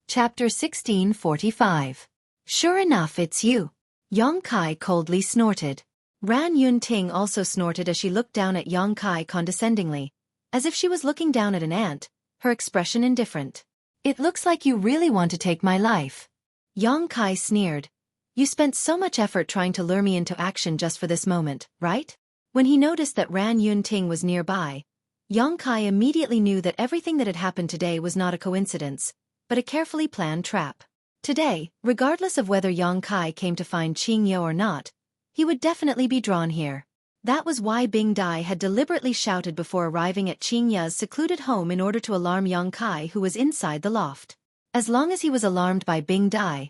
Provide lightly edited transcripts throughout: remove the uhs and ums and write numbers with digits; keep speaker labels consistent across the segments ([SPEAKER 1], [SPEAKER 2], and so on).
[SPEAKER 1] Chapter 1645. Sure enough, it's you. Yong Kai coldly snorted. Ran Yun Ting also snorted as she looked down at Yong Kai condescendingly, as if she was looking down at an ant, her expression indifferent. It looks like you really want to take my life. Yong Kai sneered. You spent so much effort trying to lure me into action just for this moment, right? When he noticed that Ran Yun Ting was nearby, Yong Kai immediately knew that everything that had happened today was not a coincidence, but a carefully planned trap. Today, regardless of whether Yong Kai came to find Qingye or not, he would definitely be drawn here. That was why Bing Dai had deliberately shouted before arriving at Qingye's secluded home in order to alarm Yong Kai, who was inside the loft. As long as he was alarmed by Bing Dai,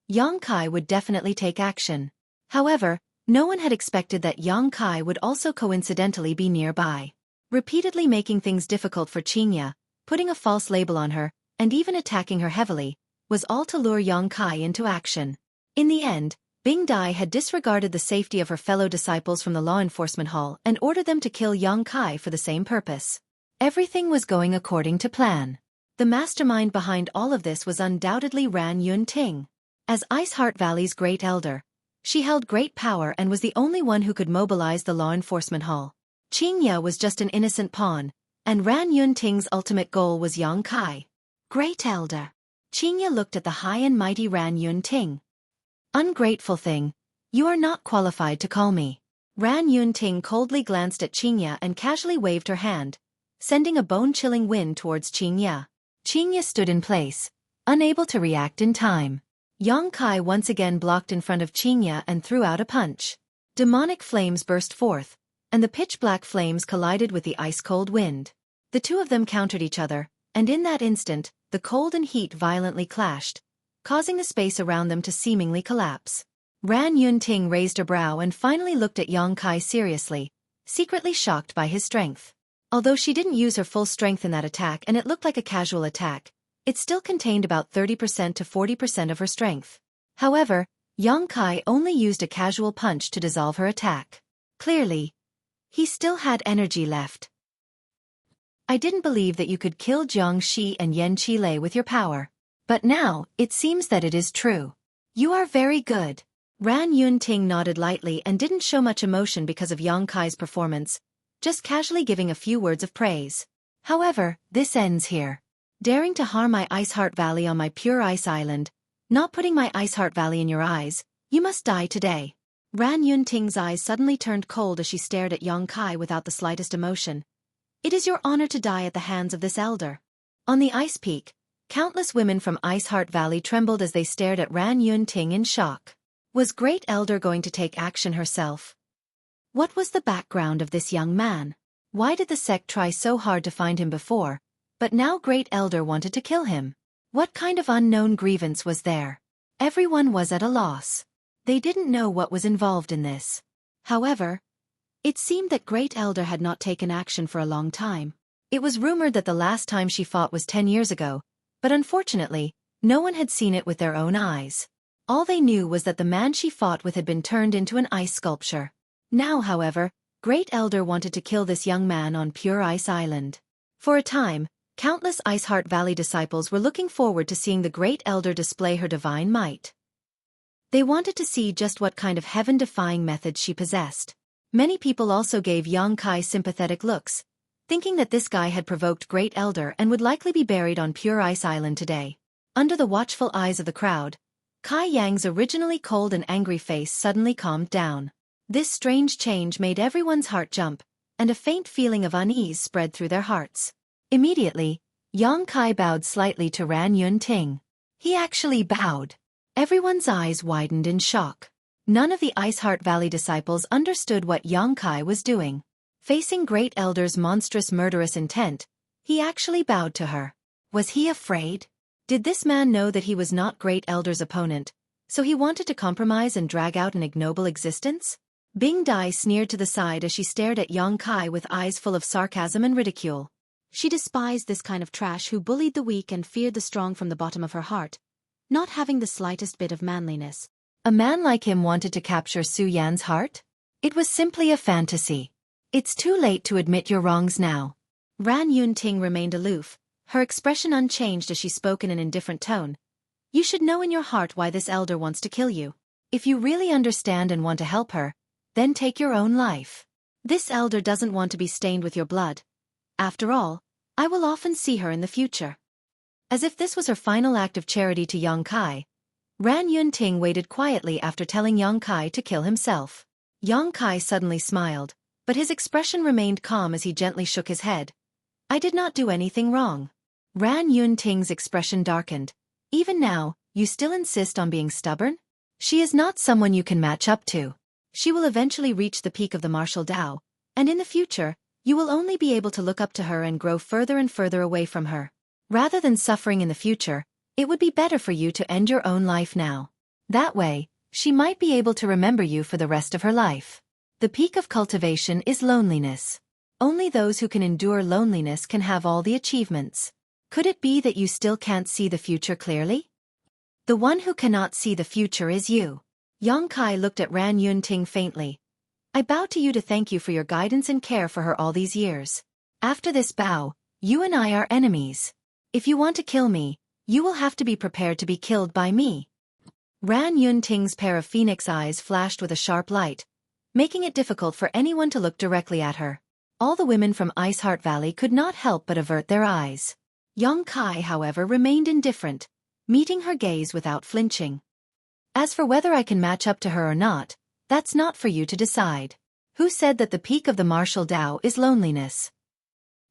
[SPEAKER 1] Yong Kai would definitely take action. However, no one had expected that Yong Kai would also coincidentally be nearby. Repeatedly making things difficult for Qingye, putting a false label on her, and even attacking her heavily, was all to lure Yong Kai into action. In the end, Bing Dai had disregarded the safety of her fellow disciples from the law enforcement hall and ordered them to kill Yong Kai for the same purpose. Everything was going according to plan. The mastermind behind all of this was undoubtedly Ran Yun Ting. As Ice Heart Valley's great elder, she held great power and was the only one who could mobilize the law enforcement hall. Qingye was just an innocent pawn, and Ran Yun Ting's ultimate goal was Yong Kai. Great elder. Qingye looked at the high and mighty Ran Yun Ting. Ungrateful thing, you are not qualified to call me. Ran Yun Ting coldly glanced at Qingye and casually waved her hand, sending a bone-chilling wind towards Qingye. Qingye stood in place, unable to react in time. Yong Kai once again blocked in front of Qingye and threw out a punch. Demonic flames burst forth, and the pitch-black flames collided with the ice-cold wind. The two of them countered each other, and in that instant, the cold and heat violently clashed, causing the space around them to seemingly collapse. Ran Yun Ting raised her brow and finally looked at Yong Kai seriously, secretly shocked by his strength. Although she didn't use her full strength in that attack and it looked like a casual attack, it still contained about 30% to 40% of her strength. However, Yong Kai only used a casual punch to dissolve her attack. Clearly, he still had energy left. I didn't believe that you could kill Jiang Shi and Yen Qilei with your power. But now, it seems that it is true. You are very good. Ran Yun Ting nodded lightly and didn't show much emotion because of Yong Kai's performance, just casually giving a few words of praise. However, this ends here. Daring to harm my Ice Heart Valley on my pure ice island, not putting my Ice Heart Valley in your eyes, you must die today. Ran Yun Ting's eyes suddenly turned cold as she stared at Yong Kai without the slightest emotion. It is your honor to die at the hands of this elder. On the ice peak, countless women from Ice Heart Valley trembled as they stared at Ran Yun Ting in shock. Was Great Elder going to take action herself? What was the background of this young man? Why did the sect try so hard to find him before, but now Great Elder wanted to kill him? What kind of unknown grievance was there? Everyone was at a loss. They didn't know what was involved in this. However, it seemed that Great Elder had not taken action for a long time. It was rumored that the last time she fought was 10 years ago, but unfortunately, no one had seen it with their own eyes. All they knew was that the man she fought with had been turned into an ice sculpture. Now, however, Great Elder wanted to kill this young man on Pure Ice Island. For a time, countless Ice Heart Valley disciples were looking forward to seeing the Great Elder display her divine might. They wanted to see just what kind of heaven-defying methods she possessed. Many people also gave Yong Kai sympathetic looks, thinking that this guy had provoked Great Elder and would likely be buried on Pure Ice Island today. Under the watchful eyes of the crowd, Kai Yang's originally cold and angry face suddenly calmed down. This strange change made everyone's heart jump, and a faint feeling of unease spread through their hearts. Immediately, Yong Kai bowed slightly to Ran Yun Ting. He actually bowed. Everyone's eyes widened in shock. None of the Ice Heart Valley disciples understood what Yong Kai was doing. Facing Great Elder's monstrous murderous intent, he actually bowed to her. Was he afraid? Did this man know that he was not Great Elder's opponent, so he wanted to compromise and drag out an ignoble existence? Bing Dai sneered to the side as she stared at Yong Kai with eyes full of sarcasm and ridicule. She despised this kind of trash who bullied the weak and feared the strong from the bottom of her heart, not having the slightest bit of manliness. A man like him wanted to capture Su Yan's heart? It was simply a fantasy. It's too late to admit your wrongs now. Ran Yun Ting remained aloof, her expression unchanged as she spoke in an indifferent tone, You should know in your heart why this elder wants to kill you. If you really understand and want to help her, then take your own life. This elder doesn't want to be stained with your blood. After all, I will often see her in the future." As if this was her final act of charity to Yang Kai, Ran Yunting waited quietly after telling Yang Kai to kill himself. Yang Kai suddenly smiled, but his expression remained calm as he gently shook his head. "I did not do anything wrong." Ran Yunting's expression darkened. "Even now, you still insist on being stubborn? She is not someone you can match up to. She will eventually reach the peak of the martial Tao, and in the future, you will only be able to look up to her and grow further and further away from her. Rather than suffering in the future, it would be better for you to end your own life now. That way, she might be able to remember you for the rest of her life. The peak of cultivation is loneliness. Only those who can endure loneliness can have all the achievements. Could it be that you still can't see the future clearly? The one who cannot see the future is you." Yang Kai looked at Ran Yunting faintly. "I bow to you to thank you for your guidance and care for her all these years. After this bow, you and I are enemies. If you want to kill me, you will have to be prepared to be killed by me." Ran Yunting's pair of phoenix eyes flashed with a sharp light, making it difficult for anyone to look directly at her. All the women from Ice Heart Valley could not help but avert their eyes. Yang Kai, however, remained indifferent, meeting her gaze without flinching. "As for whether I can match up to her or not, that's not for you to decide. Who said that the peak of the martial Tao is loneliness?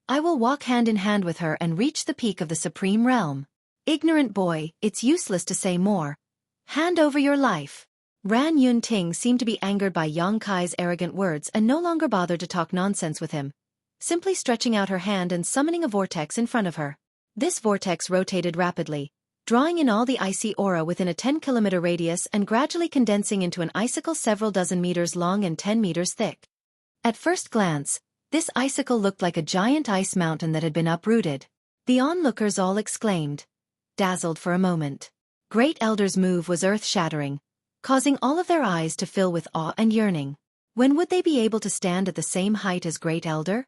[SPEAKER 1] I will walk hand in hand with her and reach the peak of the supreme realm." "Ignorant boy, it's useless to say more. Hand over your life." Ran Yunting seemed to be angered by Yang Kai's arrogant words and no longer bothered to talk nonsense with him, simply stretching out her hand and summoning a vortex in front of her. This vortex rotated rapidly, drawing in all the icy aura within a 10-kilometer radius and gradually condensing into an icicle several dozen meters long and 10 meters thick. At first glance, this icicle looked like a giant ice mountain that had been uprooted. The onlookers all exclaimed, dazzled for a moment. Great Elder's move was earth-shattering, causing all of their eyes to fill with awe and yearning. When would they be able to stand at the same height as Great Elder?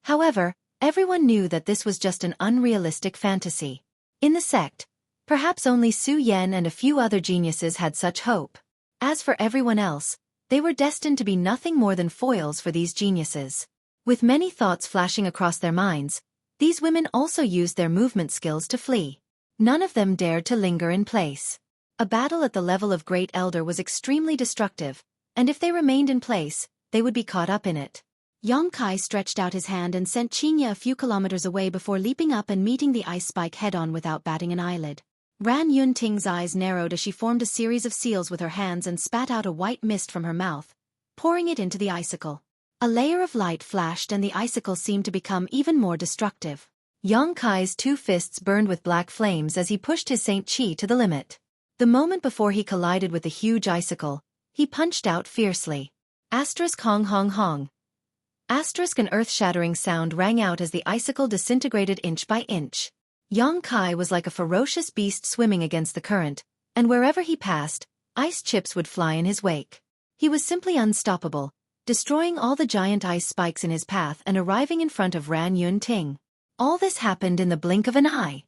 [SPEAKER 1] However, everyone knew that this was just an unrealistic fantasy. In the sect, perhaps only Su Yan and a few other geniuses had such hope. As for everyone else, they were destined to be nothing more than foils for these geniuses. With many thoughts flashing across their minds, these women also used their movement skills to flee. None of them dared to linger in place. A battle at the level of Great Elder was extremely destructive, and if they remained in place, they would be caught up in it. Yang Kai stretched out his hand and sent Qinya a few kilometers away before leaping up and meeting the ice spike head-on without batting an eyelid. Ran Yunting's eyes narrowed as she formed a series of seals with her hands and spat out a white mist from her mouth, pouring it into the icicle. A layer of light flashed and the icicle seemed to become even more destructive. Yang Kai's two fists burned with black flames as he pushed his Saint Qi to the limit. The moment before he collided with the huge icicle, he punched out fiercely. Asterisk hong hong hong. Asterisk an earth-shattering sound rang out as the icicle disintegrated inch by inch. Yang Kai was like a ferocious beast swimming against the current, and wherever he passed, ice chips would fly in his wake. He was simply unstoppable, destroying all the giant ice spikes in his path and arriving in front of Ran Yunting. All this happened in the blink of an eye.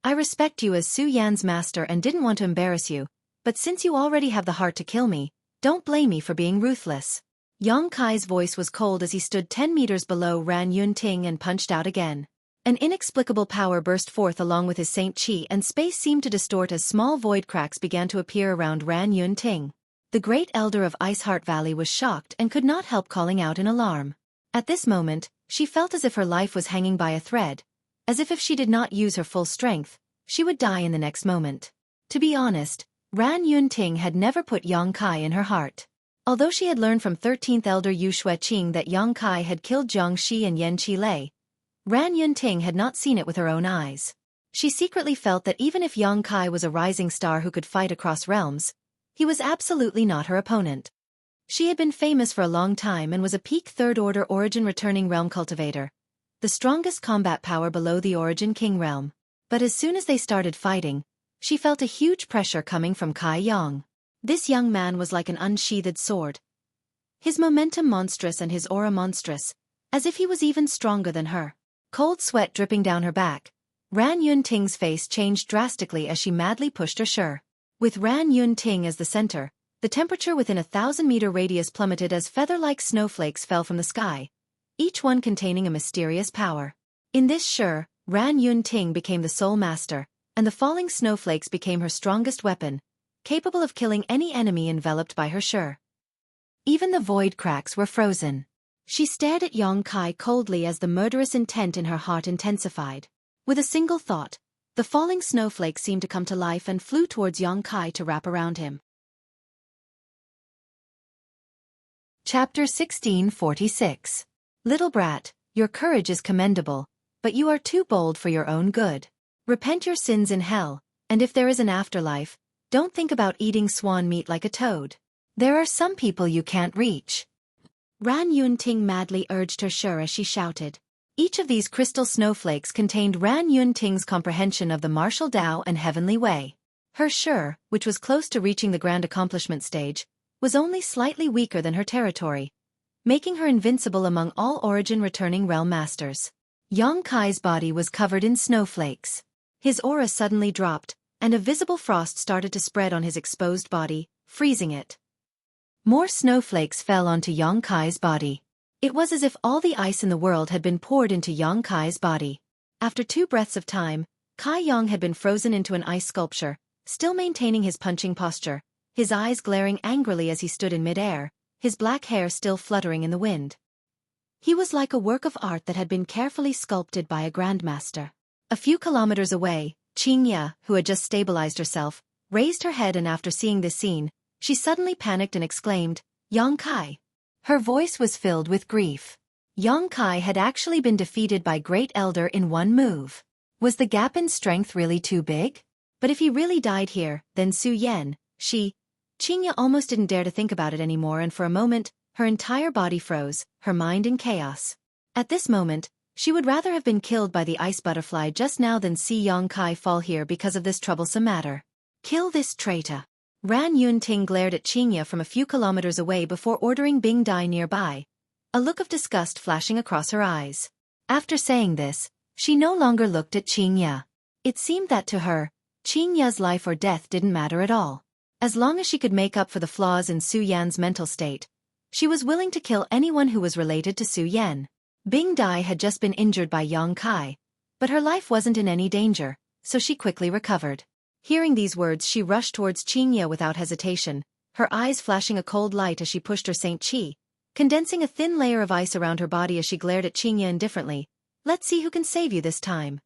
[SPEAKER 1] "I respect you as Su Yan's master and didn't want to embarrass you, but since you already have the heart to kill me, don't blame me for being ruthless." Yang Kai's voice was cold as he stood 10 meters below Ran Yunting and punched out again. An inexplicable power burst forth along with his Saint Qi and space seemed to distort as small void cracks began to appear around Ran Yunting. The Great Elder of Ice Heart Valley was shocked and could not help calling out in alarm. At this moment, she felt as if her life was hanging by a thread, as if she did not use her full strength, she would die in the next moment. To be honest, Ran Yunting had never put Yang Kai in her heart. Although she had learned from 13th Elder Xueqi that Yang Kai had killed Jiang Shi and Yan Qi Lei, Ran Yunting had not seen it with her own eyes. She secretly felt that even if Yang Kai was a rising star who could fight across realms, he was absolutely not her opponent. She had been famous for a long time and was a peak third-order origin returning realm cultivator, the strongest combat power below the origin king realm. But as soon as they started fighting, she felt a huge pressure coming from Kai Yang. This young man was like an unsheathed sword. His momentum monstrous and his aura monstrous, as if he was even stronger than her. Cold sweat dripping down her back, Ran Yunting's face changed drastically as she madly pushed her Shi. With Ran Yunting as the center, the temperature within a 1,000-meter radius plummeted as feather-like snowflakes fell from the sky, each one containing a mysterious power. In this Shi, Ran Yunting became the sole master, and the falling snowflakes became her strongest weapon, capable of killing any enemy enveloped by her Shi. Even the void cracks were frozen. She stared at Yong Kai coldly as the murderous intent in her heart intensified. With a single thought, the falling snowflakes seemed to come to life and flew towards Yong Kai to wrap around him. Chapter 1646. Little brat, your courage is commendable, but you are too bold for your own good. Repent your sins in hell, and if there is an afterlife, don't think about eating swan meat like a toad. There are some people you can't reach. Ran Yunting madly urged her Shi as she shouted. Each of these crystal snowflakes contained Ran Yunting's comprehension of the martial Tao and heavenly way. Her Shi, which was close to reaching the grand accomplishment stage, was only slightly weaker than her territory, making her invincible among all origin-returning realm masters. Yong Kai's body was covered in snowflakes. His aura suddenly dropped, and a visible frost started to spread on his exposed body, freezing it. More snowflakes fell onto Yong Kai's body. It was as if all the ice in the world had been poured into Yong Kai's body. After 2 breaths of time, Kai Yong had been frozen into an ice sculpture, still maintaining his punching posture, his eyes glaring angrily as he stood in midair, his black hair still fluttering in the wind. He was like a work of art that had been carefully sculpted by a grandmaster. A few kilometers away, Qingya, who had just stabilized herself, raised her head, and after seeing this scene, she suddenly panicked and exclaimed, "Yong Kai!" Her voice was filled with grief. Yong Kai had actually been defeated by Great Elder in one move. Was the gap in strength really too big? But if he really died here, then Su Yan, Qingya almost didn't dare to think about it anymore, and for a moment, her entire body froze, her mind in chaos. At this moment, she would rather have been killed by the ice butterfly just now than see Yong Kai fall here because of this troublesome matter. Kill this traitor. Ran Yunting glared at Qingya from a few kilometers away before ordering Bing Dai nearby, a look of disgust flashing across her eyes. After saying this, she no longer looked at Qingya. It seemed that to her, Qingya's life or death didn't matter at all. As long as she could make up for the flaws in Su Yan's mental state, she was willing to kill anyone who was related to Su Yan. Bing Dai had just been injured by Yong Kai, but her life wasn't in any danger, so she quickly recovered. Hearing these words, she rushed towards Qingya without hesitation, her eyes flashing a cold light as she pushed her Saint Qi, condensing a thin layer of ice around her body as she glared at Qingya indifferently. "Let's see who can save you this time."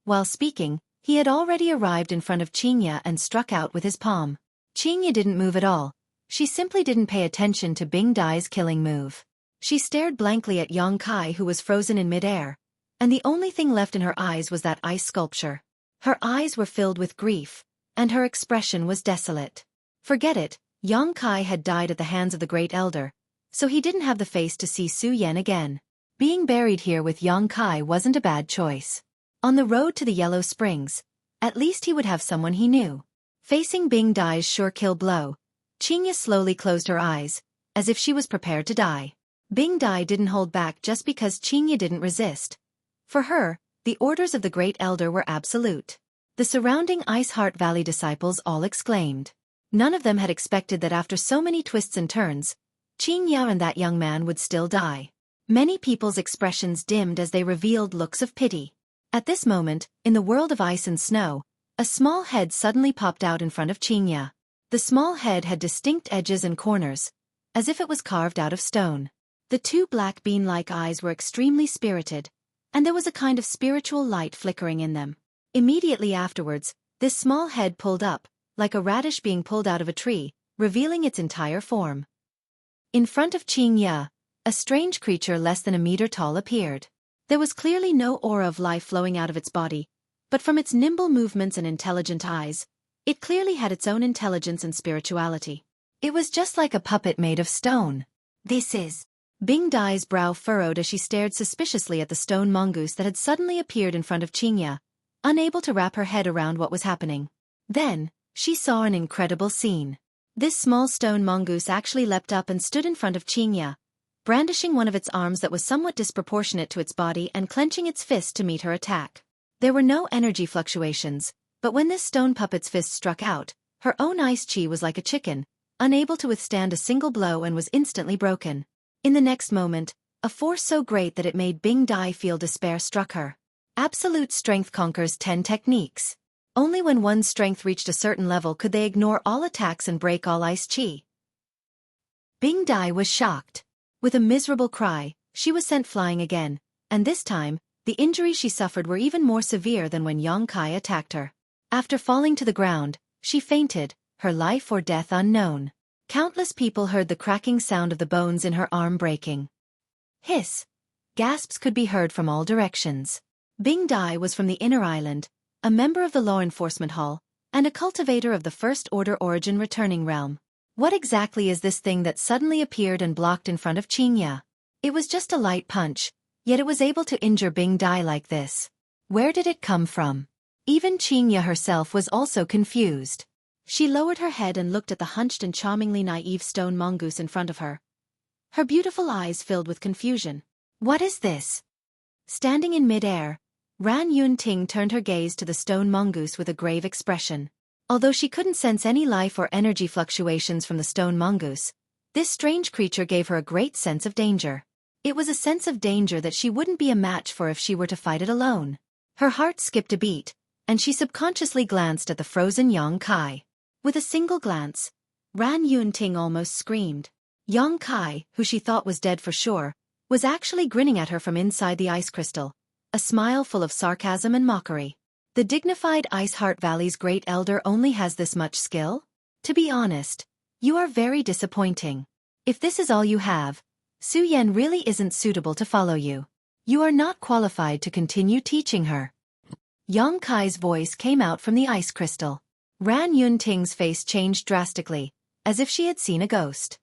[SPEAKER 1] While speaking, he had already arrived in front of Qingya and struck out with his palm. Qingya didn't move at all. She simply didn't pay attention to Bing Dai's killing move. She stared blankly at Yong Kai, who was frozen in midair, and the only thing left in her eyes was that ice sculpture. Her eyes were filled with grief, and her expression was desolate. Forget it, Yong Kai had died at the hands of the Great Elder, so he didn't have the face to see Su Yan again. Being buried here with Yong Kai wasn't a bad choice. On the road to the Yellow Springs, at least he would have someone he knew. Facing Bing Dai's sure kill blow, Qingya slowly closed her eyes, as if she was prepared to die. Bing Dai didn't hold back just because Qingya didn't resist. For her, the orders of the Great Elder were absolute. The surrounding Ice Heart Valley disciples all exclaimed. None of them had expected that after so many twists and turns, Qingya and that young man would still die. Many people's expressions dimmed as they revealed looks of pity. At this moment, in the world of ice and snow, a small head suddenly popped out in front of Qingya. The small head had distinct edges and corners, as if it was carved out of stone. The 2 black bean-like eyes were extremely spirited, and there was a kind of spiritual light flickering in them. Immediately afterwards, this small head pulled up, like a radish being pulled out of a tree, revealing its entire form. In front of Qingya, a strange creature less than a meter tall appeared. There was clearly no aura of life flowing out of its body, but from its nimble movements and intelligent eyes, it clearly had its own intelligence and spirituality. It was just like a puppet made of stone. "This is..." Bing Dai's brow furrowed as she stared suspiciously at the stone mongoose that had suddenly appeared in front of Qingya, unable to wrap her head around what was happening. Then, she saw an incredible scene. This small stone mongoose actually leapt up and stood in front of Qingya, brandishing one of its arms that was somewhat disproportionate to its body and clenching its fist to meet her attack. There were no energy fluctuations, but when this stone puppet's fist struck out, her own ice chi was like a chicken, unable to withstand a single blow and was instantly broken. In the next moment, a force so great that it made Bing Dai feel despair struck her. Absolute strength conquers 10 techniques. Only when one's strength reached a certain level could they ignore all attacks and break all ice chi. Bing Dai was shocked. With a miserable cry, she was sent flying again, and this time, the injuries she suffered were even more severe than when Yang Kai attacked her. After falling to the ground, she fainted, her life or death unknown. Countless people heard the cracking sound of the bones in her arm breaking. Hiss! Gasps could be heard from all directions. Bing Dai was from the Inner Island, a member of the Law Enforcement Hall, and a cultivator of the First Order Origin Returning Realm. What exactly is this thing that suddenly appeared and blocked in front of Qingya? It was just a light punch, yet it was able to injure Bing Dai like this. Where did it come from? Even Qingya herself was also confused. She lowered her head and looked at the hunched and charmingly naive stone mongoose in front of her. Her beautiful eyes filled with confusion. What is this? Standing in mid-air, Ran Yunting turned her gaze to the stone mongoose with a grave expression. Although she couldn't sense any life or energy fluctuations from the stone mongoose, this strange creature gave her a great sense of danger. It was a sense of danger that she wouldn't be a match for if she were to fight it alone. Her heart skipped a beat, and she subconsciously glanced at the frozen Yang Kai. With a single glance, Ran Yunting almost screamed. Yang Kai, who she thought was dead for sure, was actually grinning at her from inside the ice crystal, a smile full of sarcasm and mockery. The dignified Ice Heart Valley's great elder only has this much skill? To be honest, you are very disappointing. If this is all you have, Su Yan really isn't suitable to follow you. You are not qualified to continue teaching her. Yang Kai's voice came out from the ice crystal. Ran Yunting's face changed drastically, as if she had seen a ghost.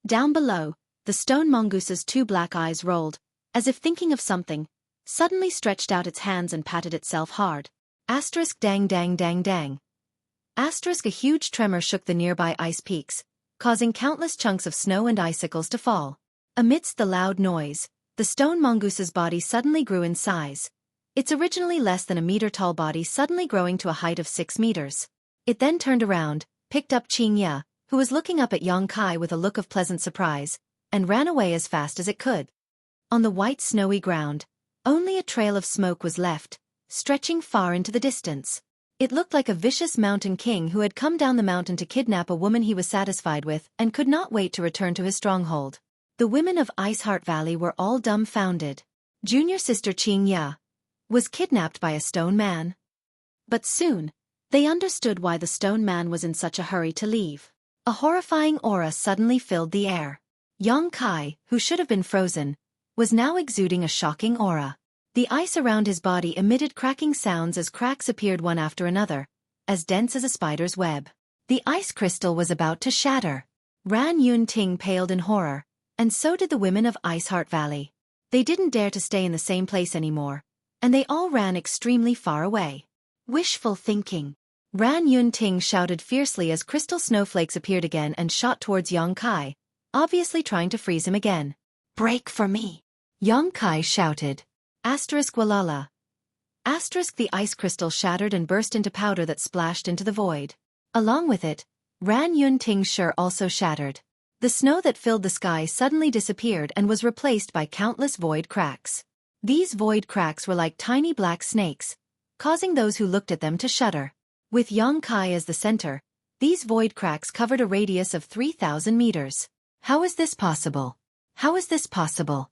[SPEAKER 1] Down below, the stone mongoose's 2 black eyes rolled, as if thinking of something, suddenly stretched out its hands and patted itself hard. Asterisk dang dang dang dang. Asterisk a huge tremor shook the nearby ice peaks, causing countless chunks of snow and icicles to fall. Amidst the loud noise, the stone mongoose's body suddenly grew in size, its originally less than a meter-tall body suddenly growing to a height of 6 meters. It then turned around, picked up Qingya, who was looking up at Yang Kai with a look of pleasant surprise, and ran away as fast as it could. On the white snowy ground, only a trail of smoke was left, stretching far into the distance. It looked like a vicious mountain king who had come down the mountain to kidnap a woman he was satisfied with and could not wait to return to his stronghold. The women of Ice Heart Valley were all dumbfounded. Junior sister Qingya was kidnapped by a stone man. But soon, they understood why the stone man was in such a hurry to leave. A horrifying aura suddenly filled the air. Yang Kai, who should have been frozen, was now exuding a shocking aura. The ice around his body emitted cracking sounds as cracks appeared one after another, as dense as a spider's web. The ice crystal was about to shatter. Ran Yunting paled in horror, and so did the women of Ice Heart Valley. They didn't dare to stay in the same place anymore, and they all ran extremely far away. Wishful thinking. Ran Yunting shouted fiercely as crystal snowflakes appeared again and shot towards Yang Kai, obviously trying to freeze him again. Break for me! Yang Kai shouted. Asterisk walala. Asterisk the ice crystal shattered and burst into powder that splashed into the void. Along with it, Ran Yunting's shirt also shattered. The snow that filled the sky suddenly disappeared and was replaced by countless void cracks. These void cracks were like tiny black snakes, causing those who looked at them to shudder. With Yang Kai as the center, these void cracks covered a radius of 3,000 meters. How is this possible? How is this possible?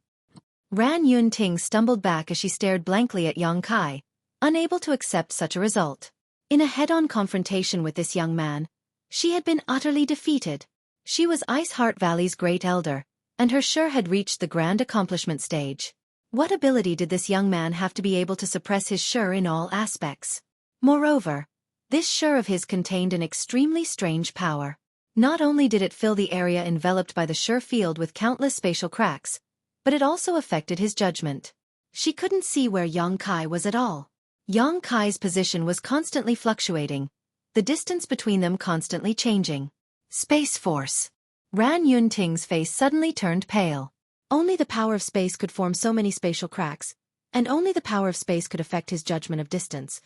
[SPEAKER 1] Ran Yunting stumbled back as she stared blankly at Yang Kai, unable to accept such a result. In a head-on confrontation with this young man, she had been utterly defeated. She was Ice Heart Valley's great elder, and her sure had reached the grand accomplishment stage. What ability did this young man have to be able to suppress his sure in all aspects? Moreover, this sure of his contained an extremely strange power. Not only did it fill the area enveloped by the sure field with countless spatial cracks, but it also affected his judgment. She couldn't see where Yang Kai was at all. Yang Kai's position was constantly fluctuating, the distance between them constantly changing. Space Force. Ran Yunting's face suddenly turned pale. Only the power of space could form so many spatial cracks, and only the power of space could affect his judgment of distance.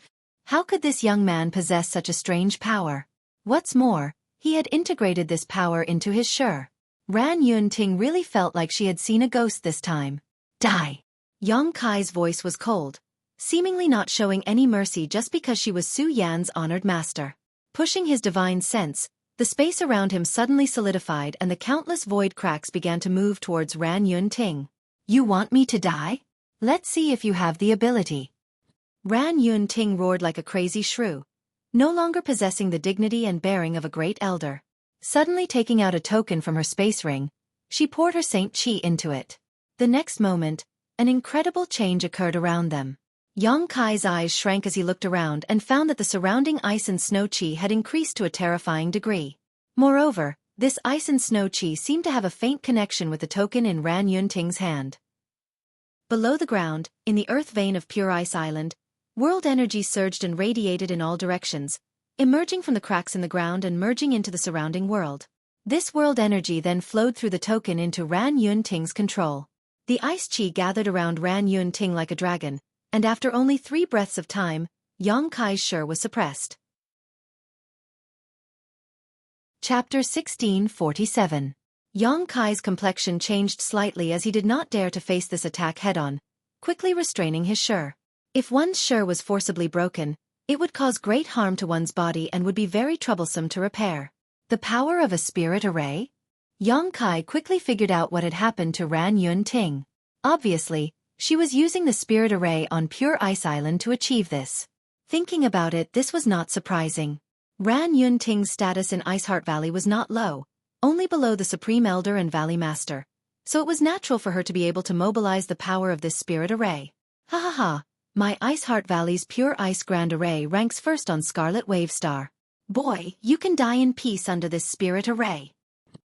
[SPEAKER 1] How could this young man possess such a strange power? What's more, he had integrated this power into his Shi. Ran Yunting really felt like she had seen a ghost this time. Die! Yang Kai's voice was cold, seemingly not showing any mercy just because she was Su Yan's honored master. Pushing his divine sense, the space around him suddenly solidified and the countless void cracks began to move towards Ran Yunting. You want me to die? Let's see if you have the ability. Ran Yunting roared like a crazy shrew, no longer possessing the dignity and bearing of a great elder. Suddenly taking out a token from her space ring, she poured her Saint Qi into it. The next moment, an incredible change occurred around them. Yang Kai's eyes shrank as he looked around and found that the surrounding ice and snow qi had increased to a terrifying degree. Moreover, this ice and snow qi seemed to have a faint connection with the token in Ran Yunting's hand. Below the ground, in the earth vein of Pure Ice Island, world energy surged and radiated in all directions, emerging from the cracks in the ground and merging into the surrounding world. This world energy then flowed through the token into Ran Yunting's control. The ice qi gathered around Ran Yunting like a dragon, and after only 3 breaths of time, Yang Kai's Shi was suppressed. Chapter 1647. Yang Kai's complexion changed slightly as he did not dare to face this attack head-on, quickly restraining his Shi. If one's Shi was forcibly broken, it would cause great harm to one's body and would be very troublesome to repair. The power of a spirit array? Yang Kai quickly figured out what had happened to Ran Yunting. Obviously, she was using the spirit array on Pure Ice Island to achieve this. Thinking about it, this was not surprising. Ran Yunting's status in Iceheart Valley was not low, only below the Supreme Elder and Valley Master, so it was natural for her to be able to mobilize the power of this spirit array. Ha ha ha, my Iceheart Valley's Pure Ice Grand Array ranks first on Scarlet Wave Star. Boy, you can die in peace under this spirit array.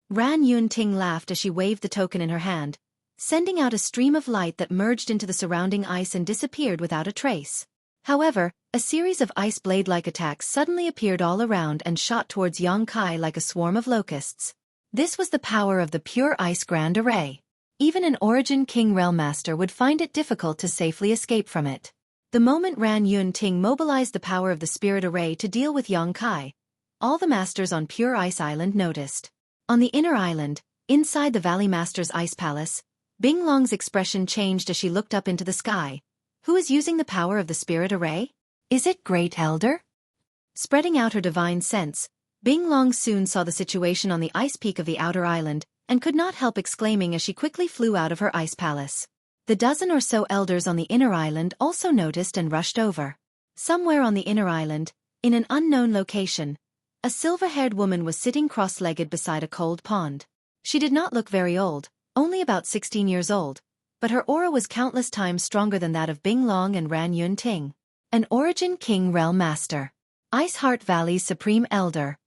[SPEAKER 1] Ran Yunting laughed as she waved the token in her hand, sending out a stream of light that merged into the surrounding ice and disappeared without a trace. However, a series of ice blade-like attacks suddenly appeared all around and shot towards Yang Kai like a swarm of locusts. This was the power of the Pure Ice Grand Array. Even an Origin King Realm Master would find it difficult to safely escape from it. The moment Ran Yunting mobilized the power of the Spirit Array to deal with Yang Kai, all the Masters on Pure Ice Island noticed. On the inner island, inside the Valley Master's Ice Palace, Bing Long's expression changed as she looked up into the sky. Who is using the power of the Spirit Array? Is it Great Elder? Spreading out her divine sense, Bing Long soon saw the situation on the ice peak of the outer island, and could not help exclaiming as she quickly flew out of her ice palace. The dozen or so elders on the inner island also noticed and rushed over. Somewhere on the inner island, in an unknown location, a silver-haired woman was sitting cross-legged beside a cold pond. She did not look very old, only about 16 years old, but her aura was countless times stronger than that of Bing Long and Ran Yunting. An Origin King Realm Master. Iceheart Valley's Supreme Elder.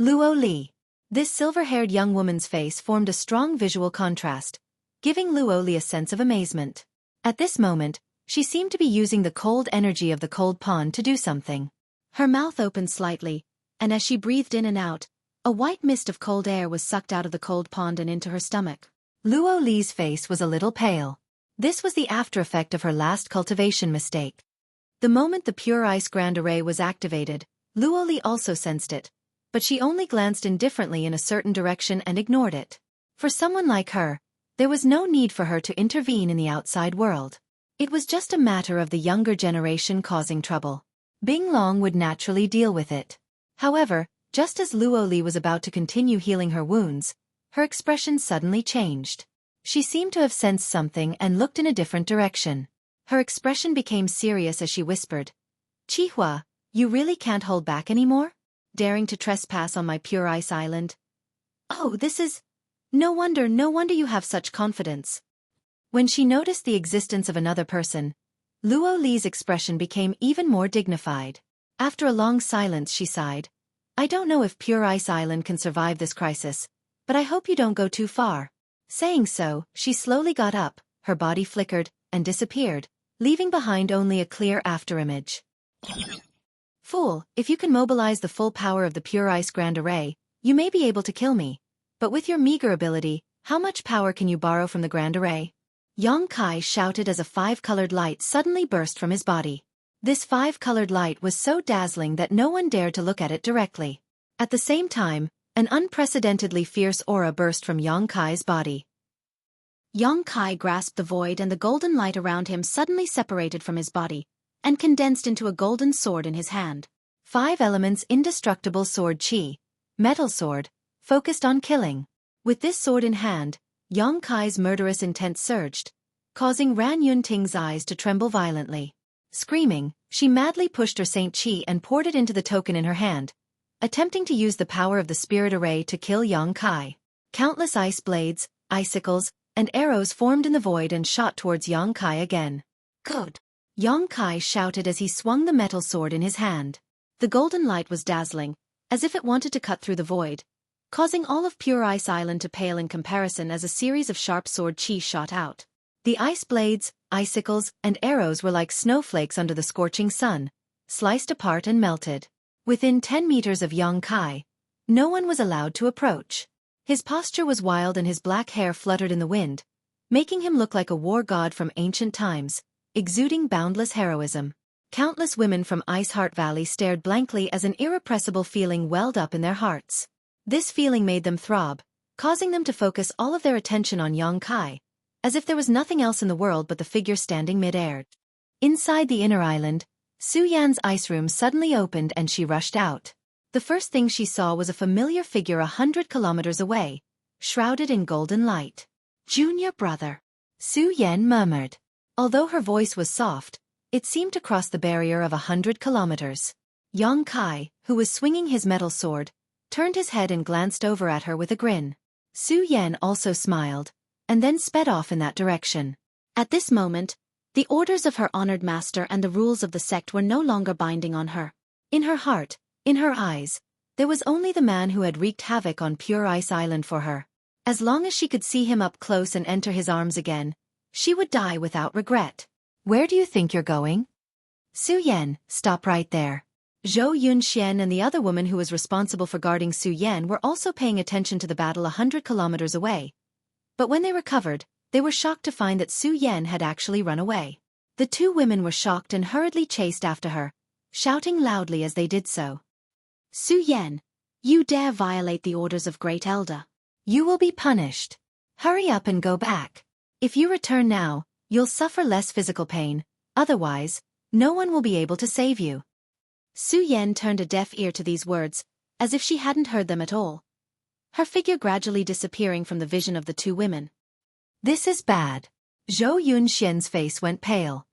[SPEAKER 1] Luo Li. This silver-haired young woman's face formed a strong visual contrast, giving Luo Li a sense of amazement. At this moment, she seemed to be using the cold energy of the cold pond to do something. Her mouth opened slightly, and as she breathed in and out, a white mist of cold air was sucked out of the cold pond and into her stomach. Luo Li's face was a little pale. This was the after-effect of her last cultivation mistake. The moment the Pure Ice Grand Array was activated, Luo Li also sensed it, but she only glanced indifferently in a certain direction and ignored it. For someone like her, there was no need for her to intervene in the outside world. It was just a matter of the younger generation causing trouble. Bing Long would naturally deal with it. However, just as Luo Li was about to continue healing her wounds, her expression suddenly changed. She seemed to have sensed something and looked in a different direction. Her expression became serious as she whispered, "Qihua, you really can't hold back anymore? Daring to trespass on my Pure Ice Island? Oh, this is... No wonder you have such confidence." When she noticed the existence of another person, Luo Li's expression became even more dignified. After a long silence she sighed, "I don't know if Pure Ice Island can survive this crisis, but I hope you don't go too far." Saying so, she slowly got up, her body flickered, and disappeared, leaving behind only a clear afterimage. "Fool, if you can mobilize the full power of the Pure Ice Grand Array, you may be able to kill me. But with your meager ability, how much power can you borrow from the Grand Array?" Yang Kai shouted as a five-colored light suddenly burst from his body. This five-colored light was so dazzling that no one dared to look at it directly. At the same time, an unprecedentedly fierce aura burst from Yang Kai's body. Yang Kai grasped the void and the golden light around him suddenly separated from his body and condensed into a golden sword in his hand. 5 elements indestructible sword chi, metal sword, focused on killing. With this sword in hand, Yang Kai's murderous intent surged, causing Ran Yunting's eyes to tremble violently. Screaming, she madly pushed her Saint Chi and poured it into the token in her hand, attempting to use the power of the spirit array to kill Yang Kai. Countless ice blades, icicles, and arrows formed in the void and shot towards Yang Kai again. Good! Yang Kai shouted as he swung the metal sword in his hand. The golden light was dazzling, as if it wanted to cut through the void, causing all of Pure Ice Island to pale in comparison as a series of sharp sword chi shot out. The ice blades, icicles, and arrows were like snowflakes under the scorching sun, sliced apart and melted. Within 10 meters of Yang Kai, no one was allowed to approach. His posture was wild and his black hair fluttered in the wind, making him look like a war god from ancient times, exuding boundless heroism. Countless women from Ice Heart Valley stared blankly as an irrepressible feeling welled up in their hearts. This feeling made them throb, causing them to focus all of their attention on Yang Kai, as if there was nothing else in the world but the figure standing mid-air. Inside the inner island, Su Yan's ice room suddenly opened and she rushed out. The first thing she saw was a familiar figure 100 kilometers away, shrouded in golden light. "Junior brother," Su Yan murmured. Although her voice was soft, it seemed to cross the barrier of 100 kilometers. Yang Kai, who was swinging his metal sword, turned his head and glanced over at her with a grin. Su Yan also smiled, and then sped off in that direction. At this moment, the orders of her honored master and the rules of the sect were no longer binding on her. In her heart, in her eyes, there was only the man who had wreaked havoc on Pure Ice Island for her. As long as she could see him up close and enter his arms again, she would die without regret. "Where do you think you're going?" "Su Yan, stop right there." Zhou Yunxian and the other woman who was responsible for guarding Su Yan were also paying attention to the battle 100 kilometers away. But when they recovered, they were shocked to find that Su Yan had actually run away. The two women were shocked and hurriedly chased after her, shouting loudly as they did so. "Su Yan, you dare violate the orders of Great Elder. You will be punished. Hurry up and go back. If you return now, you'll suffer less physical pain, otherwise, no one will be able to save you." Su Yan turned a deaf ear to these words, as if she hadn't heard them at all, her figure gradually disappearing from the vision of the two women. "This is bad." Zhou Yunxian's face went pale.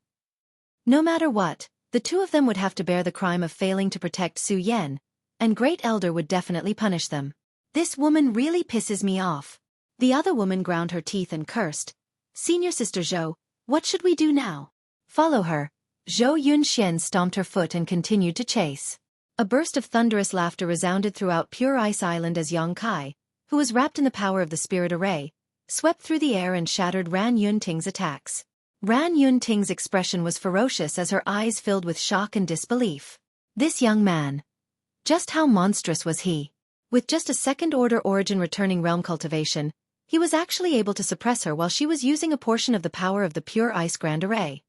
[SPEAKER 1] No matter what, the two of them would have to bear the crime of failing to protect Su Yan, and Great Elder would definitely punish them. "This woman really pisses me off." The other woman ground her teeth and cursed. "Senior Sister Zhou, what should we do now?" "Follow her." Zhou Yunxian stomped her foot and continued to chase. A burst of thunderous laughter resounded throughout Pure Ice Island as Yang Kai, who was wrapped in the power of the spirit array, swept through the air and shattered Ran Yunting's attacks. Ran Yunting's expression was ferocious as her eyes filled with shock and disbelief. This young man. Just how monstrous was he? With just a second-order origin returning realm cultivation, he was actually able to suppress her while she was using a portion of the power of the Pure Ice Grand Array.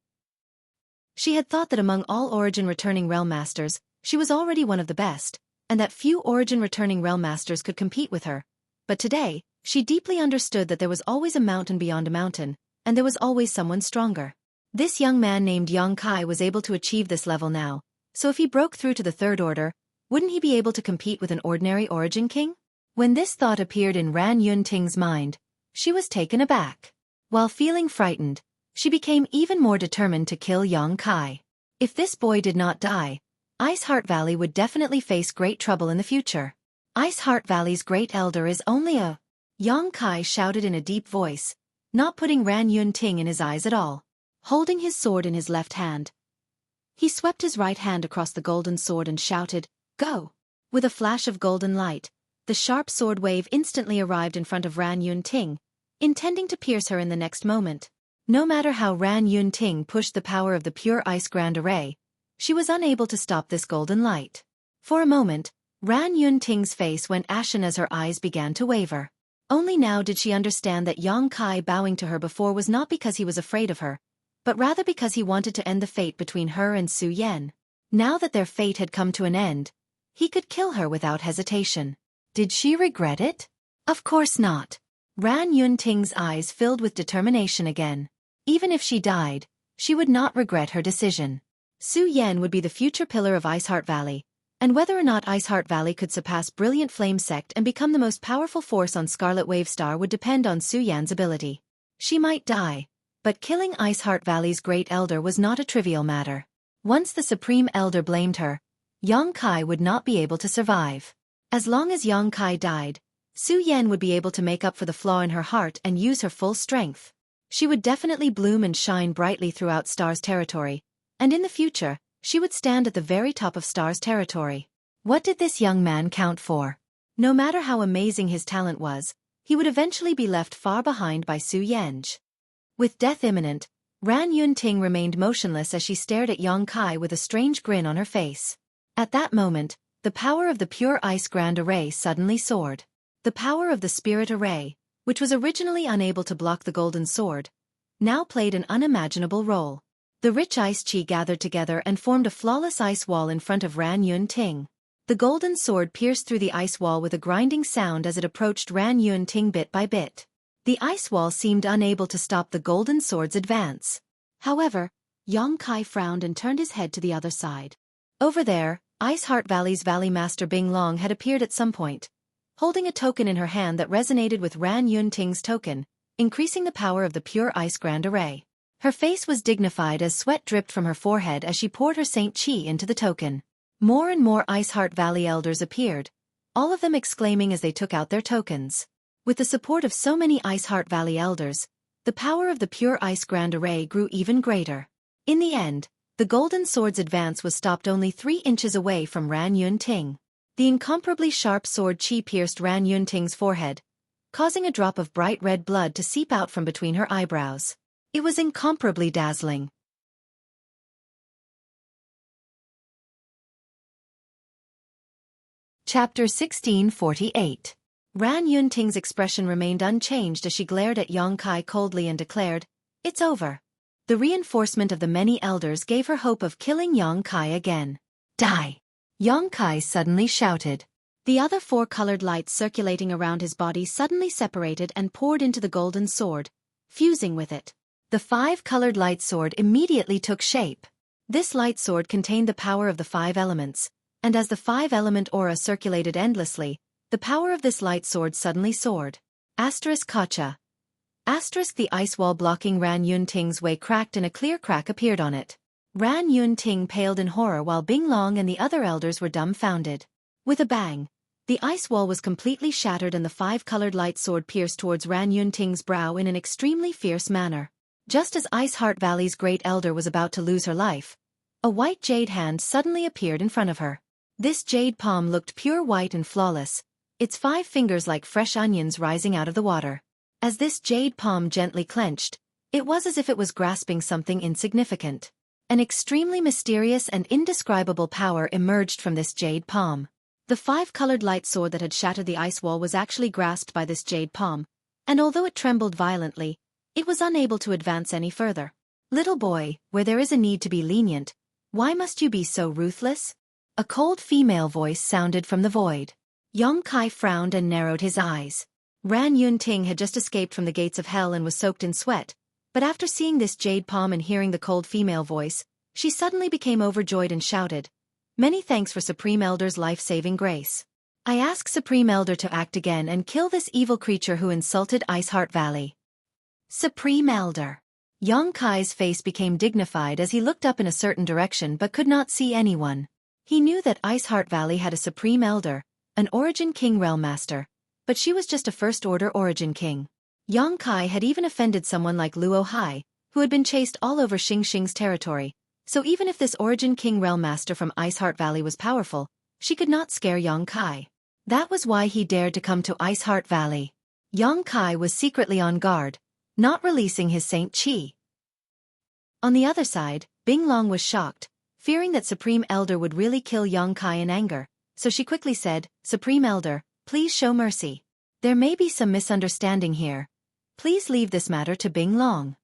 [SPEAKER 1] She had thought that among all origin returning realm masters, she was already one of the best, and that few origin returning realm masters could compete with her. But today, she deeply understood that there was always a mountain beyond a mountain, and there was always someone stronger. This young man named Yang Kai was able to achieve this level now, so if he broke through to the third order, wouldn't he be able to compete with an ordinary origin king? When this thought appeared in Ran Yunting's mind, she was taken aback. While feeling frightened, she became even more determined to kill Yang Kai. If this boy did not die, Ice Heart Valley would definitely face great trouble in the future. Ice Heart Valley's Great Elder is only a... Yang Kai shouted in a deep voice, not putting Ran Yunting in his eyes at all. Holding his sword in his left hand, he swept his right hand across the golden sword and shouted, "Go!" With a flash of golden light, the sharp sword wave instantly arrived in front of Ran Yunting, intending to pierce her in the next moment. No matter how Ran Yunting pushed the power of the Pure Ice Grand Array, she was unable to stop this golden light. For a moment, Ran Yunting's face went ashen as her eyes began to waver. Only now did she understand that Yang Kai bowing to her before was not because he was afraid of her, but rather because he wanted to end the fate between her and Su Yan. Now that their fate had come to an end, he could kill her without hesitation. Did she regret it? Of course not. Ran Yunting's eyes filled with determination again. Even if she died, she would not regret her decision. Su Yan would be the future pillar of Iceheart Valley, and whether or not Iceheart Valley could surpass Brilliant Flame Sect and become the most powerful force on Scarlet Wave Star would depend on Su Yan's ability. She might die, but killing Iceheart Valley's Great Elder was not a trivial matter. Once the Supreme Elder blamed her, Yang Kai would not be able to survive. As long as Yang Kai died, Su Yan would be able to make up for the flaw in her heart and use her full strength. She would definitely bloom and shine brightly throughout Star's territory, and in the future, she would stand at the very top of Star's territory. What did this young man count for? No matter how amazing his talent was, he would eventually be left far behind by Su Yan. With death imminent, Ran Yunting remained motionless as she stared at Yang Kai with a strange grin on her face. At that moment, the power of the Pure Ice Grand Array suddenly soared. The power of the Spirit Array, which was originally unable to block the Golden Sword, now played an unimaginable role. The rich ice chi gathered together and formed a flawless ice wall in front of Ran Yunting. The Golden Sword pierced through the ice wall with a grinding sound as it approached Ran Yunting bit by bit. The ice wall seemed unable to stop the Golden Sword's advance. However, Yang Kai frowned and turned his head to the other side. Over there, Iceheart Valley's Valley Master Bing Long had appeared at some point, holding a token in her hand that resonated with Ran Yunting's token, increasing the power of the Pure Ice Grand Array. Her face was dignified as sweat dripped from her forehead as she poured her Saint Chi into the token. More and more Iceheart Valley elders appeared, all of them exclaiming as they took out their tokens. With the support of so many Iceheart Valley elders, the power of the Pure Ice Grand Array grew even greater. In the end, the Golden Sword's advance was stopped only 3 inches away from Ran Yunting. The incomparably sharp sword chi pierced Ran Yunting's forehead, causing a drop of bright red blood to seep out from between her eyebrows. It was incomparably dazzling. Chapter 1648. Ran Yunting's expression remained unchanged as she glared at Yang Kai coldly and declared, "It's over." The reinforcement of the many elders gave her hope of killing Yang Kai again. "Die!" Yang Kai suddenly shouted. The other 4 colored lights circulating around his body suddenly separated and poured into the golden sword, fusing with it. The 5-colored light sword immediately took shape. This light sword contained the power of the 5 elements, and as the 5-element aura circulated endlessly, the power of this light sword suddenly soared. Kacha. The ice wall blocking Ran Yunting's way cracked and a clear crack appeared on it. Ran Yunting paled in horror while Bing Long and the other elders were dumbfounded. With a bang, the ice wall was completely shattered and the 5-colored light sword pierced towards Ran Yunting's brow in an extremely fierce manner. Just as Iceheart Valley's Great Elder was about to lose her life, a white jade hand suddenly appeared in front of her. This jade palm looked pure white and flawless, its 5 fingers like fresh onions rising out of the water. As this jade palm gently clenched, it was as if it was grasping something insignificant. An extremely mysterious and indescribable power emerged from this jade palm. The 5-colored light sword that had shattered the ice wall was actually grasped by this jade palm, and although it trembled violently, it was unable to advance any further. "Little boy, where there is a need to be lenient, why must you be so ruthless?" A cold female voice sounded from the void. Yang Kai frowned and narrowed his eyes. Ran Yunting had just escaped from the gates of hell and was soaked in sweat, but after seeing this jade palm and hearing the cold female voice, she suddenly became overjoyed and shouted, "Many thanks for Supreme Elder's life-saving grace. I ask Supreme Elder to act again and kill this evil creature who insulted Iceheart Valley." Supreme Elder. Yang Kai's face became dignified as he looked up in a certain direction but could not see anyone. He knew that Iceheart Valley had a Supreme Elder, an Origin King Realm Master, but she was just a First-Order Origin King. Yang Kai had even offended someone like Luo Hai, who had been chased all over Xing Xing's territory, so even if this Origin King Realm Master from Iceheart Valley was powerful, she could not scare Yang Kai. That was why he dared to come to Iceheart Valley. Yang Kai was secretly on guard, not releasing his Saint Chi. On the other side, Bing Long was shocked, fearing that Supreme Elder would really kill Yang Kai in anger, so she quickly said, "Supreme Elder, please show mercy." There may be some misunderstanding here. Please leave this matter to Bing Long.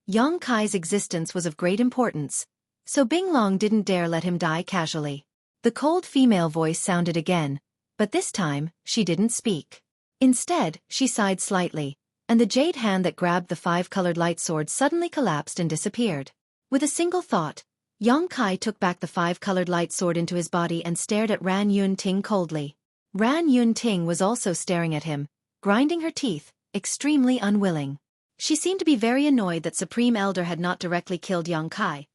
[SPEAKER 1] Yang Kai's existence was of great importance, so Bing Long didn't dare let him die casually. The cold female voice sounded again, but this time, she didn't speak. Instead, she sighed slightly, and the jade hand that grabbed the 5-colored light sword suddenly collapsed and disappeared. With a single thought, Yang Kai took back the 5-colored light sword into his body and stared at Ran Yun Ting coldly. Ran Yun Ting was also staring at him, grinding her teeth, extremely unwilling. She seemed to be very annoyed that Supreme Elder had not directly killed Yang Kai.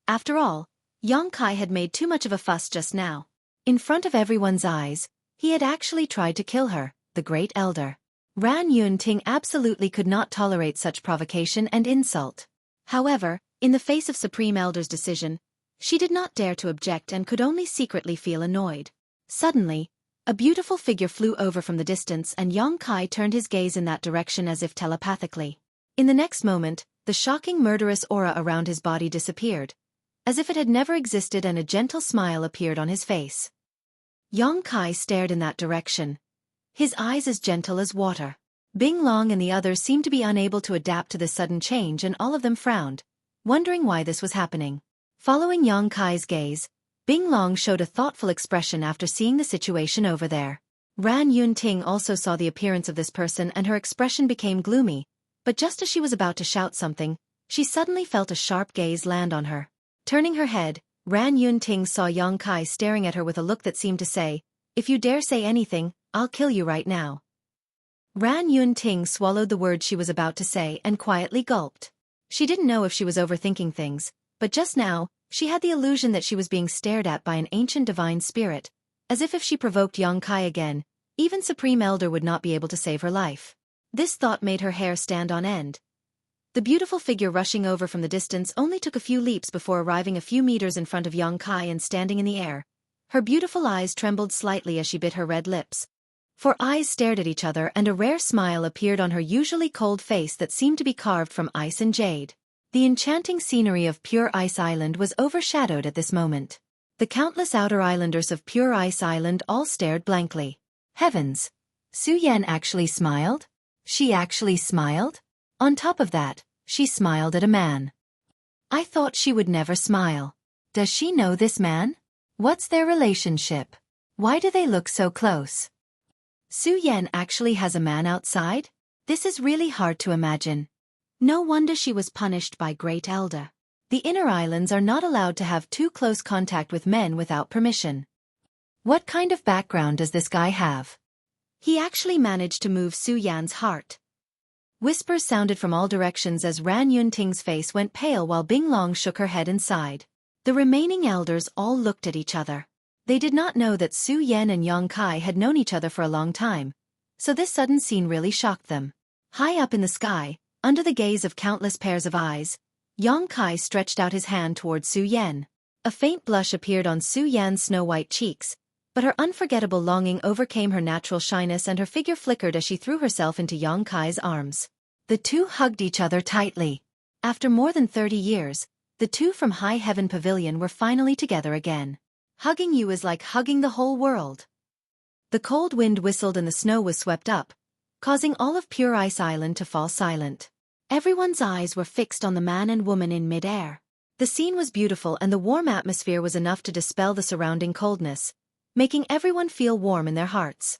[SPEAKER 1] After all, Yang Kai had made too much of a fuss just now. In front of everyone's eyes, he had actually tried to kill her, the Great Elder. Ran Yun Ting absolutely could not tolerate such provocation and insult. However, in the face of Supreme Elder's decision, she did not dare to object and could only secretly feel annoyed. Suddenly, a beautiful figure flew over from the distance and Yang Kai turned his gaze in that direction as if telepathically. In the next moment, the shocking murderous aura around his body disappeared, as if it had never existed, and a gentle smile appeared on his face. Yang Kai stared in that direction, his eyes as gentle as water. Bing Long and the others seemed to be unable to adapt to this sudden change, and all of them frowned, wondering why this was happening. Following Yang Kai's gaze, Bing Long showed a thoughtful expression after seeing the situation over there. Ran Yun Ting also saw the appearance of this person and her expression became gloomy, but just as she was about to shout something, she suddenly felt a sharp gaze land on her. Turning her head, Ran Yun Ting saw Yang Kai staring at her with a look that seemed to say, "If you dare say anything, I'll kill you right now." Ran Yun Ting swallowed the words she was about to say and quietly gulped. She didn't know if she was overthinking things, but just now, she had the illusion that she was being stared at by an ancient divine spirit, as if she provoked Yang Kai again, even Supreme Elder would not be able to save her life. This thought made her hair stand on end. The beautiful figure rushing over from the distance only took a few leaps before arriving a few meters in front of Yang Kai and standing in the air. Her beautiful eyes trembled slightly as she bit her red lips. Four eyes stared at each other and a rare smile appeared on her usually cold face that seemed to be carved from ice and jade. The enchanting scenery of Pure Ice Island was overshadowed at this moment. The countless outer islanders of Pure Ice Island all stared blankly. Heavens! Su Yan actually smiled? She actually smiled? On top of that, she smiled at a man. I thought she would never smile. Does she know this man? What's their relationship? Why do they look so close? Su Yan actually has a man outside? This is really hard to imagine. No wonder she was punished by Great Elder. The inner islands are not allowed to have too close contact with men without permission. What kind of background does this guy have? He actually managed to move Su Yan's heart. Whispers sounded from all directions as Ran Yun Ting's face went pale while Bing Long shook her head and sighed. The remaining elders all looked at each other. They did not know that Su Yan and Yang Kai had known each other for a long time, so this sudden scene really shocked them. High up in the sky, under the gaze of countless pairs of eyes, Yang Kai stretched out his hand toward Su Yan. A faint blush appeared on Su Yan's snow-white cheeks, but her unforgettable longing overcame her natural shyness and her figure flickered as she threw herself into Yang Kai's arms. The two hugged each other tightly. After more than 30 years, the two from High Heaven Pavilion were finally together again. Hugging you is like hugging the whole world. The cold wind whistled and the snow was swept up, causing all of Pure Ice Island to fall silent. Everyone's eyes were fixed on the man and woman in mid-air. The scene was beautiful and the warm atmosphere was enough to dispel the surrounding coldness, making everyone feel warm in their hearts.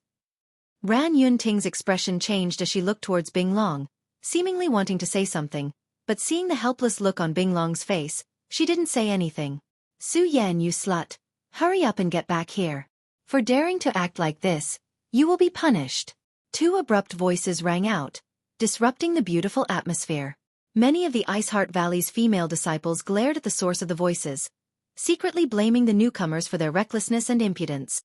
[SPEAKER 1] Ran Yun Ting's expression changed as she looked towards Bing Long, seemingly wanting to say something, but seeing the helpless look on Bing Long's face, she didn't say anything. Su Yan, you slut, hurry up and get back here. For daring to act like this, you will be punished. Two abrupt voices rang out, disrupting the beautiful atmosphere. Many of the Iceheart Valley's female disciples glared at the source of the voices, secretly blaming the newcomers for their recklessness and impudence.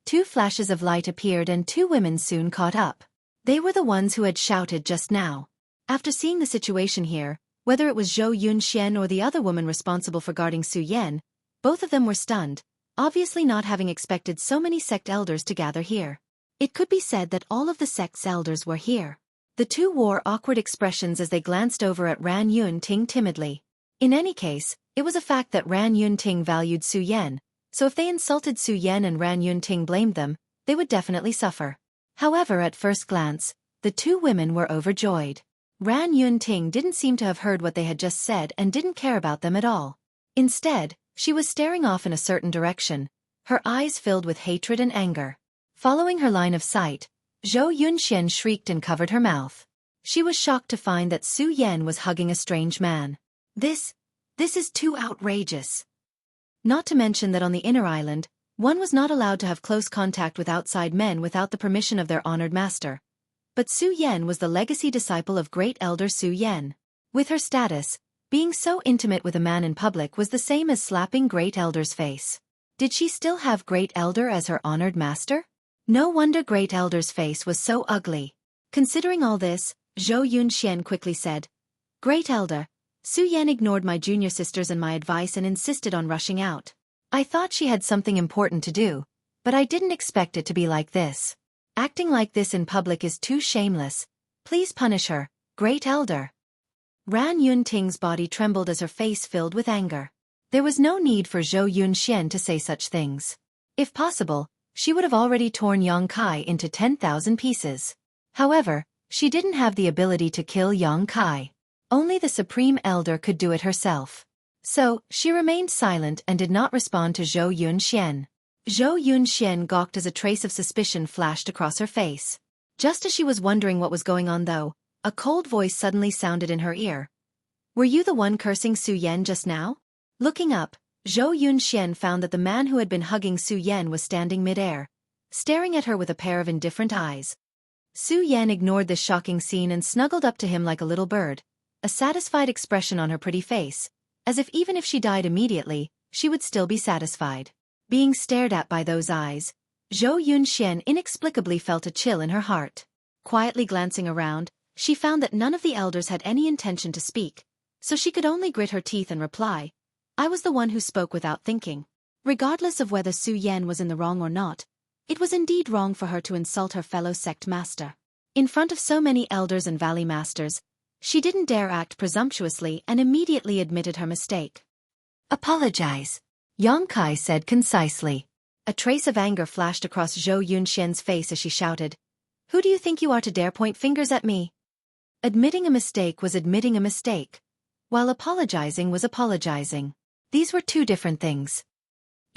[SPEAKER 1] Two flashes of light appeared and two women soon caught up. They were the ones who had shouted just now. After seeing the situation here, whether it was Zhou Yunxian or the other woman responsible for guarding Su Yan, both of them were stunned, obviously not having expected so many sect elders to gather here. It could be said that all of the sect's elders were here. The two wore awkward expressions as they glanced over at Ran Yun Ting timidly. In any case, it was a fact that Ran Yun Ting valued Su Yan, so if they insulted Su Yan and Ran Yun Ting blamed them, they would definitely suffer. However, at first glance, the two women were overjoyed. Ran Yunting didn't seem to have heard what they had just said and didn't care about them at all. Instead, she was staring off in a certain direction, her eyes filled with hatred and anger. Following her line of sight, Zhou Yunxian shrieked and covered her mouth. She was shocked to find that Su Yan was hugging a strange man. This is too outrageous. Not to mention that on the inner island, one was not allowed to have close contact with outside men without the permission of their honored master. But Su Yan was the legacy disciple of Great Elder Su Yan. With her status, being so intimate with a man in public was the same as slapping Great Elder's face. Did she still have Great Elder as her honored master? No wonder Great Elder's face was so ugly. Considering all this, Zhou Yunxian quickly said, "Great Elder, Su Yan ignored my junior sisters and my advice and insisted on rushing out. I thought she had something important to do, but I didn't expect it to be like this. Acting like this in public is too shameless. Please punish her, Great Elder." Ran Yunting's body trembled as her face filled with anger. There was no need for Zhou Yunxian to say such things. If possible, she would have already torn Yang Kai into 10,000 pieces. However, she didn't have the ability to kill Yang Kai. Only the Supreme Elder could do it herself. So, she remained silent and did not respond to Zhou Yunxian. Zhou Yunxian gawked as a trace of suspicion flashed across her face. Just as she was wondering what was going on though, a cold voice suddenly sounded in her ear. "Were you the one cursing Su Yan just now?" Looking up, Zhou Yunxian found that the man who had been hugging Su Yan was standing mid-air, staring at her with a pair of indifferent eyes. Su Yan ignored this shocking scene and snuggled up to him like a little bird, a satisfied expression on her pretty face, as if even if she died immediately, she would still be satisfied. Being stared at by those eyes, Zhou Yunxian inexplicably felt a chill in her heart. Quietly glancing around, she found that none of the elders had any intention to speak, so she could only grit her teeth and reply, "I was the one who spoke without thinking." Regardless of whether Su Yan was in the wrong or not, it was indeed wrong for her to insult her fellow sect master. In front of so many elders and valley masters, she didn't dare act presumptuously and immediately admitted her mistake. "Apologize," Yang Kai said concisely. A trace of anger flashed across Zhou Yunxian's face as she shouted, "Who do you think you are to dare point fingers at me?" Admitting a mistake was admitting a mistake, while apologizing was apologizing. These were two different things.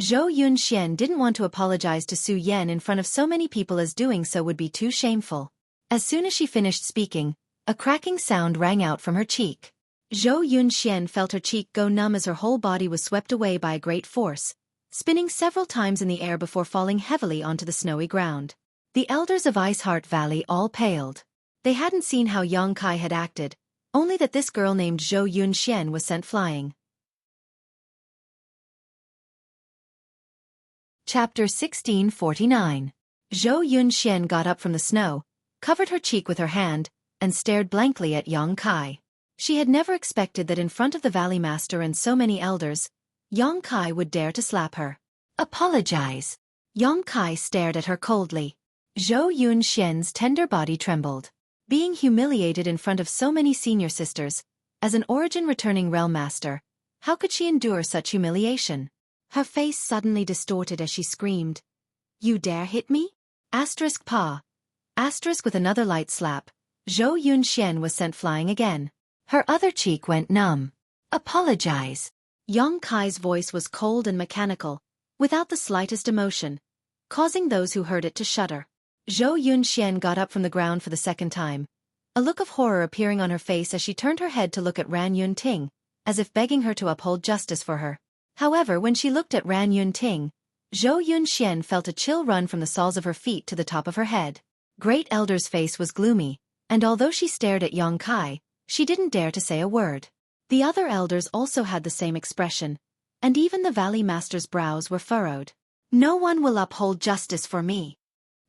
[SPEAKER 1] Zhou Yunxian didn't want to apologize to Su Yan in front of so many people, as doing so would be too shameful. As soon as she finished speaking, a cracking sound rang out from her cheek. Zhou Yunxian felt her cheek go numb as her whole body was swept away by a great force, spinning several times in the air before falling heavily onto the snowy ground. The elders of Iceheart Valley all paled. They hadn't seen how Yang Kai had acted, only that this girl named Zhou Yunxian was sent flying. Chapter 1649. Zhou Yunxian got up from the snow, covered her cheek with her hand, and stared blankly at Yang Kai. She had never expected that in front of the Valley Master and so many elders, Yang Kai would dare to slap her. "Apologize." Yang Kai stared at her coldly. Zhou Yunxian's tender body trembled. Being humiliated in front of so many senior sisters, as an origin-returning realm master, how could she endure such humiliation? Her face suddenly distorted as she screamed, "You dare hit me?" Asterisk paw. Asterisk with another light slap, Zhou Yunxian was sent flying again. Her other cheek went numb. "Apologize." Yang Kai's voice was cold and mechanical, without the slightest emotion, causing those who heard it to shudder. Zhou Yunxian got up from the ground for the second time, a look of horror appearing on her face as she turned her head to look at Ran Yunting, as if begging her to uphold justice for her. However, when she looked at Ran Yunting, Zhou Yunxian felt a chill run from the soles of her feet to the top of her head. Great Elder's face was gloomy, and although she stared at Yang Kai, she didn't dare to say a word. The other elders also had the same expression, and even the Valley Master's brows were furrowed. "No one will uphold justice for me."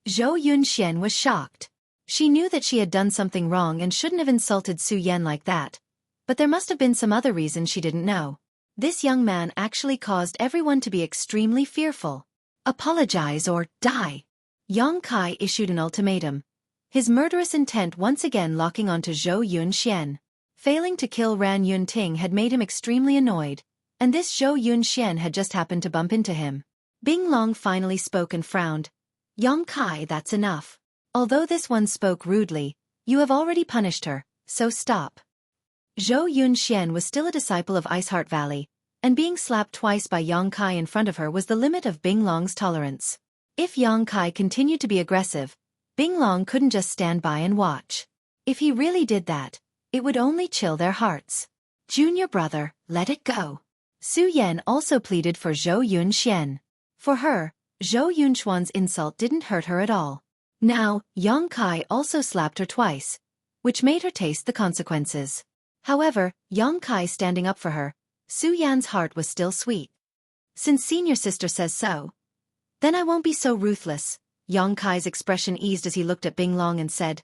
[SPEAKER 1] Zhou Yunxian was shocked. She knew that she had done something wrong and shouldn't have insulted Su Yan like that, but there must have been some other reason she didn't know. This young man actually caused everyone to be extremely fearful. "Apologize or die." Yang Kai issued an ultimatum, his murderous intent once again locking onto Zhou Yunxian. Failing to kill Ran Yunting had made him extremely annoyed, and this Zhou Yunxian had just happened to bump into him. Bing Long finally spoke and frowned. "Yang Kai, that's enough. Although this one spoke rudely, you have already punished her, so stop. Zhou Yunxian was still a disciple of Iceheart Valley, and being slapped twice by Yang Kai in front of her was the limit of Bing Long's tolerance. If Yang Kai continued to be aggressive, Bing Long couldn't just stand by and watch. If he really did that, it would only chill their hearts. Junior brother, let it go. Su Yan also pleaded for Zhou Yunxian. For her, Zhou Yunxuan's insult didn't hurt her at all. Now, Yang Kai also slapped her twice, which made her taste the consequences. However, Yang Kai standing up for her, Su Yan's heart was still sweet. Since senior sister says so, then I won't be so ruthless. Yang Kai's expression eased as he looked at Bing Long and said,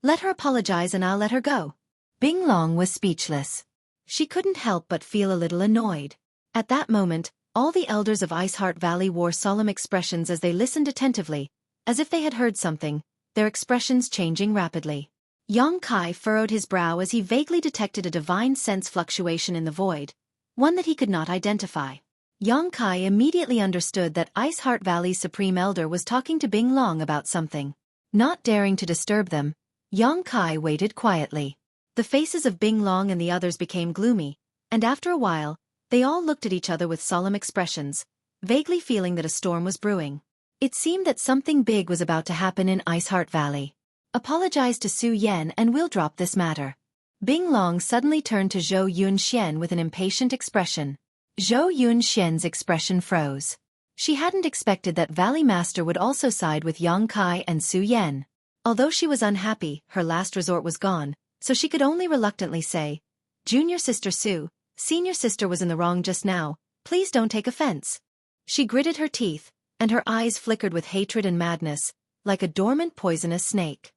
[SPEAKER 1] let her apologize and I'll let her go. Bing Long was speechless. She couldn't help but feel a little annoyed. At that moment, all the elders of Iceheart Valley wore solemn expressions as they listened attentively, as if they had heard something, their expressions changing rapidly. Yang Kai furrowed his brow as he vaguely detected a divine sense fluctuation in the void, one that he could not identify. Yang Kai immediately understood that Iceheart Valley's Supreme Elder was talking to Bing Long about something. Not daring to disturb them, Yang Kai waited quietly. The faces of Bing Long and the others became gloomy, and after a while, they all looked at each other with solemn expressions, vaguely feeling that a storm was brewing. It seemed that something big was about to happen in Iceheart Valley. Apologize to Su Yan and we'll drop this matter. Bing Long suddenly turned to Zhou Yunxian with an impatient expression. Zhou Yunxian's expression froze. She hadn't expected that Valley Master would also side with Yang Kai and Su Yan. Although she was unhappy, her last resort was gone, so she could only reluctantly say, Junior sister Su, senior sister was in the wrong just now, please don't take offense. She gritted her teeth, and her eyes flickered with hatred and madness, like a dormant poisonous snake.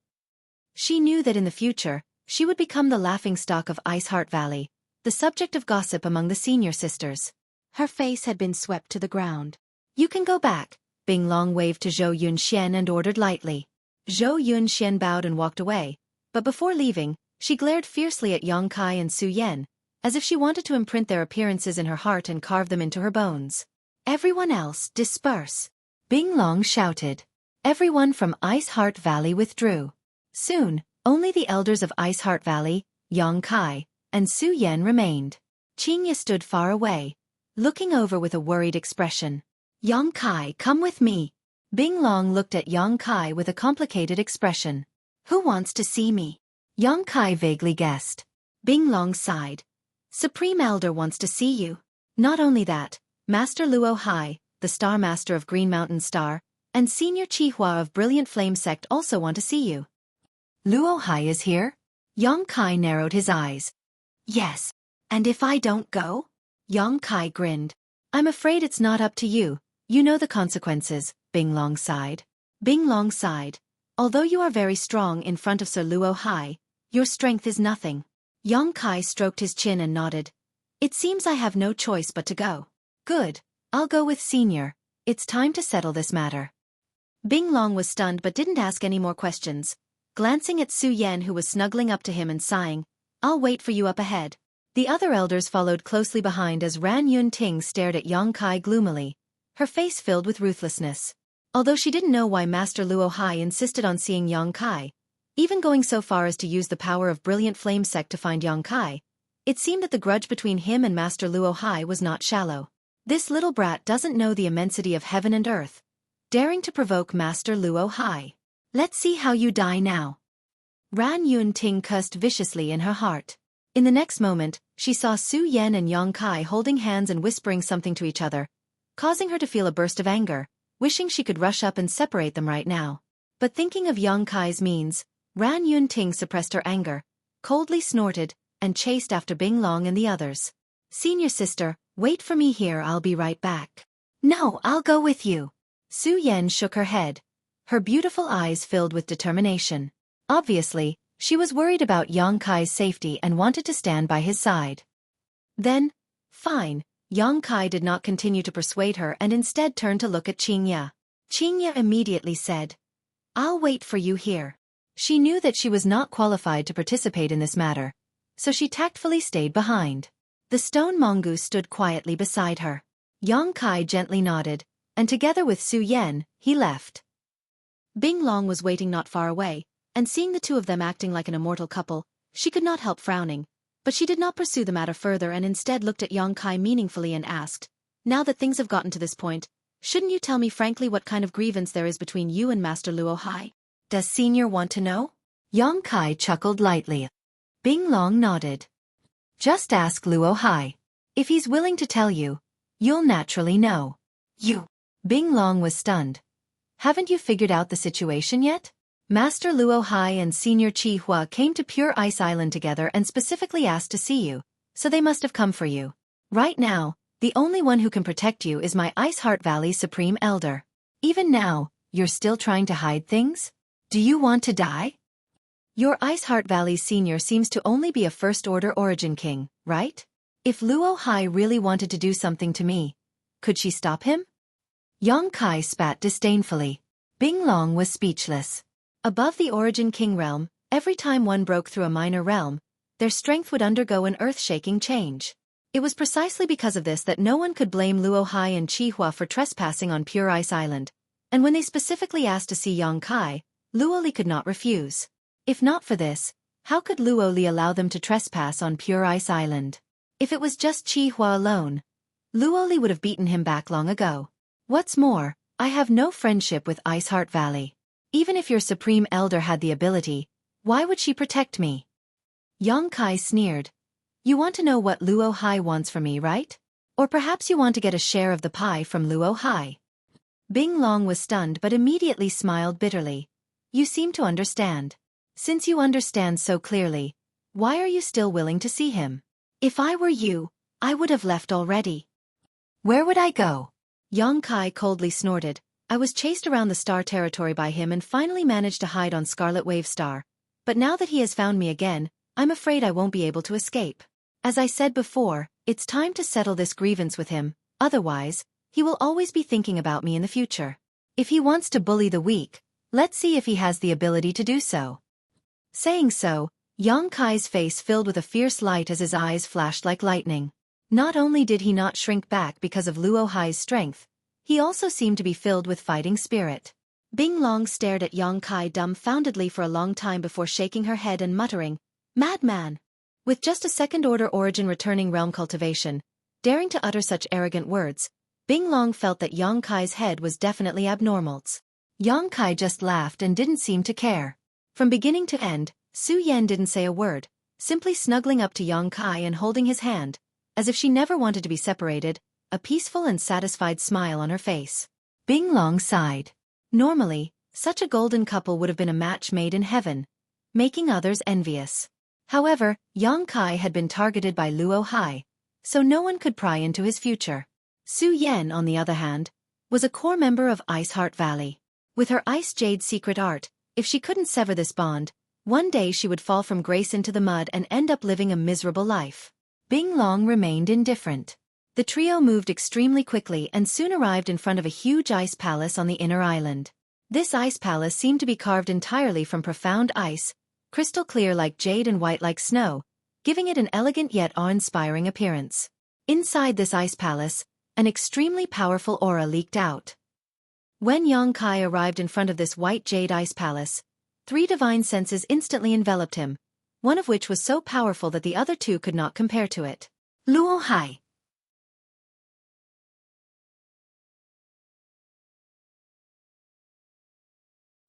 [SPEAKER 1] She knew that in the future, she would become the laughingstock of Iceheart Valley, the subject of gossip among the senior sisters. Her face had been swept to the ground. You can go back, Bing Long waved to Zhou Yunxian and ordered lightly. Zhou Yunxian bowed and walked away, but before leaving, she glared fiercely at Yang Kai and Su Yan, as if she wanted to imprint their appearances in her heart and carve them into her bones. Everyone else, disperse. Bing Long shouted. Everyone from Iceheart Valley withdrew. Soon, only the elders of Iceheart Valley, Yang Kai, and Su Yan remained. Qingya stood far away, looking over with a worried expression. Yang Kai, come with me. Bing Long looked at Yang Kai with a complicated expression. Who wants to see me? Yang Kai vaguely guessed. Bing Long sighed. Supreme Elder wants to see you. Not only that, Master Luo Hai, the Star Master of Green Mountain Star, and Senior Qihua of Brilliant Flame Sect also want to see you. Luo Hai is here? Yang Kai narrowed his eyes. Yes. And if I don't go? Yang Kai grinned. I'm afraid it's not up to you. You know the consequences, Bing Long sighed. Bing Long sighed. Although you are very strong in front of Sir Luo Hai, your strength is nothing. Yang Kai stroked his chin and nodded. It seems I have no choice but to go. Good. I'll go with Senior. It's time to settle this matter. Bing Long was stunned but didn't ask any more questions. Glancing at Su Yan who was snuggling up to him and sighing, I'll wait for you up ahead. The other elders followed closely behind as Ran Yun Ting stared at Yang Kai gloomily, her face filled with ruthlessness. Although she didn't know why Master Luo Hai insisted on seeing Yang Kai, even going so far as to use the power of Brilliant Flame Sect to find Yang Kai, it seemed that the grudge between him and Master Luo Hai was not shallow. This little brat doesn't know the immensity of heaven and earth, daring to provoke Master Luo Hai. Let's see how you die now. Ran Yun Ting cursed viciously in her heart. In the next moment, she saw Su Yan and Yang Kai holding hands and whispering something to each other, causing her to feel a burst of anger, wishing she could rush up and separate them right now. But thinking of Yang Kai's means, Ran Yun Ting suppressed her anger, coldly snorted, and chased after Bing Long and the others. Senior sister, wait for me here, I'll be right back. No, I'll go with you. Su Yan shook her head, her beautiful eyes filled with determination. Obviously, she was worried about Yang Kai's safety and wanted to stand by his side. Then, fine, Yang Kai did not continue to persuade her and instead turned to look at Qingya. Qingya immediately said, I'll wait for you here. She knew that she was not qualified to participate in this matter, so she tactfully stayed behind. The stone mongoose stood quietly beside her. Yang Kai gently nodded, and together with Su Yan, he left. Bing Long was waiting not far away, and seeing the two of them acting like an immortal couple, she could not help frowning. But she did not pursue the matter further and instead looked at Yang Kai meaningfully and asked, "Now that things have gotten to this point, shouldn't you tell me frankly what kind of grievance there is between you and Master Luo Hai? Does Senior want to know?" Yang Kai chuckled lightly. Bing Long nodded. "Just ask Luo Hai. If he's willing to tell you, you'll naturally know." "You?" Bing Long was stunned. "Haven't you figured out the situation yet? Master Luo Hai and Senior Chi Hua came to Pure Ice Island together and specifically asked to see you, so they must have come for you. Right now, the only one who can protect you is my Ice Heart Valley's Supreme Elder. Even now, you're still trying to hide things? Do you want to die? Your Ice Heart Valley's senior seems to only be a First-Order Origin King, right? If Luo Hai really wanted to do something to me, could she stop him?" Yang Kai spat disdainfully. Bing Long was speechless. Above the Origin King realm, every time one broke through a minor realm, their strength would undergo an earth-shaking change. It was precisely because of this that no one could blame Luo Hai and Chi Hua for trespassing on Pure Ice Island, and when they specifically asked to see Yang Kai, Luo Li could not refuse. If not for this, how could Luo Li allow them to trespass on Pure Ice Island? If it was just Chi Hua alone, Luo Li would have beaten him back long ago. What's more, I have no friendship with Ice Heart Valley. Even if your Supreme Elder had the ability, why would she protect me?" Yang Kai sneered. "You want to know what Luo Hai wants from me, right? Or perhaps you want to get a share of the pie from Luo Hai?" Bing Long was stunned but immediately smiled bitterly. "You seem to understand. Since you understand so clearly, why are you still willing to see him? If I were you, I would have left already." "Where would I go?" Yang Kai coldly snorted. "I was chased around the star territory by him and finally managed to hide on Scarlet Wave Star. But now that he has found me again, I'm afraid I won't be able to escape. As I said before, it's time to settle this grievance with him, otherwise, he will always be thinking about me in the future. If he wants to bully the weak, let's see if he has the ability to do so." Saying so, Yang Kai's face filled with a fierce light as his eyes flashed like lightning. Not only did he not shrink back because of Luo Hai's strength, he also seemed to be filled with fighting spirit. Bing Long stared at Yang Kai dumbfoundedly for a long time before shaking her head and muttering, "Madman!" With just a second-order origin returning realm cultivation, daring to utter such arrogant words, Bing Long felt that Yang Kai's head was definitely abnormal. Yang Kai just laughed and didn't seem to care. From beginning to end, Su Yan didn't say a word, simply snuggling up to Yang Kai and holding his hand, as if she never wanted to be separated, a peaceful and satisfied smile on her face. Bing Long sighed. Normally, such a golden couple would have been a match made in heaven, making others envious. However, Yang Kai had been targeted by Luo Hai, so no one could pry into his future. Su Yan, on the other hand, was a core member of Ice Heart Valley. With her Ice Jade secret art, if she couldn't sever this bond, one day she would fall from grace into the mud and end up living a miserable life. Bing Long remained indifferent. The trio moved extremely quickly and soon arrived in front of a huge ice palace on the inner island. This ice palace seemed to be carved entirely from profound ice, crystal clear like jade and white like snow, giving it an elegant yet awe-inspiring appearance. Inside this ice palace, an extremely powerful aura leaked out. When Yang Kai arrived in front of this white jade ice palace, 3 divine senses instantly enveloped him, one of which was so powerful that the other 2 could not compare to it. Luo Hai.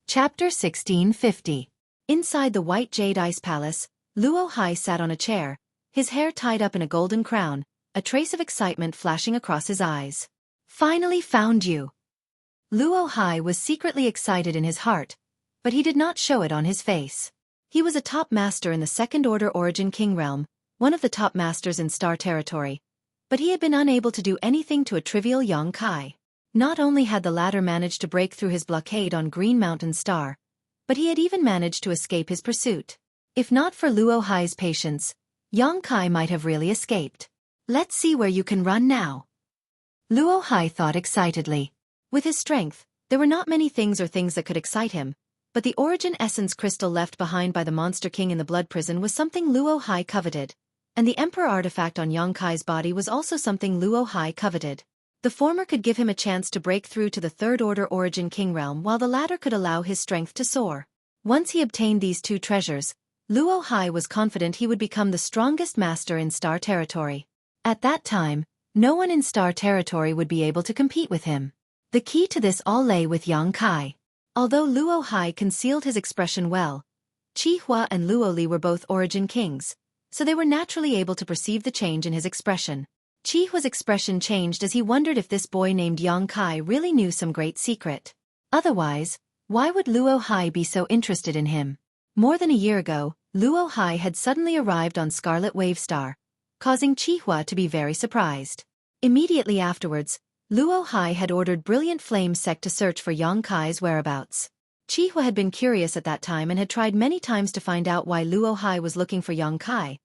[SPEAKER 1] Chapter 1650. Inside the white jade ice palace, Luo Hai sat on a chair, his hair tied up in a golden crown, a trace of excitement flashing across his eyes. "Finally found you." Luo Hai was secretly excited in his heart, but he did not show it on his face. He was a top master in the second-order Origin King realm, one of the top masters in Star Territory, but he had been unable to do anything to a trivial Yang Kai. Not only had the latter managed to break through his blockade on Green Mountain Star, but he had even managed to escape his pursuit. If not for Luo Hai's patience, Yang Kai might have really escaped. "Let's see where you can run now," Luo Hai thought excitedly. With his strength, there were not many things that could excite him, but the Origin Essence crystal left behind by the Monster King in the Blood Prison was something Luo Hai coveted, and the Emperor artifact on Yang Kai's body was also something Luo Hai coveted. The former could give him a chance to break through to the Third Order Origin King realm, while the latter could allow his strength to soar. Once he obtained these two treasures, Luo Hai was confident he would become the strongest master in Star Territory. At that time, no one in Star Territory would be able to compete with him. The key to this all lay with Yang Kai. Although Luo Hai concealed his expression well, Qi Hua and Luo Li were both Origin Kings, so they were naturally able to perceive the change in his expression. Qi Hua's expression changed as he wondered if this boy named Yang Kai really knew some great secret. Otherwise, why would Luo Hai be so interested in him? More than a year ago, Luo Hai had suddenly arrived on Scarlet Wave Star, causing Qi Hua to be very surprised. Immediately afterwards, Luo Hai had ordered Brilliant Flame Sect to search for Yang Kai's whereabouts. Qi Hua had been curious at that time and had tried many times to find out why Luo Hai was looking for Yang Kai,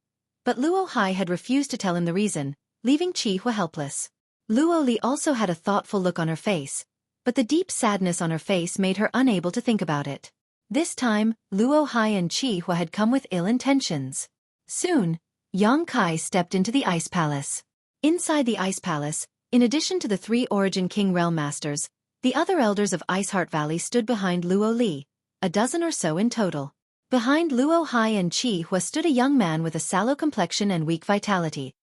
[SPEAKER 1] but Luo Hai had refused to tell him the reason, leaving Qi Hua helpless. Luo Li also had a thoughtful look on her face, but the deep sadness on her face made her unable to think about it. This time, Luo Hai and Qi Hua had come with ill intentions. Soon, Yang Kai stepped into the Ice Palace. Inside the Ice Palace, in addition to the 3 Origin King Realm Masters, the other elders of Iceheart Valley stood behind Luo Li, a dozen or so in total. Behind Luo Hai and Qi Hua stood a young man with a sallow complexion and weak vitality,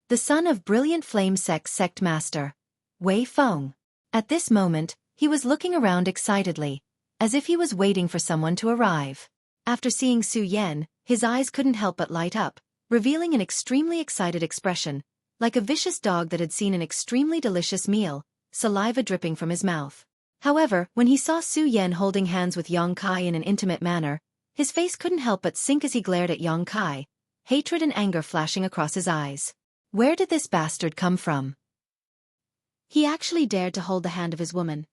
[SPEAKER 1] the son of Brilliant Flame Sect Master, Wei Feng. At this moment, he was looking around excitedly, as if he was waiting for someone to arrive. After seeing Su Yan, his eyes couldn't help but light up, revealing an extremely excited expression, like a vicious dog that had seen an extremely delicious meal, saliva dripping from his mouth. However, when he saw Su Yan holding hands with Yang Kai in an intimate manner, his face couldn't help but sink as he glared at Yang Kai, hatred and anger flashing across his eyes. Where did this bastard come from? He actually dared to hold the hand of his woman.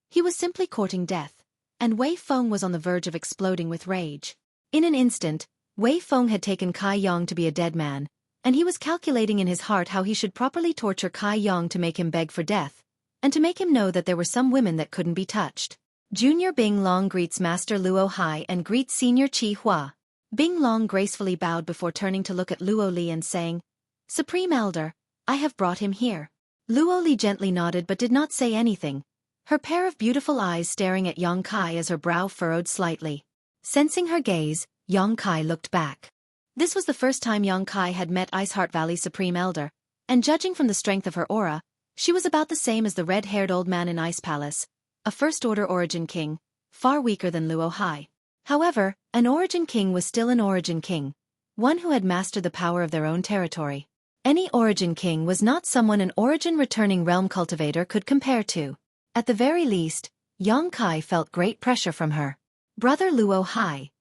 [SPEAKER 1] He was simply courting death, and Wei Feng was on the verge of exploding with rage. In an instant, Wei Feng had taken Kai Yang to be a dead man, and he was calculating in his heart how he should properly torture Kai Yang to make him beg for death, and to make him know that there were some women that couldn't be touched. Junior Bing Long greets Master Luo Hai and greets Senior Qi Hua. Bing Long gracefully bowed before turning to look at Luo Li and saying, "Supreme Elder, I have brought him here." Luo Li gently nodded but did not say anything, her pair of beautiful eyes staring at Yang Kai as her brow furrowed slightly. Sensing her gaze, Yang Kai looked back. This was the first time Yang Kai had met Iceheart Valley's Supreme Elder, and judging from the strength of her aura, she was about the same as the red-haired old man in Ice Palace, a First-Order Origin King, far weaker than Luo Hai. However, an Origin King was still an Origin King, one who had mastered the power of their own territory. Any Origin King was not someone an Origin-returning realm cultivator could compare to. At the very least, Yang Kai felt great pressure from her. "Brother Luo Hai,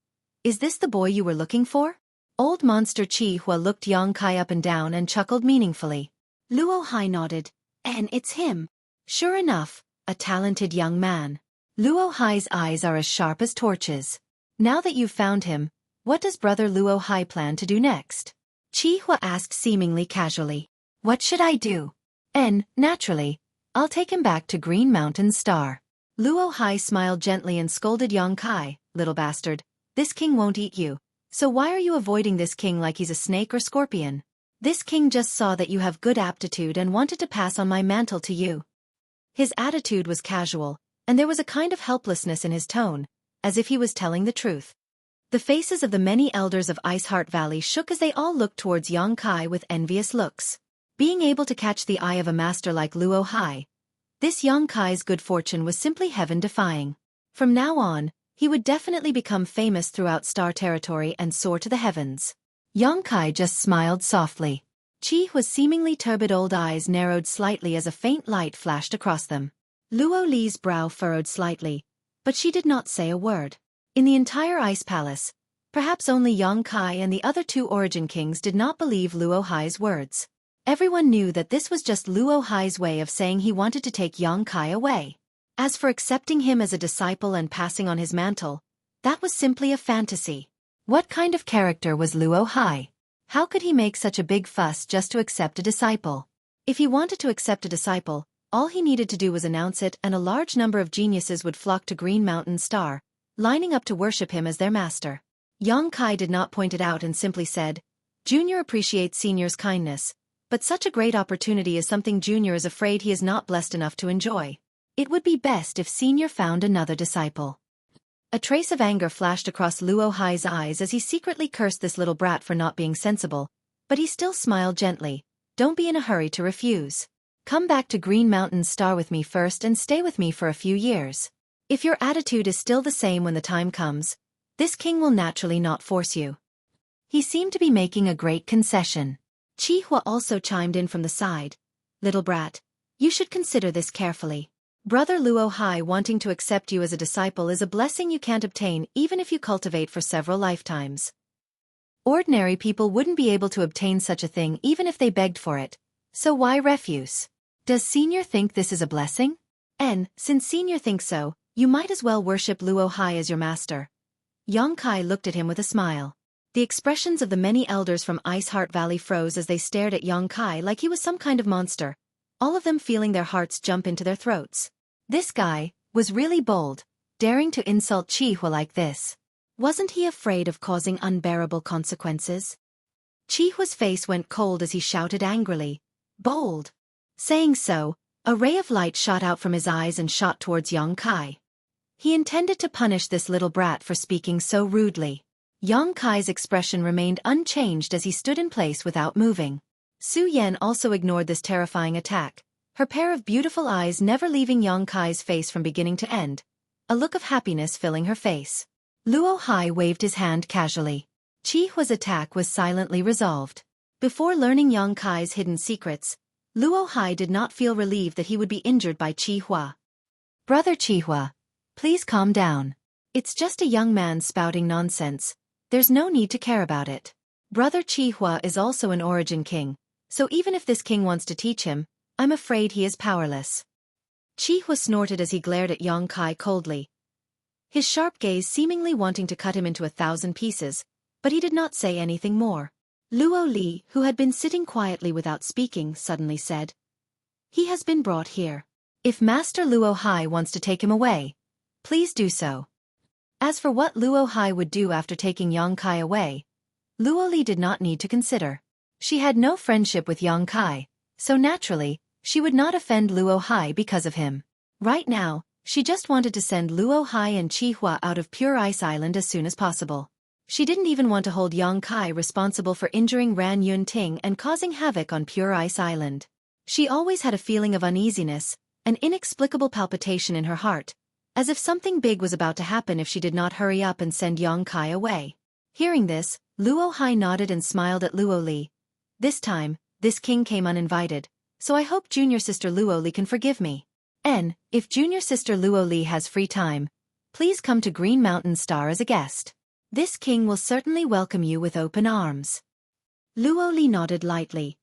[SPEAKER 1] is this the boy you were looking for?" Old Monster Qi Hua looked Yang Kai up and down and chuckled meaningfully. Luo Hai nodded. "And it's him." Sure enough, a talented young man. Luo Hai's eyes are as sharp as torches. "Now that you've found him, what does Brother Luo Hai plan to do next?" Qi Hua asked seemingly casually. "What should I do? And, naturally, I'll take him back to Green Mountain Star." Luo Hai smiled gently and scolded Yang Kai, "Little bastard, this king won't eat you, so why are you avoiding this king like he's a snake or scorpion? This king just saw that you have good aptitude and wanted to pass on my mantle to you." His attitude was casual, and there was a kind of helplessness in his tone, as if he was telling the truth. The faces of the many elders of Iceheart Valley shook as they all looked towards Yang Kai with envious looks. Being able to catch the eye of a master like Luo Hai, this Yang Kai's good fortune was simply heaven-defying. From now on, he would definitely become famous throughout Star Territory and soar to the heavens. Yang Kai just smiled softly. Qi Hua's seemingly turbid old eyes narrowed slightly as a faint light flashed across them. Luo Li's brow furrowed slightly, but she did not say a word. In the entire Ice Palace, perhaps only Yang Kai and the other 2 Origin Kings did not believe Luo Hai's words. Everyone knew that this was just Luo Hai's way of saying he wanted to take Yang Kai away. As for accepting him as a disciple and passing on his mantle, that was simply a fantasy. What kind of character was Luo Hai? How could he make such a big fuss just to accept a disciple? If he wanted to accept a disciple, all he needed to do was announce it and a large number of geniuses would flock to Green Mountain Star, lining up to worship him as their master. Yang Kai did not point it out and simply said, "Junior appreciates Senior's kindness, but such a great opportunity is something Junior is afraid he is not blessed enough to enjoy. It would be best if Senior found another disciple. A trace of anger flashed across Luo Hai's eyes as he secretly cursed this little brat for not being sensible, but he still smiled gently. Don't be in a hurry to refuse. Come back to Green Mountain Star with me first and stay with me for a few years. If your attitude is still the same when the time comes, this king will naturally not force you. He seemed to be making a great concession. Qihua also chimed in from the side. Little brat, you should consider this carefully. Brother Luo Hai wanting to accept you as a disciple is a blessing you can't obtain even if you cultivate for several lifetimes. Ordinary people wouldn't be able to obtain such a thing even if they begged for it, so why refuse? Does Senior think this is a blessing? Since Senior thinks so, you might as well worship Luo Hai as your master. Yang Kai looked at him with a smile. The expressions of the many elders from Ice Heart Valley froze as they stared at Yang Kai like he was some kind of monster, all of them feeling their hearts jump into their throats. This guy was really bold, daring to insult Qihua like this. Wasn't he afraid of causing unbearable consequences? Chihua's face went cold as he shouted angrily, "Bold!" Saying so, a ray of light shot out from his eyes and shot towards Yang Kai. He intended to punish this little brat for speaking so rudely. Yang Kai's expression remained unchanged as he stood in place without moving. Su Yan also ignored this terrifying attack, her pair of beautiful eyes never leaving Yang Kai's face from beginning to end, a look of happiness filling her face. Luo Hai waved his hand casually. Chihua's attack was silently resolved. Before learning Yang Kai's hidden secrets, Luo Hai did not feel relieved that he would be injured by Qihua. Brother Qihua, please calm down. It's just a young man spouting nonsense. There's no need to care about it. Brother Qihua is also an origin king, so even if this king wants to teach him, I'm afraid he is powerless. Qihua snorted as he glared at Yang Kai coldly, his sharp gaze seemingly wanting to cut him into 1,000 pieces, but he did not say anything more. Luo Li, who had been sitting quietly without speaking, suddenly said, "He has been brought here. If Master Luo Hai wants to take him away, please do so." As for what Luo Hai would do after taking Yang Kai away, Luo Li did not need to consider. She had no friendship with Yang Kai, so naturally, she would not offend Luo Hai because of him. Right now, she just wanted to send Luo Hai and Qihua out of Pure Ice Island as soon as possible. She didn't even want to hold Yang Kai responsible for injuring Ran Yun Ting and causing havoc on Pure Ice Island. She always had a feeling of uneasiness, an inexplicable palpitation in her heart, as if something big was about to happen if she did not hurry up and send Yang Kai away. Hearing this, Luo Hai nodded and smiled at Luo Li. This time, this king came uninvited, so I hope junior sister Luo Li can forgive me. If junior sister Luo Li has free time, please come to Green Mountain Star as a guest. This king will certainly welcome you with open arms. Luo Li nodded lightly.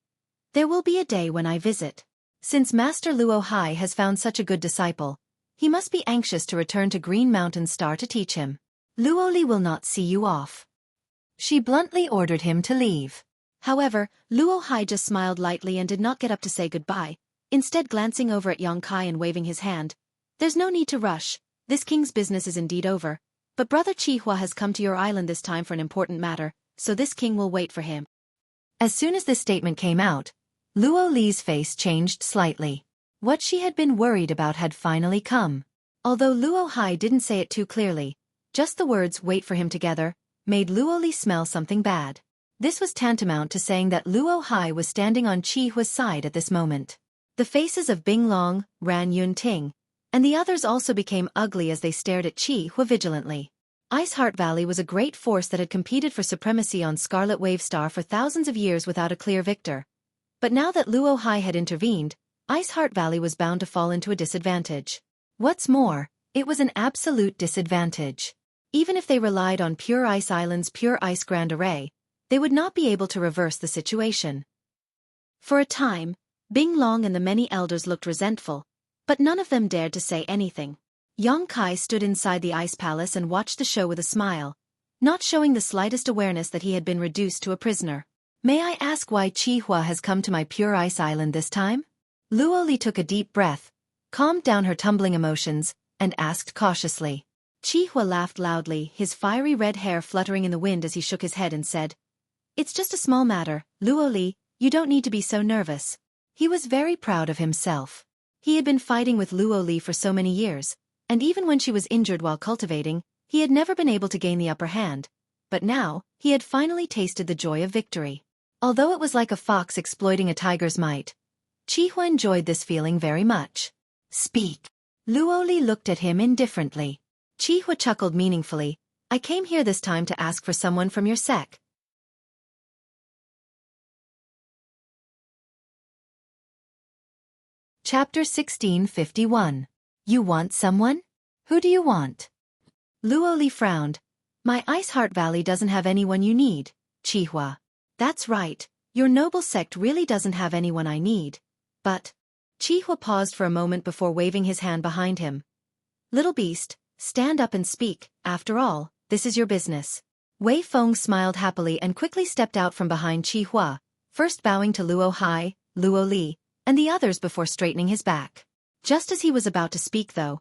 [SPEAKER 1] There will be a day when I visit. Since Master Luo Hai has found such a good disciple, he must be anxious to return to Green Mountain Star to teach him. Luo Li will not see you off. She bluntly ordered him to leave. However, Luo Hai just smiled lightly and did not get up to say goodbye, instead glancing over at Yang Kai and waving his hand. There's no need to rush, this king's business is indeed over, but Brother Qihua has come to your island this time for an important matter, so this king will wait for him. As soon as this statement came out, Luo Li's face changed slightly. What she had been worried about had finally come. Although Luo Hai didn't say it too clearly, just the words "wait for him" together made Luo Li smell something bad. This was tantamount to saying that Luo Hai was standing on Qihua's side at this moment. The faces of Bing Long, Ran Yun Ting, and the others also became ugly as they stared at Qihua vigilantly. Ice Heart Valley was a great force that had competed for supremacy on Scarlet Wave Star for thousands of years without a clear victor. But now that Luo Hai had intervened, Ice Heart Valley was bound to fall into a disadvantage. What's more, it was an absolute disadvantage. Even if they relied on Pure Ice Island's Pure Ice Grand Array, they would not be able to reverse the situation. For a time, Bing Long and the many elders looked resentful, but none of them dared to say anything. Yang Kai stood inside the Ice Palace and watched the show with a smile, not showing the slightest awareness that he had been reduced to a prisoner. May I ask why Qihua has come to my Pure Ice Island this time? Luo Li took a deep breath, calmed down her tumbling emotions, and asked cautiously. Qihua laughed loudly, his fiery red hair fluttering in the wind as he shook his head and said, "It's just a small matter, Luo Li, You don't need to be so nervous. He was very proud of himself. He had been fighting with Luo Li for so many years, and even when she was injured while cultivating, he had never been able to gain the upper hand. But now, he had finally tasted the joy of victory. Although it was like a fox exploiting a tiger's might, Qihua enjoyed this feeling very much. Speak. Luo Li looked at him indifferently. Qihua chuckled meaningfully. I came here this time to ask for someone from your sect. Chapter 1651. You want someone? Who do you want? Luo Li frowned. My Ice Heart Valley doesn't have anyone you need, Qihua. That's right, your noble sect really doesn't have anyone I need. But... Qihua paused for a moment before waving his hand behind him. Little beast, stand up and speak, after all, this is your business. Wei Feng smiled happily and quickly stepped out from behind Qihua, first bowing to Luo Hai, Luo Li, and the others before straightening his back. Just as he was about to speak though,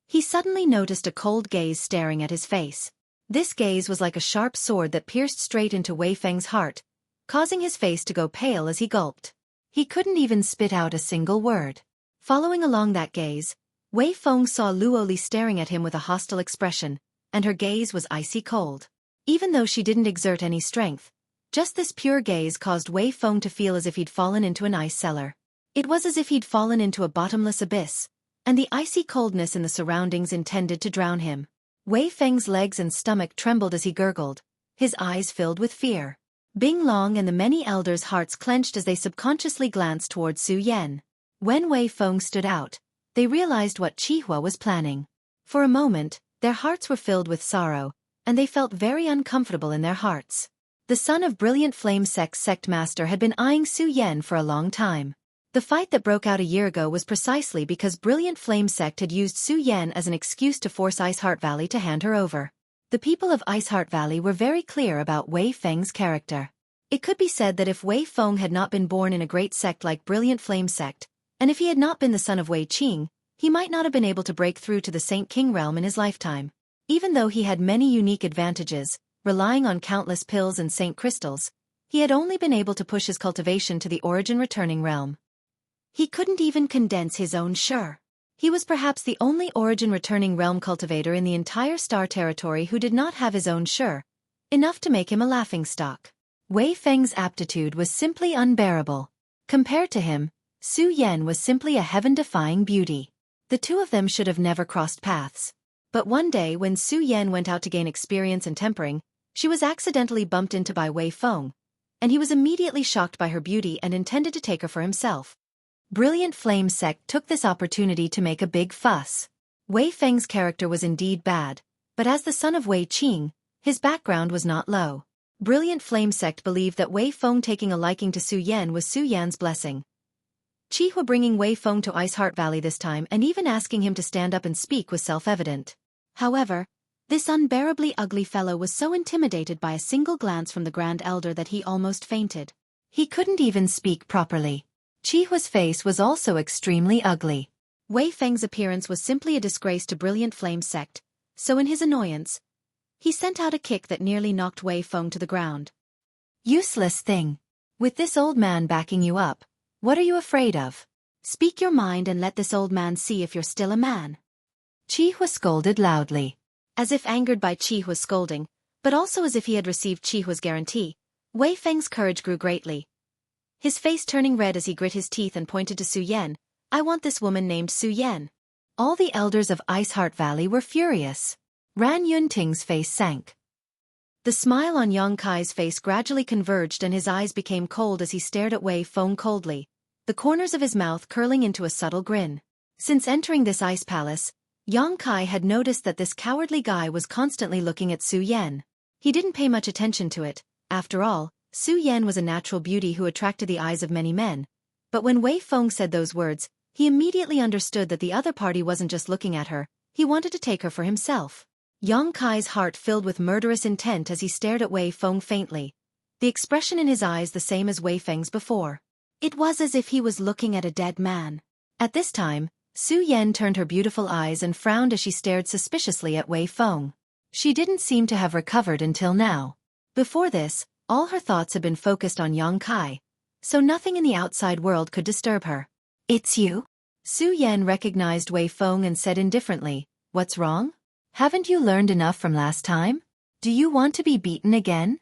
[SPEAKER 1] he suddenly noticed a cold gaze staring at his face. This gaze was like a sharp sword that pierced straight into Wei Feng's heart, causing his face to go pale as he gulped. He couldn't even spit out a single word. Following along that gaze, Wei Feng saw Luo Li staring at him with a hostile expression, and her gaze was icy cold. Even though she didn't exert any strength, just this pure gaze caused Wei Feng to feel as if he'd fallen into an ice cellar. It was as if he'd fallen into a bottomless abyss, and the icy coldness in the surroundings intended to drown him. Wei Feng's legs and stomach trembled as he gurgled, his eyes filled with fear. Bing Long and the many elders' hearts clenched as they subconsciously glanced toward Su Yan. When Wei Feng stood out, they realized what Qihua was planning. For a moment, their hearts were filled with sorrow, and they felt very uncomfortable in their hearts. The son of Brilliant Flame Sect's sect master had been eyeing Su Yan for a long time. The fight that broke out a year ago was precisely because Brilliant Flame Sect had used Su Yan as an excuse to force Ice Heart Valley to hand her over. The people of Ice Heart Valley were very clear about Wei Feng's character. It could be said that if Wei Feng had not been born in a great sect like Brilliant Flame Sect, and if he had not been the son of Wei Qing, he might not have been able to break through to the Saint King realm in his lifetime. Even though he had many unique advantages, relying on countless pills and saint crystals, he had only been able to push his cultivation to the origin returning realm. He couldn't even condense his own sure. He was perhaps the only origin returning realm cultivator in the entire star territory who did not have his own sure, enough to make him a laughingstock. Wei Feng's aptitude was simply unbearable. Compared to him, Su Yan was simply a heaven-defying beauty. The two of them should have never crossed paths. But one day when Su Yan went out to gain experience in tempering, she was accidentally bumped into by Wei Feng, and he was immediately shocked by her beauty and intended to take her for himself. Brilliant Flame Sect took this opportunity to make a big fuss. Wei Feng's character was indeed bad, but as the son of Wei Qing, his background was not low. Brilliant Flame Sect believed that Wei Feng taking a liking to Su Yan was Su Yan's blessing. Qihua bringing Wei Feng to Ice Heart Valley this time and even asking him to stand up and speak was self-evident. However, this unbearably ugly fellow was so intimidated by a single glance from the Grand Elder that he almost fainted. He couldn't even speak properly. Qihua's face was also extremely ugly. Wei Feng's appearance was simply a disgrace to Brilliant Flame Sect, so in his annoyance, he sent out a kick that nearly knocked Wei Feng to the ground. Useless thing. With this old man backing you up, what are you afraid of? Speak your mind and let this old man see if you're still a man. Qihua scolded loudly. As if angered by Qihua's scolding, but also as if he had received Qihua's guarantee, Wei Feng's courage grew greatly. His face turning red as he grit his teeth and pointed to Su Yan. I want this woman named Su Yan. All the elders of Ice Heart Valley were furious. Ran Yunting's face sank. The smile on Yang Kai's face gradually converged and his eyes became cold as he stared at Wei Feng coldly, the corners of his mouth curling into a subtle grin. Since entering this ice palace, Yang Kai had noticed that this cowardly guy was constantly looking at Su Yan. He didn't pay much attention to it. After all, Su Yan was a natural beauty who attracted the eyes of many men. But when Wei Feng said those words, he immediately understood that the other party wasn't just looking at her, he wanted to take her for himself. Yang Kai's heart filled with murderous intent as he stared at Wei Feng faintly, the expression in his eyes the same as Wei Feng's before. It was as if he was looking at a dead man. At this time, Su Yan turned her beautiful eyes and frowned as she stared suspiciously at Wei Feng. She didn't seem to have recovered until now. Before this, all her thoughts had been focused on Yang Kai, so nothing in the outside world could disturb her. It's you? Su Yan recognized Wei Feng and said indifferently, "What's wrong? Haven't you learned enough from last time? Do you want to be beaten again?"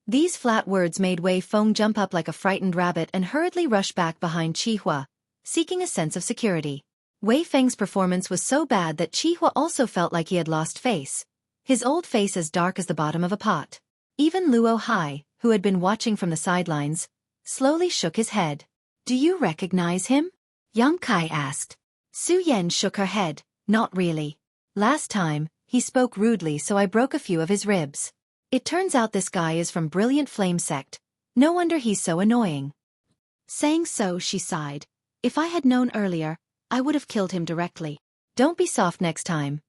[SPEAKER 1] These flat words made Wei Feng jump up like a frightened rabbit and hurriedly rush back behind Qihua, seeking a sense of security. Wei Feng's performance was so bad that Qihua also felt like he had lost face, his old face as dark as the bottom of a pot. Even Luo Hai, who had been watching from the sidelines, slowly shook his head. "Do you recognize him?" Yang Kai asked. Su Yan shook her head. "Not really. Last time, he spoke rudely, so I broke a few of his ribs. It turns out this guy is from Brilliant Flame Sect. No wonder he's so annoying." Saying so, she sighed. "If I had known earlier, I would have killed him directly." "Don't be soft next time."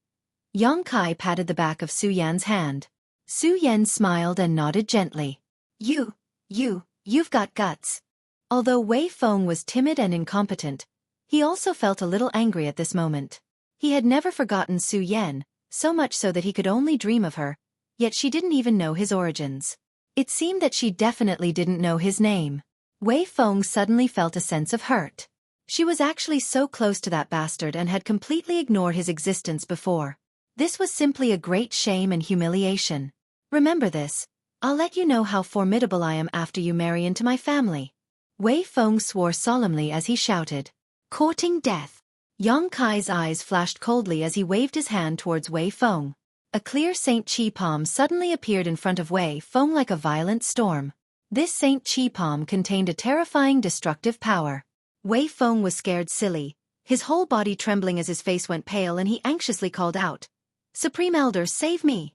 [SPEAKER 1] Yang Kai patted the back of Su Yan's hand. Su Yan smiled and nodded gently. You've got guts." Although Wei Feng was timid and incompetent, he also felt a little angry at this moment. He had never forgotten Su Yan, so much so that he could only dream of her, yet she didn't even know his origins. It seemed that she definitely didn't know his name. Wei Feng suddenly felt a sense of hurt. She was actually so close to that bastard and had completely ignored his existence before. This was simply a great shame and humiliation. "Remember this. I'll let you know how formidable I am after you marry into my family." Wei Feng swore solemnly as he shouted. "Courting death." Yang Kai's eyes flashed coldly as he waved his hand towards Wei Feng. A clear Saint Chi palm suddenly appeared in front of Wei Feng like a violent storm. This Saint Chi palm contained a terrifying destructive power. Wei Feng was scared silly, his whole body trembling as his face went pale, and he anxiously called out, "Supreme Elder, save me!"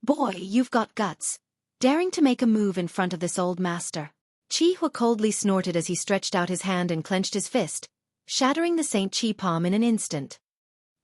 [SPEAKER 1] "Boy, you've got guts. Daring to make a move in front of this old master." Qihua coldly snorted as he stretched out his hand and clenched his fist, shattering the Saint Chi palm in an instant.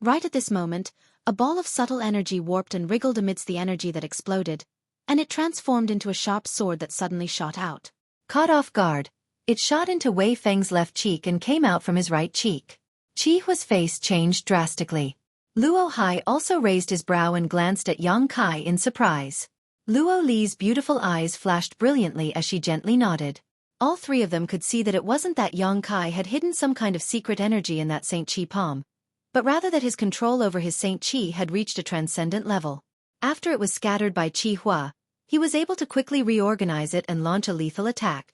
[SPEAKER 1] Right at this moment, a ball of subtle energy warped and wriggled amidst the energy that exploded, and it transformed into a sharp sword that suddenly shot out. Caught off guard, it shot into Wei Feng's left cheek and came out from his right cheek. Qihua's face changed drastically. Luo Hai also raised his brow and glanced at Yang Kai in surprise. Luo Li's beautiful eyes flashed brilliantly as she gently nodded. All three of them could see that it wasn't that Yang Kai had hidden some kind of secret energy in that Saint Chi palm, but rather that his control over his Saint Chi had reached a transcendent level. After it was scattered by Qihua, he was able to quickly reorganize it and launch a lethal attack.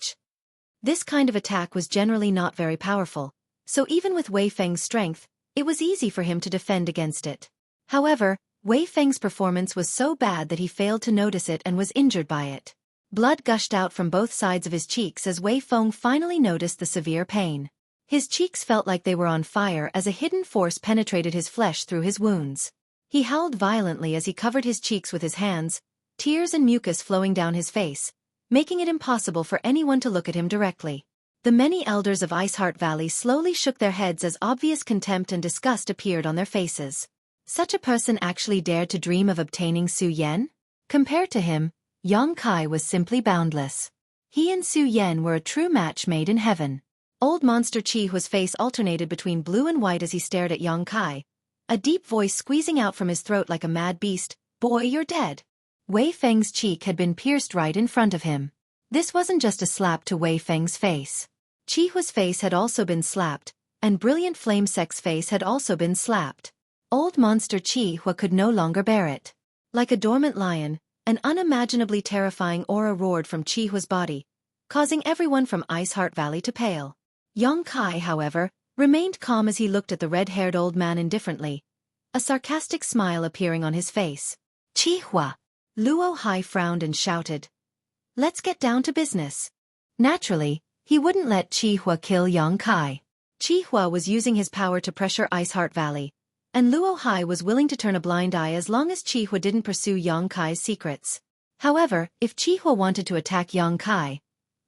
[SPEAKER 1] This kind of attack was generally not very powerful, so even with Wei Feng's strength, it was easy for him to defend against it. However, Wei Feng's performance was so bad that he failed to notice it and was injured by it. Blood gushed out from both sides of his cheeks as Wei Feng finally noticed the severe pain. His cheeks felt like they were on fire as a hidden force penetrated his flesh through his wounds. He howled violently as he covered his cheeks with his hands, tears and mucus flowing down his face, making it impossible for anyone to look at him directly. The many elders of Iceheart Valley slowly shook their heads as obvious contempt and disgust appeared on their faces. Such a person actually dared to dream of obtaining Su Yan? Compared to him, Yang Kai was simply boundless. He and Su Yan were a true match made in heaven. Old Monster Qihua's face alternated between blue and white as he stared at Yang Kai, a deep voice squeezing out from his throat like a mad beast, "Boy, you're dead." Wei Feng's cheek had been pierced right in front of him. This wasn't just a slap to Wei Feng's face. Qihua's face had also been slapped, and Brilliant Flame Sect's face had also been slapped. Old Monster Qihua could no longer bear it. Like a dormant lion, an unimaginably terrifying aura roared from Qihua's body, causing everyone from Iceheart Valley to pale. Yang Kai, however, remained calm as he looked at the red-haired old man indifferently, a sarcastic smile appearing on his face. "Qihua!" Luo Hai frowned and shouted. "Let's get down to business." Naturally, he wouldn't let Qihua kill Yang Kai. Qihua was using his power to pressure Iceheart Valley, and Luo Hai was willing to turn a blind eye as long as Qihua didn't pursue Yang Kai's secrets. However, if Qihua wanted to attack Yang Kai,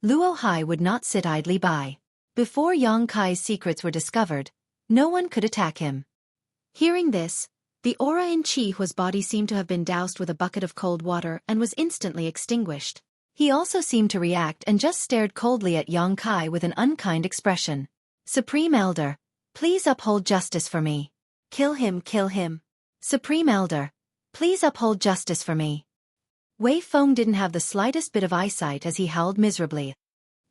[SPEAKER 1] Luo Hai would not sit idly by. Before Yang Kai's secrets were discovered, no one could attack him. Hearing this, the aura in Qihua's body seemed to have been doused with a bucket of cold water and was instantly extinguished. He also seemed to react and just stared coldly at Yang Kai with an unkind expression. "Supreme Elder, please uphold justice for me." "Kill him, kill him." "Supreme Elder, please uphold justice for me." Wei Feng didn't have the slightest bit of eyesight as he howled miserably.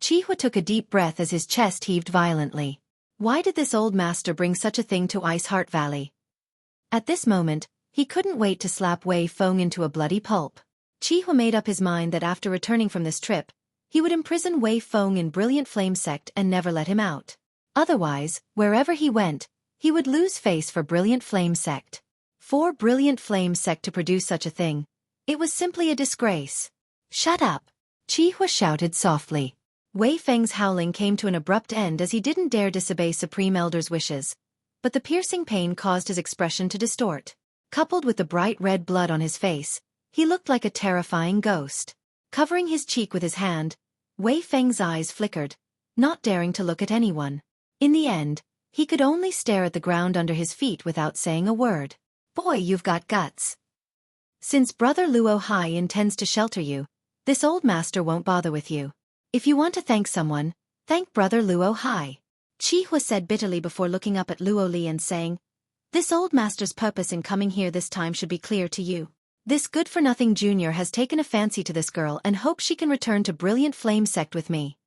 [SPEAKER 1] Qihua took a deep breath as his chest heaved violently. Why did this old master bring such a thing to Ice Heart Valley? At this moment, he couldn't wait to slap Wei Feng into a bloody pulp. Qihua made up his mind that after returning from this trip, he would imprison Wei Feng in Brilliant Flame Sect and never let him out. Otherwise, wherever he went, he would lose face for Brilliant Flame Sect. For Brilliant Flame Sect to produce such a thing, it was simply a disgrace. Shut up! Qihua shouted softly. Wei Feng's howling came to an abrupt end as he didn't dare disobey Supreme Elder's wishes, but the piercing pain caused his expression to distort. Coupled with the bright red blood on his face, he looked like a terrifying ghost. Covering his cheek with his hand, Wei Feng's eyes flickered, not daring to look at anyone. In the end, he could only stare at the ground under his feet without saying a word. Boy, you've got guts. Since Brother Luo Hai intends to shelter you, this old master won't bother with you. If you want to thank someone, thank Brother Luo Hai. Qihua said bitterly before looking up at Luo Li and saying, this old master's purpose in coming here this time should be clear to you. This good-for-nothing junior has taken a fancy to this girl and hopes she can return to Brilliant Flame Sect with me.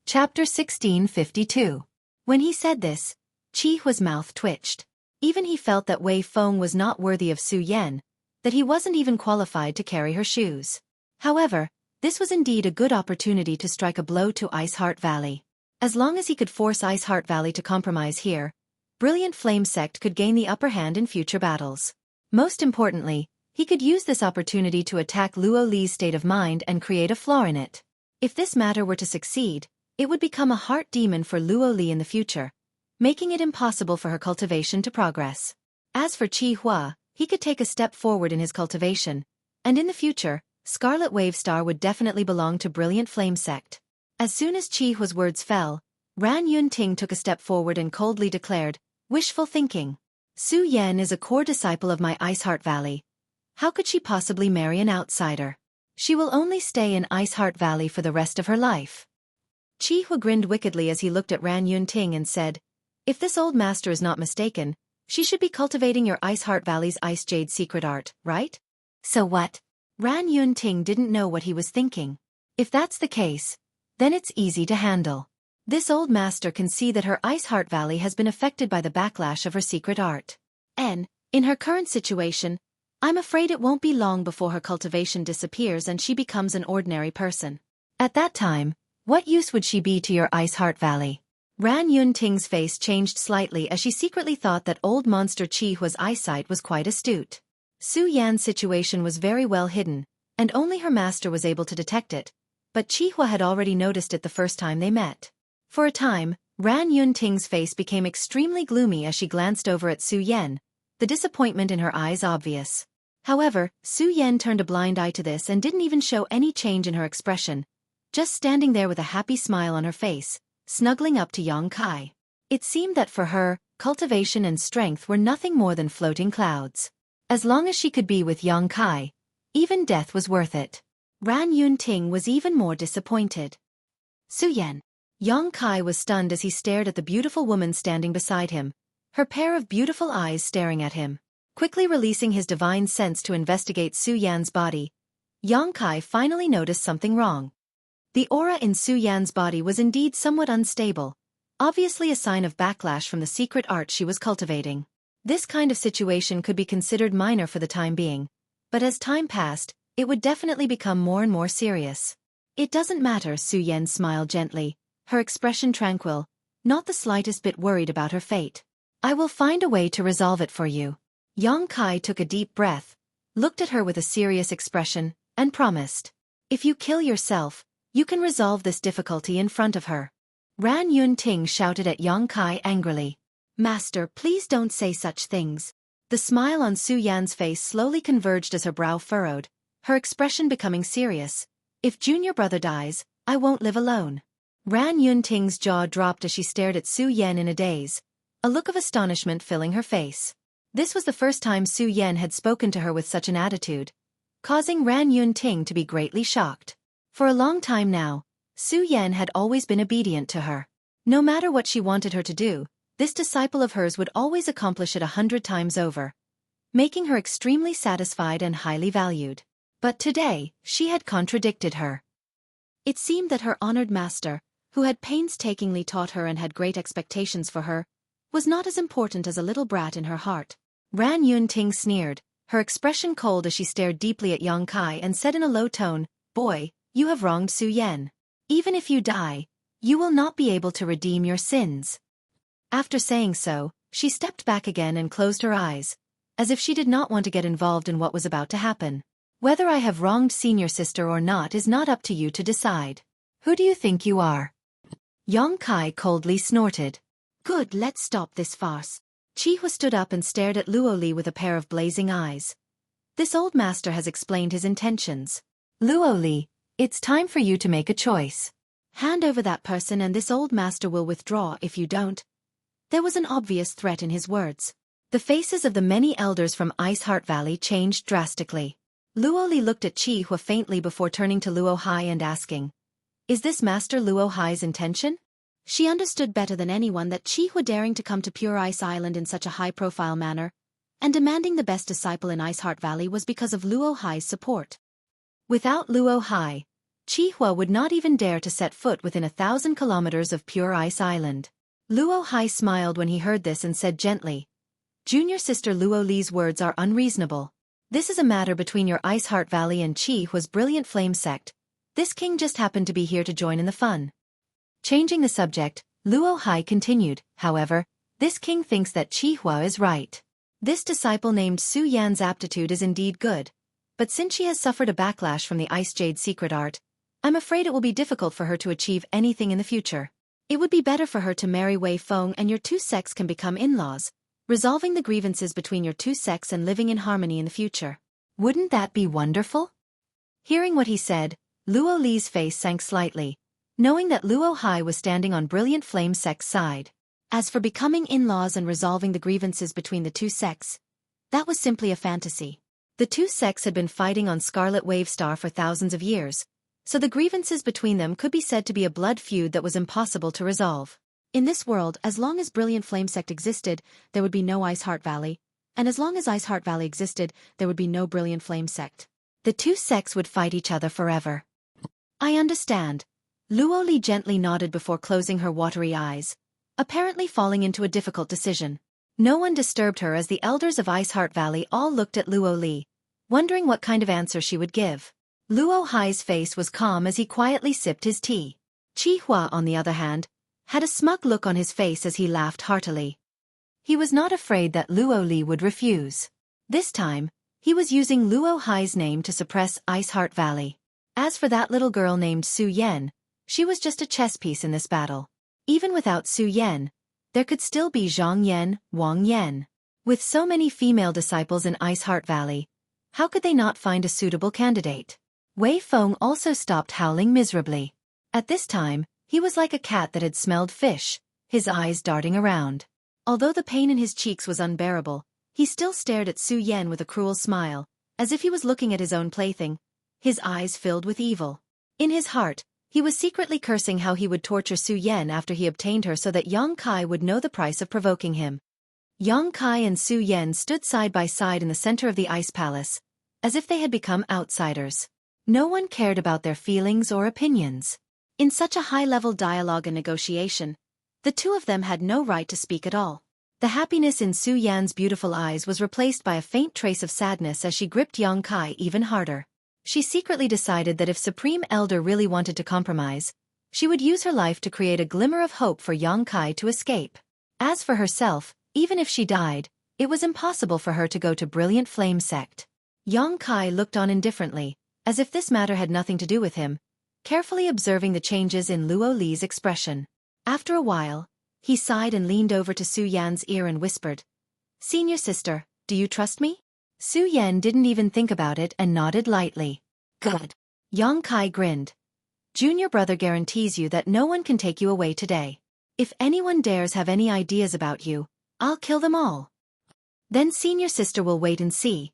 [SPEAKER 1] Chapter 1652. When he said this, Qihua's mouth twitched. Even he felt that Wei Feng was not worthy of Su Yan, that he wasn't even qualified to carry her shoes. However, this was indeed a good opportunity to strike a blow to Ice Heart Valley. As long as he could force Ice Heart Valley to compromise here, Brilliant Flame Sect could gain the upper hand in future battles. Most importantly, he could use this opportunity to attack Luo Li's state of mind and create a flaw in it. If this matter were to succeed, it would become a heart demon for Luo Li in the future, making it impossible for her cultivation to progress. As for Qihua, he could take a step forward in his cultivation, and in the future, Scarlet Wave Star would definitely belong to Brilliant Flame Sect. As soon as Qihua's words fell, Ran Yunting took a step forward and coldly declared, wishful thinking. Su Yan is a core disciple of my Ice Heart Valley. How could she possibly marry an outsider? She will only stay in Ice Heart Valley for the rest of her life. Qihua grinned wickedly as he looked at Ran Yunting and said, if this old master is not mistaken, she should be cultivating your Ice Heart Valley's Ice Jade secret art, right? So what? Ran Yunting didn't know what he was thinking. If that's the case, then it's easy to handle. This old master can see that her Ice Heart Valley has been affected by the backlash of her secret art. And, in her current situation, I'm afraid it won't be long before her cultivation disappears and she becomes an ordinary person. At that time, what use would she be to your Ice Heart Valley? Ran Yunting's face changed slightly as she secretly thought that old monster Qihua's eyesight was quite astute. Su Yan's situation was very well hidden, and only her master was able to detect it, but Qihua had already noticed it the first time they met. For a time, Ran Yunting's face became extremely gloomy as she glanced over at Su Yan, the disappointment in her eyes obvious. However, Su Yan turned a blind eye to this and didn't even show any change in her expression, just standing there with a happy smile on her face, snuggling up to Yang Kai. It seemed that for her, cultivation and strength were nothing more than floating clouds. As long as she could be with Yang Kai, even death was worth it. Ran Yunting was even more disappointed. Su Yan. Yang Kai was stunned as he stared at the beautiful woman standing beside him, her pair of beautiful eyes staring at him. Quickly releasing his divine sense to investigate Su Yan's body, Yang Kai finally noticed something wrong. The aura in Su Yan's body was indeed somewhat unstable, obviously a sign of backlash from the secret art she was cultivating. This kind of situation could be considered minor for the time being, but as time passed, it would definitely become more and more serious. It doesn't matter, Su Yan smiled gently, her expression tranquil, not the slightest bit worried about her fate. I will find a way to resolve it for you. Yang Kai took a deep breath, looked at her with a serious expression, and promised. If you kill yourself, you can resolve this difficulty in front of her. Ran Yunting shouted at Yang Kai angrily. Master, please don't say such things. The smile on Su Yan's face slowly converged as her brow furrowed, her expression becoming serious. If junior brother dies, I won't live alone. Ran Yunting's jaw dropped as she stared at Su Yan in a daze, a look of astonishment filling her face. This was the first time Su Yan had spoken to her with such an attitude, causing Ran Yunting to be greatly shocked. For a long time now, Su Yan had always been obedient to her. No matter what she wanted her to do, this disciple of hers would always accomplish it 100 times over. making her extremely satisfied and highly valued. But today, she had contradicted her. It seemed that her honored master, who had painstakingly taught her and had great expectations for her, was not as important as a little brat in her heart. Ran Yunting sneered, her expression cold as she stared deeply at Yang Kai and said in a low tone, "Boy, you have wronged Su Yan. Even if you die, you will not be able to redeem your sins." After saying so, she stepped back again and closed her eyes, as if she did not want to get involved in what was about to happen. "Whether I have wronged senior sister or not is not up to you to decide. Who do you think you are?" Yang Kai coldly snorted. "Good, let's stop this farce." Qihua stood up and stared at Luo Li with a pair of blazing eyes. This old master has explained his intentions. "Luo Li, it's time for you to make a choice. Hand over that person and this old master will withdraw if you don't." There was an obvious threat in his words. The faces of the many elders from Ice Heart Valley changed drastically. Luo Li looked at Qihua faintly before turning to Luo Hai and asking, "Is this Master Luo Hai's intention?" She understood better than anyone that Qihua daring to come to Pure Ice Island in such a high-profile manner, and demanding the best disciple in Ice Heart Valley was because of Luo Hai's support. Without Luo Hai, Qihua would not even dare to set foot within 1,000 kilometers of Pure Ice Island. Luo Hai smiled when he heard this and said gently, "Junior sister Luo Li's words are unreasonable. This is a matter between your Ice Heart Valley and Qihua's Brilliant Flame sect. This king just happened to be here to join in the fun." Changing the subject, Luo Hai continued, "However, this king thinks that Qihua is right. This disciple named Su Yan's aptitude is indeed good, but since she has suffered a backlash from the Ice Jade secret art, I'm afraid it will be difficult for her to achieve anything in the future. It would be better for her to marry Wei Feng and your two sects can become in-laws, resolving the grievances between your two sects and living in harmony in the future. Wouldn't that be wonderful?" Hearing what he said, Luo Li's face sank slightly, knowing that Luo Hai was standing on Brilliant Flame sect's side. As for becoming in-laws and resolving the grievances between the two sects, that was simply a fantasy. The two sects had been fighting on Scarlet Wave Star for thousands of years, so the grievances between them could be said to be a blood feud that was impossible to resolve. In this world, as long as Brilliant Flame sect existed, there would be no Ice Heart Valley, and as long as Ice Heart Valley existed, there would be no Brilliant Flame sect. The two sects would fight each other forever. "I understand." Luo Li gently nodded before closing her watery eyes, apparently falling into a difficult decision. No one disturbed her as the elders of Ice Heart Valley all looked at Luo Li, wondering what kind of answer she would give. Luo Hai's face was calm as he quietly sipped his tea. Qihua, on the other hand, had a smug look on his face as he laughed heartily. He was not afraid that Luo Li would refuse. This time, he was using Luo Hai's name to suppress Ice Heart Valley. As for that little girl named Su Yan, she was just a chess piece in this battle. Even without Su Yan, there could still be Zhang Yan, Wang Yan. With so many female disciples in Ice Heart Valley, how could they not find a suitable candidate? Wei Feng also stopped howling miserably. At this time, he was like a cat that had smelled fish, his eyes darting around. Although the pain in his cheeks was unbearable, he still stared at Su Yan with a cruel smile, as if he was looking at his own plaything, his eyes filled with evil. In his heart, he was secretly cursing how he would torture Su Yan after he obtained her so that Yang Kai would know the price of provoking him. Yang Kai and Su Yan stood side by side in the center of the Ice Palace, as if they had become outsiders. No one cared about their feelings or opinions. In such a high-level dialogue and negotiation, the two of them had no right to speak at all. The happiness in Su Yan's beautiful eyes was replaced by a faint trace of sadness as she gripped Yang Kai even harder. She secretly decided that if Supreme Elder really wanted to compromise, she would use her life to create a glimmer of hope for Yang Kai to escape. As for herself, even if she died, it was impossible for her to go to Brilliant Flame sect. Yang Kai looked on indifferently, as if this matter had nothing to do with him, carefully observing the changes in Luo Li's expression. After a while, he sighed and leaned over to Su Yan's ear and whispered, "Senior sister, do you trust me?" Su Yan didn't even think about it and nodded lightly. "Good." Yang Kai grinned. "Junior brother guarantees you that no one can take you away today. If anyone dares have any ideas about you, I'll kill them all. Then senior sister will wait and see."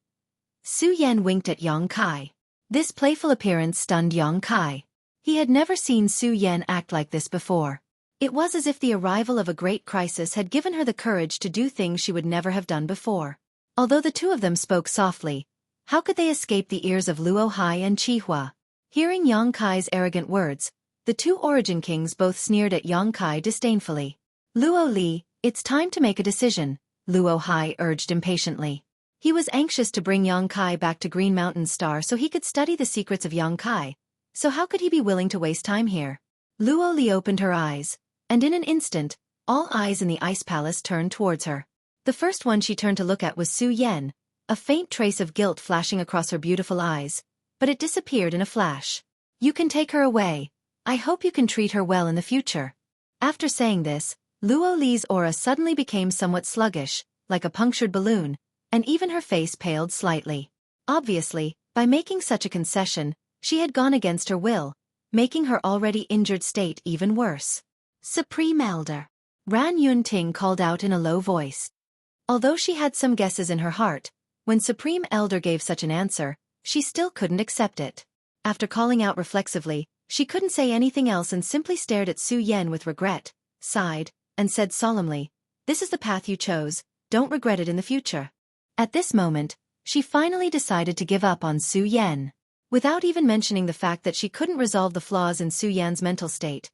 [SPEAKER 1] Su Yan winked at Yang Kai. This playful appearance stunned Yang Kai. He had never seen Su Yan act like this before. It was as if the arrival of a great crisis had given her the courage to do things she would never have done before. Although the two of them spoke softly, how could they escape the ears of Luo Hai and Qihua? Hearing Yang Kai's arrogant words, the two Origin Kings both sneered at Yang Kai disdainfully. Luo Li, it's time to make a decision, Luo Hai urged impatiently. He was anxious to bring Yang Kai back to Green Mountain Star so he could study the secrets of Yang Kai, so how could he be willing to waste time here? Luo Li opened her eyes, and in an instant, all eyes in the Ice Palace turned towards her. The first one she turned to look at was Su Yen, a faint trace of guilt flashing across her beautiful eyes, but it disappeared in a flash. You can take her away. I hope you can treat her well in the future. After saying this, Luo Li's aura suddenly became somewhat sluggish, like a punctured balloon, and even her face paled slightly. Obviously, by making such a concession, she had gone against her will, making her already injured state even worse. Supreme Elder. Ran Yunting called out in a low voice. Although she had some guesses in her heart, when Supreme Elder gave such an answer, she still couldn't accept it. After calling out reflexively, she couldn't say anything else and simply stared at Su Yen with regret, sighed, and said solemnly, "This is the path you chose, don't regret it in the future." At this moment, she finally decided to give up on Su Yen. Without even mentioning the fact that she couldn't resolve the flaws in Su Yan's mental state.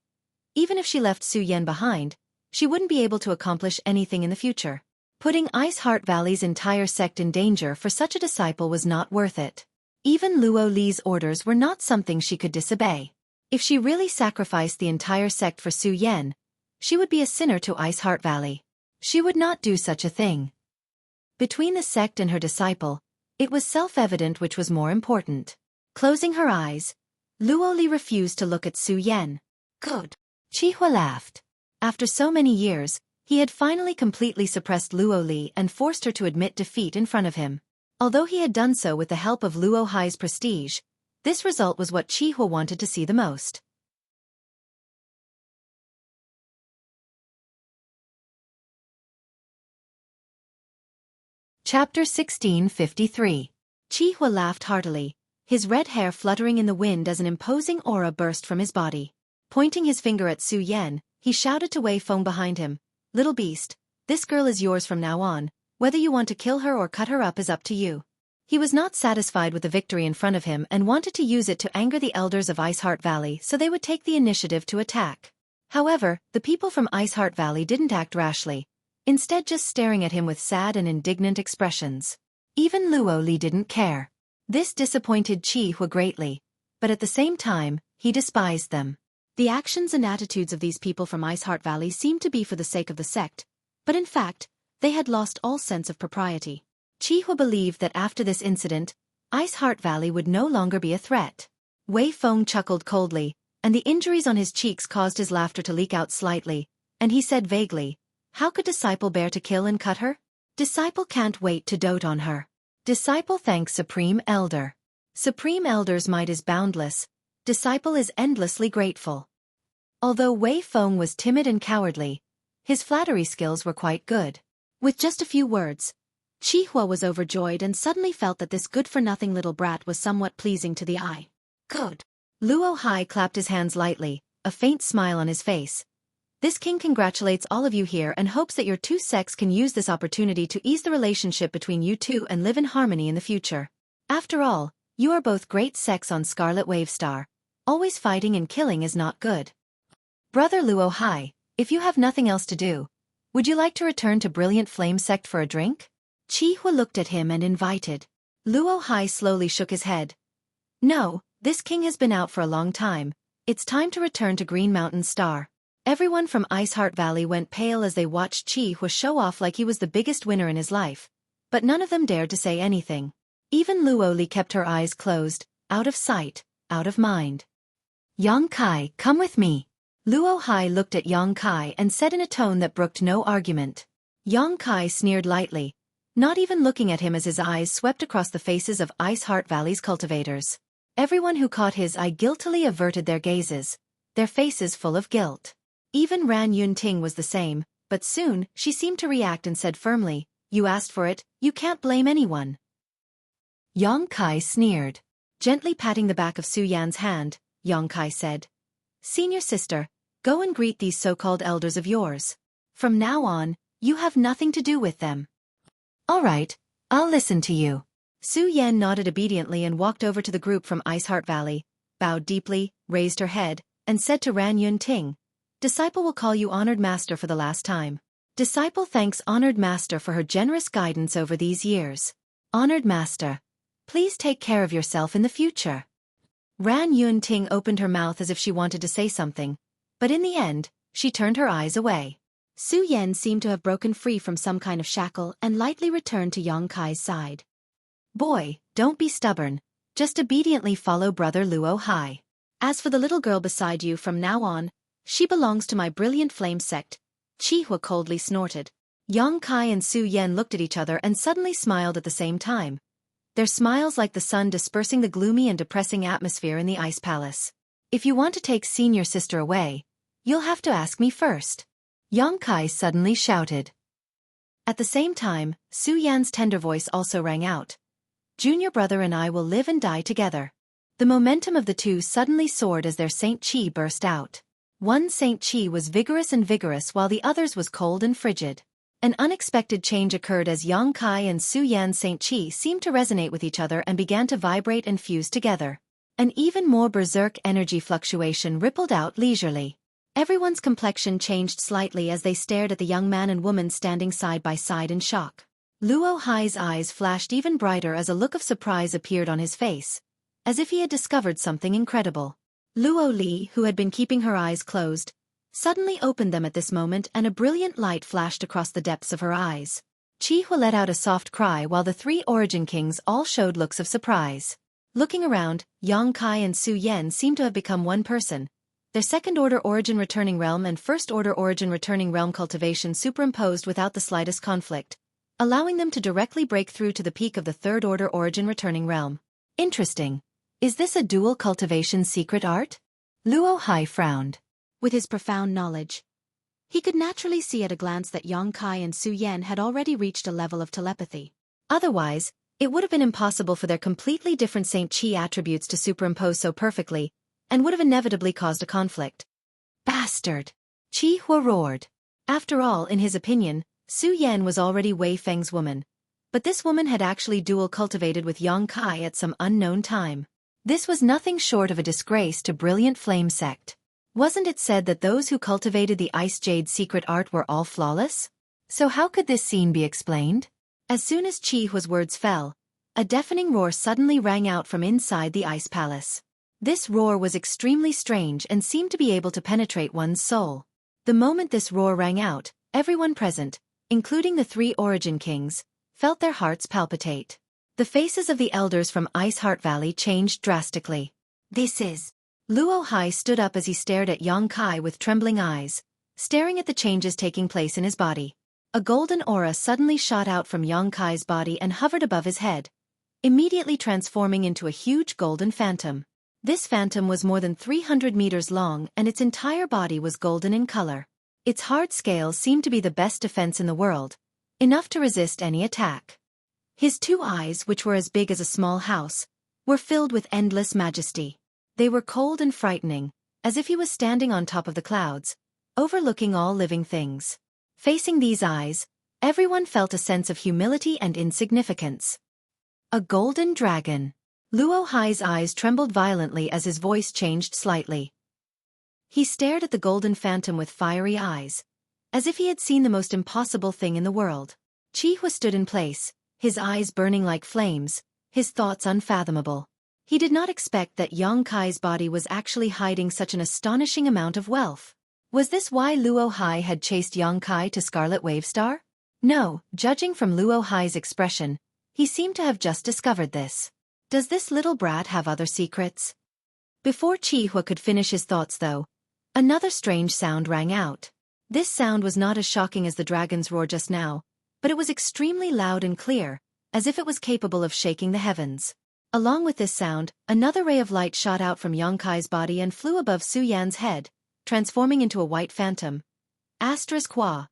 [SPEAKER 1] Even if she left Su Yen behind, she wouldn't be able to accomplish anything in the future. Putting Ice Heart Valley's entire sect in danger for such a disciple was not worth it. Even Luo Li's orders were not something she could disobey. If she really sacrificed the entire sect for Su Yen, she would be a sinner to Ice Heart Valley. She would not do such a thing. Between the sect and her disciple, it was self-evident which was more important. Closing her eyes, Luo Li refused to look at Su Yen. Good. Qihua laughed. After so many years, he had finally completely suppressed Luo Li and forced her to admit defeat in front of him. Although he had done so with the help of Luo Hai's prestige, this result was what Qihua wanted to see the most. Chapter 1653. Qihua laughed heartily, his red hair fluttering in the wind as an imposing aura burst from his body. Pointing his finger at Su Yen, he shouted to Wei Feng behind him, "Little beast, this girl is yours from now on, whether you want to kill her or cut her up is up to you." He was not satisfied with the victory in front of him and wanted to use it to anger the elders of Ice Heart Valley so they would take the initiative to attack. However, the people from Ice Heart Valley didn't act rashly, instead just staring at him with sad and indignant expressions. Even Luo Li didn't care. This disappointed Qihua greatly, but at the same time, he despised them. The actions and attitudes of these people from Ice Heart Valley seemed to be for the sake of the sect, but in fact, they had lost all sense of propriety. Qihua believed that after this incident, Ice Heart Valley would no longer be a threat. Wei Feng chuckled coldly, and the injuries on his cheeks caused his laughter to leak out slightly, and he said vaguely, "How could Disciple bear to kill and cut her? Disciple can't wait to dote on her. Disciple thanks Supreme Elder. Supreme Elder's might is boundless, Disciple is endlessly grateful." Although Wei Feng was timid and cowardly, his flattery skills were quite good. With just a few words, Qihua was overjoyed and suddenly felt that this good-for-nothing little brat was somewhat pleasing to the eye. Good. Luo Hai clapped his hands lightly, a faint smile on his face. This king congratulates all of you here and hopes that your two sects can use this opportunity to ease the relationship between you two and live in harmony in the future. After all, you are both great sects on Scarlet Wave Star. Always fighting and killing is not good. Brother Luo Hai, if you have nothing else to do, would you like to return to Brilliant Flame Sect for a drink? Qihua looked at him and invited. Luo Hai slowly shook his head. No, this king has been out for a long time. It's time to return to Green Mountain Star. Everyone from Ice Heart Valley went pale as they watched Qihua show off like he was the biggest winner in his life, but none of them dared to say anything. Even Luo Li kept her eyes closed, out of sight, out of mind. Yang Kai, come with me. Luo Hai looked at Yang Kai and said in a tone that brooked no argument. Yang Kai sneered lightly, not even looking at him as his eyes swept across the faces of Ice Heart Valley's cultivators. Everyone who caught his eye guiltily averted their gazes, their faces full of guilt. Even Ran Yunting was the same, but soon she seemed to react and said firmly, "You asked for it, you can't blame anyone." Yang Kai sneered. Gently patting the back of Su Yan's hand, Yang Kai said, "Senior sister, go and greet these so-called elders of yours. From now on, you have nothing to do with them." "All right, I'll listen to you. Su Yan nodded obediently and walked over to the group from Ice Heart Valley, bowed deeply, raised her head, and said to Ran Yun Ting, "Disciple will call you Honored Master for the last time. Disciple thanks Honored Master for her generous guidance over these years. Honored Master, please take care of yourself in the future." Ran Yun Ting opened her mouth as if she wanted to say something, but in the end, she turned her eyes away. Su Yan seemed to have broken free from some kind of shackle and lightly returned to Yang Kai's side. "Boy, don't be stubborn. Just obediently follow Brother Luo Hai. As for the little girl beside you from now on, she belongs to my brilliant flame sect," Qihua coldly snorted. Yang Kai and Su Yan looked at each other and suddenly smiled at the same time. Their smiles like the sun dispersing the gloomy and depressing atmosphere in the ice palace. "If you want to take senior sister away, you'll have to ask me first," Yang Kai suddenly shouted. At the same time, Su Yan's tender voice also rang out. "Junior brother and I will live and die together." The momentum of the two suddenly soared as their Saint Chi burst out. One Saint Chi was vigorous while the other's was cold and frigid. An unexpected change occurred as Yang Kai and Su Yan's Saint Chi seemed to resonate with each other and began to vibrate and fuse together. An even more berserk energy fluctuation rippled out leisurely. Everyone's complexion changed slightly as they stared at the young man and woman standing side by side in shock. Luo Hai's eyes flashed even brighter as a look of surprise appeared on his face, as if he had discovered something incredible. Luo Li, who had been keeping her eyes closed, suddenly opened them at this moment and a brilliant light flashed across the depths of her eyes. Qihua let out a soft cry while the three Origin Kings all showed looks of surprise. Looking around, Yang Kai and Su Yan seemed to have become one person. Their second-order Origin Returning Realm and first-order Origin Returning Realm cultivation superimposed without the slightest conflict, allowing them to directly break through to the peak of the third-order Origin Returning Realm. Interesting. Is this a dual cultivation secret art? Luo Hai frowned. With his profound knowledge, he could naturally see at a glance that Yang Kai and Su Yan had already reached a level of telepathy. Otherwise, it would have been impossible for their completely different Saint Chi attributes to superimpose so perfectly, and would have inevitably caused a conflict. Bastard! Qihua roared. After all, in his opinion, Su Yan was already Wei Feng's woman, but this woman had actually dual cultivated with Yang Kai at some unknown time. This was nothing short of a disgrace to Brilliant Flame Sect. Wasn't it said that those who cultivated the Ice Jade secret art were all flawless? So how could this scene be explained? As soon as Chihua's words fell, a deafening roar suddenly rang out from inside the ice palace. This roar was extremely strange and seemed to be able to penetrate one's soul. The moment this roar rang out, everyone present, including the three Origin Kings, felt their hearts palpitate. The faces of the elders from Ice Heart Valley changed drastically. "This is..." Luo Hai stood up as he stared at Yang Kai with trembling eyes, staring at the changes taking place in his body. A golden aura suddenly shot out from Yang Kai's body and hovered above his head, immediately transforming into a huge golden phantom. This phantom was more than 300 meters long and its entire body was golden in color. Its hard scales seemed to be the best defense in the world, enough to resist any attack. His two eyes, which were as big as a small house, were filled with endless majesty. They were cold and frightening, as if he was standing on top of the clouds, overlooking all living things. Facing these eyes, everyone felt a sense of humility and insignificance. A golden dragon. Luo Hai's eyes trembled violently as his voice changed slightly. He stared at the golden phantom with fiery eyes, as if he had seen the most impossible thing in the world. Qihua stood in place, his eyes burning like flames, his thoughts unfathomable. He did not expect that Yang Kai's body was actually hiding such an astonishing amount of wealth. Was this why Luo Hai had chased Yang Kai to Scarlet Wave Star? No, judging from Luo Hai's expression, he seemed to have just discovered this. Does this little brat have other secrets? Before Qihua could finish his thoughts though, another strange sound rang out. This sound was not as shocking as the dragon's roar just now, but it was extremely loud and clear, as if it was capable of shaking the heavens. Along with this sound, another ray of light shot out from Yang Kai's body and flew above Su Yan's head, transforming into a white phantom. Qua.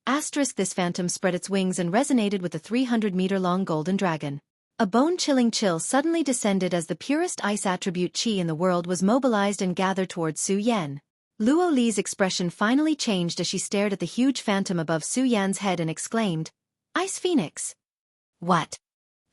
[SPEAKER 1] This phantom spread its wings and resonated with the 300-meter-long golden dragon. A bone-chilling chill suddenly descended as the purest ice attribute Qi in the world was mobilized and gathered towards Su Yan. Luo Li's expression finally changed as she stared at the huge phantom above Su Yan's head and exclaimed, "Ice Phoenix!" "What?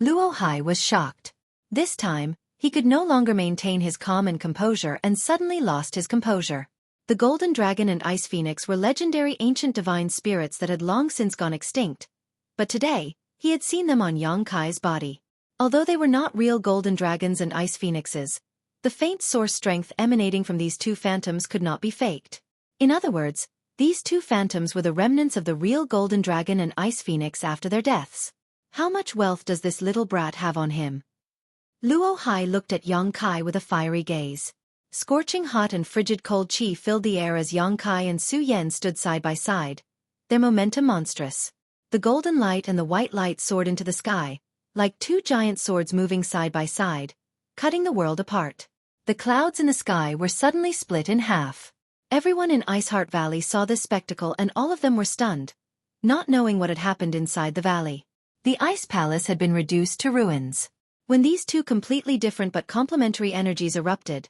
[SPEAKER 1] Luo Hai was shocked. This time, he could no longer maintain his calm and composure and suddenly lost his composure. The Golden Dragon and Ice Phoenix were legendary ancient divine spirits that had long since gone extinct, but today, he had seen them on Yang Kai's body. Although they were not real Golden Dragons and Ice Phoenixes, the faint source strength emanating from these two phantoms could not be faked. In other words, these two phantoms were the remnants of the real Golden Dragon and Ice Phoenix after their deaths. How much wealth does this little brat have on him? Luo Hai looked at Yang Kai with a fiery gaze. Scorching hot and frigid cold qi filled the air as Yang Kai and Su Yan stood side by side, their momentum monstrous. The golden light and the white light soared into the sky, like two giant swords moving side by side, cutting the world apart. The clouds in the sky were suddenly split in half. Everyone in Iceheart Valley saw this spectacle and all of them were stunned, not knowing what had happened inside the valley. The Ice Palace had been reduced to ruins. When these two completely different but complementary energies erupted,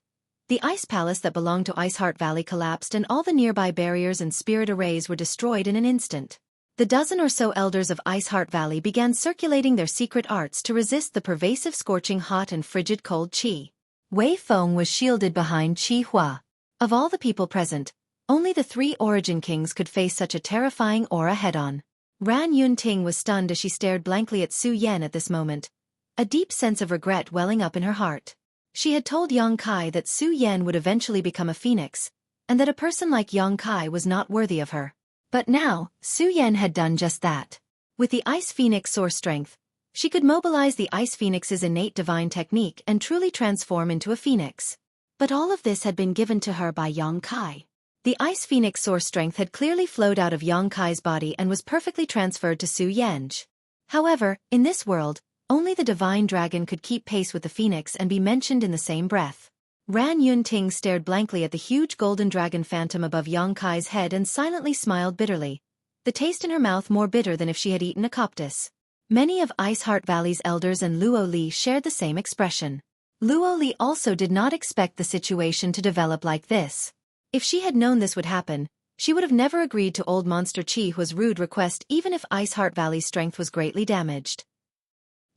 [SPEAKER 1] the Ice Palace that belonged to Iceheart Valley collapsed and all the nearby barriers and spirit arrays were destroyed in an instant. The dozen or so elders of Iceheart Valley began circulating their secret arts to resist the pervasive scorching hot and frigid cold qi. Wei Feng was shielded behind Qi Hua. Of all the people present, only the three Origin Kings could face such a terrifying aura head-on. Ran Yunting was stunned as she stared blankly at Su Yan at this moment, a deep sense of regret welling up in her heart. She had told Yang Kai that Su Yan would eventually become a phoenix, and that a person like Yang Kai was not worthy of her. But now, Su Yan had done just that. With the Ice Phoenix source strength, she could mobilize the Ice Phoenix's innate divine technique and truly transform into a phoenix. But all of this had been given to her by Yang Kai. The Ice Phoenix source strength had clearly flowed out of Yang Kai's body and was perfectly transferred to Su Yanj. However, in this world, only the divine dragon could keep pace with the phoenix and be mentioned in the same breath. Ran Yunting stared blankly at the huge golden dragon phantom above Yang Kai's head and silently smiled bitterly, the taste in her mouth more bitter than if she had eaten a coptis. Many of Iceheart Valley's elders and Luo Li shared the same expression. Luo Li also did not expect the situation to develop like this. If she had known this would happen, she would have never agreed to old Monster Qi Hua's rude request even if Iceheart Valley's strength was greatly damaged.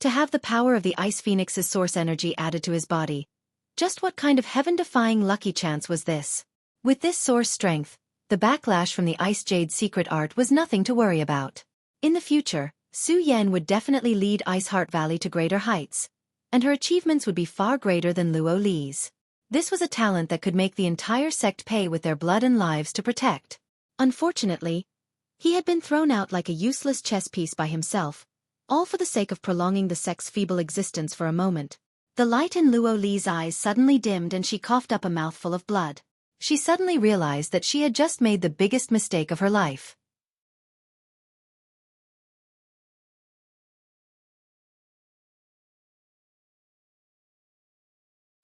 [SPEAKER 1] To have the power of the Ice Phoenix's source energy added to his body, just what kind of heaven-defying lucky chance was this? With this source strength, the backlash from the Ice Jade's secret art was nothing to worry about. In the future, Su Yan would definitely lead Iceheart Valley to greater heights, and her achievements would be far greater than Luo Li's. This was a talent that could make the entire sect pay with their blood and lives to protect. Unfortunately, he had been thrown out like a useless chess piece by himself, all for the sake of prolonging the sect's feeble existence for a moment. The light in Luo Li's eyes suddenly dimmed and she coughed up a mouthful of blood. She suddenly realized that she had just made the biggest mistake of her life.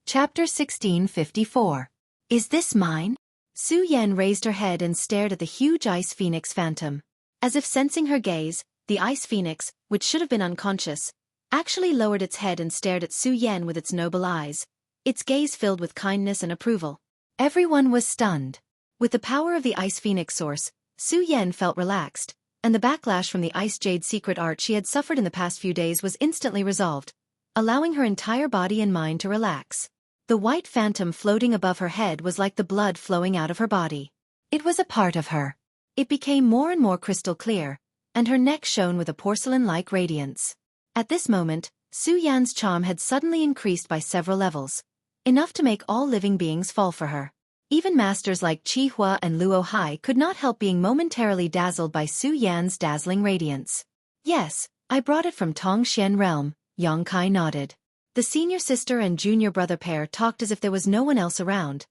[SPEAKER 1] Chapter 1654. Is this mine? Su Yan raised her head and stared at the huge Ice Phoenix phantom. As if sensing her gaze, the Ice Phoenix, which should have been unconscious, actually lowered its head and stared at Su Yan with its noble eyes, its gaze filled with kindness and approval. Everyone was stunned. With the power of the Ice Phoenix source, Su Yan felt relaxed, and the backlash from the Ice Jade secret art she had suffered in the past few days was instantly resolved, allowing her entire body and mind to relax. The white phantom floating above her head was like the blood flowing out of her body. It was a part of her. It became more and more crystal clear, and her neck shone with a porcelain-like radiance. At this moment, Su Yan's charm had suddenly increased by several levels, enough to make all living beings fall for her. Even masters like Qi Hua and Luo Hai could not help being momentarily dazzled by Su Yan's dazzling radiance. Yes, I brought it from Tongxian realm, Yang Kai nodded. The senior sister and junior brother pair talked as if there was no one else around.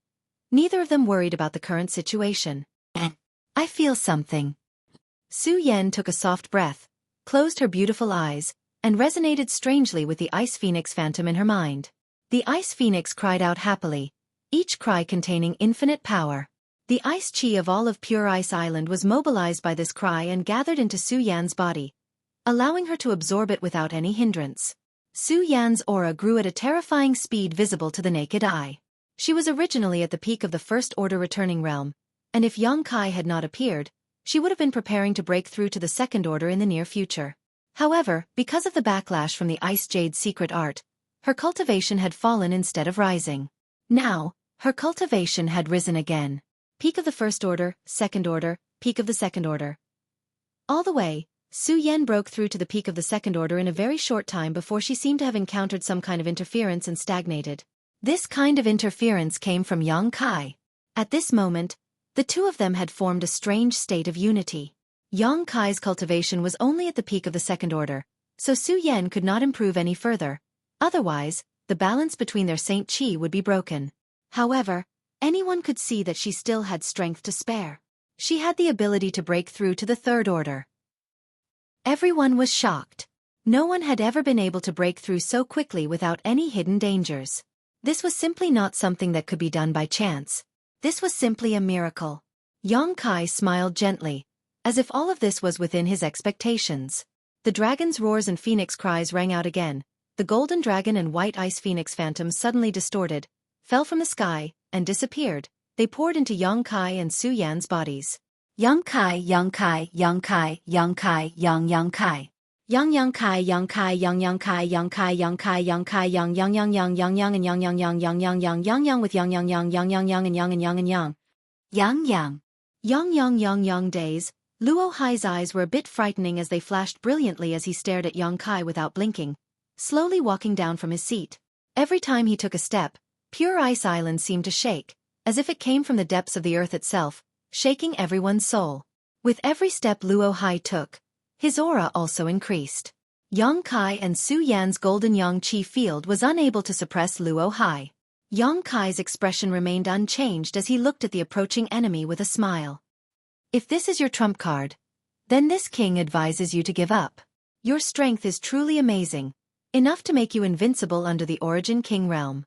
[SPEAKER 1] Neither of them worried about the current situation. I feel something. Su Yan took a soft breath, closed her beautiful eyes, and resonated strangely with the Ice Phoenix phantom in her mind. The Ice Phoenix cried out happily, each cry containing infinite power. The ice chi of all of Pure Ice Island was mobilized by this cry and gathered into Su Yan's body, allowing her to absorb it without any hindrance. Su Yan's aura grew at a terrifying speed visible to the naked eye. She was originally at the peak of the First Order returning realm, and if Yang Kai had not appeared, she would have been preparing to break through to the Second Order in the near future. However, because of the backlash from the Ice Jade's secret art, her cultivation had fallen instead of rising. Now, her cultivation had risen again. Peak of the first order, second order, peak of the second order. All the way, Xueqi broke through to the peak of the second order in a very short time before she seemed to have encountered some kind of interference and stagnated. This kind of interference came from Yang Kai. At this moment, the two of them had formed a strange state of unity. Yang Kai's cultivation was only at the peak of the second order, so Xueqi could not improve any further. Otherwise, the balance between their Saint Qi would be broken. However, anyone could see that she still had strength to spare. She had the ability to break through to the third order. Everyone was shocked. No one had ever been able to break through so quickly without any hidden dangers. This was simply not something that could be done by chance. This was simply a miracle. Yang Kai smiled gently, as if all of this was within his expectations. The dragon's roars and phoenix cries rang out again. The golden dragon and white ice phoenix phantoms suddenly distorted, fell from the sky, and disappeared. They poured into Yang Kai and Xueqi's bodies. Yang Kai, Yang Kai, Yang Kai, Yang Kai, Yang Kai. Yang Kai, Yang Kai, Yang Kai, Yang Kai, Yang Kai, Yang Kai, Yang and Yang with Yang and Yang. Yang days. Luo Hai's eyes were a bit frightening as they flashed brilliantly as he stared at Yang Kai without blinking, slowly walking down from his seat. Every time he took a step, Pure Ice Island seemed to shake, as if it came from the depths of the earth itself, shaking everyone's soul. With every step Luo Hai took, his aura also increased. Yang Kai and Xueqi's golden Yang Qi field was unable to suppress Luo Hai. Yang Kai's expression remained unchanged as he looked at the approaching enemy with a smile. If this is your trump card, then this king advises you to give up. Your strength is truly amazing, enough to make you invincible under the Origin King realm.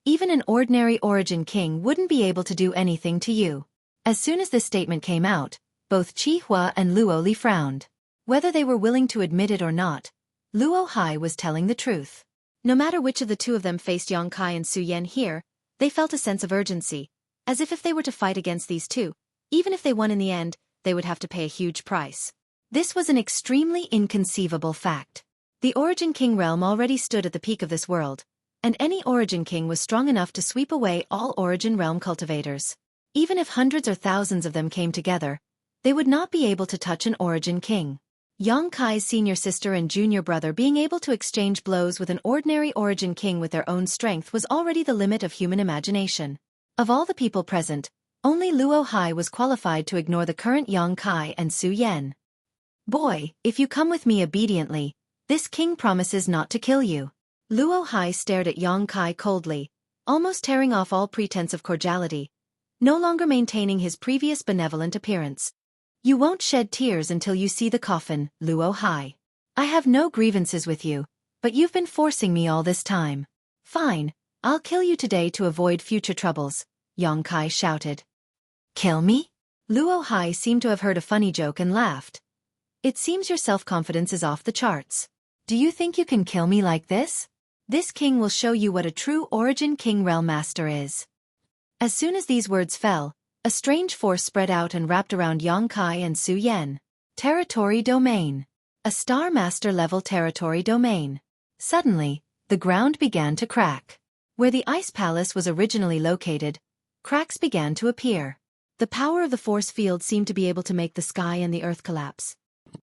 [SPEAKER 1] Even an ordinary Origin King wouldn't be able to do anything to you. As soon as this statement came out, both Qi Hua and Luo Li frowned. Whether they were willing to admit it or not, Luo Hai was telling the truth. No matter which of the two of them faced Yang Kai and Xueqi here, they felt a sense of urgency, as if they were to fight against these two, even if they won in the end, they would have to pay a huge price. This was an extremely inconceivable fact. The Origin King realm already stood at the peak of this world, and any Origin King was strong enough to sweep away all Origin realm cultivators. Even if hundreds or thousands of them came together, they would not be able to touch an Origin King. Yang Kai's senior sister and junior brother being able to exchange blows with an ordinary Origin King with their own strength was already the limit of human imagination. Of all the people present, only Luo Hai was qualified to ignore the current Yang Kai and Xueqi. Boy, if you come with me obediently, this king promises not to kill you. Luo Hai stared at Yang Kai coldly, almost tearing off all pretense of cordiality, no longer maintaining his previous benevolent appearance. You won't shed tears until you see the coffin, Luo Hai. I have no grievances with you, but you've been forcing me all this time. Fine, I'll kill you today to avoid future troubles, Yang Kai shouted. Kill me? Luo Hai seemed to have heard a funny joke and laughed. It seems your self-confidence is off the charts. Do you think you can kill me like this? This king will show you what a true Origin King realm master is. As soon as these words fell, a strange force spread out and wrapped around Yang Kai and Xueqi. Territory domain. A Star Master level territory domain. Suddenly, the ground began to crack. Where the Ice Palace was originally located, cracks began to appear. The power of the force field seemed to be able to make the sky and the earth collapse.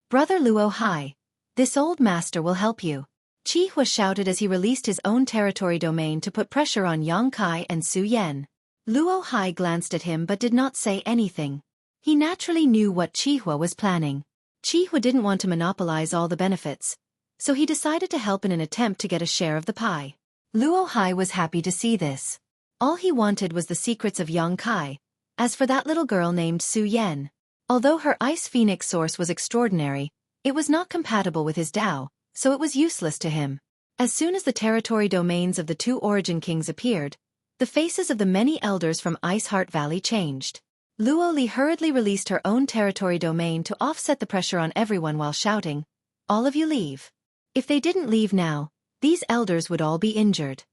[SPEAKER 1] Brother Luo Hai, this old master will help you. Qi Hua shouted as he released his own territory domain to put pressure on Yang Kai and Xueqi. Luo Hai glanced at him but did not say anything. He naturally knew what Qi Hua was planning. Qi Hua didn't want to monopolize all the benefits, so he decided to help in an attempt to get a share of the pie. Luo Hai was happy to see this. All he wanted was the secrets of Yang Kai. As for that little girl named Xueqi, although her Ice Phoenix source was extraordinary, it was not compatible with his Tao, so it was useless to him. As soon as the territory domains of the two Origin Kings appeared, the faces of the many elders from Ice Heart Valley changed. Luo Li hurriedly released her own territory domain to offset the pressure on everyone while shouting, "All of you leave." If they didn't leave now, these elders would all be injured.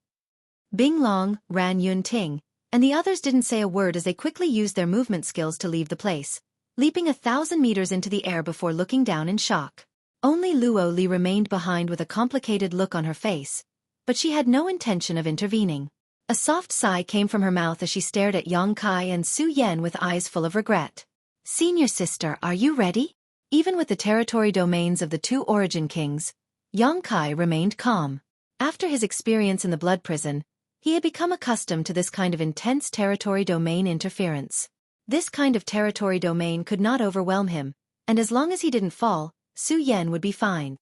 [SPEAKER 1] Bing Long, Ran Yun Ting, and the others didn't say a word as they quickly used their movement skills to leave the place, leaping 1,000 meters into the air before looking down in shock. Only Luo Li remained behind with a complicated look on her face, but she had no intention of intervening. A soft sigh came from her mouth as she stared at Yang Kai and Su Yan with eyes full of regret. Senior sister, are you ready? Even with the territory domains of the two origin kings, Yang Kai remained calm. After his experience in the blood prison, he had become accustomed to this kind of intense territory domain interference. This kind of territory domain could not overwhelm him, and as long as he didn't fall, Su Yan would be fine.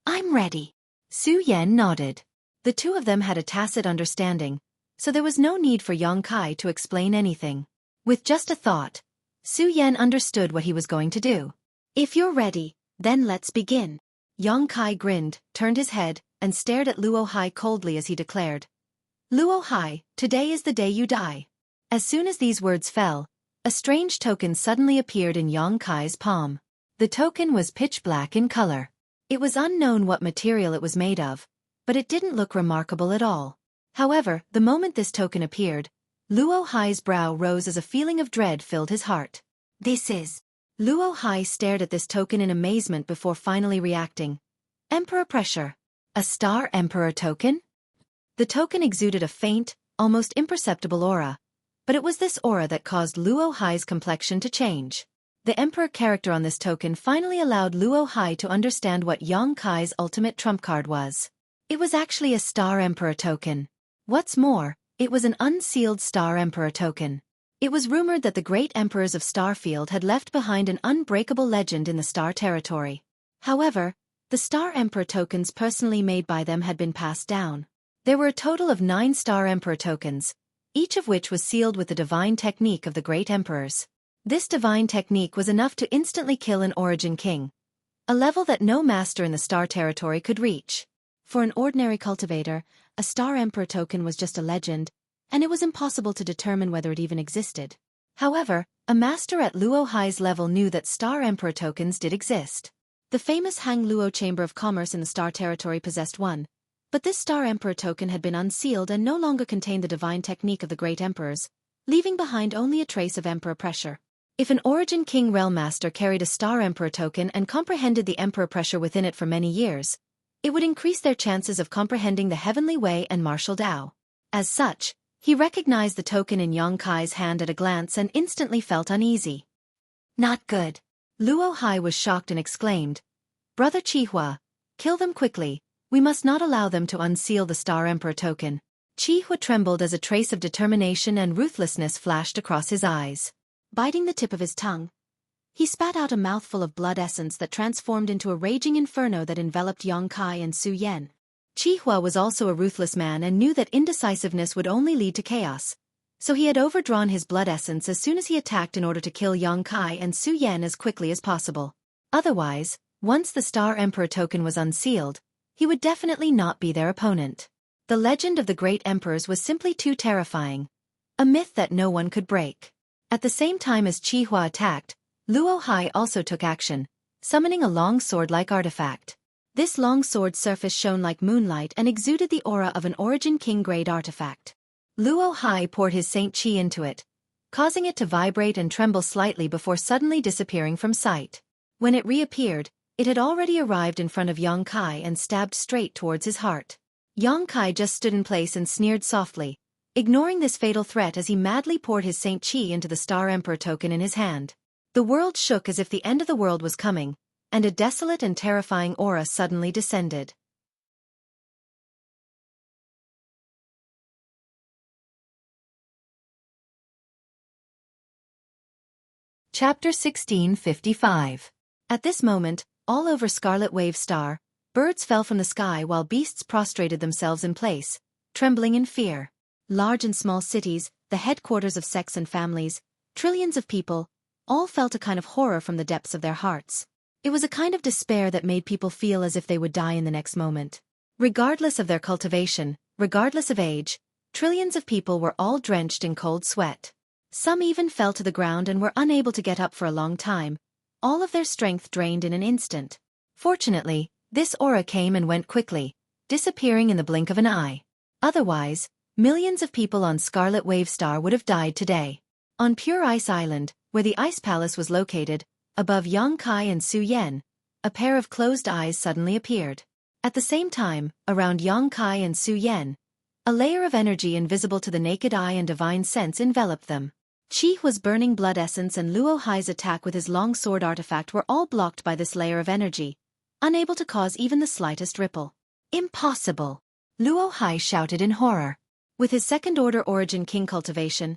[SPEAKER 1] I'm ready. Su Yan nodded. The two of them had a tacit understanding, so there was no need for Yang Kai to explain anything. With just a thought, Su Yan understood what he was going to do. If you're ready, then let's begin. Yang Kai grinned, turned his head, and stared at Luo Hai coldly as he declared, Luo Hai, today is the day you die. As soon as these words fell, a strange token suddenly appeared in Yang Kai's palm. The token was pitch black in color. It was unknown what material it was made of, but it didn't look remarkable at all. However, the moment this token appeared, Luo Hai's brow rose as a feeling of dread filled his heart. This is... Luo Hai stared at this token in amazement before finally reacting. Emperor pressure. A Star Emperor token? The token exuded a faint, almost imperceptible aura, but it was this aura that caused Luo Hai's complexion to change. The Emperor character on this token finally allowed Luo Hai to understand what Yang Kai's ultimate trump card was. It was actually a Star Emperor token. What's more, it was an unsealed Star Emperor token. It was rumored that the great emperors of Starfield had left behind an unbreakable legend in the Star Territory. However, the Star Emperor tokens personally made by them had been passed down. There were a total of 9 Star Emperor tokens, each of which was sealed with the divine technique of the great emperors. This divine technique was enough to instantly kill an origin king, a level that no master in the Star Territory could reach. For an ordinary cultivator, a Star Emperor token was just a legend, and it was impossible to determine whether it even existed. However, a master at Luo Hai's level knew that Star Emperor tokens did exist. The famous Hang Luo Chamber of Commerce in the Star Territory possessed one, but this Star Emperor token had been unsealed and no longer contained the divine technique of the great emperors, leaving behind only a trace of emperor pressure. If an origin king realm master carried a Star Emperor token and comprehended the emperor pressure within it for many years, it would increase their chances of comprehending the heavenly way and martial Tao. As such, he recognized the token in Yang Kai's hand at a glance and instantly felt uneasy. Not good. Luo Hai was shocked and exclaimed, Brother Qihua, kill them quickly, we must not allow them to unseal the Star Emperor token. Qihua trembled as a trace of determination and ruthlessness flashed across his eyes. Biting the tip of his tongue, he spat out a mouthful of blood essence that transformed into a raging inferno that enveloped Yang Kai and Su Yan. Qihua was also a ruthless man and knew that indecisiveness would only lead to chaos, so he had overdrawn his blood essence as soon as he attacked in order to kill Yang Kai and Su Yan as quickly as possible. Otherwise, once the Star Emperor token was unsealed, he would definitely not be their opponent. The legend of the great emperors was simply too terrifying, a myth that no one could break. At the same time as Qihua attacked, Luo Hai also took action, summoning a long sword-like artifact. This long sword surface shone like moonlight and exuded the aura of an Origin King-grade artifact. Luo Hai poured his Saint Qi into it, causing it to vibrate and tremble slightly before suddenly disappearing from sight. When it reappeared, it had already arrived in front of Yang Kai and stabbed straight towards his heart. Yang Kai just stood in place and sneered softly, ignoring this fatal threat as he madly poured his Saint Qi into the Star Emperor token in his hand. The world shook as if the end of the world was coming, and a desolate and terrifying aura suddenly descended. Chapter 1655. At this moment, all over Scarlet Wave Star, birds fell from the sky while beasts prostrated themselves in place, trembling in fear. Large and small cities, the headquarters of sects and families, trillions of people, all felt a kind of horror from the depths of their hearts. It was a kind of despair that made people feel as if they would die in the next moment. Regardless of their cultivation, regardless of age, trillions of people were all drenched in cold sweat. Some even fell to the ground and were unable to get up for a long time, all of their strength drained in an instant. Fortunately, this aura came and went quickly, disappearing in the blink of an eye. Otherwise, millions of people on Scarlet Wave Star would have died today. On Pure Ice Island, where the Ice Palace was located, above Yang Kai and Su Yan, a pair of closed eyes suddenly appeared. At the same time, around Yang Kai and Su Yan, a layer of energy invisible to the naked eye and divine sense enveloped them. Qi Hua's burning blood essence and Luo Hai's attack with his long sword artifact were all blocked by this layer of energy, unable to cause even the slightest ripple. Impossible! Luo Hai shouted in horror. With his second-order origin king cultivation,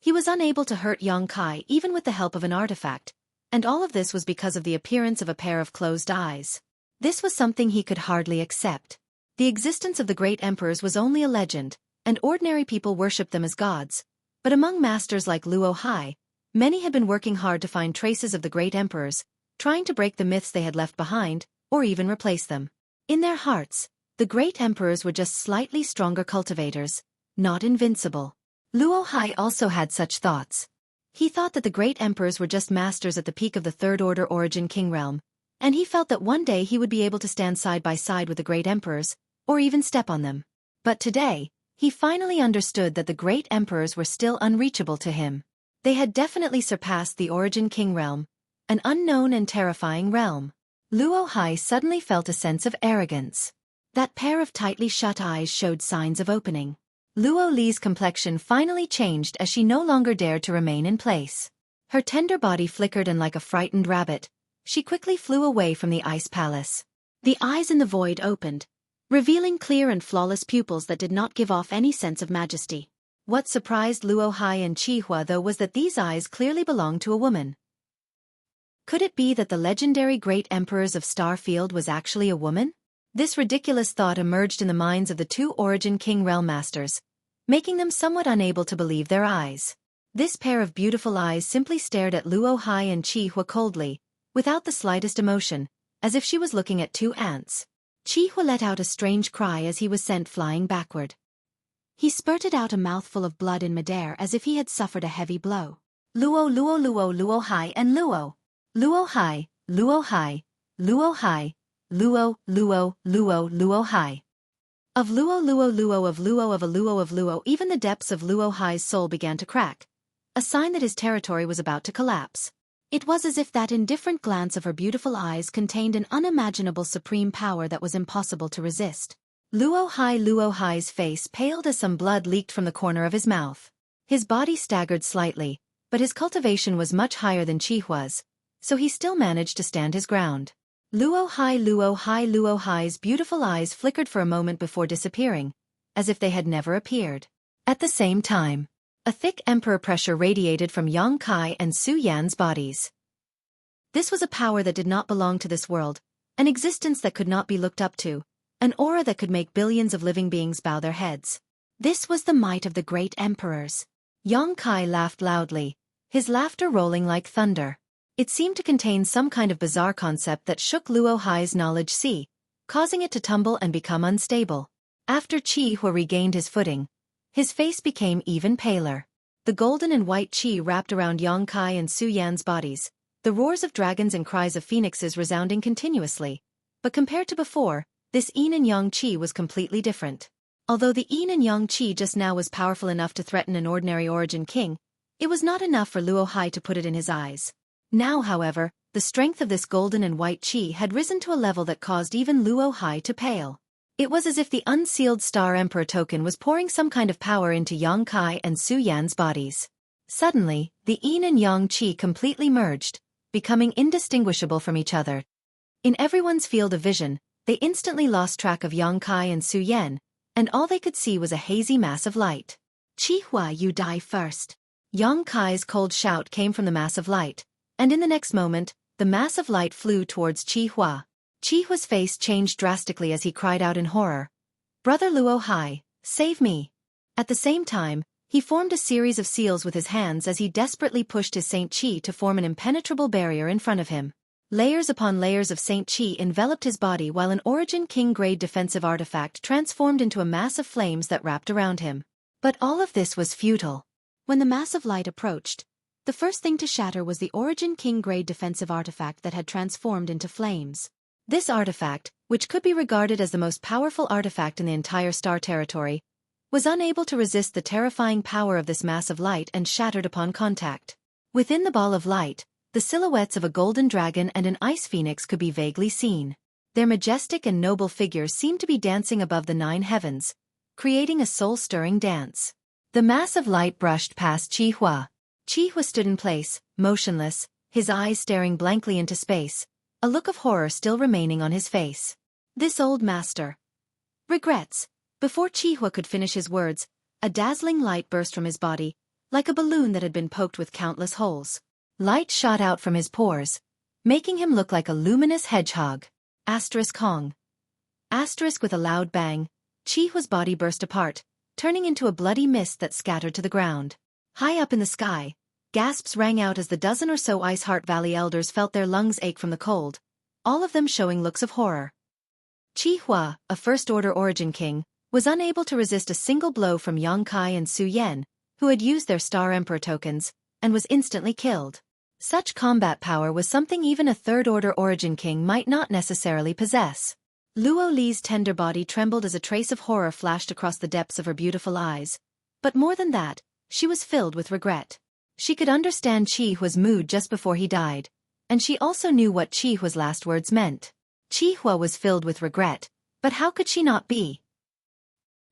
[SPEAKER 1] he was unable to hurt Yang Kai even with the help of an artifact, and all of this was because of the appearance of a pair of closed eyes. This was something he could hardly accept. The existence of the great emperors was only a legend, and ordinary people worshipped them as gods. But among masters like Luo Hai, many had been working hard to find traces of the great emperors, trying to break the myths they had left behind, or even replace them. In their hearts, the great emperors were just slightly stronger cultivators, not invincible. Luo Hai also had such thoughts. He thought that the great emperors were just masters at the peak of the third-order origin king realm, and he felt that one day he would be able to stand side by side with the great emperors, or even step on them. But today, he finally understood that the great emperors were still unreachable to him. They had definitely surpassed the origin king realm, an unknown and terrifying realm. Luo Hai suddenly felt a sense of arrogance. That pair of tightly shut eyes showed signs of opening. Luo Li's complexion finally changed as she no longer dared to remain in place. Her tender body flickered and like a frightened rabbit, she quickly flew away from the ice palace. The eyes in the void opened, revealing clear and flawless pupils that did not give off any sense of majesty. What surprised Luo Hai and Qi Hua though was that these eyes clearly belonged to a woman. Could it be that the legendary great emperors of Starfield was actually a woman? This ridiculous thought emerged in the minds of the two origin king realm masters, making them somewhat unable to believe their eyes. This pair of beautiful eyes simply stared at Luo Hai and Qi Hua coldly, without the slightest emotion, as if she was looking at two ants. Qi Hua let out a strange cry as he was sent flying backward. He spurted out a mouthful of blood in midair as if he had suffered a heavy blow. Luo Luo Luo Luo Hai and Luo. Luo Hai, Luo Hai, Luo Hai, Luo, Luo, Luo, Luo Hai. Of Luo Luo Luo of Luo of a Luo of Luo, even the depths of Luo Hai's soul began to crack, a sign that his territory was about to collapse. It was as if that indifferent glance of her beautiful eyes contained an unimaginable supreme power that was impossible to resist. Luo Hai's face paled as some blood leaked from the corner of his mouth. His body staggered slightly, but his cultivation was much higher than Qi Hua's, so he still managed to stand his ground. Luo Hai's beautiful eyes flickered for a moment before disappearing, as if they had never appeared. At the same time, a thick emperor pressure radiated from Yang Kai and Su Yan's bodies. This was a power that did not belong to this world, an existence that could not be looked up to, an aura that could make billions of living beings bow their heads. This was the might of the great emperors. Yang Kai laughed loudly, his laughter rolling like thunder. It seemed to contain some kind of bizarre concept that shook Luo Hai's knowledge sea, causing it to tumble and become unstable. After Qi Hua regained his footing, his face became even paler. The golden and white qi wrapped around Yang Kai and Su Yan's bodies, the roars of dragons and cries of phoenixes resounding continuously. But compared to before, this yin and yang qi was completely different. Although the yin and yang qi just now was powerful enough to threaten an ordinary origin king, it was not enough for Luo Hai to put it in his eyes. Now, however, the strength of this golden and white qi had risen to a level that caused even Luo Hai to pale. It was as if the unsealed Star Emperor token was pouring some kind of power into Yang Kai and Su Yan's bodies. Suddenly, the yin and yang qi completely merged, becoming indistinguishable from each other. In everyone's field of vision, they instantly lost track of Yang Kai and Su Yan, and all they could see was a hazy mass of light. Qi Hua, you die first. Yang Kai's cold shout came from the mass of light, and in the next moment, the mass of light flew towards Qi Hua. Qi Hua's face changed drastically as he cried out in horror. Brother Luo Hai, save me! At the same time, he formed a series of seals with his hands as he desperately pushed his Saint Qi to form an impenetrable barrier in front of him. Layers upon layers of Saint Qi enveloped his body while an Origin King-grade defensive artifact transformed into a mass of flames that wrapped around him. But all of this was futile. When the mass of light approached, the first thing to shatter was the Origin King-grade defensive artifact that had transformed into flames. This artifact, which could be regarded as the most powerful artifact in the entire star territory, was unable to resist the terrifying power of this mass of light and shattered upon contact. Within the ball of light, the silhouettes of a golden dragon and an ice phoenix could be vaguely seen. Their majestic and noble figures seemed to be dancing above the 9 heavens, creating a soul-stirring dance. The mass of light brushed past Xueqi. Xueqi stood in place, motionless, his eyes staring blankly into space, a look of horror still remaining on his face. This old master regrets. Before Xueqi could finish his words, a dazzling light burst from his body, like a balloon that had been poked with countless holes. Light shot out from his pores, making him look like a luminous hedgehog. Hong. With a loud bang, Xueqi's body burst apart, turning into a bloody mist that scattered to the ground. High up in the sky, gasps rang out as the dozen or so Ice Heart Valley elders felt their lungs ache from the cold, all of them showing looks of horror. Xueqi, a First-Order Origin King, was unable to resist a single blow from Xueqi and Su Yan, who had used their Star Emperor tokens, and was instantly killed. Such combat power was something even a Third-Order Origin King might not necessarily possess. Luo Li's tender body trembled as a trace of horror flashed across the depths of her beautiful eyes. But more than that, she was filled with regret. She could understand Xueqi's mood just before he died, and she also knew what Xueqi's last words meant. Xueqi was filled with regret, but how could she not be?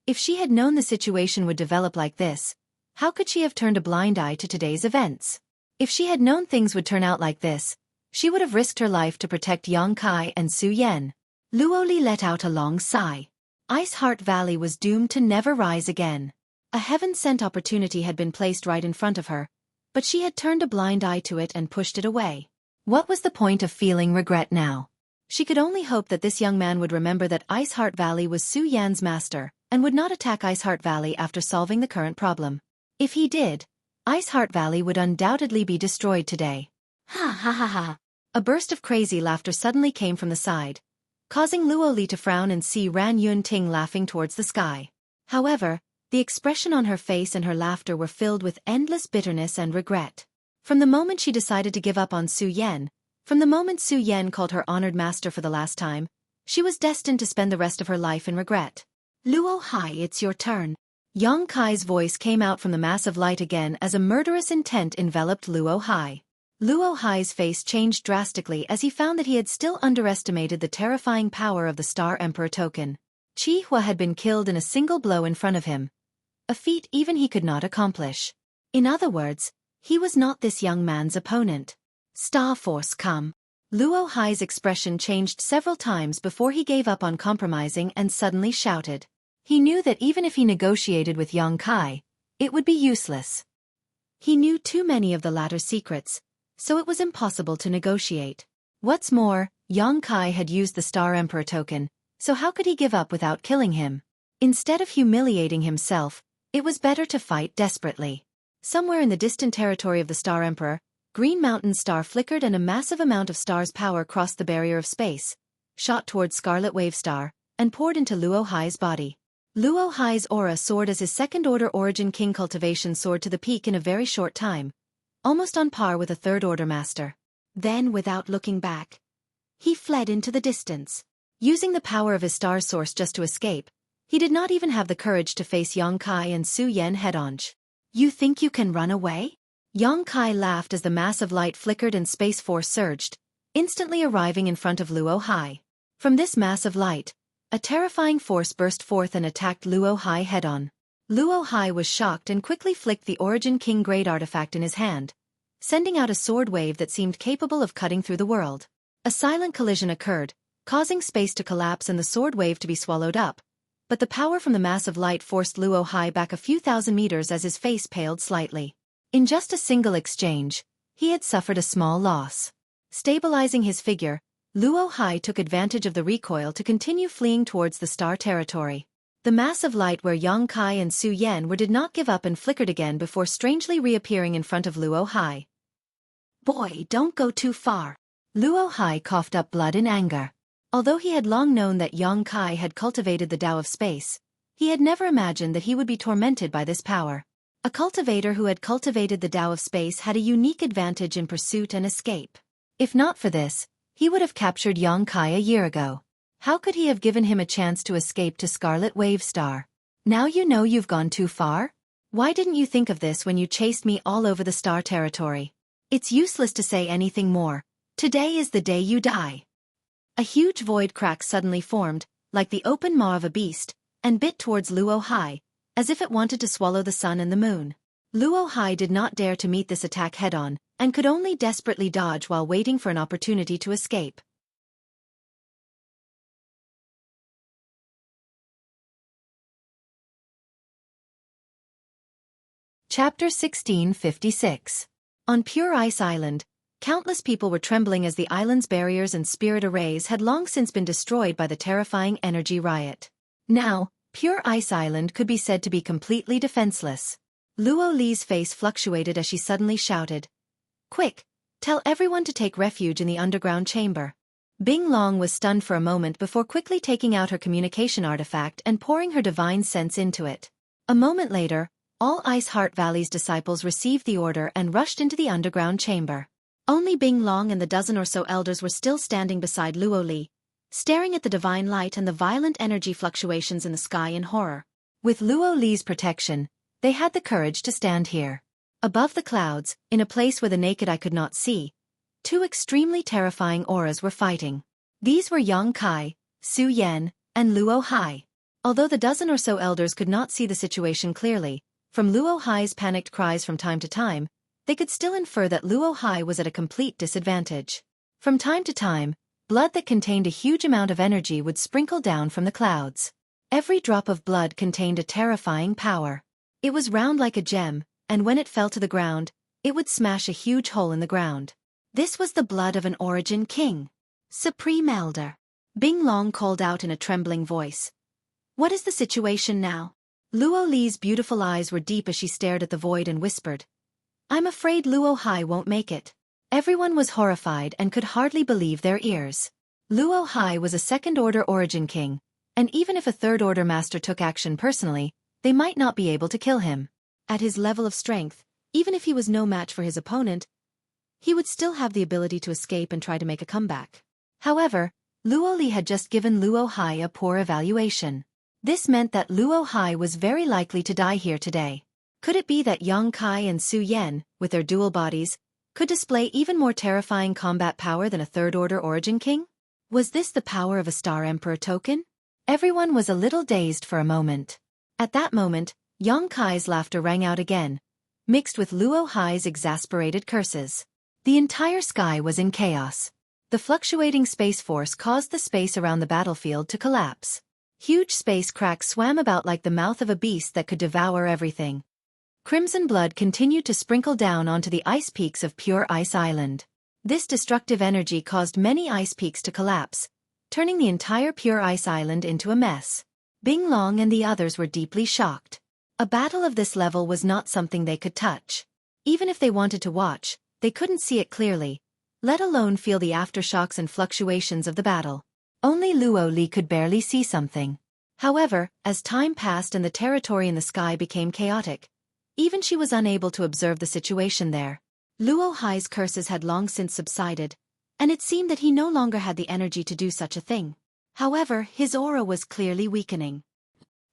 [SPEAKER 1] If she had known the situation would develop like this, how could she have turned a blind eye to today's events? If she had known things would turn out like this, she would have risked her life to protect Xueqi and Su Yan. Luo Li let out a long sigh. Ice Heart Valley was doomed to never rise again. A heaven-sent opportunity had been placed right in front of her, but she had turned a blind eye to it and pushed it away. What was the point of feeling regret now? She could only hope that this young man would remember that Ice Heart Valley was Su Yan's master, and would not attack Ice Heart Valley after solving the current problem. If he did, Ice Heart Valley would undoubtedly be destroyed today. Ha ha ha ha. A burst of crazy laughter suddenly came from the side, causing Luo Li to frown and see Ran Yunting laughing towards the sky. However, the expression on her face and her laughter were filled with endless bitterness and regret. From the moment she decided to give up on Su Yan, from the moment Su Yan called her honored master for the last time, she was destined to spend the rest of her life in regret. Luo Hai, it's your turn. Xueqi's voice came out from the mass of light again as a murderous intent enveloped Luo Hai. Luo Hai's face changed drastically as he found that he had still underestimated the terrifying power of the Star Emperor token. Xueqi had been killed in a single blow in front of him, a feat even he could not accomplish. In other words, he was not this young man's opponent. Star Force come. Luo Hai's expression changed several times before he gave up on compromising and suddenly shouted. He knew that even if he negotiated with Xueqi, it would be useless. He knew too many of the latter's secrets, so it was impossible to negotiate. What's more, Xueqi had used the Star Emperor token, so how could he give up without killing him? Instead of humiliating himself, it was better to fight desperately. Somewhere in the distant territory of the Star Emperor, Green Mountain's star flickered and a massive amount of star's power crossed the barrier of space, shot toward Scarlet Wave Star, and poured into Luo Hai's body. Luo Hai's aura soared as his Second-Order Origin King cultivation soared to the peak in a very short time, almost on par with a Third-Order Master. Then, without looking back, he fled into the distance. Using the power of his star source just to escape, he did not even have the courage to face Xueqi and Su Yan head-on. You think you can run away? Xueqi laughed as the mass of light flickered and space force surged, instantly arriving in front of Luo Hai. From this mass of light, a terrifying force burst forth and attacked Luo Hai head-on. Luo Hai was shocked and quickly flicked the Origin King Great artifact in his hand, sending out a sword wave that seemed capable of cutting through the world. A silent collision occurred, causing space to collapse and the sword wave to be swallowed up, but the power from the mass of light forced Luo Hai back a few thousand meters as his face paled slightly. In just a single exchange, he had suffered a small loss. Stabilizing his figure, Luo Hai took advantage of the recoil to continue fleeing towards the star territory. The mass of light where Xueqi and Su Yan were did not give up and flickered again before strangely reappearing in front of Luo Hai. Boy, don't go too far. Luo Hai coughed up blood in anger. Although he had long known that Xueqi had cultivated the Tao of Space, he had never imagined that he would be tormented by this power. A cultivator who had cultivated the Tao of Space had a unique advantage in pursuit and escape. If not for this, he would have captured Xueqi a year ago. How could he have given him a chance to escape to Scarlet Wave Star? Now you know you've gone too far? Why didn't you think of this when you chased me all over the star territory? It's useless to say anything more. Today is the day you die. A huge void crack suddenly formed, like the open maw of a beast, and bit towards Luo Hai, as if it wanted to swallow the sun and the moon. Luo Hai did not dare to meet this attack head-on, and could only desperately dodge while waiting for an opportunity to escape. Chapter 1656. On Pure Ice Island, countless people were trembling as the island's barriers and spirit arrays had long since been destroyed by the terrifying energy riot. Now, Pure Ice Island could be said to be completely defenseless. Luo Li's face fluctuated as she suddenly shouted, "Quick! Tell everyone to take refuge in the underground chamber." Bing Long was stunned for a moment before quickly taking out her communication artifact and pouring her divine sense into it. A moment later, all Ice Heart Valley's disciples received the order and rushed into the underground chamber. Only Bing Long and the dozen or so elders were still standing beside Luo Li, staring at the divine light and the violent energy fluctuations in the sky in horror. With Luo Li's protection, they had the courage to stand here. Above the clouds, in a place where the naked eye could not see, two extremely terrifying auras were fighting. These were Yang Kai, Su Yan, and Luo Hai. Although the dozen or so elders could not see the situation clearly, from Luo Hai's panicked cries from time to time, they could still infer that Luo Hai was at a complete disadvantage. From time to time, blood that contained a huge amount of energy would sprinkle down from the clouds. Every drop of blood contained a terrifying power. It was round like a gem, and when it fell to the ground, it would smash a huge hole in the ground. This was the blood of an Origin King. Supreme Elder. Bing Long called out in a trembling voice. "What is the situation now?" Luo Li's beautiful eyes were deep as she stared at the void and whispered, "I'm afraid Luo Hai won't make it." Everyone was horrified and could hardly believe their ears. Luo Hai was a second-order Origin King, and even if a third-order master took action personally, they might not be able to kill him. At his level of strength, even if he was no match for his opponent, he would still have the ability to escape and try to make a comeback. However, Luo Li had just given Luo Hai a poor evaluation. This meant that Luo Hai was very likely to die here today. Could it be that Yang Kai and Su Yan, with their dual bodies, could display even more terrifying combat power than a third-order Origin King? Was this the power of a Star Emperor token? Everyone was a little dazed for a moment. At that moment, Yang Kai's laughter rang out again, mixed with Luo Hai's exasperated curses. The entire sky was in chaos. The fluctuating space force caused the space around the battlefield to collapse. Huge space cracks swam about like the mouth of a beast that could devour everything. Crimson blood continued to sprinkle down onto the ice peaks of Pure Ice Island. This destructive energy caused many ice peaks to collapse, turning the entire Pure Ice Island into a mess. Bing Long and the others were deeply shocked. A battle of this level was not something they could touch. Even if they wanted to watch, they couldn't see it clearly, let alone feel the aftershocks and fluctuations of the battle. Only Luo Li could barely see something. However, as time passed and the territory in the sky became chaotic, even she was unable to observe the situation there. Luo Hai's curses had long since subsided, and it seemed that he no longer had the energy to do such a thing. However, his aura was clearly weakening.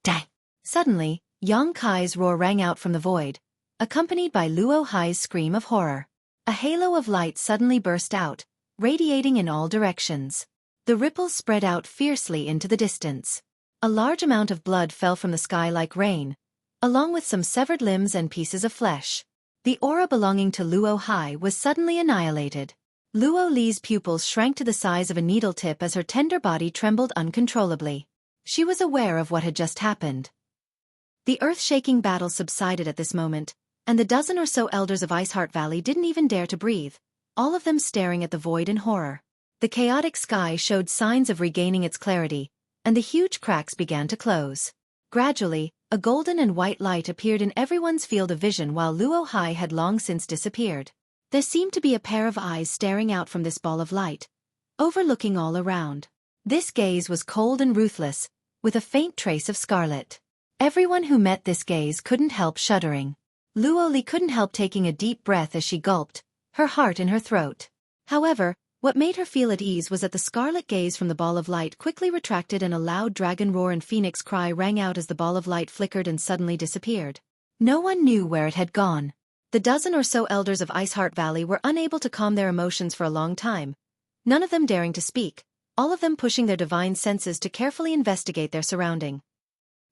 [SPEAKER 1] Dang! Suddenly, Yang Kai's roar rang out from the void, accompanied by Luo Hai's scream of horror. A halo of light suddenly burst out, radiating in all directions. The ripples spread out fiercely into the distance. A large amount of blood fell from the sky like rain, along with some severed limbs and pieces of flesh. The aura belonging to Luo Hai was suddenly annihilated. Luo Li's pupils shrank to the size of a needle tip as her tender body trembled uncontrollably. She was aware of what had just happened. The earth-shaking battle subsided at this moment, and the dozen or so elders of Iceheart Valley didn't even dare to breathe, all of them staring at the void in horror. The chaotic sky showed signs of regaining its clarity, and the huge cracks began to close. Gradually, a golden and white light appeared in everyone's field of vision while Luo Hai had long since disappeared. There seemed to be a pair of eyes staring out from this ball of light, overlooking all around. This gaze was cold and ruthless, with a faint trace of scarlet. Everyone who met this gaze couldn't help shuddering. Luo Li couldn't help taking a deep breath as she gulped, her heart in her throat. However, what made her feel at ease was that the scarlet gaze from the ball of light quickly retracted and a loud dragon roar and phoenix cry rang out as the ball of light flickered and suddenly disappeared. No one knew where it had gone. The dozen or so elders of Iceheart Valley were unable to calm their emotions for a long time, none of them daring to speak, all of them pushing their divine senses to carefully investigate their surrounding.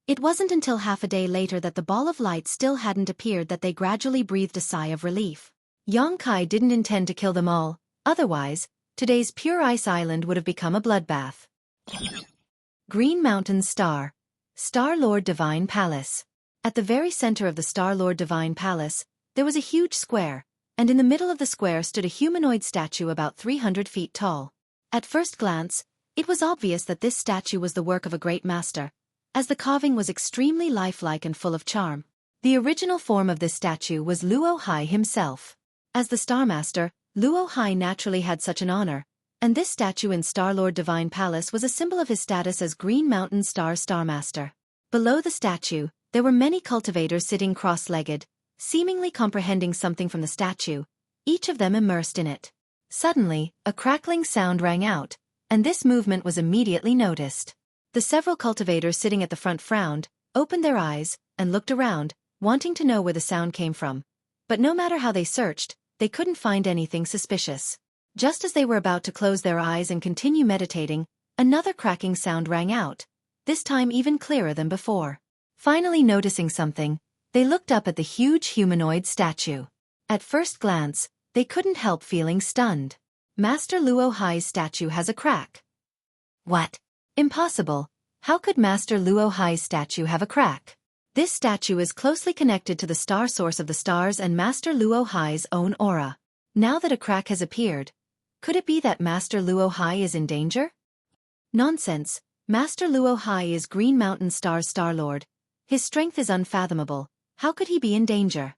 [SPEAKER 1] It wasn't until half a day later that the ball of light still hadn't appeared that they gradually breathed a sigh of relief. Yongkai didn't intend to kill them all, otherwise, today's Pure Ice Island would have become a bloodbath. Green Mountain Star. Star-Lord Divine Palace. At the very center of the Star-Lord Divine Palace, there was a huge square, and in the middle of the square stood a humanoid statue about 300 feet tall. At first glance, it was obvious that this statue was the work of a great master, as the carving was extremely lifelike and full of charm. The original form of this statue was Luo Hai himself. As the Star Master, Luo Hai naturally had such an honor, and this statue in Star-Lord Divine Palace was a symbol of his status as Green Mountain Star Master. Below the statue, there were many cultivators sitting cross-legged, seemingly comprehending something from the statue, each of them immersed in it. Suddenly, a crackling sound rang out, and this movement was immediately noticed. The several cultivators sitting at the front frowned, opened their eyes, and looked around, wanting to know where the sound came from. But no matter how they searched, they couldn't find anything suspicious. Just as they were about to close their eyes and continue meditating, another cracking sound rang out, this time even clearer than before. Finally noticing something, they looked up at the huge humanoid statue. At first glance, they couldn't help feeling stunned. Master Luo Hai's statue has a crack. What? Impossible. How could Master Luo Hai's statue have a crack? This statue is closely connected to the star source of the stars and Master Luo Hai's own aura. Now that a crack has appeared, could it be that Master Luo Hai is in danger? Nonsense. Master Luo Hai is Green Mountain Star's Star-Lord. His strength is unfathomable. How could he be in danger?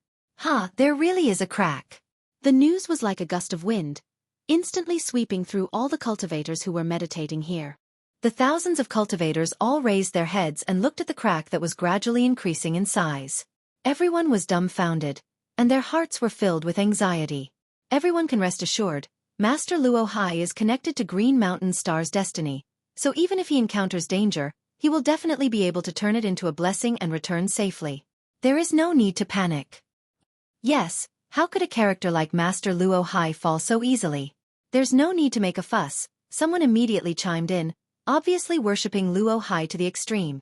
[SPEAKER 1] There really is a crack. The news was like a gust of wind, instantly sweeping through all the cultivators who were meditating here. The thousands of cultivators all raised their heads and looked at the crack that was gradually increasing in size. Everyone was dumbfounded, and their hearts were filled with anxiety. Everyone can rest assured, Master Luo Hai is connected to Green Mountain Star's destiny, so even if he encounters danger, he will definitely be able to turn it into a blessing and return safely. There is no need to panic. Yes, how could a character like Master Luo Hai fall so easily? There's no need to make a fuss, someone immediately chimed in, obviously worshipping Luo Hai to the extreme.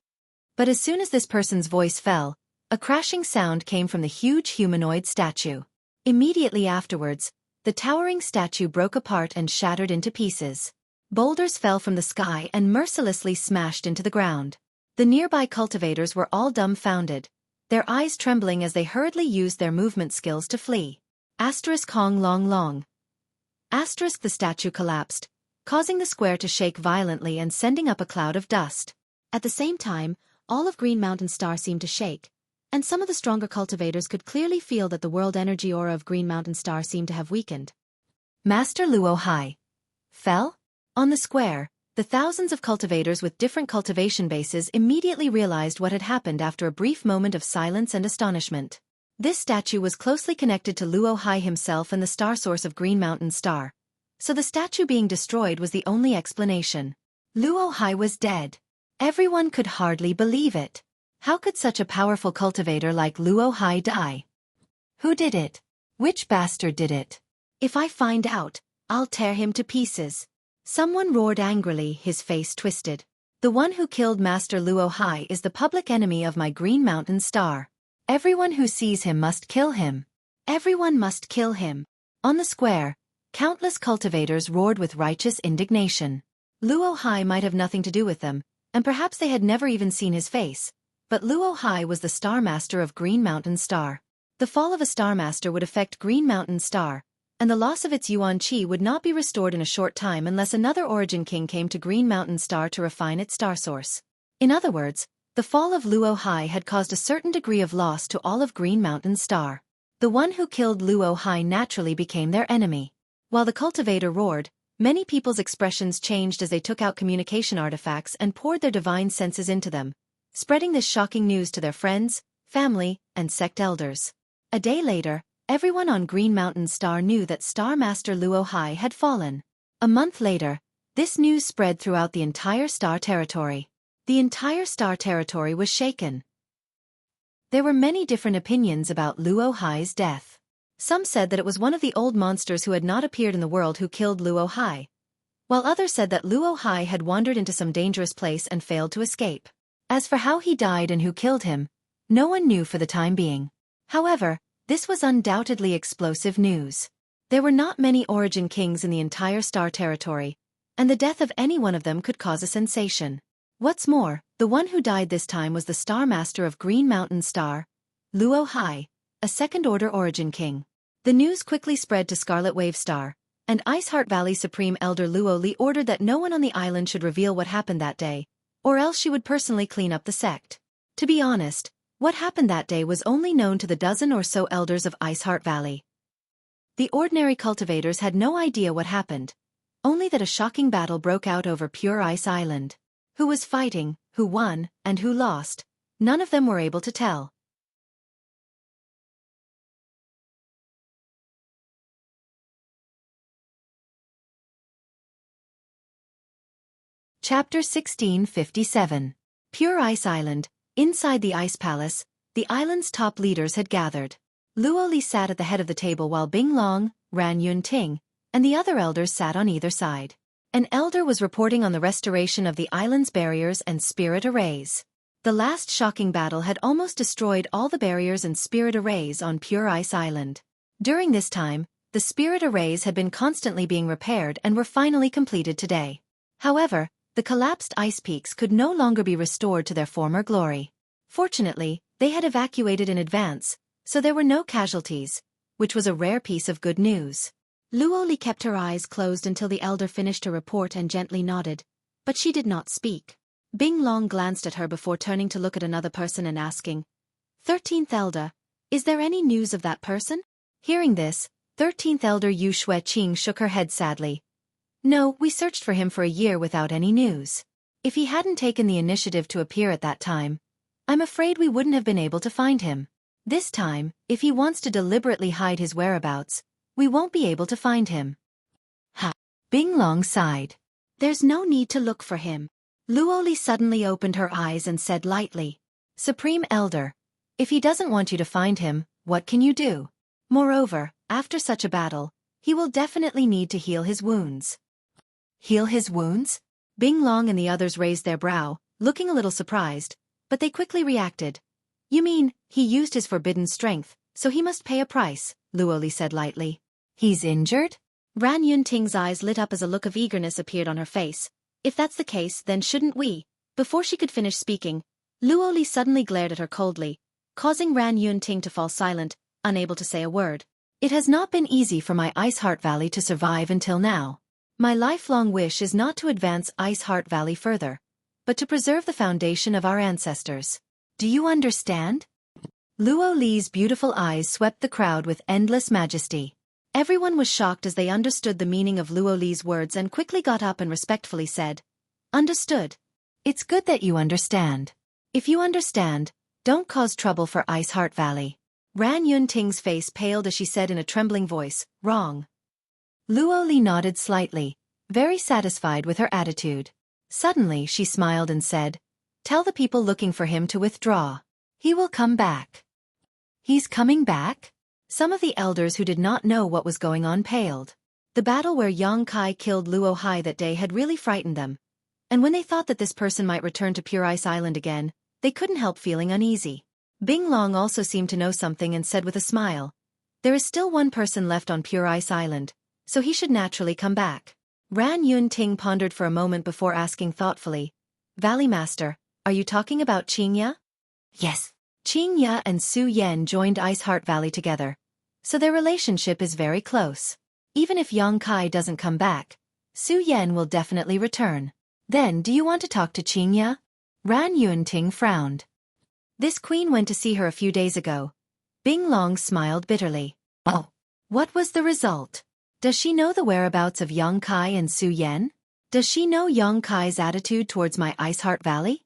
[SPEAKER 1] But as soon as this person's voice fell, a crashing sound came from the huge humanoid statue. Immediately afterwards, the towering statue broke apart and shattered into pieces. Boulders fell from the sky and mercilessly smashed into the ground. The nearby cultivators were all dumbfounded, their eyes trembling as they hurriedly used their movement skills to flee. Hong long long. The statue collapsed, causing the square to shake violently and sending up a cloud of dust. At the same time, all of Green Mountain Star seemed to shake, and some of the stronger cultivators could clearly feel that the world energy aura of Green Mountain Star seemed to have weakened. Master Luo Hai fell? On the square, the thousands of cultivators with different cultivation bases immediately realized what had happened after a brief moment of silence and astonishment. This statue was closely connected to Luo Hai himself and the star source of Green Mountain Star, so the statue being destroyed was the only explanation. Luo Hai was dead. Everyone could hardly believe it. How could such a powerful cultivator like Luo Hai die? Who did it? Which bastard did it? If I find out, I'll tear him to pieces. Someone roared angrily, his face twisted. The one who killed Master Luo Hai is the public enemy of my Green Mountain Star. Everyone who sees him must kill him. Everyone must kill him. On the square, countless cultivators roared with righteous indignation. Luo Hai might have nothing to do with them, and perhaps they had never even seen his face, but Luo Hai was the Star Master of Green Mountain Star. The fall of a Star Master would affect Green Mountain Star, and the loss of its Yuan Qi would not be restored in a short time unless another Origin King came to Green Mountain Star to refine its star source. In other words, the fall of Luo Hai had caused a certain degree of loss to all of Green Mountain Star. The one who killed Luo Hai naturally became their enemy. While the cultivator roared, many people's expressions changed as they took out communication artifacts and poured their divine senses into them, spreading this shocking news to their friends, family, and sect elders. A day later, everyone on Green Mountain Star knew that Star Master Luo Hai had fallen. A month later, this news spread throughout the entire Star Territory. The entire Star Territory was shaken. There were many different opinions about Luo Hai's death. Some said that it was one of the old monsters who had not appeared in the world who killed Luo Hai, while others said that Luo Hai had wandered into some dangerous place and failed to escape. As for how he died and who killed him, no one knew for the time being. However, this was undoubtedly explosive news. There were not many origin kings in the entire star territory, and the death of any one of them could cause a sensation. What's more, the one who died this time was the Star Master of Green Mountain Star, Luo Hai, a second-order origin king. The news quickly spread to Scarlet Wave Star, and Iceheart Valley Supreme Elder Luo Li ordered that no one on the island should reveal what happened that day, or else she would personally clean up the sect. To be honest, what happened that day was only known to the dozen or so elders of Iceheart Valley. The ordinary cultivators had no idea what happened, only that a shocking battle broke out over Pure Ice Island. Who was fighting, who won, and who lost, none of them were able to tell. Chapter 1657. Pure Ice Island. Inside the Ice Palace, the island's top leaders had gathered. Luo Li sat at the head of the table while Bing Long, Ran Yun Ting, and the other elders sat on either side. An elder was reporting on the restoration of the island's barriers and spirit arrays. The last shocking battle had almost destroyed all the barriers and spirit arrays on Pure Ice Island. During this time, the spirit arrays had been constantly being repaired and were finally completed today. However, the collapsed ice peaks could no longer be restored to their former glory. Fortunately, they had evacuated in advance, so there were no casualties, which was a rare piece of good news. Luo Li kept her eyes closed until the elder finished her report and gently nodded, but she did not speak. Bing Long glanced at her before turning to look at another person and asking, 13th Elder, is there any news of that person? Hearing this, 13th Elder Yu Xueqi shook her head sadly. No, we searched for him for a year without any news. If he hadn't taken the initiative to appear at that time, I'm afraid we wouldn't have been able to find him. This time, if he wants to deliberately hide his whereabouts, we won't be able to find him. Ha! Bing Long sighed. There's no need to look for him. Luo Li suddenly opened her eyes and said lightly, Supreme Elder, if he doesn't want you to find him, what can you do? Moreover, after such a battle, he will definitely need to heal his wounds. Heal his wounds? Bing Long and the others raised their brow, looking a little surprised, but they quickly reacted. You mean, he used his forbidden strength, so he must pay a price, Luo Li said lightly. He's injured? Ran Yun Ting's eyes lit up as a look of eagerness appeared on her face. If that's the case, then shouldn't we? Before she could finish speaking, Luo Li suddenly glared at her coldly, causing Ran Yun Ting to fall silent, unable to say a word. It has not been easy for my Iceheart Valley to survive until now. My lifelong wish is not to advance Iceheart Valley further, but to preserve the foundation of our ancestors. Do you understand? Luo Li's beautiful eyes swept the crowd with endless majesty. Everyone was shocked as they understood the meaning of Luo Li's words and quickly got up and respectfully said, Understood. It's good that you understand. If you understand, don't cause trouble for Iceheart Valley. Ran Yun Ting's face paled as she said in a trembling voice, Wrong. Luo Li nodded slightly, very satisfied with her attitude. Suddenly she smiled and said, Tell the people looking for him to withdraw. He will come back. He's coming back? Some of the elders who did not know what was going on paled. The battle where Yang Kai killed Luo Hai that day had really frightened them, and when they thought that this person might return to Pure Ice Island again, they couldn't help feeling uneasy. Bing Long also seemed to know something and said with a smile, There is still one person left on Pure Ice Island, so he should naturally come back. Ran Yun Ting pondered for a moment before asking thoughtfully, Valley Master, are you talking about Qingya? Yes. Qingya and Su Yan joined Iceheart Valley together, so their relationship is very close. Even if Yang Kai doesn't come back, Su Yan will definitely return. Then do you want to talk to Qingya? Ran Yun Ting frowned. This queen went to see her a few days ago. Bing Long smiled bitterly. Oh. What was the result? Does she know the whereabouts of Yang Kai and Su Yan? Does she know Yang Kai's attitude towards my Iceheart Valley?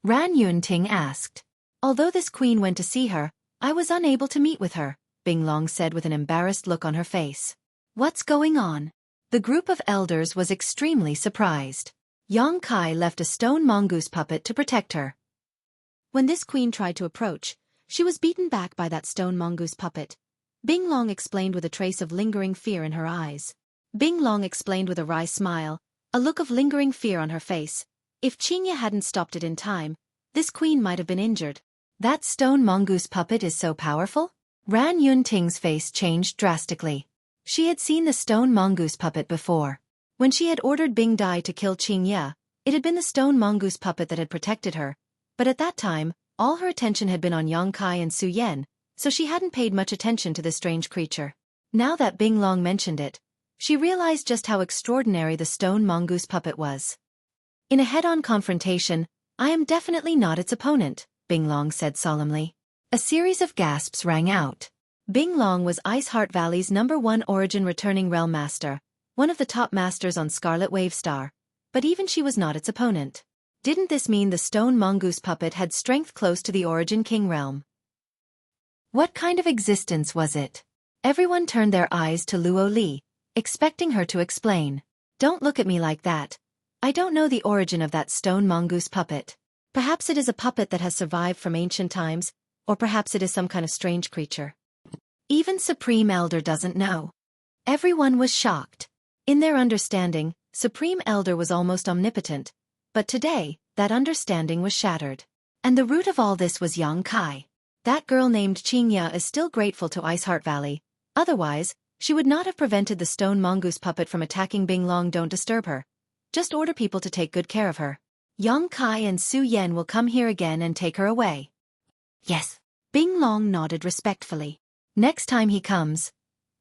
[SPEAKER 1] Ran Yun Ting asked. Although this queen went to see her, I was unable to meet with her, Bing Long said with an embarrassed look on her face. What's going on? The group of elders was extremely surprised. Yang Kai left a stone mongoose puppet to protect her. When this queen tried to approach, she was beaten back by that stone mongoose puppet. Bing Long explained with a trace of lingering fear in her eyes. Bing Long explained with a wry smile, a look of lingering fear on her face. If Qingye hadn't stopped it in time, this queen might have been injured. That stone mongoose puppet is so powerful? Ran Yunting's face changed drastically. She had seen the stone mongoose puppet before. When she had ordered Bing Dai to kill Qingye, it had been the stone mongoose puppet that had protected her, but at that time, all her attention had been on Yang Kai and Su Yan, so she hadn't paid much attention to this strange creature. Now that Bing Long mentioned it, she realized just how extraordinary the stone mongoose puppet was. In a head-on confrontation, I am definitely not its opponent, Bing Long said solemnly. A series of gasps rang out. Bing Long was Ice Heart Valley's #1 Origin Returning Realm Master, one of the top masters on Scarlet Wave Star, but even she was not its opponent. Didn't this mean the stone mongoose puppet had strength close to the Origin King realm? What kind of existence was it? Everyone turned their eyes to Luo Li, expecting her to explain. Don't look at me like that. I don't know the origin of that stone mongoose puppet. Perhaps it is a puppet that has survived from ancient times, or perhaps it is some kind of strange creature. Even Supreme Elder doesn't know. Everyone was shocked. In their understanding, Supreme Elder was almost omnipotent, but today, that understanding was shattered. And the root of all this was Yang Kai. That girl named Qingye is still grateful to Ice Heart Valley. Otherwise, she would not have prevented the stone mongoose puppet from attacking Bing Long. Don't disturb her. Just order people to take good care of her. Yang Kai and Su Yan will come here again and take her away. Yes. Bing Long nodded respectfully. Next time he comes,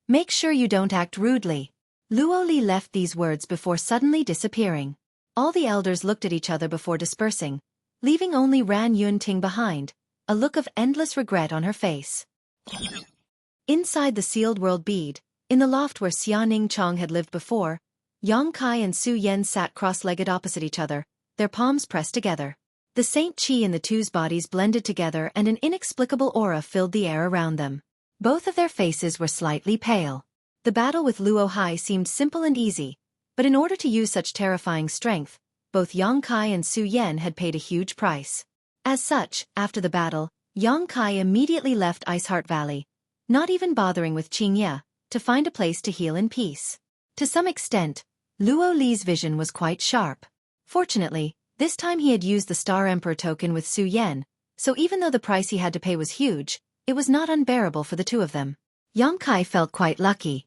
[SPEAKER 1] make sure you don't act rudely. Luo Li left these words before suddenly disappearing. All the elders looked at each other before dispersing, leaving only Ran Yunting behind, a look of endless regret on her face. Inside the sealed world bead, in the loft where Xia Ning Chong had lived before, Yang Kai and Su Yan sat cross-legged opposite each other, their palms pressed together. The Saint Qi in the two's bodies blended together and an inexplicable aura filled the air around them. Both of their faces were slightly pale. The battle with Luo Hai seemed simple and easy, but in order to use such terrifying strength, both Yang Kai and Su Yan had paid a huge price. As such, after the battle, Yang Kai immediately left Ice Heart Valley, not even bothering with Qingye, to find a place to heal in peace. To some extent, Luo Li's vision was quite sharp. Fortunately, this time he had used the Star Emperor token with Su Yan, so even though the price he had to pay was huge, it was not unbearable for the two of them. Yang Kai felt quite lucky.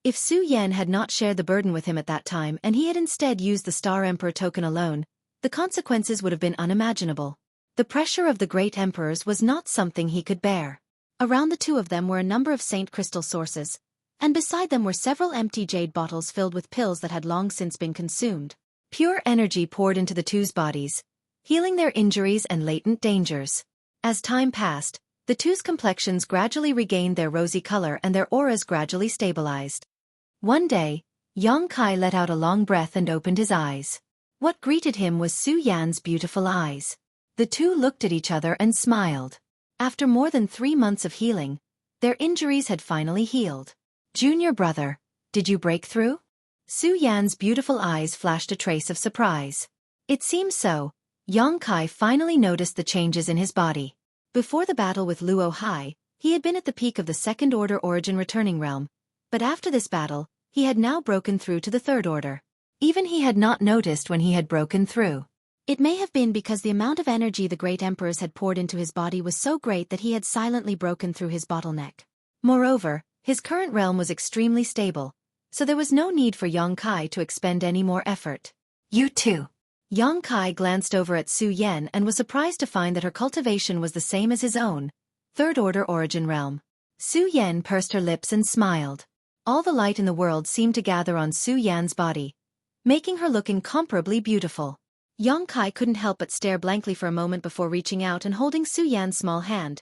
[SPEAKER 1] If Su Yan had not shared the burden with him at that time and he had instead used the Star Emperor token alone, the consequences would have been unimaginable. The pressure of the great emperors was not something he could bear. Around the two of them were a number of saint crystal sources, and beside them were several empty jade bottles filled with pills that had long since been consumed. Pure energy poured into the two's bodies, healing their injuries and latent dangers. As time passed, the two's complexions gradually regained their rosy color and their auras gradually stabilized. One day, Yang Kai let out a long breath and opened his eyes. What greeted him was Su Yan's beautiful eyes. The two looked at each other and smiled. After more than 3 months of healing, their injuries had finally healed. Junior brother, did you break through? Su Yan's beautiful eyes flashed a trace of surprise. It seems so. Yang Kai finally noticed the changes in his body. Before the battle with Luo Hai, he had been at the peak of the Second Order Origin Returning Realm, but after this battle, he had now broken through to the Third Order. Even he had not noticed when he had broken through. It may have been because the amount of energy the great emperors had poured into his body was so great that he had silently broken through his bottleneck. Moreover, his current realm was extremely stable, so there was no need for Yang Kai to expend any more effort. You too. Yang Kai glanced over at Su Yan and was surprised to find that her cultivation was the same as his own, Third Order Origin Realm. Su Yan pursed her lips and smiled. All the light in the world seemed to gather on Su Yan's body, making her look incomparably beautiful. Yang Kai couldn't help but stare blankly for a moment before reaching out and holding Su Yan's small hand.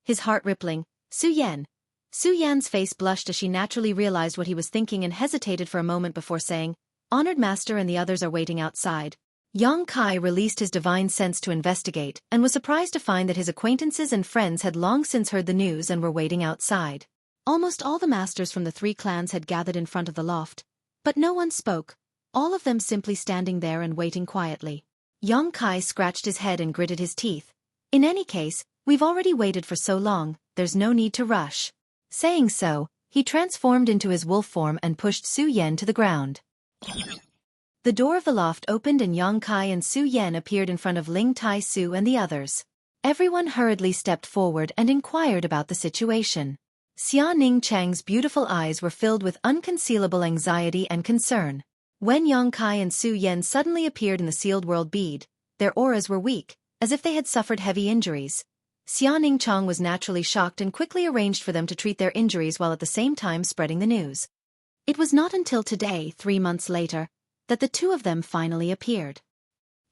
[SPEAKER 1] His heart rippling, Su Yan. Su Yan's face blushed as she naturally realized what he was thinking and hesitated for a moment before saying, "Honored master and the others are waiting outside." Yang Kai released his divine sense to investigate and was surprised to find that his acquaintances and friends had long since heard the news and were waiting outside. Almost all the masters from the 3 clans had gathered in front of the loft, but no one spoke, all of them simply standing there and waiting quietly. Yang Kai scratched his head and gritted his teeth. In any case, we've already waited for so long, there's no need to rush. Saying so, he transformed into his wolf form and pushed Su Yan to the ground. The door of the loft opened and Yang Kai and Su Yan appeared in front of Ling Tai Su and the others. Everyone hurriedly stepped forward and inquired about the situation. Xia Ning Chang's beautiful eyes were filled with unconcealable anxiety and concern. When Yang Kai and Su Yan suddenly appeared in the sealed world bead, their auras were weak, as if they had suffered heavy injuries. Xia Ning Chang was naturally shocked and quickly arranged for them to treat their injuries while at the same time spreading the news. It was not until today, 3 months later, that the two of them finally appeared.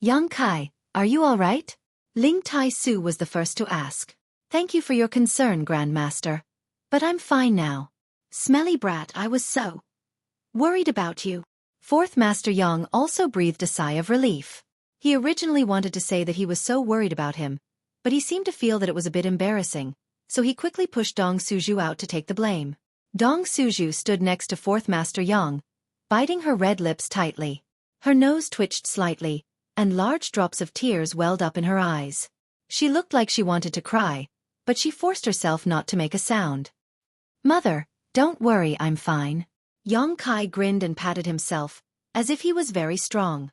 [SPEAKER 1] Yang Kai, are you all right? Ling Tai Su was the first to ask. Thank you for your concern, Grandmaster. But I'm fine now. Smelly brat, I was so worried about you. Fourth Master Yang also breathed a sigh of relief. He originally wanted to say that he was so worried about him, but he seemed to feel that it was a bit embarrassing, so he quickly pushed Dong Suju out to take the blame. Dong Suju stood next to Fourth Master Yang, biting her red lips tightly. Her nose twitched slightly, and large drops of tears welled up in her eyes. She looked like she wanted to cry, but she forced herself not to make a sound. Mother, don't worry, I'm fine. Yang Kai grinned and patted himself, as if he was very strong.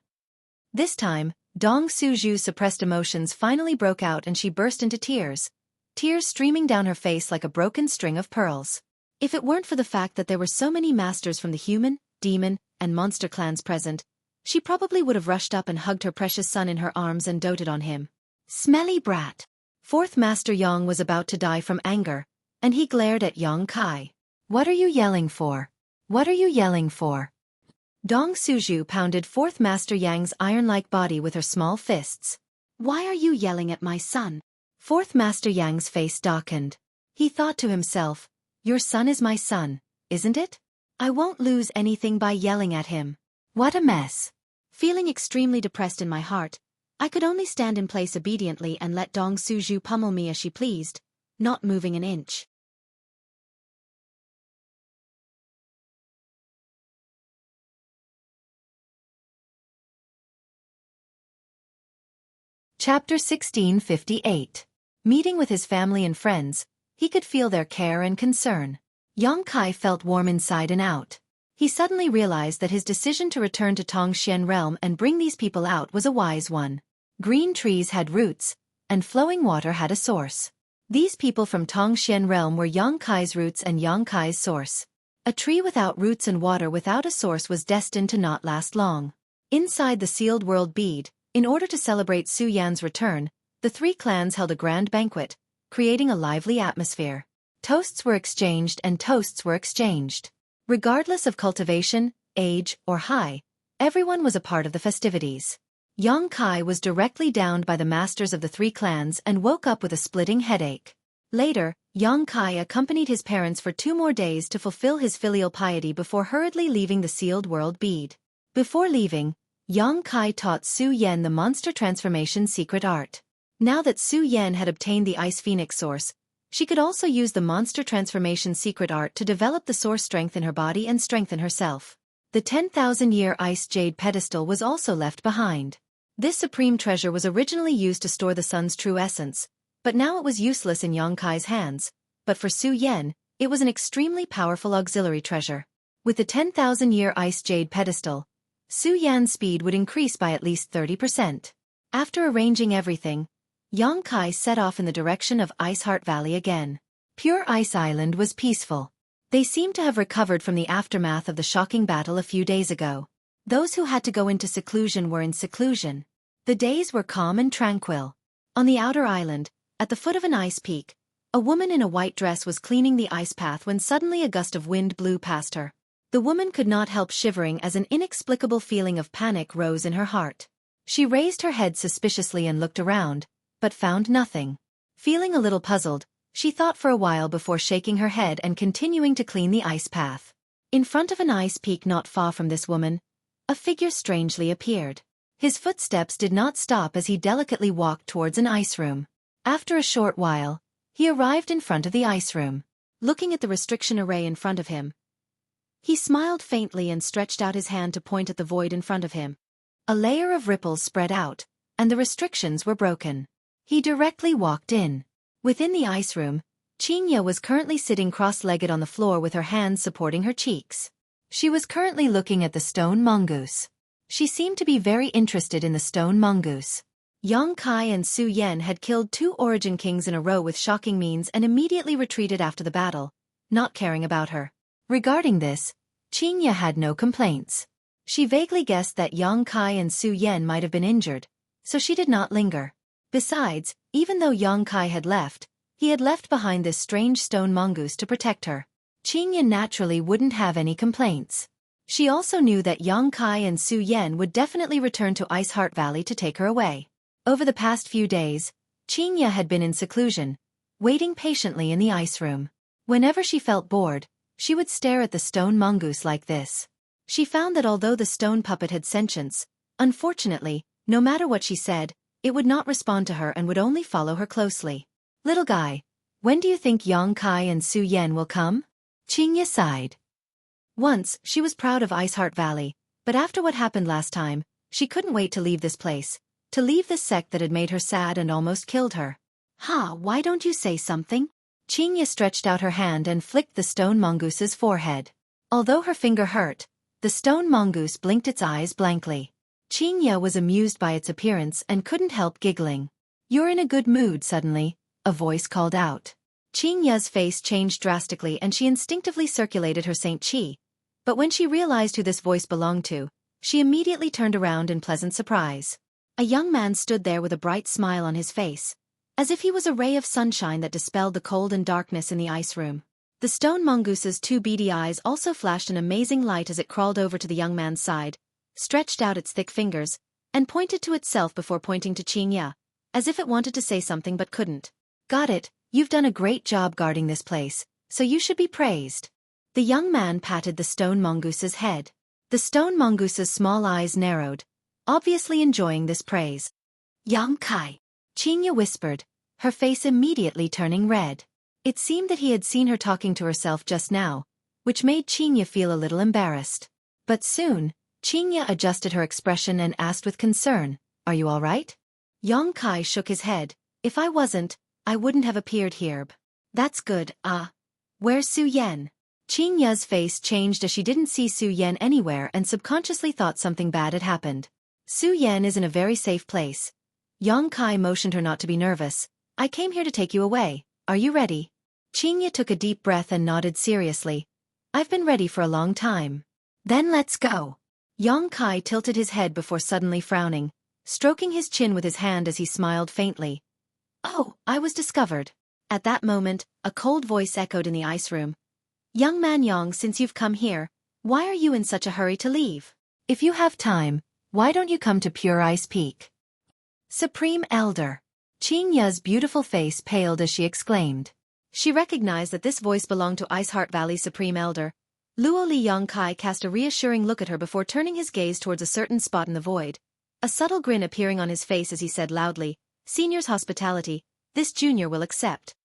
[SPEAKER 1] This time, Dong Suju's suppressed emotions finally broke out and she burst into tears streaming down her face like a broken string of pearls. If it weren't for the fact that there were so many masters from the human, demon, and monster clans present, she probably would have rushed up and hugged her precious son in her arms and doted on him. Smelly brat. Fourth Master Yang was about to die from anger, and he glared at Yang Kai. What are you yelling for? What are you yelling for? Dong Suju pounded Fourth Master Yang's iron-like body with her small fists. Why are you yelling at my son? Fourth Master Yang's face darkened. He thought to himself, your son is my son, isn't it? I won't lose anything by yelling at him. What a mess. Feeling extremely depressed in my heart, I could only stand in place obediently and let Dong Suju pummel me as she pleased, not moving an inch. Chapter 1658. Meeting with his family and friends, he could feel their care and concern. Yang Kai felt warm inside and out. He suddenly realized that his decision to return to Tongxian realm and bring these people out was a wise one. Green trees had roots, and flowing water had a source. These people from Tongxian realm were Yang Kai's roots and Yang Kai's source. A tree without roots and water without a source was destined to not last long. Inside the sealed world bead, in order to celebrate Su Yan's return, the three clans held a grand banquet, creating a lively atmosphere. Toasts were exchanged and toasts were exchanged. Regardless of cultivation, age, or high, everyone was a part of the festivities. Yang Kai was directly downed by the masters of the three clans and woke up with a splitting headache. Later, Yang Kai accompanied his parents for 2 more days to fulfill his filial piety before hurriedly leaving the sealed world bead. Before leaving, Yang Kai taught Su Yan the monster transformation secret art. Now that Su Yan had obtained the Ice Phoenix source, she could also use the monster transformation secret art to develop the source strength in her body and strengthen herself. The 10,000-year ice jade pedestal was also left behind. This supreme treasure was originally used to store the sun's true essence, but now it was useless in Yang Kai's hands. But for Su Yan, it was an extremely powerful auxiliary treasure. With the 10,000-year ice jade pedestal, Su Yan's speed would increase by at least 30%. After arranging everything, Yang Kai set off in the direction of Ice Heart Valley again. Pure Ice Island was peaceful. They seemed to have recovered from the aftermath of the shocking battle a few days ago. Those who had to go into seclusion were in seclusion. The days were calm and tranquil. On the outer island, at the foot of an ice peak, a woman in a white dress was cleaning the ice path when suddenly a gust of wind blew past her. The woman could not help shivering as an inexplicable feeling of panic rose in her heart. She raised her head suspiciously and looked around, but found nothing. Feeling a little puzzled, she thought for a while before shaking her head and continuing to clean the ice path. In front of an ice peak not far from this woman, a figure strangely appeared. His footsteps did not stop as he delicately walked towards an ice room. After a short while, he arrived in front of the ice room. Looking at the restriction array in front of him, he smiled faintly and stretched out his hand to point at the void in front of him. A layer of ripples spread out, and the restrictions were broken. He directly walked in. Within the ice room, Qinya was currently sitting cross-legged on the floor with her hands supporting her cheeks. She was currently looking at the stone mongoose. She seemed to be very interested in the stone mongoose. Yang Kai and Su Yan had killed 2 Origin Kings in a row with shocking means and immediately retreated after the battle, not caring about her. Regarding this, Qinya had no complaints. She vaguely guessed that Yang Kai and Su Yan might have been injured, so she did not linger. Besides, even though Yang Kai had left, he had left behind this strange stone mongoose to protect her. Qinya naturally wouldn't have any complaints. She also knew that Yang Kai and Su Yan would definitely return to Ice Heart Valley to take her away. Over the past few days, Qinya had been in seclusion, waiting patiently in the ice room. Whenever she felt bored, she would stare at the stone mongoose like this. She found that although the stone puppet had sentience, unfortunately, no matter what she said, it would not respond to her and would only follow her closely. Little guy, when do you think Yang Kai and Su Yan will come? Qinya sighed. Once, she was proud of Ice Heart Valley, but after what happened last time, she couldn't wait to leave this place, to leave this sect that had made her sad and almost killed her. Why don't you say something? Qinya stretched out her hand and flicked the stone mongoose's forehead. Although her finger hurt, the stone mongoose blinked its eyes blankly. Qinya was amused by its appearance and couldn't help giggling. You're in a good mood suddenly, a voice called out. Qinya's face changed drastically and she instinctively circulated her Saint Qi. But when she realized who this voice belonged to, she immediately turned around in pleasant surprise. A young man stood there with a bright smile on his face, as if he was a ray of sunshine that dispelled the cold and darkness in the ice room. The stone mongoose's 2 beady eyes also flashed an amazing light as it crawled over to the young man's side, stretched out its thick fingers, and pointed to itself before pointing to Qinya, as if it wanted to say something but couldn't. Got it, you've done a great job guarding this place, so you should be praised. The young man patted the stone mongoose's head. The stone mongoose's small eyes narrowed, obviously enjoying this praise. Yang Kai, Qinya whispered, her face immediately turning red. It seemed that he had seen her talking to herself just now, which made Qinya feel a little embarrassed. But soon, Qinya adjusted her expression and asked with concern, "Are you all right?" Yang Kai shook his head. "If I wasn't, I wouldn't have appeared here. That's good. Where's Su Yan?" Qinya's face changed as she didn't see Su Yan anywhere and subconsciously thought something bad had happened. Su Yan is in a very safe place. Yang Kai motioned her not to be nervous. "I came here to take you away. Are you ready?" Qinya took a deep breath and nodded seriously. "I've been ready for a long time." "Then let's go." Yang Kai tilted his head before suddenly frowning, stroking his chin with his hand as he smiled faintly. "Oh, I was discovered." At that moment, a cold voice echoed in the ice room. "Young man Yang, since you've come here, why are you in such a hurry to leave? If you have time, why don't you come to Pure Ice Peak?" "Supreme Elder." Qinya's beautiful face paled as she exclaimed. She recognized that this voice belonged to Ice Heart Valley's Supreme Elder. Luoli Yang Kai cast a reassuring look at her before turning his gaze towards a certain spot in the void, a subtle grin appearing on his face as he said loudly, "Senior's hospitality, this junior will accept.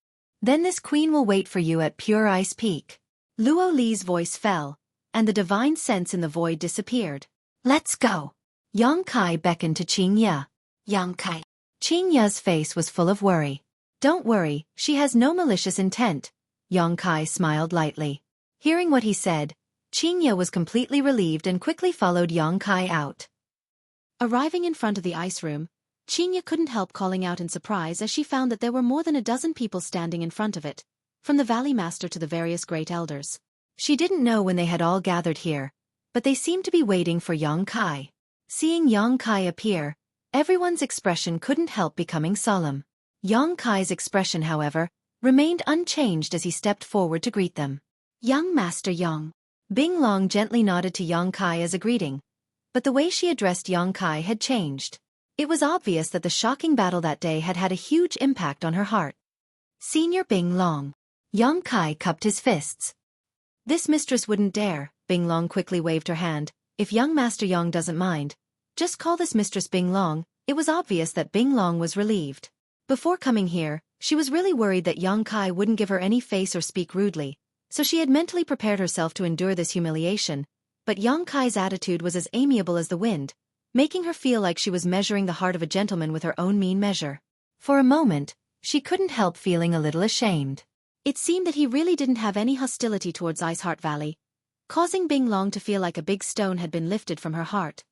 [SPEAKER 1] Then this queen will wait for you at Pure Ice Peak." Luo Li's voice fell, and the divine sense in the void disappeared. "Let's go." Yang Kai beckoned to Qinya. "Yang Kai." Qinya's face was full of worry. "Don't worry, she has no malicious intent." Yang Kai smiled lightly. Hearing what he said, Qinya was completely relieved and quickly followed Yang Kai out. Arriving in front of the ice room, Qinya couldn't help calling out in surprise as she found that there were more than a dozen people standing in front of it, from the Valley Master to the various great elders. She didn't know when they had all gathered here, but they seemed to be waiting for Yang Kai. Seeing Yang Kai appear, everyone's expression couldn't help becoming solemn. Yang Kai's expression, however, remained unchanged as he stepped forward to greet them. "Young Master Yang." Bing Long gently nodded to Yang Kai as a greeting, but the way she addressed Yang Kai had changed. It was obvious that the shocking battle that day had had a huge impact on her heart. "Senior Bing Long." Yang Kai cupped his fists. "This mistress wouldn't dare." Bing Long quickly waved her hand. "If young Master Yang doesn't mind, just call this mistress Bing Long." It was obvious that Bing Long was relieved. Before coming here, she was really worried that Yang Kai wouldn't give her any face or speak rudely, so she had mentally prepared herself to endure this humiliation, but Yang Kai's attitude was as amiable as the wind, making her feel like she was measuring the heart of a gentleman with her own mean measure. For a moment, she couldn't help feeling a little ashamed. It seemed that he really didn't have any hostility towards Ice Heart Valley, causing Bing Long to feel like a big stone had been lifted from her heart.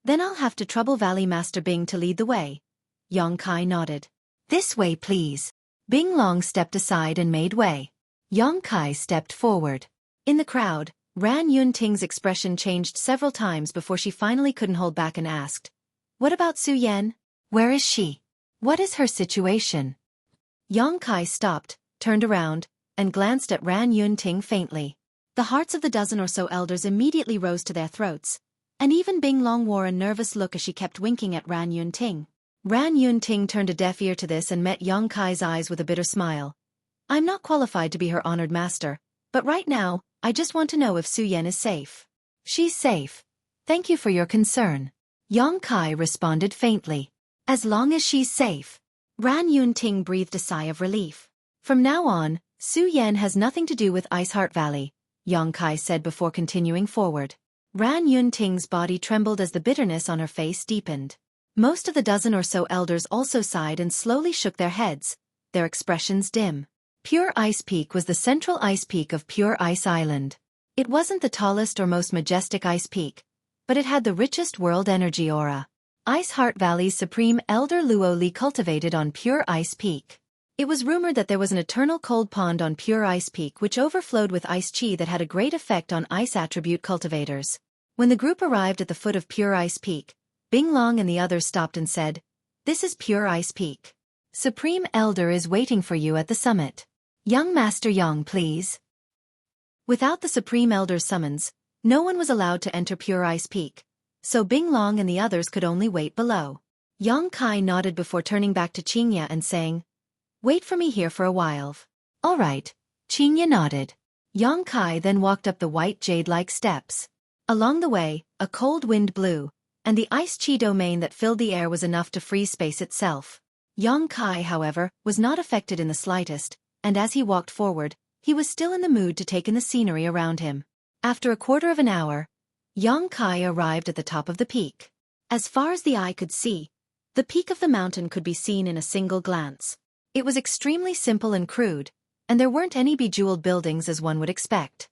[SPEAKER 1] Then I'll have to trouble Valley Master Bing to lead the way. Yong Kai nodded. This way please. Bing Long stepped aside and made way. Yong Kai stepped forward. In the crowd, Ran Yun Ting's expression changed several times before she finally couldn't hold back and asked, "What about Su Yan? Where is she? What is her situation?" Yong Kai stopped, turned around, and glanced at Ran Yun Ting faintly. The hearts of the dozen or so elders immediately rose to their throats, and even Bing Long wore a nervous look as she kept winking at Ran Yun Ting. Ran Yun Ting turned a deaf ear to this and met Yong Kai's eyes with a bitter smile. "I'm not qualified to be her honored master, but right now, I just want to know if Su Yan is safe." "She's safe. Thank you for your concern." Yong Kai responded faintly. "As long as she's safe." Ran Yun Ting breathed a sigh of relief. "From now on, Su Yan has nothing to do with Ice Heart Valley," Yong Kai said before continuing forward. Ran Yun Ting's body trembled as the bitterness on her face deepened. Most of the dozen or so elders also sighed and slowly shook their heads, their expressions dim. Pure Ice Peak was the central ice peak of Pure Ice Island. It wasn't the tallest or most majestic ice peak, but it had the richest world energy aura. Ice Heart Valley's supreme elder Luo Li cultivated on Pure Ice Peak. It was rumored that there was an eternal cold pond on Pure Ice Peak which overflowed with ice chi that had a great effect on ice attribute cultivators. When the group arrived at the foot of Pure Ice Peak, Bing Long and the others stopped and said, "This is Pure Ice Peak. Supreme Elder is waiting for you at the summit. Young Master Yang, please." Without the Supreme Elder's summons, no one was allowed to enter Pure Ice Peak, so Bing Long and the others could only wait below. Yong Kai nodded before turning back to Qingya and saying, "Wait for me here for a while." "All right," Qingya nodded. Yong Kai then walked up the white jade-like steps. Along the way, a cold wind blew, and the ice chi domain that filled the air was enough to freeze space itself. Yong Kai, however, was not affected in the slightest, and as he walked forward, he was still in the mood to take in the scenery around him. After a quarter of an hour, Yong Kai arrived at the top of the peak. As far as the eye could see, the peak of the mountain could be seen in a single glance. It was extremely simple and crude, and there weren't any bejeweled buildings as one would expect.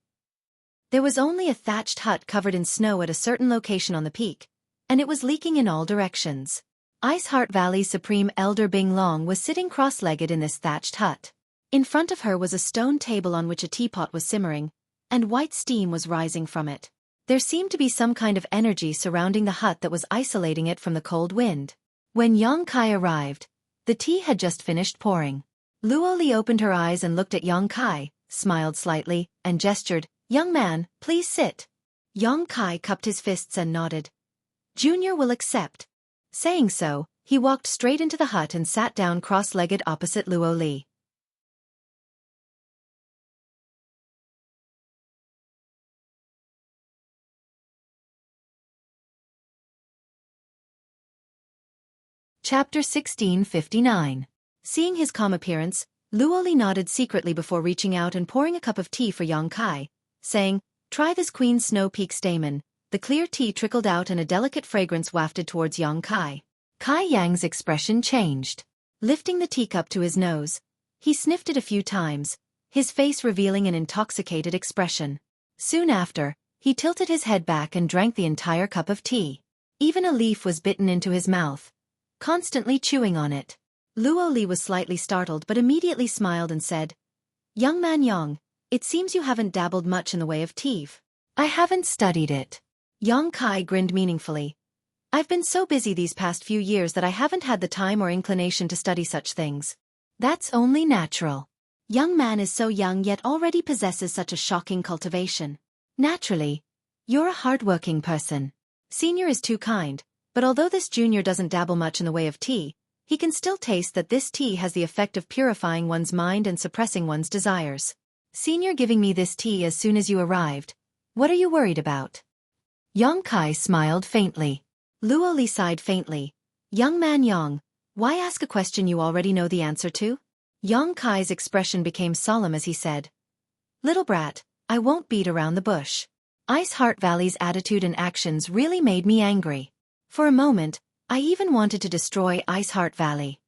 [SPEAKER 1] There was only a thatched hut covered in snow at a certain location on the peak, and it was leaking in all directions. Ice Heart Valley's Supreme Elder Bing Long was sitting cross-legged in this thatched hut. In front of her was a stone table on which a teapot was simmering, and white steam was rising from it. There seemed to be some kind of energy surrounding the hut that was isolating it from the cold wind. When Yong Kai arrived, the tea had just finished pouring. Luo Li opened her eyes and looked at Yong Kai, smiled slightly, and gestured, "Young man, please sit." Yong Kai cupped his fists and nodded. "Junior will accept." Saying so, he walked straight into the hut and sat down cross-legged opposite Luo Li. Chapter 1659. Seeing his calm appearance, Luo Li nodded secretly before reaching out and pouring a cup of tea for Yong Kai, saying, "Try this Queen Snow Peak stamen." The clear tea trickled out and a delicate fragrance wafted towards Yong Kai. Kai Yang's expression changed. Lifting the teacup to his nose, he sniffed it a few times, his face revealing an intoxicated expression. Soon after, he tilted his head back and drank the entire cup of tea. Even a leaf was bitten into his mouth, constantly chewing on it. Luo Li was slightly startled but immediately smiled and said, "Young man Yang, it seems you haven't dabbled much in the way of tea." "I haven't studied it." Yong Kai grinned meaningfully. "I've been so busy these past few years that I haven't had the time or inclination to study such things." "That's only natural. Young man is so young yet already possesses such a shocking cultivation. Naturally, you're a hard-working person. Senior is too kind, but although this junior doesn't dabble much in the way of tea, he can still taste that this tea has the effect of purifying one's mind and suppressing one's desires. Senior giving me this tea as soon as you arrived. What are you worried about?" Yong Kai smiled faintly. Luo Li sighed faintly. "Young man Yang, why ask a question you already know the answer to?" Yong Kai's expression became solemn as he said, "Little brat, I won't beat around the bush. Ice Heart Valley's attitude and actions really made me angry. For a moment, I even wanted to destroy Ice Heart Valley."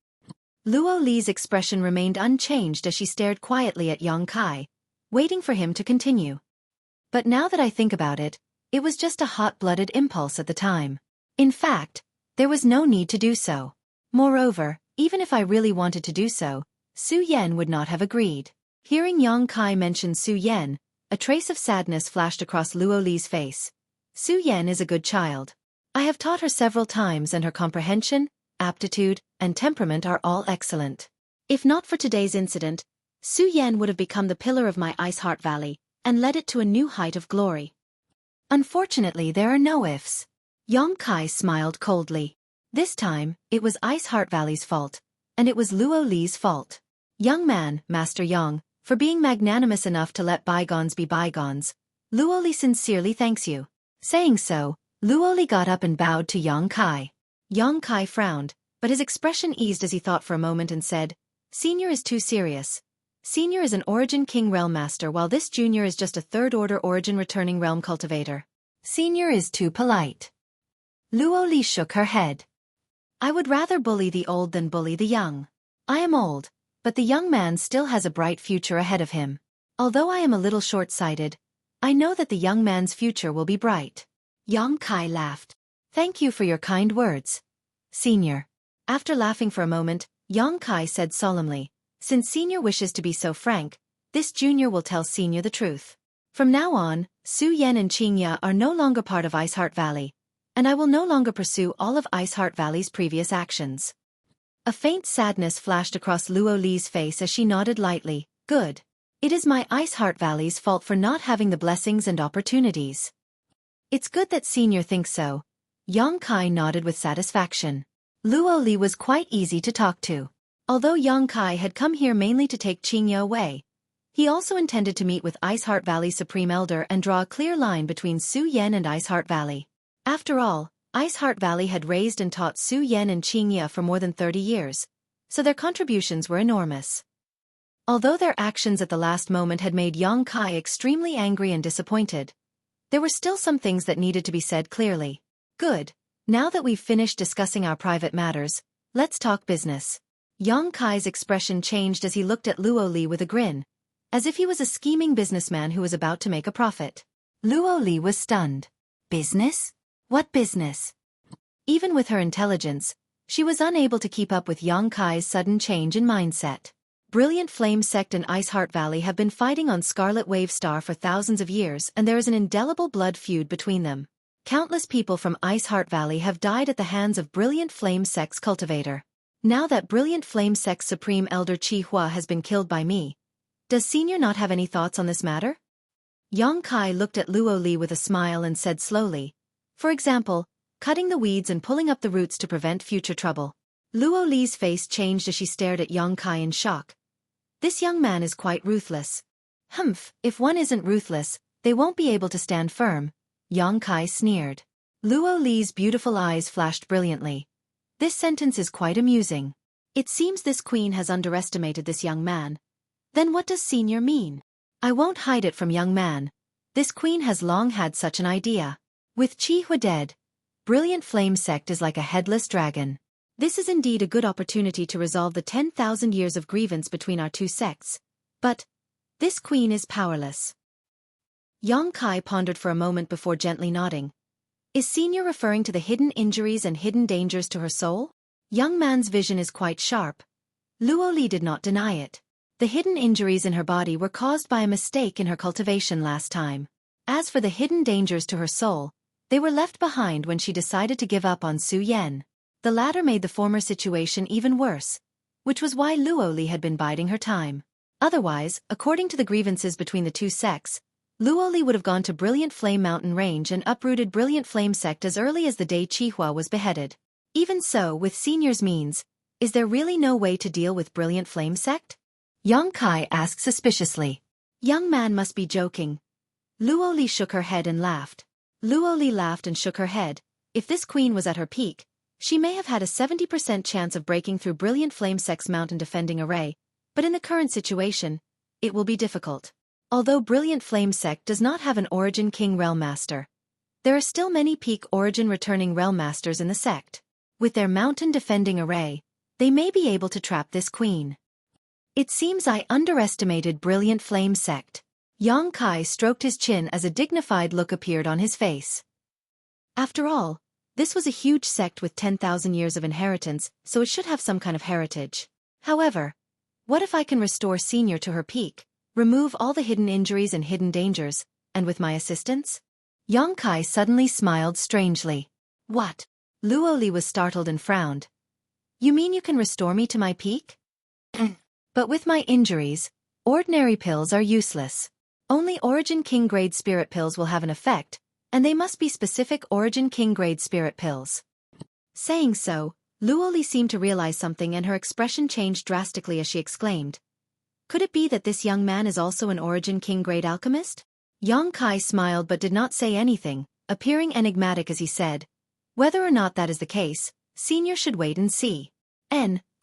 [SPEAKER 1] Luo Li's expression remained unchanged as she stared quietly at Yang Kai, waiting for him to continue. But now that I think about it, it was just a hot-blooded impulse at the time. In fact, there was no need to do so. Moreover, even if I really wanted to do so, Su Yan would not have agreed. Hearing Yang Kai mention Su Yan, a trace of sadness flashed across Luo Li's face. Su Yan is a good child. I have taught her several times and her comprehension, aptitude, and temperament are all excellent. If not for today's incident, Su Yan would have become the pillar of my Ice Heart Valley and led it to a new height of glory. Unfortunately, there are no ifs. Yang Kai smiled coldly. This time, it was Ice Heart Valley's fault, and it was Luo Li's fault. Young man, Master Yang, for being magnanimous enough to let bygones be bygones, Luo Li sincerely thanks you. Saying so, Luo Li got up and bowed to Yang Kai. Yang Kai frowned, but his expression eased as he thought for a moment and said, Senior is too serious. Senior is an Origin King Realm Master while this Junior is just a third-order Origin Returning Realm Cultivator. Senior is too polite. Luo Li shook her head. I would rather bully the old than bully the young. I am old, but the young man still has a bright future ahead of him. Although I am a little short-sighted, I know that the young man's future will be bright. Yang Kai laughed. Thank you for your kind words, Senior. After laughing for a moment, Yang Kai said solemnly, Since Senior wishes to be so frank, this Junior will tell Senior the truth. From now on, Su Yan and Qingya are no longer part of Ice Heart Valley, and I will no longer pursue all of Ice Heart Valley's previous actions. A faint sadness flashed across Luo Li's face as she nodded lightly. Good. It is my Ice Heart Valley's fault for not having the blessings and opportunities. It's good that Senior thinks so. Yang Kai nodded with satisfaction. Luo Li was quite easy to talk to. Although Yang Kai had come here mainly to take Qingya away, he also intended to meet with Ice Heart Valley's Supreme Elder and draw a clear line between Su Yan and Ice Heart Valley. After all, Ice Heart Valley had raised and taught Su Yan and Qingya for more than 30 years, so their contributions were enormous. Although their actions at the last moment had made Yang Kai extremely angry and disappointed, there were still some things that needed to be said clearly. Good. Now that we've finished discussing our private matters, let's talk business. Yang Kai's expression changed as he looked at Luo Li with a grin, as if he was a scheming businessman who was about to make a profit. Luo Li was stunned. Business? What business? Even with her intelligence, she was unable to keep up with Yang Kai's sudden change in mindset. Brilliant Flame Sect and Ice Heart Valley have been fighting on Scarlet Wave Star for thousands of years and there is an indelible blood feud between them. Countless people from Ice Heart Valley have died at the hands of Brilliant Flame Sect's cultivator. Now that Brilliant Flame Sect's Supreme Elder Qi Hua has been killed by me, does Senior not have any thoughts on this matter? Yang Kai looked at Luo Li with a smile and said slowly, for example, cutting the weeds and pulling up the roots to prevent future trouble. Luo Li's face changed as she stared at Yang Kai in shock. This young man is quite ruthless. Humph, if one isn't ruthless, they won't be able to stand firm, Yang Kai sneered. Luo Li's beautiful eyes flashed brilliantly. This sentence is quite amusing. It seems this queen has underestimated this young man. Then what does Senior mean? I won't hide it from young man. This queen has long had such an idea. With Qi Hua dead, Brilliant Flame Sect is like a headless dragon. This is indeed a good opportunity to resolve the 10,000 years of grievance between our two sects. But this queen is powerless. Yang Kai pondered for a moment before gently nodding. Is Senior referring to the hidden injuries and hidden dangers to her soul? Young man's vision is quite sharp. Luo Li did not deny it. The hidden injuries in her body were caused by a mistake in her cultivation last time. As for the hidden dangers to her soul, they were left behind when she decided to give up on Su Yan. The latter made the former situation even worse, which was why Luo Li had been biding her time. Otherwise, according to the grievances between the two sects, Luo Li would have gone to Brilliant Flame Mountain Range and uprooted Brilliant Flame Sect as early as the day Qi Hua was beheaded. Even so, with Senior's means, is there really no way to deal with Brilliant Flame Sect? Yang Kai asked suspiciously. Young man must be joking. Luo Li shook her head and laughed. Luo Li laughed and shook her head. If this queen was at her peak, she may have had a 70% chance of breaking through Brilliant Flame Sect's mountain defending array, but in the current situation, it will be difficult. Although Brilliant Flame Sect does not have an Origin King Realm Master, there are still many peak Origin returning Realm Masters in the sect. With their mountain defending array, They may be able to trap this queen. It seems I underestimated Brilliant Flame Sect. Yang Kai stroked his chin as a dignified look appeared on his face. After all, this was a huge sect with 10,000 years of inheritance, so it should have some kind of heritage. However, what if I can restore Senior to her peak, remove all the hidden injuries and hidden dangers, and with my assistance? Yang Kai suddenly smiled strangely. What? Luo Li was startled and frowned. You mean you can restore me to my peak? But with my injuries, ordinary pills are useless. Only Origin King grade spirit pills will have an effect, and they must be specific Origin King grade spirit pills. Saying so, Luo Li seemed to realize something and her expression changed drastically as she exclaimed. Could it be that this young man is also an Origin King grade alchemist? Yang Kai smiled but did not say anything, appearing enigmatic as he said, whether or not that is the case, Senior should wait and see.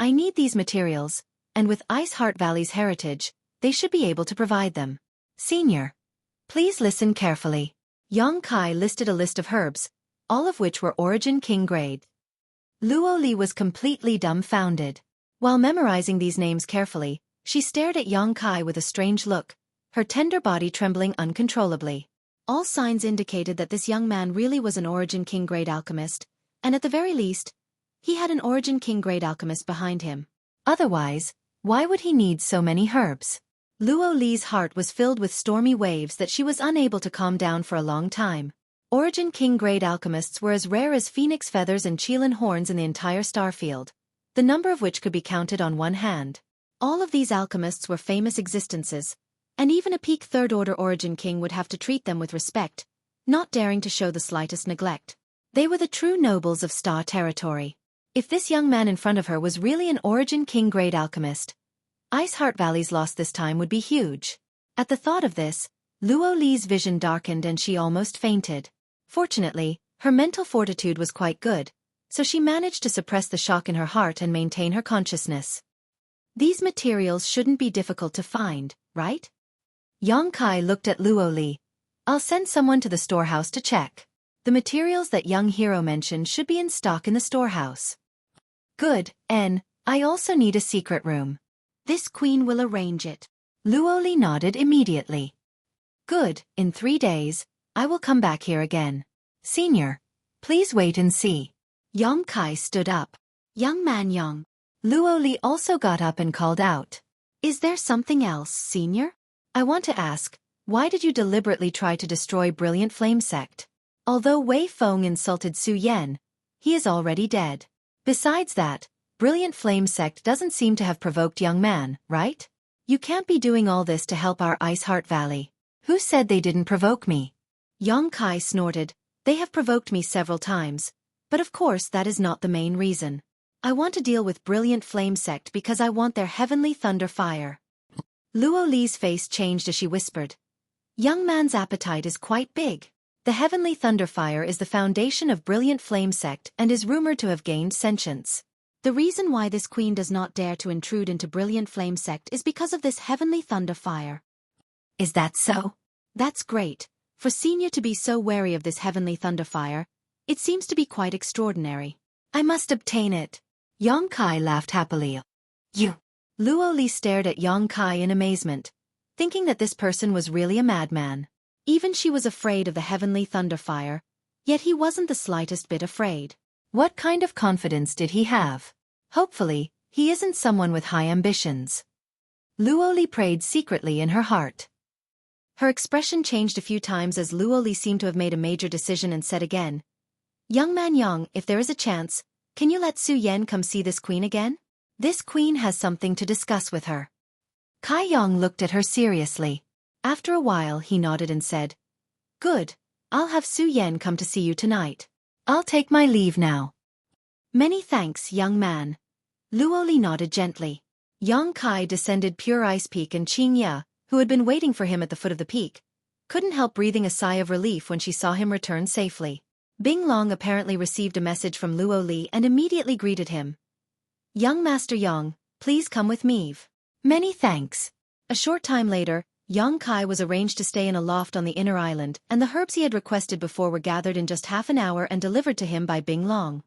[SPEAKER 1] I need these materials, and with Ice Heart Valley's heritage, they should be able to provide them. Senior, please listen carefully. Yang Kai listed a list of herbs, all of which were Origin King grade. Luo Li was completely dumbfounded. While memorizing these names carefully, she stared at Yang Kai with a strange look, her tender body trembling uncontrollably. All signs indicated that this young man really was an Origin King grade alchemist, and at the very least, he had an Origin King grade alchemist behind him. Otherwise, why would he need so many herbs? Luo Li's heart was filled with stormy waves that she was unable to calm down for a long time. Origin King grade alchemists were as rare as phoenix feathers and Qilin horns in the entire starfield, the number of which could be counted on one hand. All of these alchemists were famous existences, and even a peak third-order Origin King would have to treat them with respect, not daring to show the slightest neglect. They were the true nobles of Star territory. If this young man in front of her was really an Origin King grade alchemist, Ice Heart Valley's loss this time would be huge. At the thought of this, Luo Li's vision darkened and she almost fainted. Fortunately, her mental fortitude was quite good, so she managed to suppress the shock in her heart and maintain her consciousness. These materials shouldn't be difficult to find, right? Yang Kai looked at Luo Li. I'll send someone to the storehouse to check. The materials that young hero mentioned should be in stock in the storehouse. Good, I also need a secret room. This queen will arrange it. Luo Li nodded immediately. Good, in 3 days, I will come back here again. Senior, please wait and see. Yang Kai stood up. Young man Yang. Luo Li also got up and called out. Is there something else, Senior? I want to ask, why did you deliberately try to destroy Brilliant Flame Sect? Although Wei Feng insulted Su Yan, he is already dead. Besides that, Brilliant Flame Sect doesn't seem to have provoked young man, right? You can't be doing all this to help our Ice Heart Valley. Who said they didn't provoke me? Yang Kai snorted. They have provoked me several times, but of course that is not the main reason. I want to deal with Brilliant Flame Sect because I want their heavenly thunder fire. Luo Li's face changed as she whispered. Young man's appetite is quite big. The heavenly thunder fire is the foundation of Brilliant Flame Sect and is rumored to have gained sentience. The reason why this queen does not dare to intrude into Brilliant Flame Sect is because of this heavenly thunder fire. Is that so? That's great. For Senior to be so wary of this heavenly thunder fire, it seems to be quite extraordinary. I must obtain it. Yang Kai laughed happily. You. Luo Li stared at Yang Kai in amazement, thinking that this person was really a madman. Even she was afraid of the heavenly thunder fire, yet he wasn't the slightest bit afraid. What kind of confidence did he have? Hopefully, he isn't someone with high ambitions. Luo Li prayed secretly in her heart. Her expression changed a few times as Luo Li seemed to have made a major decision and said again, Young man Yang, if there is a chance, can you let Su Yan come see this queen again? This queen has something to discuss with her. Kai Yang looked at her seriously. After a while he nodded and said, Good, I'll have Su Yan come to see you tonight. I'll take my leave now. Many thanks, young man. Luo Li nodded gently. Yang Kai descended Pure Ice Peak and Qing Ya, who had been waiting for him at the foot of the peak, couldn't help breathing a sigh of relief when she saw him return safely. Bing Long apparently received a message from Luo Li and immediately greeted him. Young Master Yang, please come with me. Many thanks. A short time later, Yang Kai was arranged to stay in a loft on the inner island, and the herbs he had requested before were gathered in just half an hour and delivered to him by Bing Long.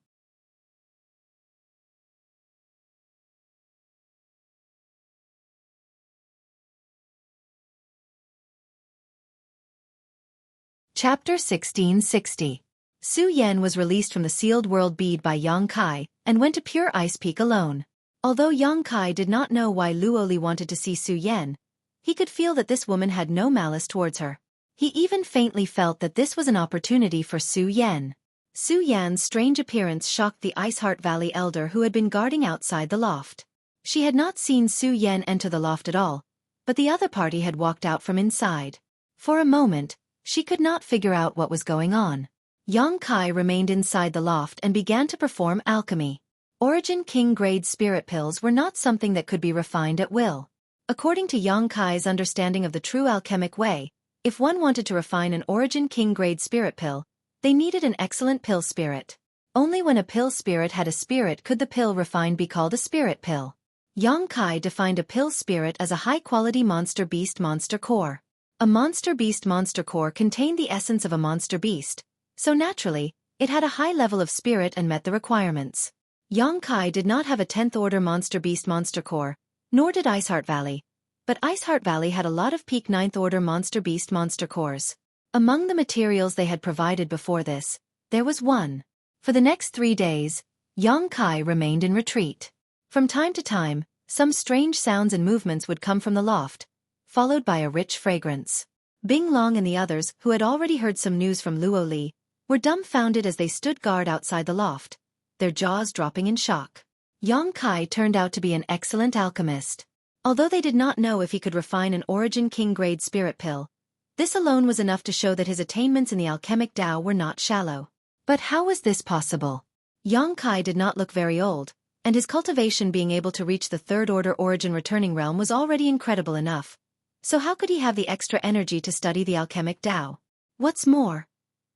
[SPEAKER 1] Chapter 1660. Su Yan was released from the sealed world bead by Yang Kai and went to Pure Ice Peak alone. Although Yang Kai did not know why Luoli wanted to see Su Yan, he could feel that this woman had no malice towards her. He even faintly felt that this was an opportunity for Su Yan. Su Yan's strange appearance shocked the Iceheart Valley elder who had been guarding outside the loft. She had not seen Su Yan enter the loft at all, but the other party had walked out from inside. For a moment, she could not figure out what was going on. Yang Kai remained inside the loft and began to perform alchemy. Origin King grade spirit pills were not something that could be refined at will. According to Yang Kai's understanding of the true alchemic way, if one wanted to refine an Origin King grade spirit pill, they needed an excellent pill spirit. Only when a pill spirit had a spirit could the pill refined be called a spirit pill. Yang Kai defined a pill spirit as a high-quality monster beast monster core. A monster beast monster core contained the essence of a monster beast, so naturally, it had a high level of spirit and met the requirements. Yang Kai did not have a 10th order monster beast monster core, nor did Iceheart Valley, but Iceheart Valley had a lot of peak 9th order monster beast monster cores. Among the materials they had provided before this, there was one. For the next 3 days, Yang Kai remained in retreat. From time to time, some strange sounds and movements would come from the loft, followed by a rich fragrance. Bing Long and the others, who had already heard some news from Luo Li, were dumbfounded as they stood guard outside the loft, their jaws dropping in shock. Yang Kai turned out to be an excellent alchemist. Although they did not know if he could refine an Origin King grade spirit pill, this alone was enough to show that his attainments in the alchemic Tao were not shallow. But how was this possible? Yang Kai did not look very old, and his cultivation being able to reach the 3rd order origin returning realm was already incredible enough. So how could he have the extra energy to study the alchemic Tao? What's more,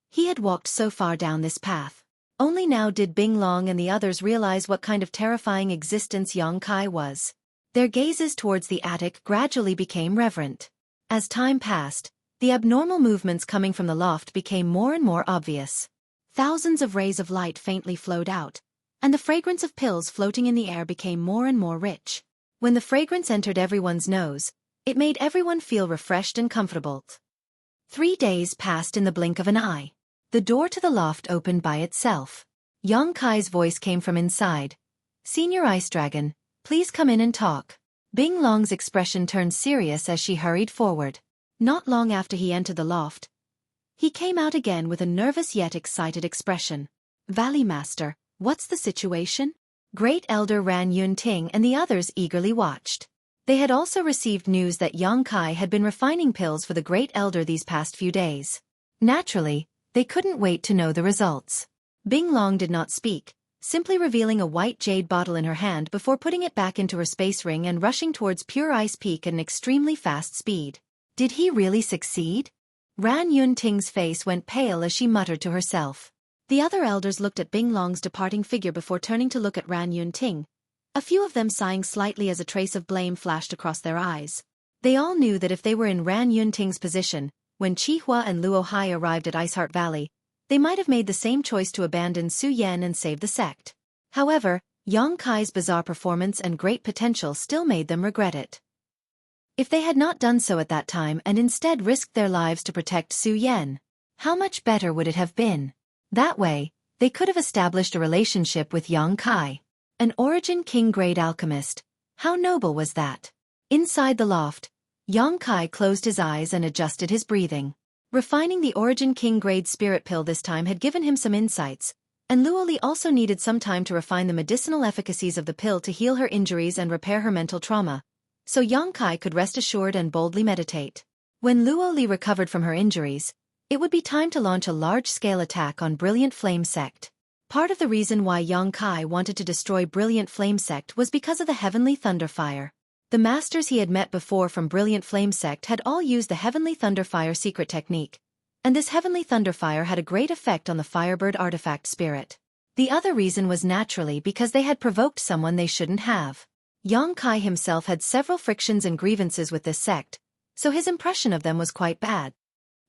[SPEAKER 1] he had walked so far down this path. Only now did Bing Long and the others realize what kind of terrifying existence Yang Kai was. Their gazes towards the attic gradually became reverent. As time passed, the abnormal movements coming from the loft became more and more obvious. Thousands of rays of light faintly flowed out, and the fragrance of pills floating in the air became more and more rich. When the fragrance entered everyone's nose, it made everyone feel refreshed and comfortable. 3 days passed in the blink of an eye. The door to the loft opened by itself. Yang Kai's voice came from inside. "Senior Ice Dragon, please come in and talk." Bing Long's expression turned serious as she hurried forward. Not long after he entered the loft, he came out again with a nervous yet excited expression. "Valley Master, what's the situation?" Great Elder Ran Yun Ting and the others eagerly watched. They had also received news that Yang Kai had been refining pills for the Great Elder these past few days. Naturally, they couldn't wait to know the results. Bing Long did not speak, simply revealing a white jade bottle in her hand before putting it back into her space ring and rushing towards Pure Ice Peak at an extremely fast speed. Did he really succeed? Ran Yun Ting's face went pale as she muttered to herself. The other elders looked at Bing Long's departing figure before turning to look at Ran Yun Ting, a few of them sighing slightly as a trace of blame flashed across their eyes. They all knew that if they were in Ran Yun Ting's position, when Chi Hua and Luo Hai arrived at Iceheart Valley, they might have made the same choice to abandon Su Yan and save the sect. However, Yang Kai's bizarre performance and great potential still made them regret it. If they had not done so at that time and instead risked their lives to protect Su Yan, how much better would it have been? That way, they could have established a relationship with Yang Kai. An Origin King grade alchemist. How noble was that? Inside the loft, Yang Kai closed his eyes and adjusted his breathing. Refining the Origin King grade spirit pill this time had given him some insights, and Luo Li also needed some time to refine the medicinal efficacies of the pill to heal her injuries and repair her mental trauma, so Yang Kai could rest assured and boldly meditate. When Luo Li recovered from her injuries, it would be time to launch a large-scale attack on Brilliant Flame Sect. Part of the reason why Yang Kai wanted to destroy Brilliant Flame Sect was because of the Heavenly Thunderfire. The masters he had met before from Brilliant Flame Sect had all used the Heavenly Thunderfire secret technique, and this Heavenly Thunderfire had a great effect on the Firebird artifact spirit. The other reason was naturally because they had provoked someone they shouldn't have. Yang Kai himself had several frictions and grievances with this sect, so his impression of them was quite bad.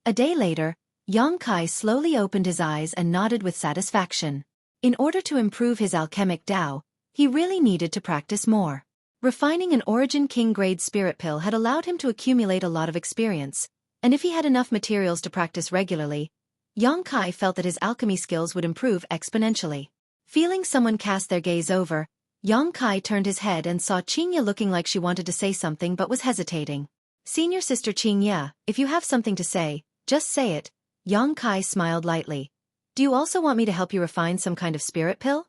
[SPEAKER 1] A day later, Yang Kai slowly opened his eyes and nodded with satisfaction. In order to improve his alchemic Tao, he really needed to practice more. Refining an Origin King grade spirit pill had allowed him to accumulate a lot of experience, and if he had enough materials to practice regularly, Yang Kai felt that his alchemy skills would improve exponentially. Feeling someone cast their gaze over, Yang Kai turned his head and saw Qingye looking like she wanted to say something but was hesitating. Senior sister Qingye, if you have something to say, just say it. Yang Kai smiled lightly. Do you also want me to help you refine some kind of spirit pill?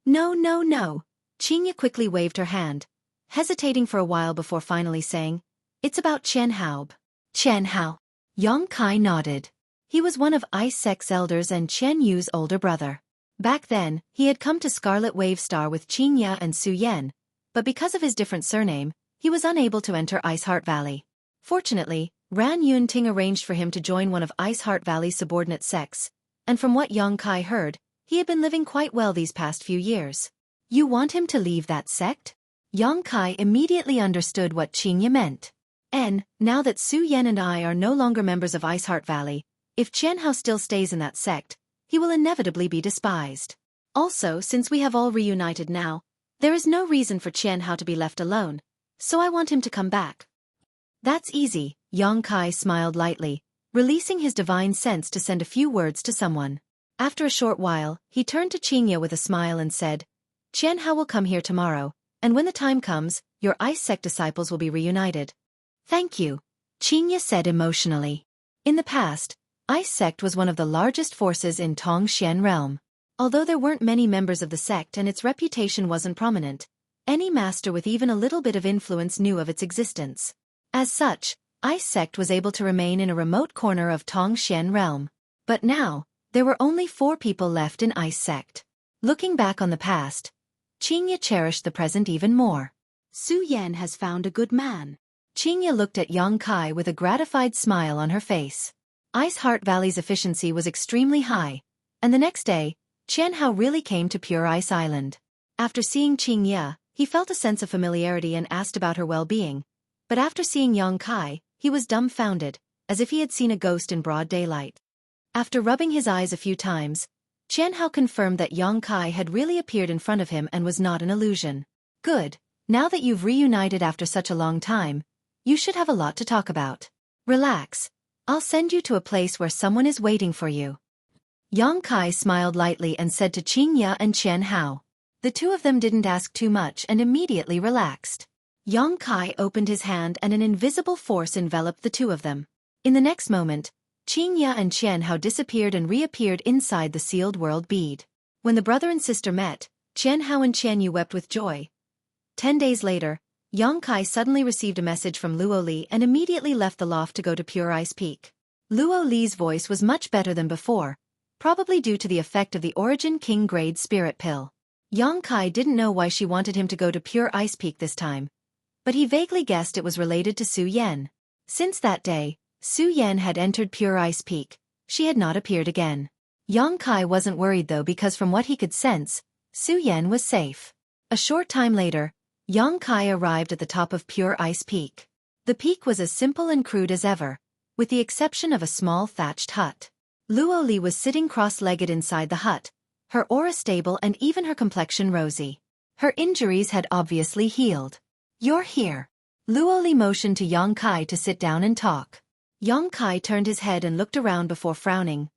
[SPEAKER 1] No. Qingye quickly waved her hand, hesitating for a while before finally saying, it's about Qian Hao. Qian Hao. Yang Kai nodded. He was one of Ice Sect's elders and Qian Yu's older brother. Back then, he had come to Scarlet Wave Star with Qingye and Su Yan, but because of his different surname, he was unable to enter Ice Heart Valley. Fortunately, Ran Yunting arranged for him to join one of Ice Heart Valley's subordinate sects, and from what Yang Kai heard, he had been living quite well these past few years. You want him to leave that sect? Yang Kai immediately understood what Qingye meant. Now that Su Yan and I are no longer members of Ice Heart Valley, if Qian Hao still stays in that sect, he will inevitably be despised. Also, since we have all reunited now, there is no reason for Qian Hao to be left alone, so I want him to come back. That's easy, Yang Kai smiled lightly, releasing his divine sense to send a few words to someone. After a short while, he turned to Qingye with a smile and said, Qian Hao will come here tomorrow, and when the time comes, your Ice Sect disciples will be reunited. Thank you, Qingye said emotionally. In the past, Ice Sect was one of the largest forces in Tongxian realm. Although there weren't many members of the sect and its reputation wasn't prominent, any master with even a little bit of influence knew of its existence. As such, Ice Sect was able to remain in a remote corner of Tongxian realm. But now, there were only 4 people left in Ice Sect. Looking back on the past, Qingye cherished the present even more. Su Yan has found a good man. Qingye looked at Yang Kai with a gratified smile on her face. Ice Heart Valley's efficiency was extremely high, and the next day, Qian Hao really came to Pure Ice Island. After seeing Qingye, he felt a sense of familiarity and asked about her well-being, but after seeing Yang Kai, he was dumbfounded, as if he had seen a ghost in broad daylight. After rubbing his eyes a few times, Qian Hao confirmed that Yang Kai had really appeared in front of him and was not an illusion. Good, now that you've reunited after such a long time, you should have a lot to talk about. Relax, I'll send you to a place where someone is waiting for you. Yang Kai smiled lightly and said to Qingye and Qian Hao. The two of them didn't ask too much and immediately relaxed. Yang Kai opened his hand and an invisible force enveloped the two of them. In the next moment, Qingye and Qian Hao disappeared and reappeared inside the sealed world bead. When the brother and sister met, Qian Hao and Qian Yu wept with joy. 10 days later, Yang Kai suddenly received a message from Luo Li and immediately left the loft to go to Pure Ice Peak. Luo Li's voice was much better than before, probably due to the effect of the Origin King Grade Spirit Pill. Yang Kai didn't know why she wanted him to go to Pure Ice Peak this time, but he vaguely guessed it was related to Su Yan. Since that day, Su Yan had entered Pure Ice Peak. She had not appeared again. Yang Kai wasn't worried though because from what he could sense, Su Yan was safe. A short time later, Yang Kai arrived at the top of Pure Ice Peak. The peak was as simple and crude as ever, with the exception of a small thatched hut. Luo Li was sitting cross-legged inside the hut, her aura stable and even her complexion rosy. Her injuries had obviously healed. You're here. Luo Li motioned to Yang Kai to sit down and talk. Yang Kai turned his head and looked around before frowning.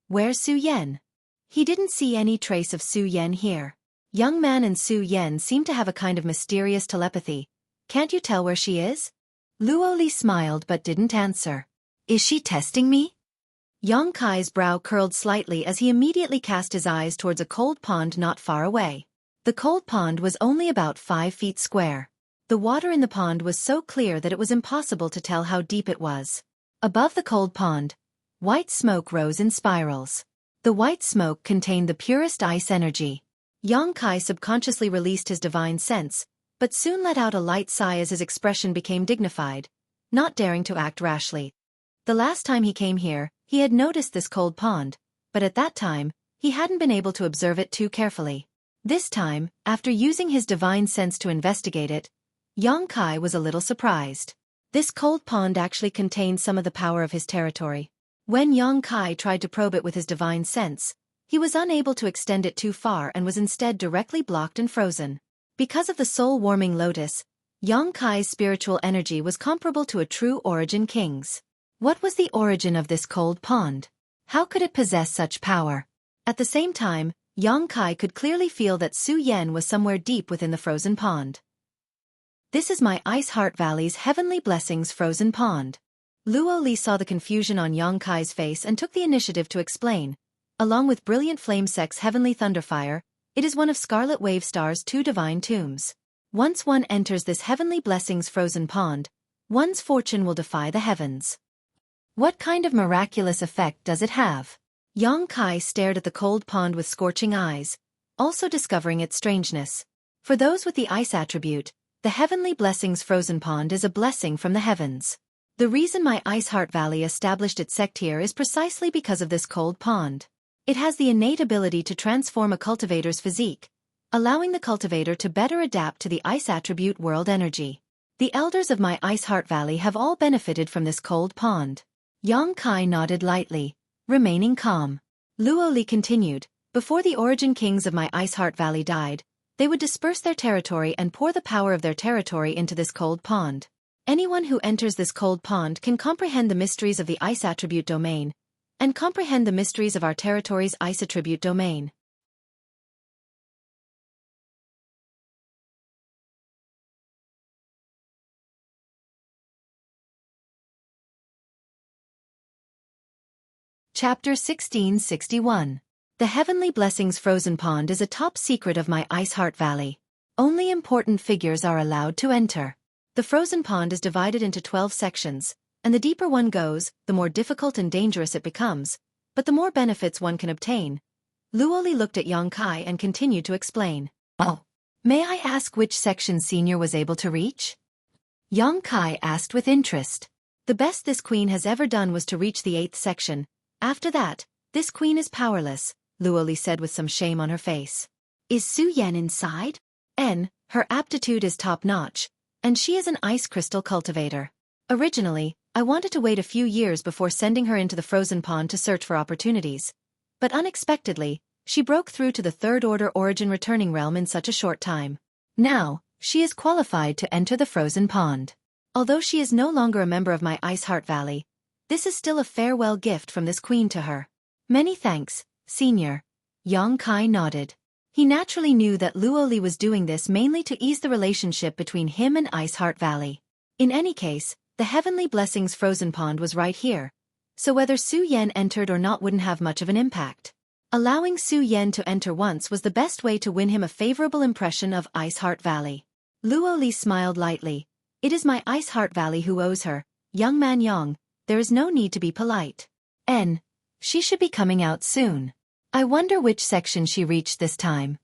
[SPEAKER 1] Where's Su Yan? He didn't see any trace of Su Yan here. Young man and Su Yan seem to have a kind of mysterious telepathy. Can't you tell where she is? Luo Li smiled but didn't answer. Is she testing me? Yang Kai's brow curled slightly as he immediately cast his eyes towards a cold pond not far away. The cold pond was only about 5 feet square. The water in the pond was so clear that it was impossible to tell how deep it was. Above the cold pond, white smoke rose in spirals. The white smoke contained the purest ice energy. Yang Kai subconsciously released his divine sense, but soon let out a light sigh as his expression became dignified, not daring to act rashly. The last time he came here, he had noticed this cold pond, but at that time, he hadn't been able to observe it too carefully. This time, after using his divine sense to investigate it, Yang Kai was a little surprised. This cold pond actually contained some of the power of his territory. When Yang Kai tried to probe it with his divine sense, he was unable to extend it too far and was instead directly blocked and frozen. Because of the soul-warming lotus, Yang Kai's spiritual energy was comparable to a true Origin King's. What was the origin of this cold pond? How could it possess such power? At the same time, Yang Kai could clearly feel that Su Yan was somewhere deep within the frozen pond. This is my Ice Heart Valley's Heavenly Blessings frozen pond. Luo Li saw the confusion on Yang Kai's face and took the initiative to explain. Along with Brilliant Flame Sec's Heavenly Thunderfire, it is one of Scarlet Wave Star's 2 divine tombs. Once one enters this Heavenly Blessings frozen pond, one's fortune will defy the heavens. What kind of miraculous effect does it have? Yang Kai stared at the cold pond with scorching eyes, also discovering its strangeness. For those with the ice attribute, the Heavenly Blessings frozen pond is a blessing from the heavens. The reason my Ice Heart Valley established its sect here is precisely because of this cold pond. It has the innate ability to transform a cultivator's physique, allowing the cultivator to better adapt to the ice attribute world energy. The elders of my Ice Heart Valley have all benefited from this cold pond. Yang Kai nodded lightly, remaining calm. Luo Li continued, before the origin kings of my Ice Heart Valley died, they would disperse their territory and pour the power of their territory into this cold pond. Anyone who enters this cold pond can comprehend the mysteries of the ice attribute domain, and comprehend the mysteries of our territory's ice attribute domain. Chapter 1661. The Heavenly Blessings frozen pond is a top secret of my Ice Heart Valley. Only important figures are allowed to enter. The frozen pond is divided into 12 sections, and the deeper one goes, the more difficult and dangerous it becomes, but the more benefits one can obtain. Luo Li looked at Yang Kai and continued to explain. Oh, may I ask which section Senior was able to reach? Yang Kai asked with interest. The best this queen has ever done was to reach the 8th section. After that, this queen is powerless, Luo Li said with some shame on her face. Is Su Yan inside? Her aptitude is top-notch, and she is an ice crystal cultivator. Originally, I wanted to wait a few years before sending her into the frozen pond to search for opportunities. But unexpectedly, she broke through to the Third Order Origin returning realm in such a short time. Now, she is qualified to enter the frozen pond. Although she is no longer a member of my Ice Heart Valley, this is still a farewell gift from this queen to her. Many thanks, Senior. Yang Kai nodded. He naturally knew that Luo Li was doing this mainly to ease the relationship between him and Ice Heart Valley. In any case, the Heavenly Blessings frozen pond was right here, so whether Su Yan entered or not wouldn't have much of an impact. Allowing Su Yan to enter once was the best way to win him a favorable impression of Ice Heart Valley. Luo Li smiled lightly. It is my Ice Heart Valley who owes her, young man Yang, there is no need to be polite. She should be coming out soon. I wonder which section she reached this time.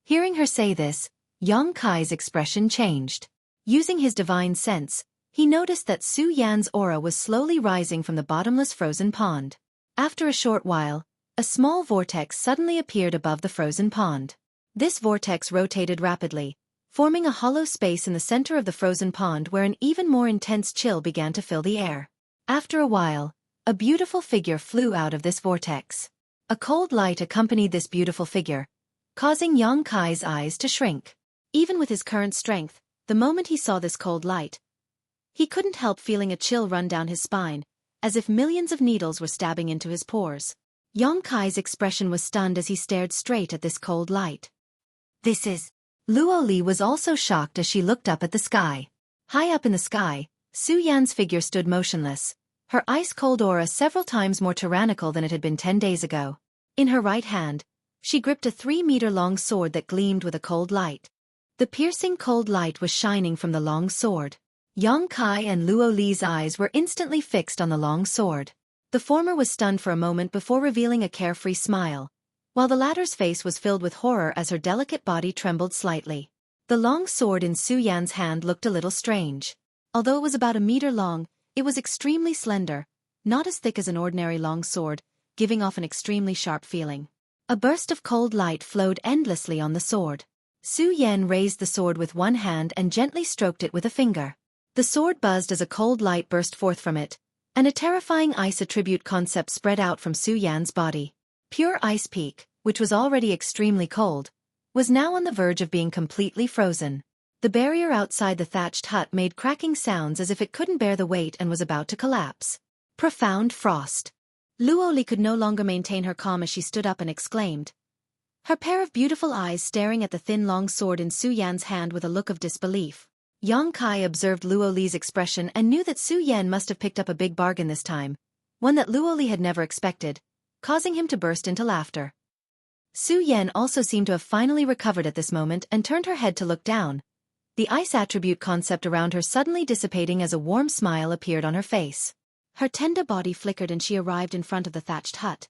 [SPEAKER 1] Hearing her say this, Yang Kai's expression changed. Using his divine sense, he noticed that Su Yan's aura was slowly rising from the bottomless frozen pond. After a short while, a small vortex suddenly appeared above the frozen pond. This vortex rotated rapidly, forming a hollow space in the center of the frozen pond where an even more intense chill began to fill the air. After a while, a beautiful figure flew out of this vortex. A cold light accompanied this beautiful figure, causing Yang Kai's eyes to shrink. Even with his current strength, the moment he saw this cold light, he couldn't help feeling a chill run down his spine, as if millions of needles were stabbing into his pores. Yang Kai's expression was stunned as he stared straight at this cold light. This is... Luo Li was also shocked as she looked up at the sky. High up in the sky, Su Yan's figure stood motionless, her ice-cold aura several times more tyrannical than it had been 10 days ago. In her right hand, she gripped a 3-meter-long sword that gleamed with a cold light. The piercing cold light was shining from the long sword. Yang Kai and Luo Li's eyes were instantly fixed on the long sword. The former was stunned for a moment before revealing a carefree smile, while the latter's face was filled with horror as her delicate body trembled slightly. The long sword in Su Yan's hand looked a little strange. Although it was about a meter long, it was extremely slender, not as thick as an ordinary long sword, giving off an extremely sharp feeling. A burst of cold light flowed endlessly on the sword. Su Yan raised the sword with one hand and gently stroked it with a finger. The sword buzzed as a cold light burst forth from it, and a terrifying ice attribute concept spread out from Su Yan's body. Pure Ice Peak, which was already extremely cold, was now on the verge of being completely frozen. The barrier outside the thatched hut made cracking sounds as if it couldn't bear the weight and was about to collapse. Profound frost. Luo Li could no longer maintain her calm as she stood up and exclaimed, her pair of beautiful eyes staring at the thin long sword in Su Yan's hand with a look of disbelief. Yang Kai observed Luo Li's expression and knew that Su Yan must have picked up a big bargain this time, one that Luo Li had never expected, causing him to burst into laughter. Su Yan also seemed to have finally recovered at this moment and turned her head to look down, the ice attribute concept around her suddenly dissipating as a warm smile appeared on her face. Her tender body flickered and she arrived in front of the thatched hut.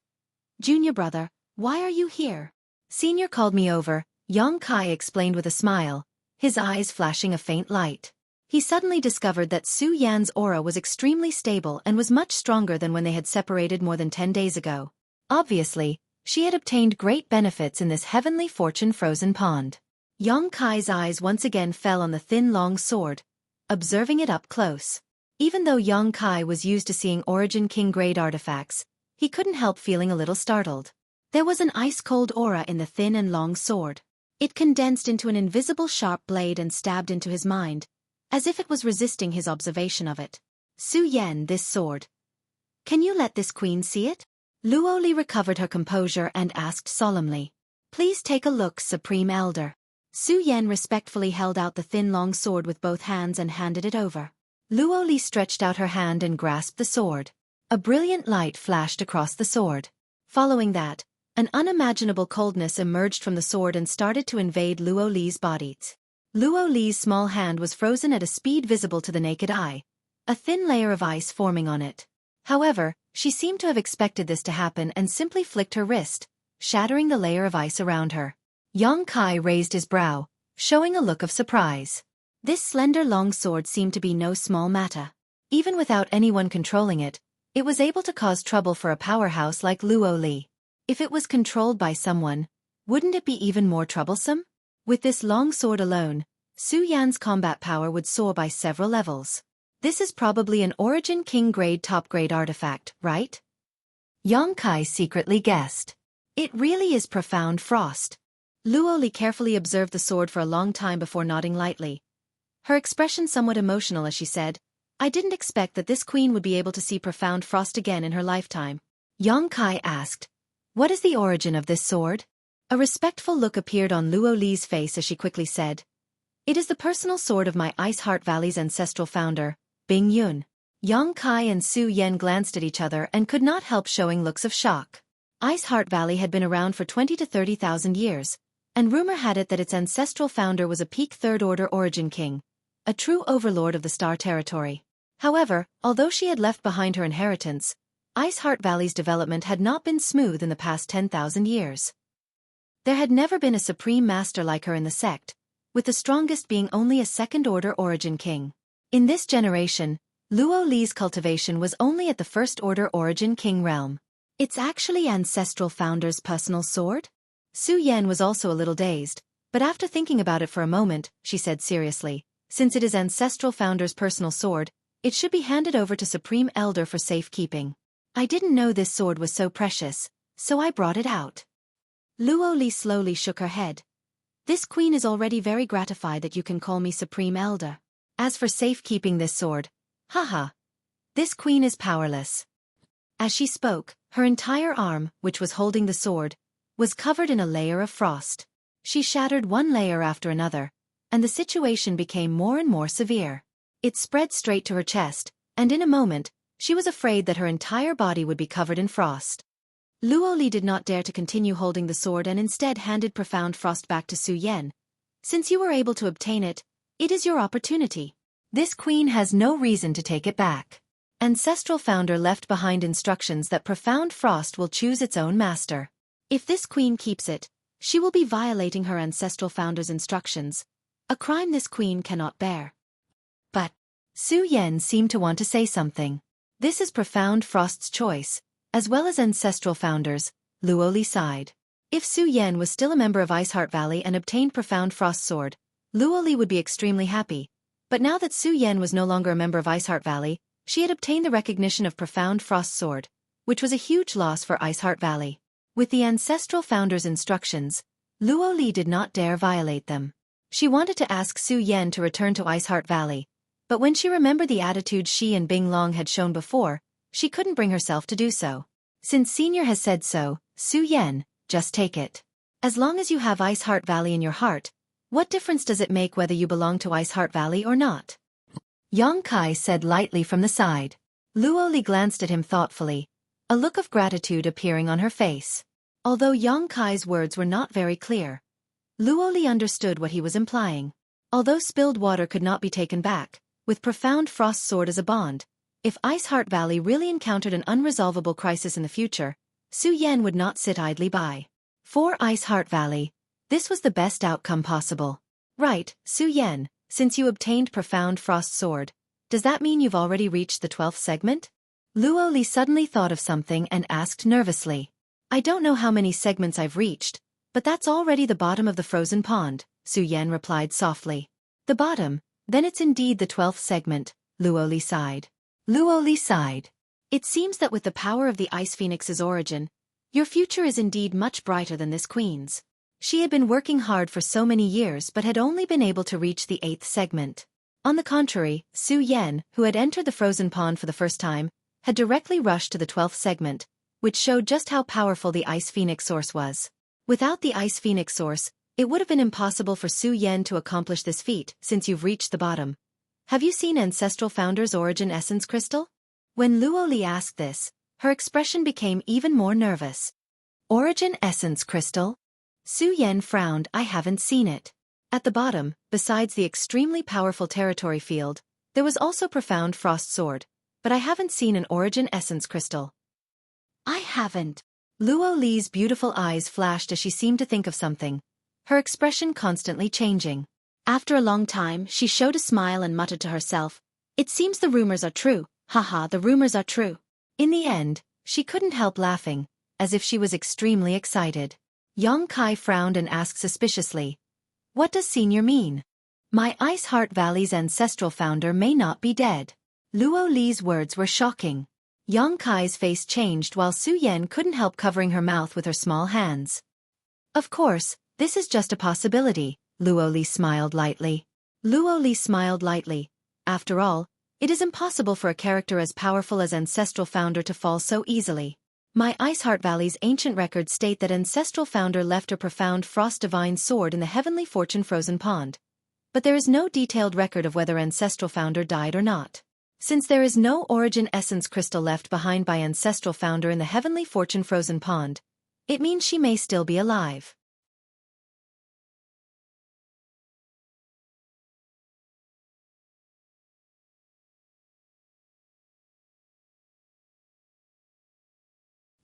[SPEAKER 1] Junior brother, why are you here? Senior called me over, Yang Kai explained with a smile, his eyes flashing a faint light. He suddenly discovered that Su Yan's aura was extremely stable and was much stronger than when they had separated more than 10 days ago. Obviously, she had obtained great benefits in this heavenly fortune frozen pond. Yang Kai's eyes once again fell on the thin long sword, observing it up close. Even though Yang Kai was used to seeing Origin King grade artifacts, he couldn't help feeling a little startled. There was an ice-cold aura in the thin and long sword. It condensed into an invisible sharp blade and stabbed into his mind, as if it was resisting his observation of it. Su Yan, this sword. Can you let this queen see it? Luo Li recovered her composure and asked solemnly. Please take a look, Supreme Elder. Su Yan respectfully held out the thin long sword with both hands and handed it over. Luo Li stretched out her hand and grasped the sword. A brilliant light flashed across the sword. Following that, an unimaginable coldness emerged from the sword and started to invade Luo Li's body. Luo Li's small hand was frozen at a speed visible to the naked eye, a thin layer of ice forming on it. However, she seemed to have expected this to happen and simply flicked her wrist, shattering the layer of ice around her. Yang Kai raised his brow, showing a look of surprise. This slender long sword seemed to be no small matter. Even without anyone controlling it, it was able to cause trouble for a powerhouse like Luo Li. If it was controlled by someone, wouldn't it be even more troublesome? With this long sword alone, Su Yan's combat power would soar by several levels. This is probably an Origin King grade top grade artifact, right? Yang Kai secretly guessed. It really is profound frost. Luo Li carefully observed the sword for a long time before nodding lightly. Her expression somewhat emotional as she said, I didn't expect that this queen would be able to see profound frost again in her lifetime. Yang Kai asked, what is the origin of this sword? A respectful look appeared on Luo Li's face as she quickly said, it is the personal sword of my Ice Heart Valley's ancestral founder, Bing Yun. Yang Kai and Su Yan glanced at each other and could not help showing looks of shock. Ice Heart Valley had been around for 20 to 30,000 years, and rumor had it that its ancestral founder was a peak third-order Origin King, a true overlord of the Star Territory. However, although she had left behind her inheritance, Ice Heart Valley's development had not been smooth in the past 10,000 years. There had never been a supreme master like her in the sect, with the strongest being only a second-order Origin King. In this generation, Luo Li's cultivation was only at the first-order Origin King realm. It's actually ancestral founder's personal sword? Su Yan was also a little dazed, but after thinking about it for a moment, she said seriously, since it is ancestral founder's personal sword, it should be handed over to Supreme Elder for safekeeping. I didn't know this sword was so precious, so I brought it out. Luo Li slowly shook her head. This queen is already very gratified that you can call me Supreme Elder. As for safekeeping this sword, haha. This queen is powerless. As she spoke, her entire arm, which was holding the sword, was covered in a layer of frost. She shattered one layer after another, and the situation became more and more severe. It spread straight to her chest, and in a moment, she was afraid that her entire body would be covered in frost. Luo Li did not dare to continue holding the sword and instead handed profound frost back to Su Yan. Since you were able to obtain it, it is your opportunity. This queen has no reason to take it back. Ancestral founder left behind instructions that profound frost will choose its own master. If this queen keeps it, she will be violating her ancestral founder's instructions, a crime this queen cannot bear. But Su Yan seemed to want to say something. This is profound frost's choice, as well as ancestral founders, Luo Li sighed. If Su Yan was still a member of Ice Heart Valley and obtained profound frost sword, Luo Li would be extremely happy. But now that Su Yan was no longer a member of Ice Heart Valley, she had obtained the recognition of profound frost sword, which was a huge loss for Ice Heart Valley. With the ancestral founder's instructions, Luo Li did not dare violate them. She wanted to ask Su Yan to return to Ice Heart Valley, but when she remembered the attitude she and Bing Long had shown before, she couldn't bring herself to do so. Since Senior has said so, Xueqi, just take it. As long as you have Ice Heart Valley in your heart, what difference does it make whether you belong to Ice Heart Valley or not? Yongkai said lightly from the side. Luoli glanced at him thoughtfully, a look of gratitude appearing on her face. Although Yongkai's words were not very clear, Luoli understood what he was implying. Although spilled water could not be taken back, with Profound Frost Sword as a bond, if Ice Heart Valley really encountered an unresolvable crisis in the future, Xueqi would not sit idly by. For Ice Heart Valley, this was the best outcome possible. Right, Xueqi, since you obtained Profound Frost Sword, does that mean you've already reached the 12th segment? Luoli suddenly thought of something and asked nervously. I don't know how many segments I've reached, but that's already the bottom of the frozen pond, Xueqi replied softly. The bottom, then it's indeed the 12th segment, Luoli sighed. Luoli sighed. It seems that with the power of the Ice Phoenix's origin, your future is indeed much brighter than this queen's. She had been working hard for so many years but had only been able to reach the 8th segment. On the contrary, Xueqi, who had entered the frozen pond for the first time, had directly rushed to the 12th segment, which showed just how powerful the Ice Phoenix source was. Without the Ice Phoenix source, it would have been impossible for Xueqi to accomplish this feat since you've reached the bottom. Have you seen Ancestral Founder's Origin Essence Crystal? When Luoli asked this, her expression became even more nervous. Origin Essence Crystal? Xueqi frowned. I haven't seen it. At the bottom, besides the extremely powerful territory field, there was also Profound Frost Sword, but I haven't seen an Origin Essence Crystal. I haven't. Luoli's beautiful eyes flashed as she seemed to think of something, her expression constantly changing. After a long time, she showed a smile and muttered to herself, it seems the rumors are true, haha, the rumors are true. In the end, she couldn't help laughing, as if she was extremely excited. Yongkai frowned and asked suspiciously, what does Senior mean? My Ice Heart Valley's ancestral founder may not be dead. Luoli's words were shocking. Yongkai's face changed while Xueqi couldn't help covering her mouth with her small hands. Of course, this is just a possibility, Luoli smiled lightly. Luoli smiled lightly. After all, it is impossible for a character as powerful as Ancestral Founder to fall so easily. My Ice Heart Valley's ancient records state that Ancestral Founder left her Profound Frost Divine Sword in the Heavenly Fortune Frozen Pond. But there is no detailed record of whether Ancestral Founder died or not. Since there is no Origin Essence Crystal left behind by Ancestral Founder in the Heavenly Fortune Frozen Pond, it means she may still be alive.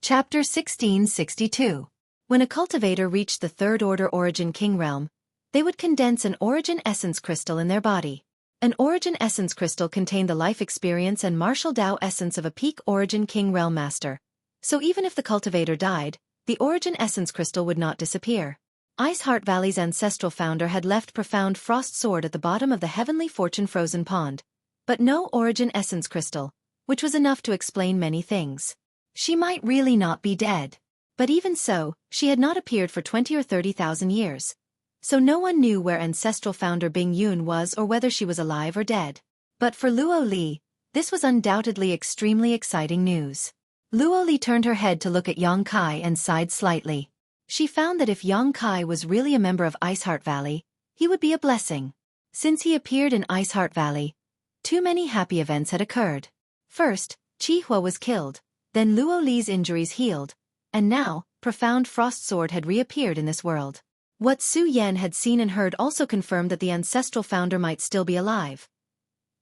[SPEAKER 1] Chapter 1662. When a cultivator reached the Third Order Origin King Realm, they would condense an Origin Essence Crystal in their body. An Origin Essence Crystal contained the life experience and martial Dao essence of a peak Origin King Realm Master. So even if the cultivator died, the Origin Essence Crystal would not disappear. Ice Heart Valley's ancestral founder had left Profound Frost Sword at the bottom of the Heavenly Fortune Frozen Pond, but no Origin Essence Crystal, which was enough to explain many things. She might really not be dead. But even so, she had not appeared for 20 or 30,000 years. So no one knew where ancestral founder Bing Yun was or whether she was alive or dead. But for Luoli, this was undoubtedly extremely exciting news. Luoli turned her head to look at Yongkai and sighed slightly. She found that if Yongkai was really a member of Ice Heart Valley, he would be a blessing. Since he appeared in Ice Heart Valley, too many happy events had occurred. First, Qihua was killed. Then Luoli's injuries healed, and now, Profound Frost Sword had reappeared in this world. What Xueqi had seen and heard also confirmed that the ancestral founder might still be alive.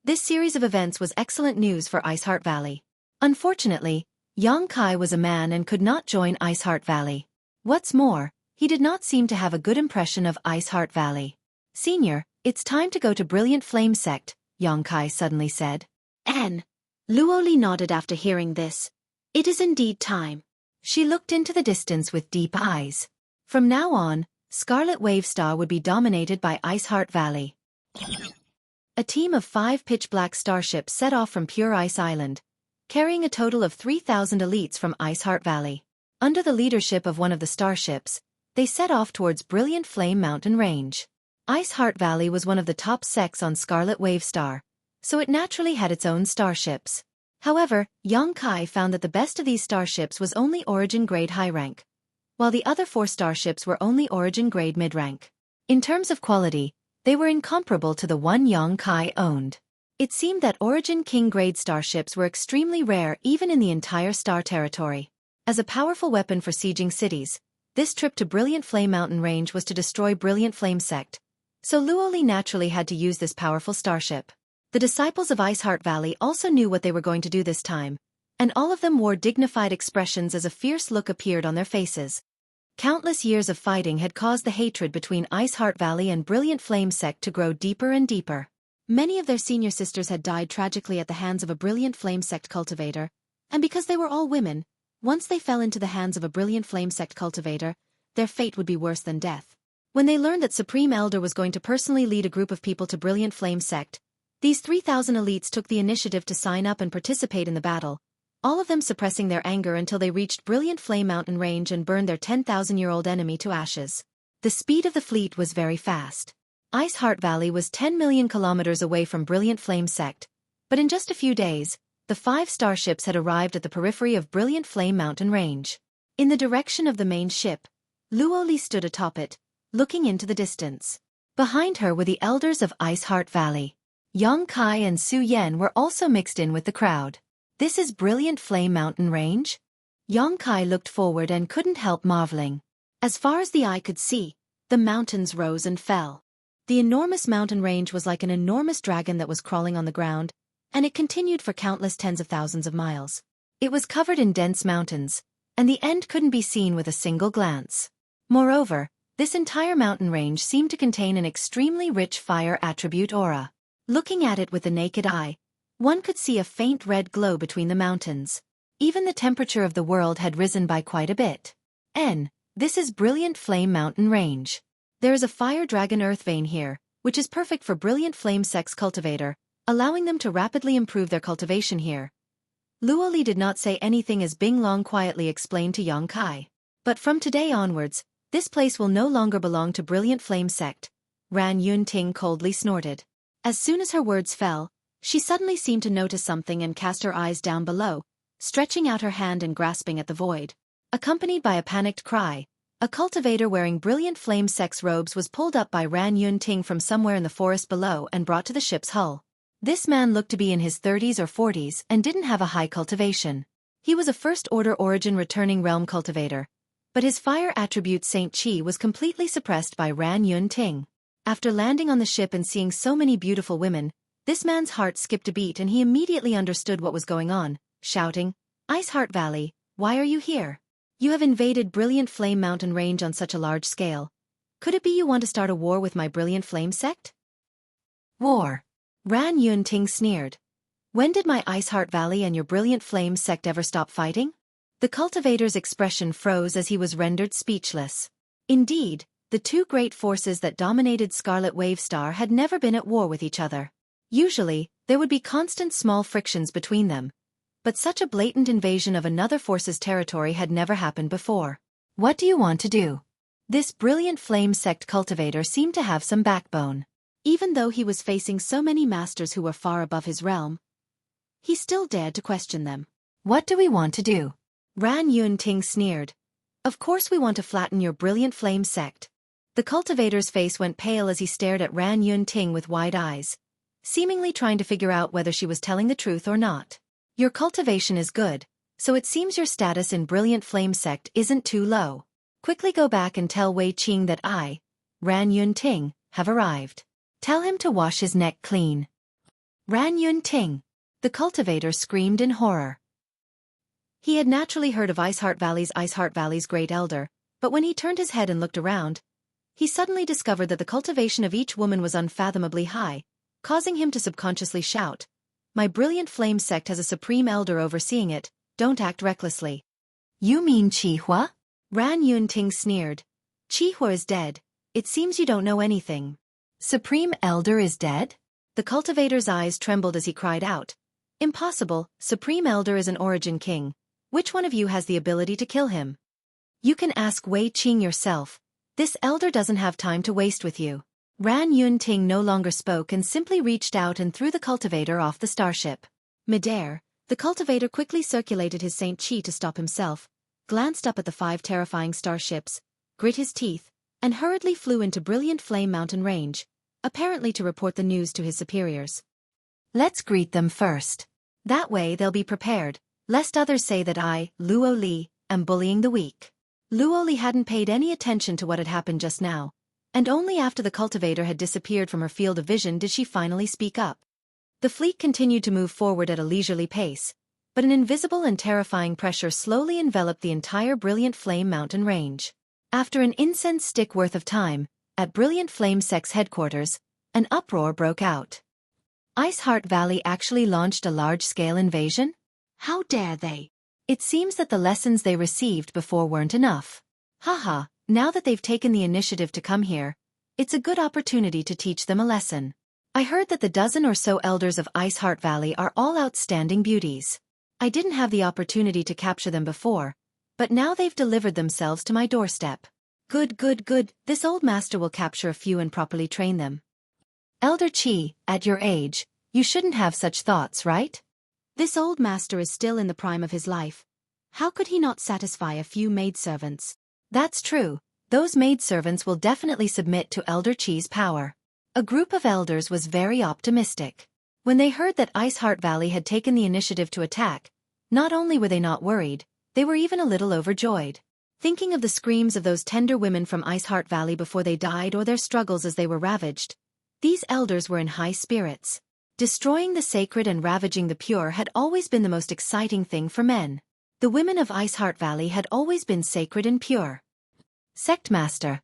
[SPEAKER 1] This series of events was excellent news for Ice Heart Valley. Unfortunately, Yongkai was a man and could not join Ice Heart Valley. What's more, he did not seem to have a good impression of Ice Heart Valley. Senior, it's time to go to Brilliant Flame Sect, Yongkai suddenly said. Luoli nodded after hearing this. It is indeed time. She looked into the distance with deep eyes. From now on, Scarlet Wave Star would be dominated by Ice Heart Valley. A team of 5 pitch-black starships set off from Pure Ice Island, carrying a total of 3,000 elites from Ice Heart Valley. Under the leadership of one of the starships, they set off towards Brilliant Flame Mountain Range. Ice Heart Valley was one of the top sects on Scarlet Wave Star, so it naturally had its own starships. However, Yang Kai found that the best of these starships was only Origin Grade high rank, while the other 4 starships were only Origin Grade mid rank. In terms of quality, they were incomparable to the one Yang Kai owned. It seemed that Origin King grade starships were extremely rare even in the entire star territory. As a powerful weapon for sieging cities, this trip to Brilliant Flame Mountain Range was to destroy Brilliant Flame Sect, so Luoli naturally had to use this powerful starship. The disciples of Iceheart Valley also knew what they were going to do this time, and all of them wore dignified expressions as a fierce look appeared on their faces. Countless years of fighting had caused the hatred between Iceheart Valley and Brilliant Flame Sect to grow deeper and deeper. Many of their senior sisters had died tragically at the hands of a Brilliant Flame Sect cultivator, and because they were all women, once they fell into the hands of a Brilliant Flame Sect cultivator, their fate would be worse than death. When they learned that Supreme Elder was going to personally lead a group of people to Brilliant Flame Sect, these 3,000 elites took the initiative to sign up and participate in the battle, all of them suppressing their anger until they reached Brilliant Flame Mountain Range and burned their 10,000-year-old enemy to ashes. The speed of the fleet was very fast. Iceheart Valley was 10 million kilometers away from Brilliant Flame Sect, but in just a few days, the 5 starships had arrived at the periphery of Brilliant Flame Mountain Range. In the direction of the main ship, Luoli stood atop it, looking into the distance. Behind her were the elders of Iceheart Valley. Yang Kai and Su Yen were also mixed in with the crowd. This is Brilliant Flame Mountain Range? Yang Kai looked forward and couldn't help marveling. As far as the eye could see, the mountains rose and fell. The enormous mountain range was like an enormous dragon that was crawling on the ground, and it continued for countless tens of thousands of miles. It was covered in dense mountains, and the end couldn't be seen with a single glance. Moreover, this entire mountain range seemed to contain an extremely rich fire attribute aura. Looking at it with the naked eye, one could see a faint red glow between the mountains. Even the temperature of the world had risen by quite a bit. This is Brilliant Flame Mountain Range. There is a fire dragon earth vein here, which is perfect for Brilliant Flame Sect's cultivator, allowing them to rapidly improve their cultivation here. Luoli did not say anything as Bing Long quietly explained to Yang Kai. But from today onwards, this place will no longer belong to Brilliant Flame Sect, Ran Yun Ting coldly snorted. As soon as her words fell, she suddenly seemed to notice something and cast her eyes down below, stretching out her hand and grasping at the void. Accompanied by a panicked cry, a cultivator wearing Brilliant Flame Sect's robes was pulled up by Ran Yun Ting from somewhere in the forest below and brought to the ship's hull. This man looked to be in his 30s or 40s and didn't have a high cultivation. He was a first-order origin returning realm cultivator, but his fire attribute Saint Chi was completely suppressed by Ran Yun Ting. After landing on the ship and seeing so many beautiful women, this man's heart skipped a beat and he immediately understood what was going on, shouting, "Iceheart Valley, why are you here? You have invaded Brilliant Flame Mountain Range on such a large scale. Could it be you want to start a war with my Brilliant Flame Sect?" War. Ran Yun Ting sneered. When did my Iceheart Valley and your Brilliant Flame Sect ever stop fighting? The cultivator's expression froze as he was rendered speechless. Indeed, the 2 great forces that dominated Scarlet Wave Star had never been at war with each other. Usually, there would be constant small frictions between them, but such a blatant invasion of another force's territory had never happened before. What do you want to do? This Brilliant Flame Sect cultivator seemed to have some backbone. Even though he was facing so many masters who were far above his realm, he still dared to question them. What do we want to do? Ran Yun Ting sneered. Of course we want to flatten your Brilliant Flame Sect. The cultivator's face went pale as he stared at Ran Yun Ting with wide eyes, seemingly trying to figure out whether she was telling the truth or not. Your cultivation is good, so it seems your status in Brilliant Flame Sect isn't too low. Quickly go back and tell Wei Qing that I, Ran Yun Ting, have arrived. Tell him to wash his neck clean. Ran Yun Ting. The cultivator screamed in horror. He had naturally heard of Iceheart Valley's great elder, but when he turned his head and looked around, he suddenly discovered that the cultivation of each woman was unfathomably high, causing him to subconsciously shout, "My Brilliant Flame Sect has a supreme elder overseeing it, don't act recklessly." You mean Qihua? Ran Yun Ting sneered. Qihua is dead. It seems you don't know anything. Supreme Elder is dead? The cultivator's eyes trembled as he cried out, "Impossible, Supreme Elder is an origin king. Which one of you has the ability to kill him? You can ask Wei Qing yourself. This elder doesn't have time to waste with you." Ran Yun Ting no longer spoke and simply reached out and threw the cultivator off the starship. Midair, The cultivator quickly circulated his Saint Chi to stop himself, glanced up at the 5 terrifying starships, grit his teeth, and hurriedly flew into Brilliant Flame Mountain Range, apparently to report the news to his superiors. Let's greet them first. That way they'll be prepared, lest others say that I, Luo Li, am bullying the weak. Luo Li hadn't paid any attention to what had happened just now, and only after the cultivator had disappeared from her field of vision did she finally speak up. The fleet continued to move forward at a leisurely pace, but an invisible and terrifying pressure slowly enveloped the entire Brilliant Flame Mountain range. After an incense stick worth of time, at Brilliant Flame Sec's headquarters, an uproar broke out. Iceheart Valley actually launched a large-scale invasion? How dare they? It seems that the lessons they received before weren't enough. Haha, now that they've taken the initiative to come here, it's a good opportunity to teach them a lesson. I heard that the dozen or so elders of Iceheart Valley are all outstanding beauties. I didn't have the opportunity to capture them before, but now they've delivered themselves to my doorstep. Good, good, good, this old master will capture a few and properly train them. Elder Chi, at your age, you shouldn't have such thoughts, right? This old master is still in the prime of his life. How could he not satisfy a few maidservants? That's true, those maidservants will definitely submit to Elder Chi's power. A group of elders was very optimistic. When they heard that Iceheart Valley had taken the initiative to attack, not only were they not worried, they were even a little overjoyed. Thinking of the screams of those tender women from Iceheart Valley before they died or their struggles as they were ravaged, these elders were in high spirits. Destroying the sacred and ravaging the pure had always been the most exciting thing for men. The women of Iceheart Valley had always been sacred and pure. Sect Master,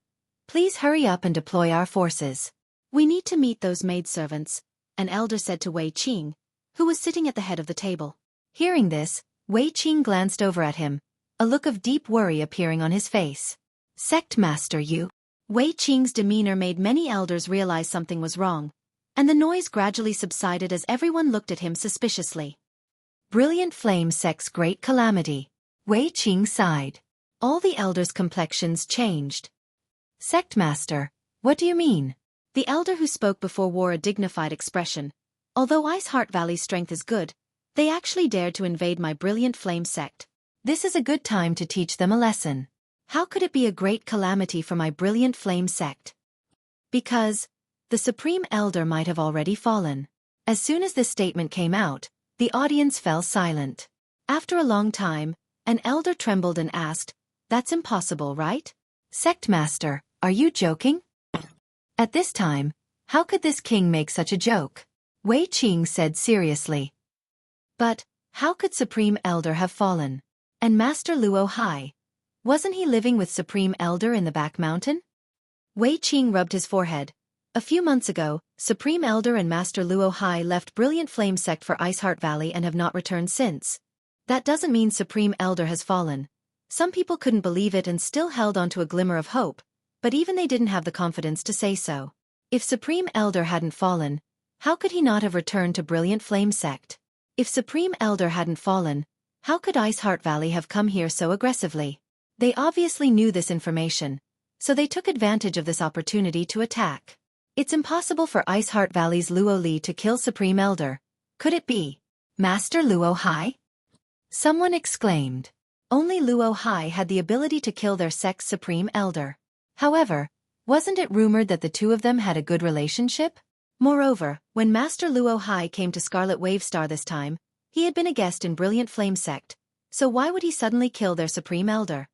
[SPEAKER 1] please hurry up and deploy our forces. We need to meet those maidservants, an elder said to Wei Qing, who was sitting at the head of the table. Hearing this, Wei Qing glanced over at him, a look of deep worry appearing on his face. Sect Master, you? Wei Qing's demeanor made many elders realize something was wrong, and the noise gradually subsided as everyone looked at him suspiciously. Brilliant Flame Sec's great calamity. Wei Qing sighed. All the elders' complexions changed. Sect Master, what do you mean? The elder who spoke before wore a dignified expression. Although Iceheart Valley's strength is good, they actually dared to invade my Brilliant Flame Sect. This is a good time to teach them a lesson. How could it be a great calamity for my Brilliant Flame Sect? Because the Supreme Elder might have already fallen. As soon as this statement came out, the audience fell silent. After a long time, an elder trembled and asked, "That's impossible, right? Sect Master, are you joking?" At this time, how could this king make such a joke? Wei Qing said seriously. But how could Supreme Elder have fallen? And Master Luo Hai? Wasn't he living with Supreme Elder in the back mountain? Wei Qing rubbed his forehead. A few months ago, Supreme Elder and Master Luo Hai left Brilliant Flame Sect for Iceheart Valley and have not returned since. That doesn't mean Supreme Elder has fallen. Some people couldn't believe it and still held on to a glimmer of hope, but even they didn't have the confidence to say so. If Supreme Elder hadn't fallen, how could he not have returned to Brilliant Flame Sect? If Supreme Elder hadn't fallen, how could Iceheart Valley have come here so aggressively? They obviously knew this information, so they took advantage of this opportunity to attack. It's impossible for Iceheart Valley's Luo Li to kill Supreme Elder. Could it be Master Luo Hai? Someone exclaimed. Only Luo Hai had the ability to kill their sect's Supreme Elder. However, wasn't it rumored that the two of them had a good relationship? Moreover, when Master Luo Hai came to Scarlet Wave Star this time, he had been a guest in Brilliant Flame Sect, so why would he suddenly kill their Supreme Elder?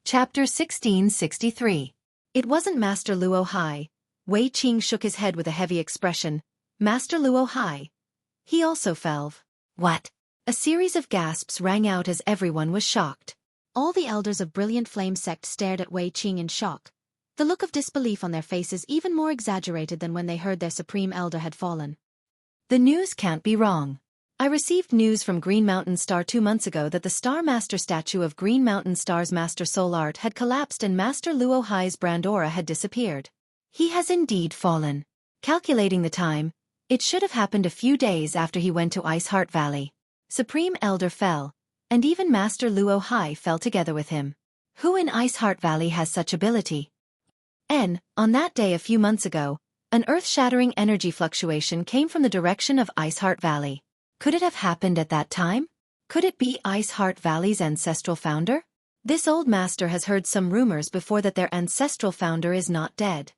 [SPEAKER 1] Chapter 1663. It wasn't Master Luo Hai. Wei Qing shook his head with a heavy expression. Master Luo Hai. He also fell. What? A series of gasps rang out as everyone was shocked. All the elders of Brilliant Flame Sect stared at Wei Qing in shock. The look of disbelief on their faces even more exaggerated than when they heard their Supreme Elder had fallen. The news can't be wrong. I received news from Green Mountain Star 2 months ago that the Star Master statue of Green Mountain Star's Master Soul Art had collapsed and Master Luo Hai's brand aura had disappeared. He has indeed fallen. Calculating the time, it should have happened a few days after he went to Iceheart Valley. Supreme Elder fell, and even Master Luo Hai fell together with him. Who in Ice Heart Valley has such ability? On that day a few months ago, an earth-shattering energy fluctuation came from the direction of Ice Heart Valley. Could it have happened at that time? Could it be Ice Heart Valley's ancestral founder? This old master has heard some rumors before that their ancestral founder is not dead.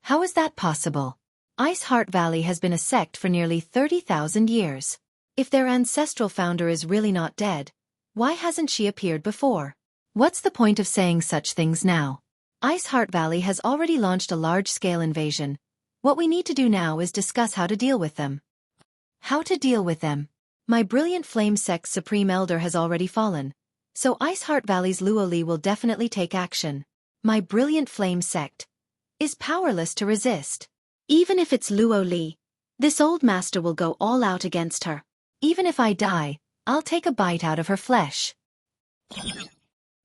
[SPEAKER 1] How is that possible? Ice Heart Valley has been a sect for nearly 30,000 years. If their ancestral founder is really not dead, why hasn't she appeared before? What's the point of saying such things now? Ice Heart Valley has already launched a large-scale invasion. What we need to do now is discuss how to deal with them. How to deal with them? My Brilliant Flame Sect's Supreme Elder has already fallen, so Ice Heart Valley's Luo Li will definitely take action. My Brilliant Flame Sect is powerless to resist. Even if it's Luo Li, this old master will go all out against her. Even if I die, I'll take a bite out of her flesh.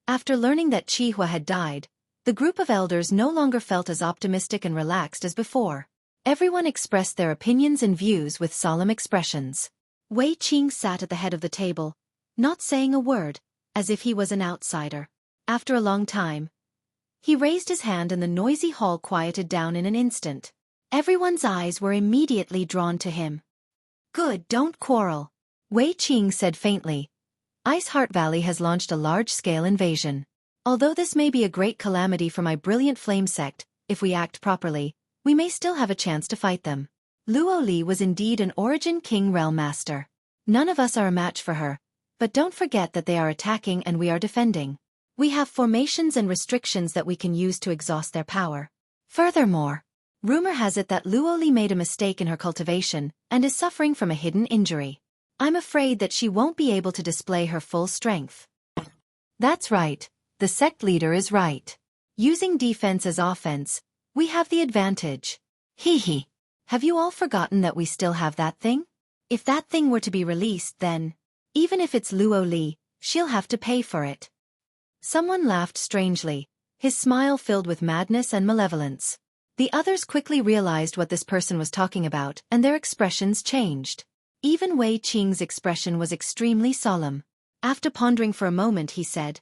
[SPEAKER 1] After learning that Qihua had died, the group of elders no longer felt as optimistic and relaxed as before. Everyone expressed their opinions and views with solemn expressions. Wei Qing sat at the head of the table, not saying a word, as if he was an outsider. After a long time, he raised his hand and the noisy hall quieted down in an instant. Everyone's eyes were immediately drawn to him. Good, don't quarrel, Wei Qing said faintly. Ice Heart Valley has launched a large-scale invasion. Although this may be a great calamity for my Brilliant Flame Sect, if we act properly, we may still have a chance to fight them. Luo Li was indeed an Origin King Realm Master. None of us are a match for her, but don't forget that they are attacking and we are defending. We have formations and restrictions that we can use to exhaust their power. Furthermore, rumor has it that Luo Li made a mistake in her cultivation and is suffering from a hidden injury. I'm afraid that she won't be able to display her full strength. That's right, the sect leader is right. Using defense as offense, we have the advantage. Hee. Have you all forgotten that we still have that thing? If that thing were to be released then, even if it's Luo Li, she'll have to pay for it. Someone laughed strangely, his smile filled with madness and malevolence. The others quickly realized what this person was talking about and their expressions changed. Even Wei Qing's expression was extremely solemn. After pondering for a moment he said,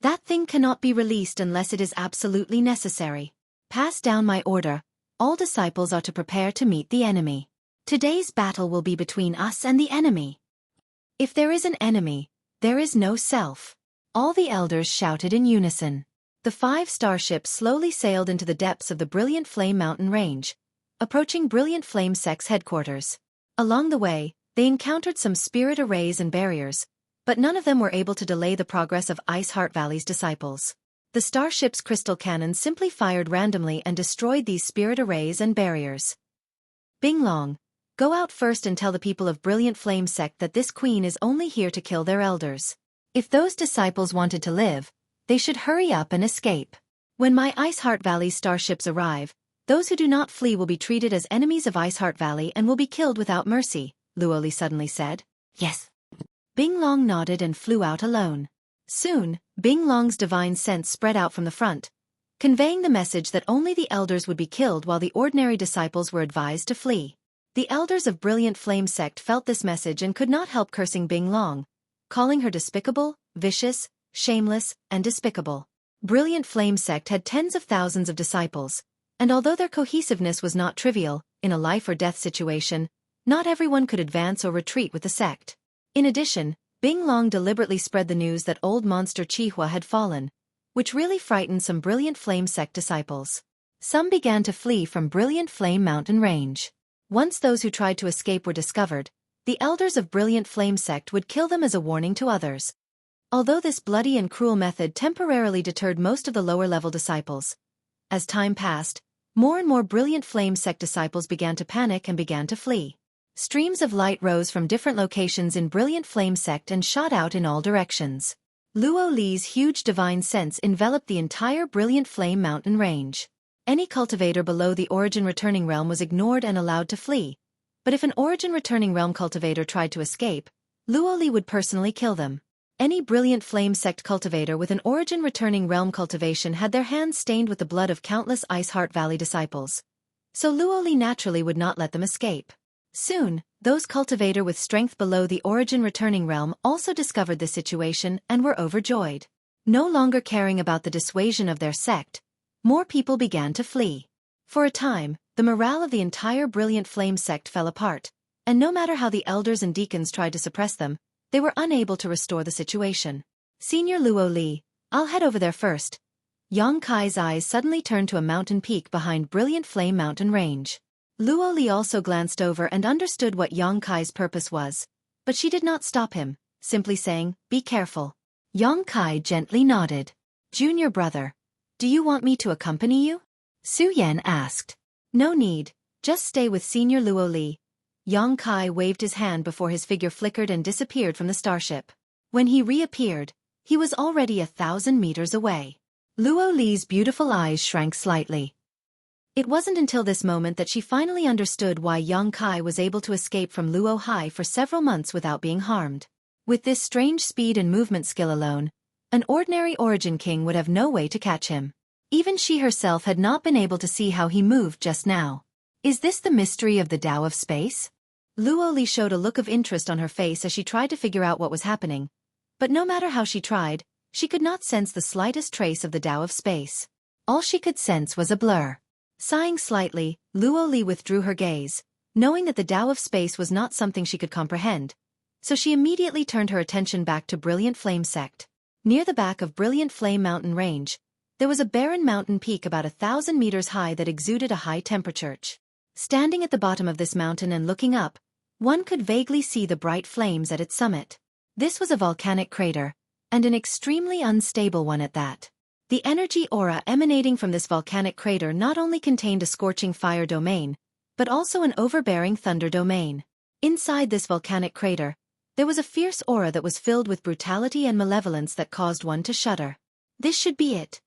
[SPEAKER 1] "That thing cannot be released unless it is absolutely necessary. Pass down my order. All disciples are to prepare to meet the enemy. Today's battle will be between us and the enemy. If there is an enemy, there is no self." All the elders shouted in unison. The 5 starships slowly sailed into the depths of the Brilliant Flame Mountain Range, approaching Brilliant Flame Sect's headquarters. Along the way, they encountered some spirit arrays and barriers, but none of them were able to delay the progress of Ice Heart Valley's disciples. The starship's crystal cannons simply fired randomly and destroyed these spirit arrays and barriers. Bing Long, go out first and tell the people of Brilliant Flame Sect that this queen is only here to kill their elders. If those disciples wanted to live, they should hurry up and escape. When my Ice Heart Valley starships arrive, those who do not flee will be treated as enemies of Ice Heart Valley and will be killed without mercy, Luo Li suddenly said. Yes. Bing Long nodded and flew out alone. Soon, Bing Long's divine sense spread out from the front, conveying the message that only the elders would be killed while the ordinary disciples were advised to flee. The elders of Brilliant Flame Sect felt this message and could not help cursing Bing Long, calling her despicable, vicious, shameless, and despicable. Brilliant Flame Sect had tens of thousands of disciples, and although their cohesiveness was not trivial, in a life-or-death situation, not everyone could advance or retreat with the sect. In addition, Bing Long deliberately spread the news that old monster Qihua had fallen, which really frightened some Brilliant Flame Sect disciples. Some began to flee from Brilliant Flame Mountain Range. Once those who tried to escape were discovered, the elders of Brilliant Flame Sect would kill them as a warning to others. Although this bloody and cruel method temporarily deterred most of the lower-level disciples, as time passed, more and more Brilliant Flame Sect disciples began to panic and began to flee. Streams of light rose from different locations in Brilliant Flame Sect and shot out in all directions. Luo Li's huge divine sense enveloped the entire Brilliant Flame Mountain Range. Any cultivator below the Origin Returning Realm was ignored and allowed to flee, but if an Origin Returning Realm cultivator tried to escape, Luo Li would personally kill them. Any Brilliant Flame Sect cultivator with an Origin Returning Realm cultivation had their hands stained with the blood of countless Ice Heart Valley disciples, so Luo Li naturally would not let them escape. Soon, Those cultivator with strength below the origin returning realm also discovered this situation and were overjoyed. No longer caring about the dissuasion of their sect, more people began to flee. For a time, the morale of the entire Brilliant Flame sect fell apart, and no matter how the elders and deacons tried to suppress them, they were unable to restore the situation. Senior Luo Li, I'll head over there first. Yang Kai's eyes suddenly turned to a mountain peak behind Brilliant Flame mountain range. Luo Li also glanced over and understood what Yang Kai's purpose was, but she did not stop him, simply saying, "Be careful." Yang Kai gently nodded. "Junior brother, do you want me to accompany you?" Su Yan asked. "No need, just stay with Senior Luo Li." Yang Kai waved his hand before his figure flickered and disappeared from the starship. When he reappeared, he was already 1,000 meters away. Luo Li's beautiful eyes shrank slightly. It wasn't until this moment that she finally understood why Yang Kai was able to escape from Luo Hai for several months without being harmed. With this strange speed and movement skill alone, an ordinary Origin King would have no way to catch him. Even she herself had not been able to see how he moved just now. Is this the mystery of the Tao of Space? Luo Li showed a look of interest on her face as she tried to figure out what was happening. But no matter how she tried, she could not sense the slightest trace of the Tao of Space. All she could sense was a blur. Sighing slightly, Luo Li withdrew her gaze, knowing that the Tao of Space was not something she could comprehend. So she immediately turned her attention back to Brilliant Flame Sect. Near the back of Brilliant Flame Mountain Range, there was a barren mountain peak about 1,000 meters high that exuded a high temperature. Standing at the bottom of this mountain and looking up, one could vaguely see the bright flames at its summit. This was a volcanic crater, and an extremely unstable one at that. The energy aura emanating from this volcanic crater not only contained a scorching fire domain, but also an overbearing thunder domain. Inside this volcanic crater, there was a fierce aura that was filled with brutality and malevolence that caused one to shudder. This should be it.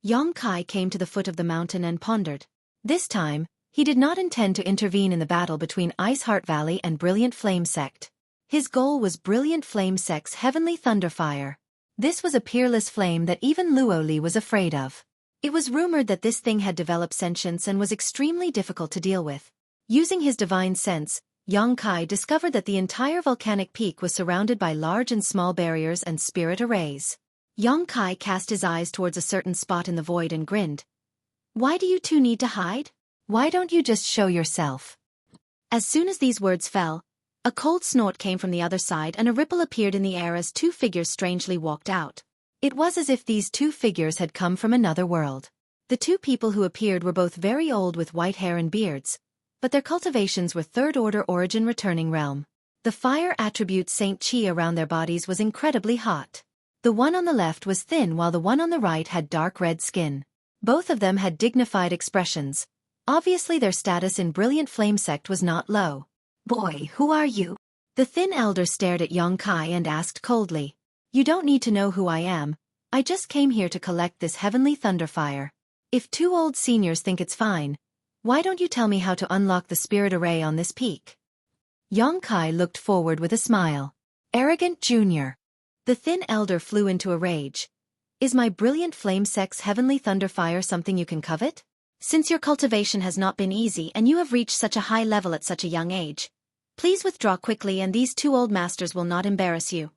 [SPEAKER 1] Yang Kai came to the foot of the mountain and pondered. This time, he did not intend to intervene in the battle between Ice Heart Valley and Brilliant Flame Sect. His goal was Brilliant Flame Sect's heavenly thunderfire. This was a peerless flame that even Luo Li was afraid of. It was rumored that this thing had developed sentience and was extremely difficult to deal with. Using his divine sense, Yang Kai discovered that the entire volcanic peak was surrounded by large and small barriers and spirit arrays. Yang Kai cast his eyes towards a certain spot in the void and grinned. "Why do you two need to hide? Why don't you just show yourself?" As soon as these words fell, a cold snort came from the other side and a ripple appeared in the air as two figures strangely walked out. It was as if these two figures had come from another world. The two people who appeared were both very old with white hair and beards, but their cultivations were third-order origin returning realm. The fire attribute Saint Qi around their bodies was incredibly hot. The one on the left was thin while the one on the right had dark red skin. Both of them had dignified expressions. Obviously their status in Brilliant Flame Sect was not low. "Boy, who are you?" The thin elder stared at Yang Kai and asked coldly. "You don't need to know who I am. I just came here to collect this heavenly thunderfire. If two old seniors think it's fine, why don't you tell me how to unlock the spirit array on this peak?" Yang Kai looked forward with a smile. "Arrogant junior." The thin elder flew into a rage. "Is my Brilliant Flame Sect's heavenly thunderfire something you can covet? Since your cultivation has not been easy and you have reached such a high level at such a young age, please withdraw quickly and these two old masters will not embarrass you."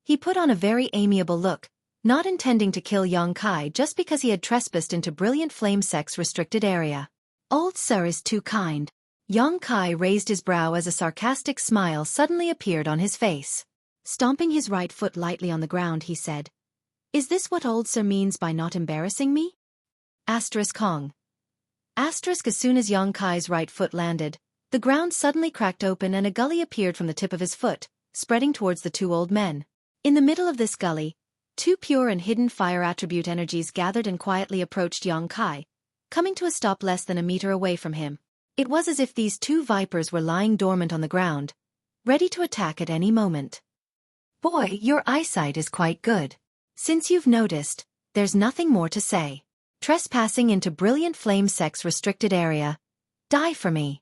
[SPEAKER 1] He put on a very amiable look, not intending to kill Yang Kai just because he had trespassed into Brilliant Flame Sect's restricted area. "Old sir is too kind." Yang Kai raised his brow as a sarcastic smile suddenly appeared on his face. Stomping his right foot lightly on the ground, he said, "Is this what old sir means by not embarrassing me?" Asterisk Kong. Asterisk. As soon as Yang Kai's right foot landed, the ground suddenly cracked open and a gully appeared from the tip of his foot, spreading towards the two old men. In the middle of this gully, two pure and hidden fire attribute energies gathered and quietly approached Yang Kai, coming to a stop less than a meter away from him. It was as if these two vipers were lying dormant on the ground, ready to attack at any moment. "Boy, your eyesight is quite good. Since you've noticed, there's nothing more to say. Trespassing into Brilliant Flame Sect's restricted area. Die for me."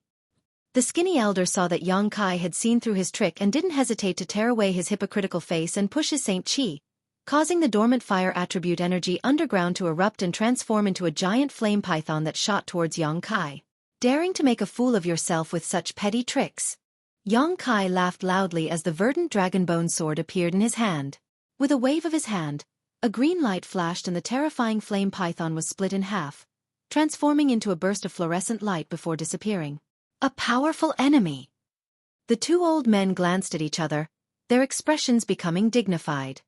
[SPEAKER 1] The skinny elder saw that Yang Kai had seen through his trick and didn't hesitate to tear away his hypocritical face and push his Saint Qi, causing the dormant fire attribute energy underground to erupt and transform into a giant flame python that shot towards Yang Kai. "Daring to make a fool of yourself with such petty tricks. Kai laughed loudly as the verdant dragonbone sword appeared in his hand. With a wave of his hand, a green light flashed and the terrifying flame python was split in half, transforming into a burst of fluorescent light before disappearing. A powerful enemy! The two old men glanced at each other, their expressions becoming dignified.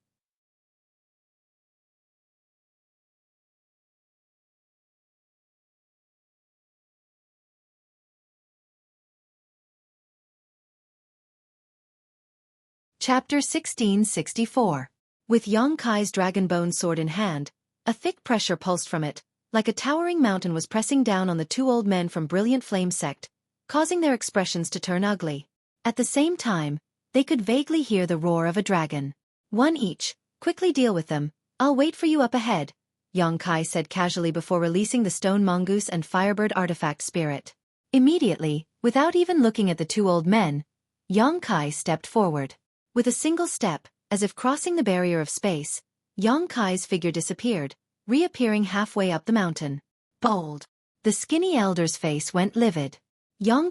[SPEAKER 1] Chapter 1664. With Kai's dragonbone sword in hand, a thick pressure pulsed from it, like a towering mountain was pressing down on the two old men from Brilliant Flame sect, causing their expressions to turn ugly. At the same time, they could vaguely hear the roar of a dragon. One each, quickly deal with them, I'll wait for you up ahead, Kai said casually before releasing the stone mongoose and firebird artifact spirit. Immediately, without even looking at the two old men, Kai stepped forward. With a single step, as if crossing the barrier of space, Kai's figure disappeared, reappearing halfway up the mountain. Bold! The skinny elder's face went livid.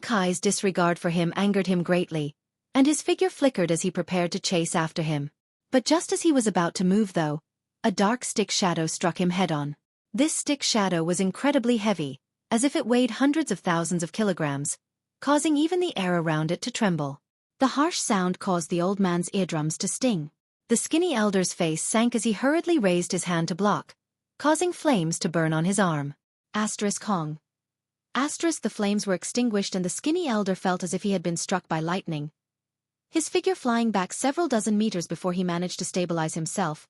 [SPEAKER 1] Kai's disregard for him angered him greatly, and his figure flickered as he prepared to chase after him. But just as he was about to move though, a dark stick shadow struck him head-on. This stick shadow was incredibly heavy, as if it weighed hundreds of thousands of kilograms, causing even the air around it to tremble. The harsh sound caused the old man's eardrums to sting. The skinny elder's face sank as he hurriedly raised his hand to block, causing flames to burn on his arm. Hong. The flames were extinguished and the skinny elder felt as if he had been struck by lightning. His figure flying back several dozen meters before he managed to stabilize himself,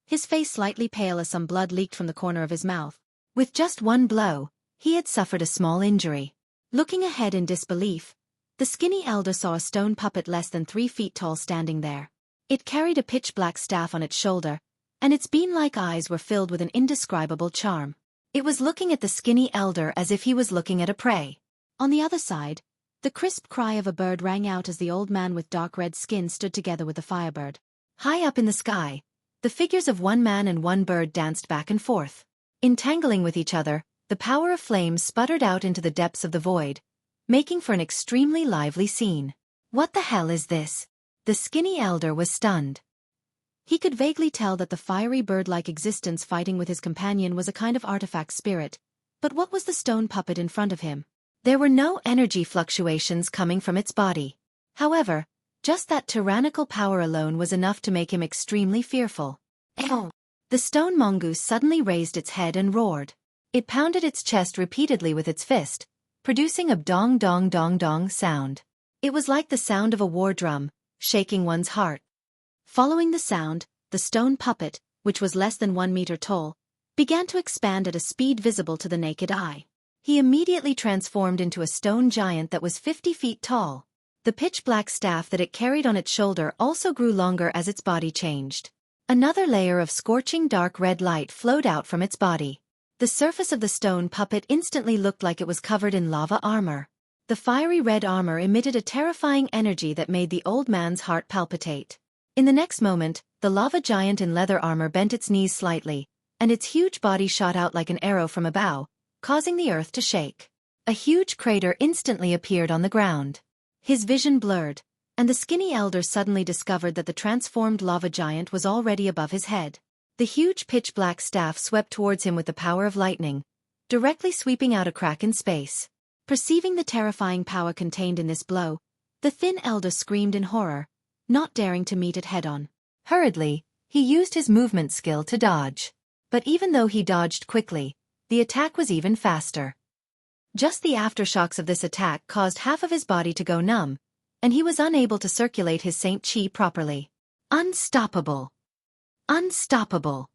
[SPEAKER 1] his face slightly pale as some blood leaked from the corner of his mouth. With just one blow, he had suffered a small injury. Looking ahead in disbelief, the skinny elder saw a stone puppet less than 3 feet tall standing there. It carried a pitch-black staff on its shoulder, and its bean-like eyes were filled with an indescribable charm. It was looking at the skinny elder as if he was looking at a prey. On the other side, the crisp cry of a bird rang out as the old man with dark red skin stood together with the firebird. High up in the sky, the figures of one man and one bird danced back and forth. Entangling with each other, the power of flames sputtered out into the depths of the void, making for an extremely lively scene. What the hell is this? The skinny elder was stunned. He could vaguely tell that the fiery bird-like existence fighting with his companion was a kind of artifact spirit, but what was the stone puppet in front of him? There were no energy fluctuations coming from its body. However, just that tyrannical power alone was enough to make him extremely fearful. Ew! The stone mongoose suddenly raised its head and roared. It pounded its chest repeatedly with its fist, producing a dong-dong-dong-dong sound. It was like the sound of a war drum, shaking one's heart. Following the sound, the stone puppet, which was less than 1 meter tall, began to expand at a speed visible to the naked eye. He immediately transformed into a stone giant that was 50 feet tall. The pitch-black staff that it carried on its shoulder also grew longer as its body changed. Another layer of scorching dark red light flowed out from its body. The surface of the stone puppet instantly looked like it was covered in lava armor. The fiery red armor emitted a terrifying energy that made the old man's heart palpitate. In the next moment, the lava giant in leather armor bent its knees slightly, and its huge body shot out like an arrow from a bow, causing the earth to shake. A huge crater instantly appeared on the ground. His vision blurred, and the skinny elder suddenly discovered that the transformed lava giant was already above his head. The huge pitch-black staff swept towards him with the power of lightning, directly sweeping out a crack in space. Perceiving the terrifying power contained in this blow, the thin elder screamed in horror, not daring to meet it head-on. Hurriedly, he used his movement skill to dodge. But even though he dodged quickly, the attack was even faster. Just the aftershocks of this attack caused half of his body to go numb, and he was unable to circulate his Saint Chi properly. Unstoppable! Unstoppable!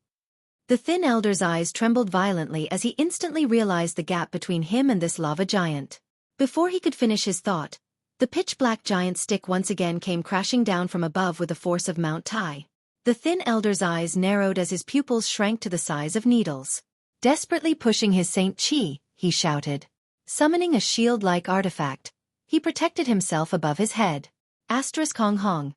[SPEAKER 1] The thin elder's eyes trembled violently as he instantly realized the gap between him and this lava giant. Before he could finish his thought, the pitch-black giant stick once again came crashing down from above with the force of Mount Tai. The thin elder's eyes narrowed as his pupils shrank to the size of needles. Desperately pushing his Saint Chi, he shouted. Summoning a shield-like artifact, he protected himself above his head. Hong Hong.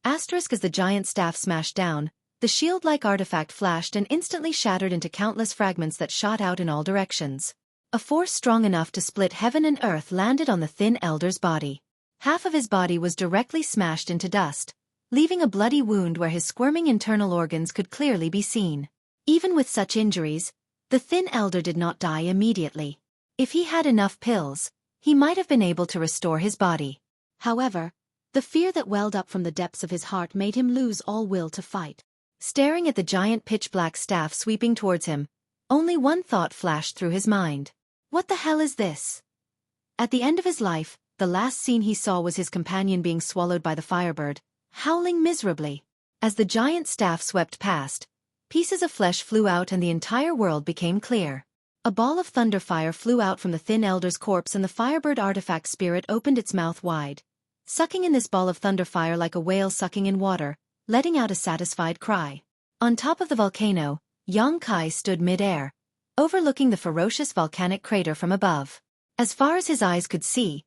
[SPEAKER 1] As the giant staff smashed down, the shield-like artifact flashed and instantly shattered into countless fragments that shot out in all directions. A force strong enough to split heaven and earth landed on the thin elder's body. Half of his body was directly smashed into dust, leaving a bloody wound where his squirming internal organs could clearly be seen. Even with such injuries, the thin elder did not die immediately. If he had enough pills, he might have been able to restore his body. However, the fear that welled up from the depths of his heart made him lose all will to fight. Staring at the giant pitch-black staff sweeping towards him, only one thought flashed through his mind. What the hell is this? At the end of his life, the last scene he saw was his companion being swallowed by the firebird, howling miserably. As the giant staff swept past, pieces of flesh flew out and the entire world became clear. A ball of thunderfire flew out from the thin elder's corpse and the firebird artifact spirit opened its mouth wide, sucking in this ball of thunderfire like a whale sucking in water, letting out a satisfied cry. On top of the volcano, Xueqi stood mid-air, overlooking the ferocious volcanic crater from above. As far as his eyes could see,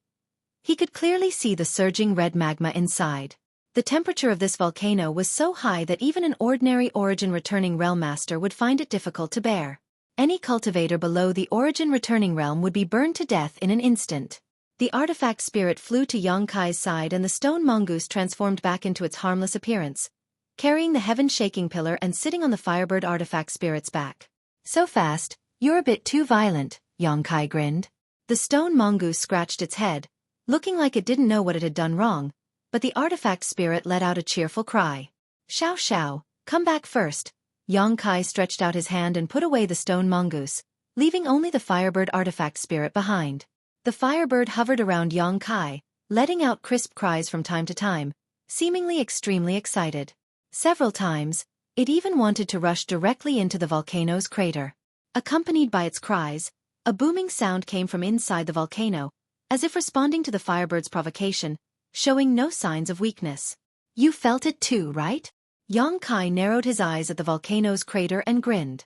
[SPEAKER 1] he could clearly see the surging red magma inside. The temperature of this volcano was so high that even an ordinary Origin Returning Realm Master would find it difficult to bear. Any cultivator below the Origin Returning Realm would be burned to death in an instant. The artifact spirit flew to Xueqi's side and the stone mongoose transformed back into its harmless appearance, carrying the heaven-shaking pillar and sitting on the firebird artifact spirit's back. So fast, you're a bit too violent, Xueqi grinned. The stone mongoose scratched its head, looking like it didn't know what it had done wrong, but the artifact spirit let out a cheerful cry. Xiao Xiao, come back first. Xueqi stretched out his hand and put away the stone mongoose, leaving only the firebird artifact spirit behind. The firebird hovered around Xueqi, letting out crisp cries from time to time, seemingly extremely excited. Several times, it even wanted to rush directly into the volcano's crater. Accompanied by its cries, a booming sound came from inside the volcano, as if responding to the firebird's provocation, showing no signs of weakness. You felt it too, right? Xueqi narrowed his eyes at the volcano's crater and grinned.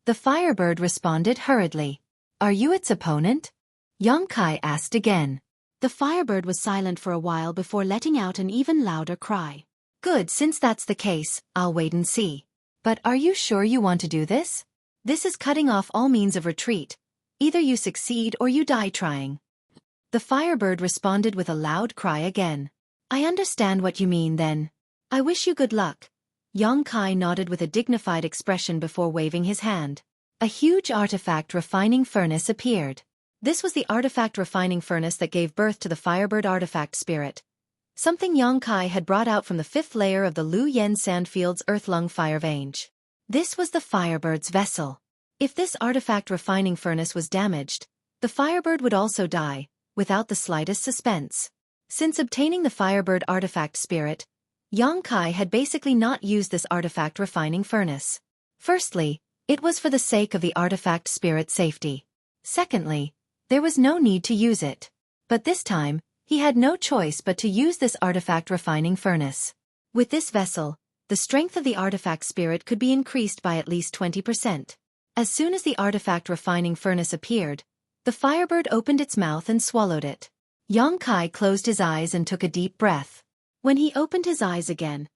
[SPEAKER 1] The firebird responded hurriedly. Are you its opponent? Xueqi asked again. The firebird was silent for a while before letting out an even louder cry. Good, since that's the case, I'll wait and see. But are you sure you want to do this? This is cutting off all means of retreat. Either you succeed or you die trying. The firebird responded with a loud cry again. I understand what you mean then. I wish you good luck. Xueqi nodded with a dignified expression before waving his hand. A huge artifact refining furnace appeared. This was the artifact refining furnace that gave birth to the firebird artifact spirit. Something Xueqi had brought out from the fifth layer of the Lu Yen Sandfield's Earthlung fire vein. This was the firebird's vessel. If this artifact refining furnace was damaged, the firebird would also die, without the slightest suspense. Since obtaining the firebird artifact spirit, Xueqi had basically not used this artifact refining furnace. Firstly, it was for the sake of the artifact spirit's safety. Secondly, there was no need to use it. But this time, he had no choice but to use this artifact refining furnace. With this vessel, the strength of the artifact spirit could be increased by at least 20%. As soon as the artifact refining furnace appeared, the firebird opened its mouth and swallowed it. Xueqi closed his eyes and took a deep breath. When he opened his eyes again,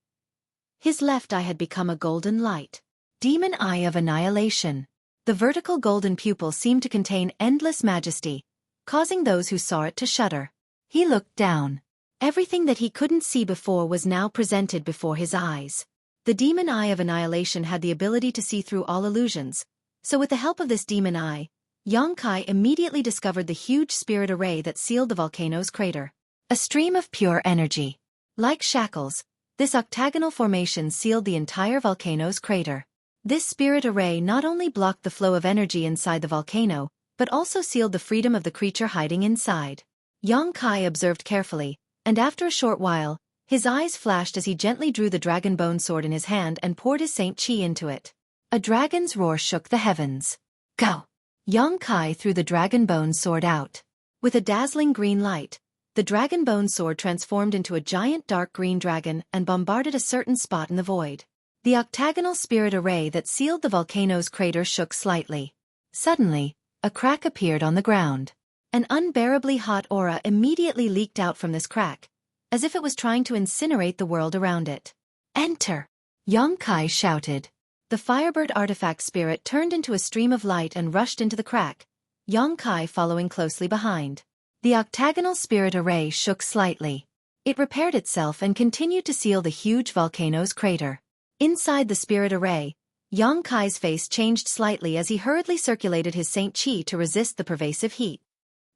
[SPEAKER 1] his left eye had become a golden light. Demon Eye of Annihilation. The vertical golden pupil seemed to contain endless majesty, causing those who saw it to shudder. He looked down. Everything that he couldn't see before was now presented before his eyes. The Demon Eye of Annihilation had the ability to see through all illusions, so with the help of this demon eye, Xueqi immediately discovered the huge spirit array that sealed the volcano's crater. A stream of pure energy. Like shackles, this octagonal formation sealed the entire volcano's crater. This spirit array not only blocked the flow of energy inside the volcano, but also sealed the freedom of the creature hiding inside. Xueqi observed carefully, and after a short while, his eyes flashed as he gently drew the dragon bone sword in his hand and poured his Saint Qi into it. A dragon's roar shook the heavens. Go! Xueqi threw the dragon bone sword out. With a dazzling green light, the dragon bone sword transformed into a giant dark green dragon and bombarded a certain spot in the void. The octagonal spirit array that sealed the volcano's crater shook slightly. Suddenly, a crack appeared on the ground. An unbearably hot aura immediately leaked out from this crack, as if it was trying to incinerate the world around it. Enter! Xueqi shouted. The firebird artifact spirit turned into a stream of light and rushed into the crack, Xueqi following closely behind. The octagonal spirit array shook slightly. It repaired itself and continued to seal the huge volcano's crater. Inside the spirit array, Yang Kai's face changed slightly as he hurriedly circulated his Saint Qi to resist the pervasive heat.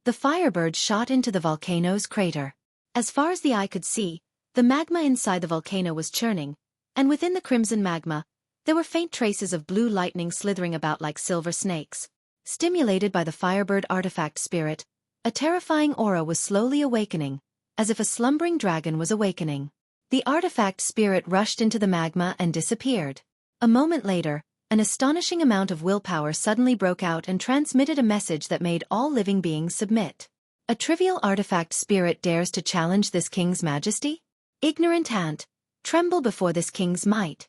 [SPEAKER 1] The firebird shot into the volcano's crater. As far as the eye could see, the magma inside the volcano was churning, and within the crimson magma, there were faint traces of blue lightning slithering about like silver snakes. Stimulated by the firebird artifact spirit, a terrifying aura was slowly awakening, as if a slumbering dragon was awakening. The artifact spirit rushed into the magma and disappeared. A moment later, an astonishing amount of willpower suddenly broke out and transmitted a message that made all living beings submit. A trivial artifact spirit dares to challenge this king's majesty? Ignorant ant, tremble before this king's might.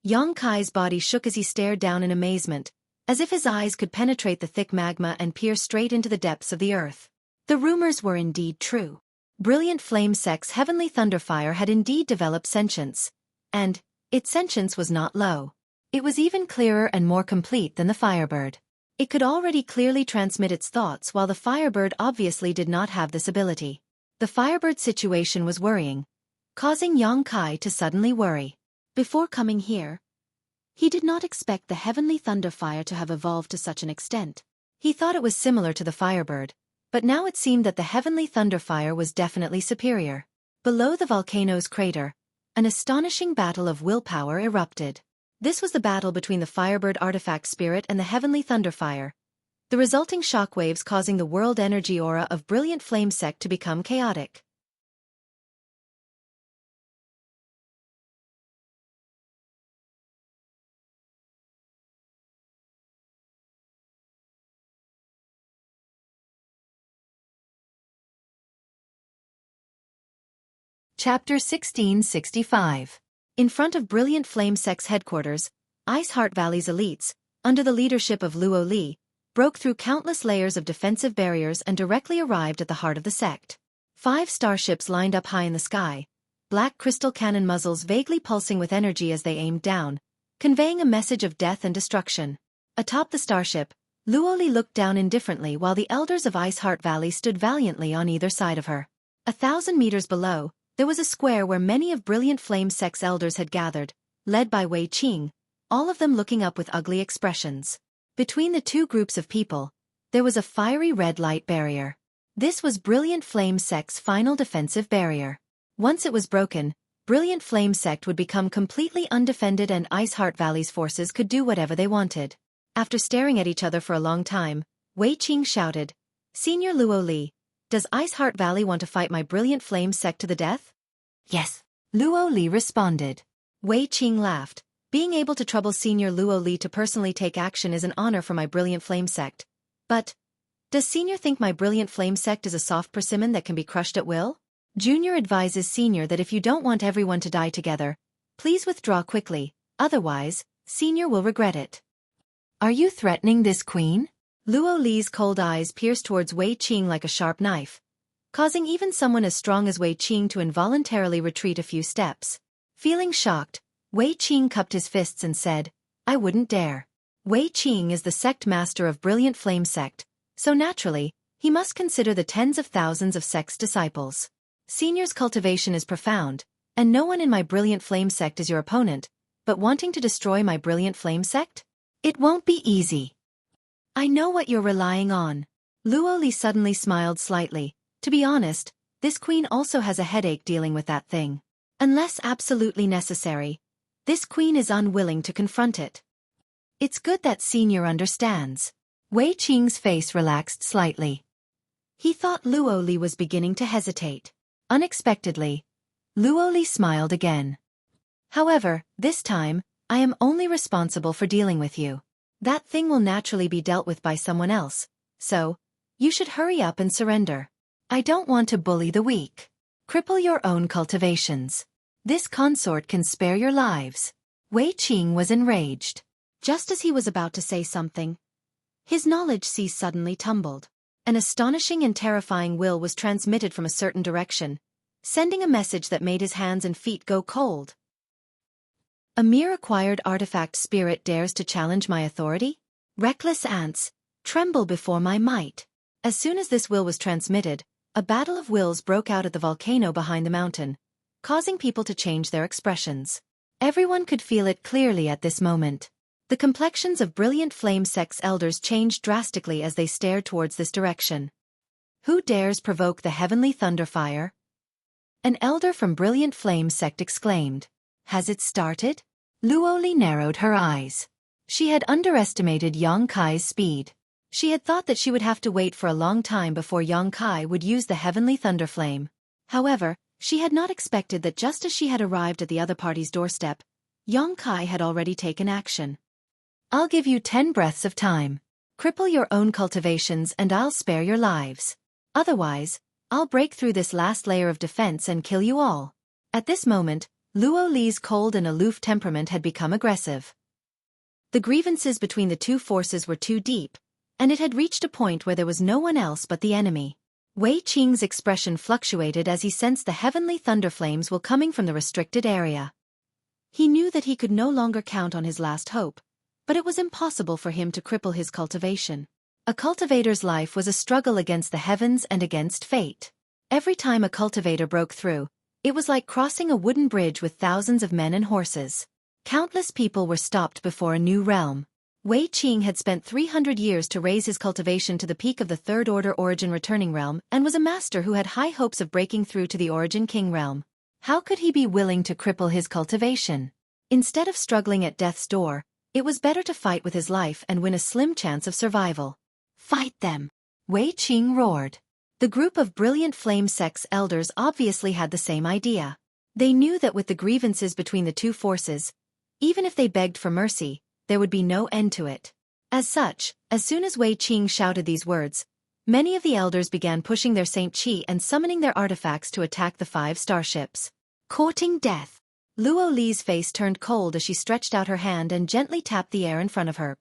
[SPEAKER 1] Yang Kai's body shook as he stared down in amazement, as if his eyes could penetrate the thick magma and peer straight into the depths of the earth. The rumors were indeed true. Brilliant Flame Sect's heavenly thunderfire had indeed developed sentience, and its sentience was not low. It was even clearer and more complete than the firebird. It could already clearly transmit its thoughts while the firebird obviously did not have this ability. The firebird's situation was worrying, causing Yang Kai to suddenly worry. Before coming here, he did not expect the heavenly thunderfire to have evolved to such an extent. He thought it was similar to the firebird, but now it seemed that the heavenly thunderfire was definitely superior. Below the volcano's crater, an astonishing battle of willpower erupted. This was the battle between the firebird artifact spirit and the heavenly thunderfire, the resulting shockwaves causing the world energy aura of Brilliant Flame Sect to become chaotic. Chapter 1665. In front of Brilliant Flame Sect's headquarters, Ice Heart Valley's elites, under the leadership of Luo Li, broke through countless layers of defensive barriers and directly arrived at the heart of the sect. 5 starships lined up high in the sky, black crystal cannon muzzles vaguely pulsing with energy as they aimed down, conveying a message of death and destruction. Atop the starship, Luo Li looked down indifferently while the elders of Ice Heart Valley stood valiantly on either side of her. 1,000 meters below, there was a square where many of Brilliant Flame Sect's elders had gathered, led by Wei Qing, all of them looking up with ugly expressions. Between the two groups of people, there was a fiery red light barrier. This was Brilliant Flame Sect's final defensive barrier. Once it was broken, Brilliant Flame Sect would become completely undefended and Ice Heart Valley's forces could do whatever they wanted. After staring at each other for a long time, Wei Qing shouted, "Senior Luo Li, does Ice Heart Valley want to fight my Brilliant Flame Sect to the death?" "Yes," Luo Li responded. Wei Qing laughed. "Being able to trouble Senior Luo Li to personally take action is an honor for my Brilliant Flame Sect. But, does Senior think my Brilliant Flame Sect is a soft persimmon that can be crushed at will? Junior advises Senior that if you don't want everyone to die together, please withdraw quickly, otherwise, Senior will regret it." "Are you threatening this queen?" Luo Li's cold eyes pierced towards Wei Qing like a sharp knife, causing even someone as strong as Wei Qing to involuntarily retreat a few steps. Feeling shocked, Wei Qing cupped his fists and said, "I wouldn't dare." Wei Qing is the sect master of Brilliant Flame Sect, so naturally, he must consider the tens of thousands of sect's disciples. Senior's cultivation is profound, and no one in my Brilliant Flame Sect is your opponent, but wanting to destroy my Brilliant Flame Sect? It won't be easy. I know what you're relying on. Luo Li suddenly smiled slightly. To be honest, this queen also has a headache dealing with that thing. Unless absolutely necessary, this queen is unwilling to confront it. It's good that Senior understands. Wei Qing's face relaxed slightly. He thought Luo Li was beginning to hesitate. Unexpectedly, Luo Li smiled again. "However, this time, I am only responsible for dealing with you. That thing will naturally be dealt with by someone else, so, you should hurry up and surrender. I don't want to bully the weak. Cripple your own cultivations. This consort can spare your lives." Wei Qing was enraged. Just as he was about to say something, his knowledge sea suddenly tumbled. An astonishing and terrifying will was transmitted from a certain direction, sending a message that made his hands and feet go cold. "A mere acquired artifact spirit dares to challenge my authority? Reckless ants, tremble before my might." As soon as this will was transmitted, a battle of wills broke out at the volcano behind the mountain, causing people to change their expressions. Everyone could feel it clearly at this moment. The complexions of Brilliant Flame Sect's elders changed drastically as they stared towards this direction. Who dares provoke the heavenly thunderfire? An elder from Brilliant Flame Sect exclaimed. Has it started? Luoli narrowed her eyes. She had underestimated Yang Kai's speed. She had thought that she would have to wait for a long time before Yang Kai would use the heavenly thunderflame. However, she had not expected that just as she had arrived at the other party's doorstep, Yang Kai had already taken action. I'll give you 10 breaths of time. Cripple your own cultivations and I'll spare your lives. Otherwise, I'll break through this last layer of defense and kill you all. At this moment, Luo Li's cold and aloof temperament had become aggressive. The grievances between the two forces were too deep, and it had reached a point where there was no one else but the enemy. Wei Qing's expression fluctuated as he sensed the heavenly thunderflames were coming from the restricted area. He knew that he could no longer count on his last hope, but it was impossible for him to cripple his cultivation. A cultivator's life was a struggle against the heavens and against fate. Every time a cultivator broke through, it was like crossing a wooden bridge with thousands of men and horses. Countless people were stopped before a new realm. Wei Qing had spent 300 years to raise his cultivation to the peak of the Third Order Origin Returning Realm and was a master who had high hopes of breaking through to the Origin King Realm. How could he be willing to cripple his cultivation? Instead of struggling at death's door, it was better to fight with his life and win a slim chance of survival. Fight them! Wei Qing roared. The group of Brilliant Flame Sect's elders obviously had the same idea. They knew that with the grievances between the two forces, even if they begged for mercy, there would be no end to it. As such, as soon as Wei Qing shouted these words, many of the elders began pushing their Saint Qi and summoning their artifacts to attack the 5 starships. Courting death. Luo Li's face turned cold as she stretched out her hand and gently tapped the air in front of her.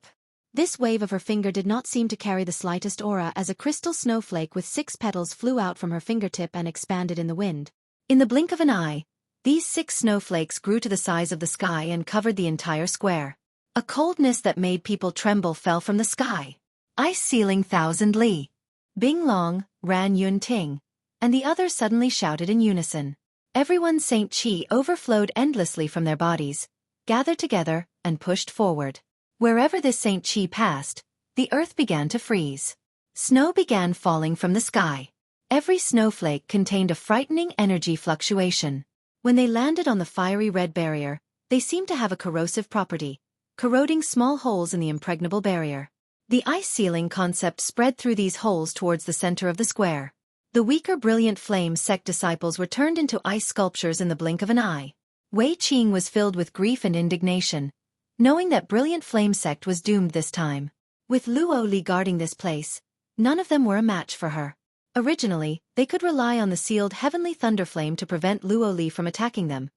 [SPEAKER 1] This wave of her finger did not seem to carry the slightest aura as a crystal snowflake with 6 petals flew out from her fingertip and expanded in the wind. In the blink of an eye, these 6 snowflakes grew to the size of the sky and covered the entire square. A coldness that made people tremble fell from the sky. Ice ceiling 1,000 li. Bing Long, Ran Yun Ting, and the others suddenly shouted in unison. Everyone's Saint Qi overflowed endlessly from their bodies, gathered together, and pushed forward. Wherever this Saint Qi passed, the earth began to freeze. Snow began falling from the sky. Every snowflake contained a frightening energy fluctuation. When they landed on the fiery red barrier, they seemed to have a corrosive property, corroding small holes in the impregnable barrier. The ice ceiling concept spread through these holes towards the center of the square. The weaker Brilliant Flame Sect disciples were turned into ice sculptures in the blink of an eye. Wei Qing was filled with grief and indignation, knowing that Brilliant Flame Sect was doomed this time. With Luo Li guarding this place, none of them were a match for her. Originally, they could rely on the sealed Heavenly Thunderflame to prevent Luo Li from attacking them.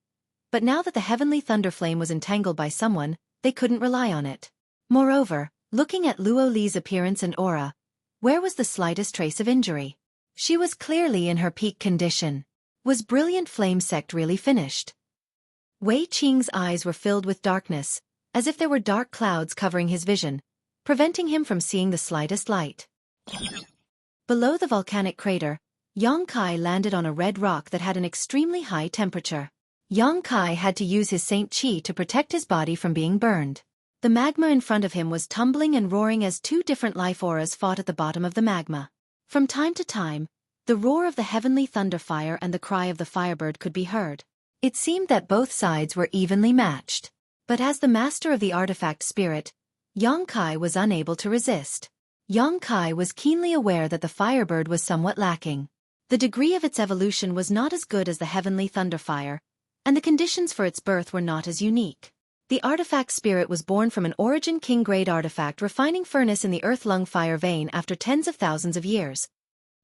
[SPEAKER 1] But now that the Heavenly Thunderflame was entangled by someone, they couldn't rely on it. Moreover, looking at Luo Li's appearance and aura, where was the slightest trace of injury? She was clearly in her peak condition. Was Brilliant Flame Sect really finished? Wei Qing's eyes were filled with darkness, as if there were dark clouds covering his vision, preventing him from seeing the slightest light. Below the volcanic crater, Yang Kai landed on a red rock that had an extremely high temperature. Yang Kai had to use his Saint Qi to protect his body from being burned. The magma in front of him was tumbling and roaring as 2 different life auras fought at the bottom of the magma. From time to time, the roar of the heavenly thunderfire and the cry of the firebird could be heard. It seemed that both sides were evenly matched. But as the master of the artifact spirit, Yang Kai was unable to resist. Yang Kai was keenly aware that the firebird was somewhat lacking. The degree of its evolution was not as good as the heavenly thunderfire, and the conditions for its birth were not as unique. The artifact spirit was born from an Origin King grade artifact refining furnace in the earth lung fire vein after tens of thousands of years.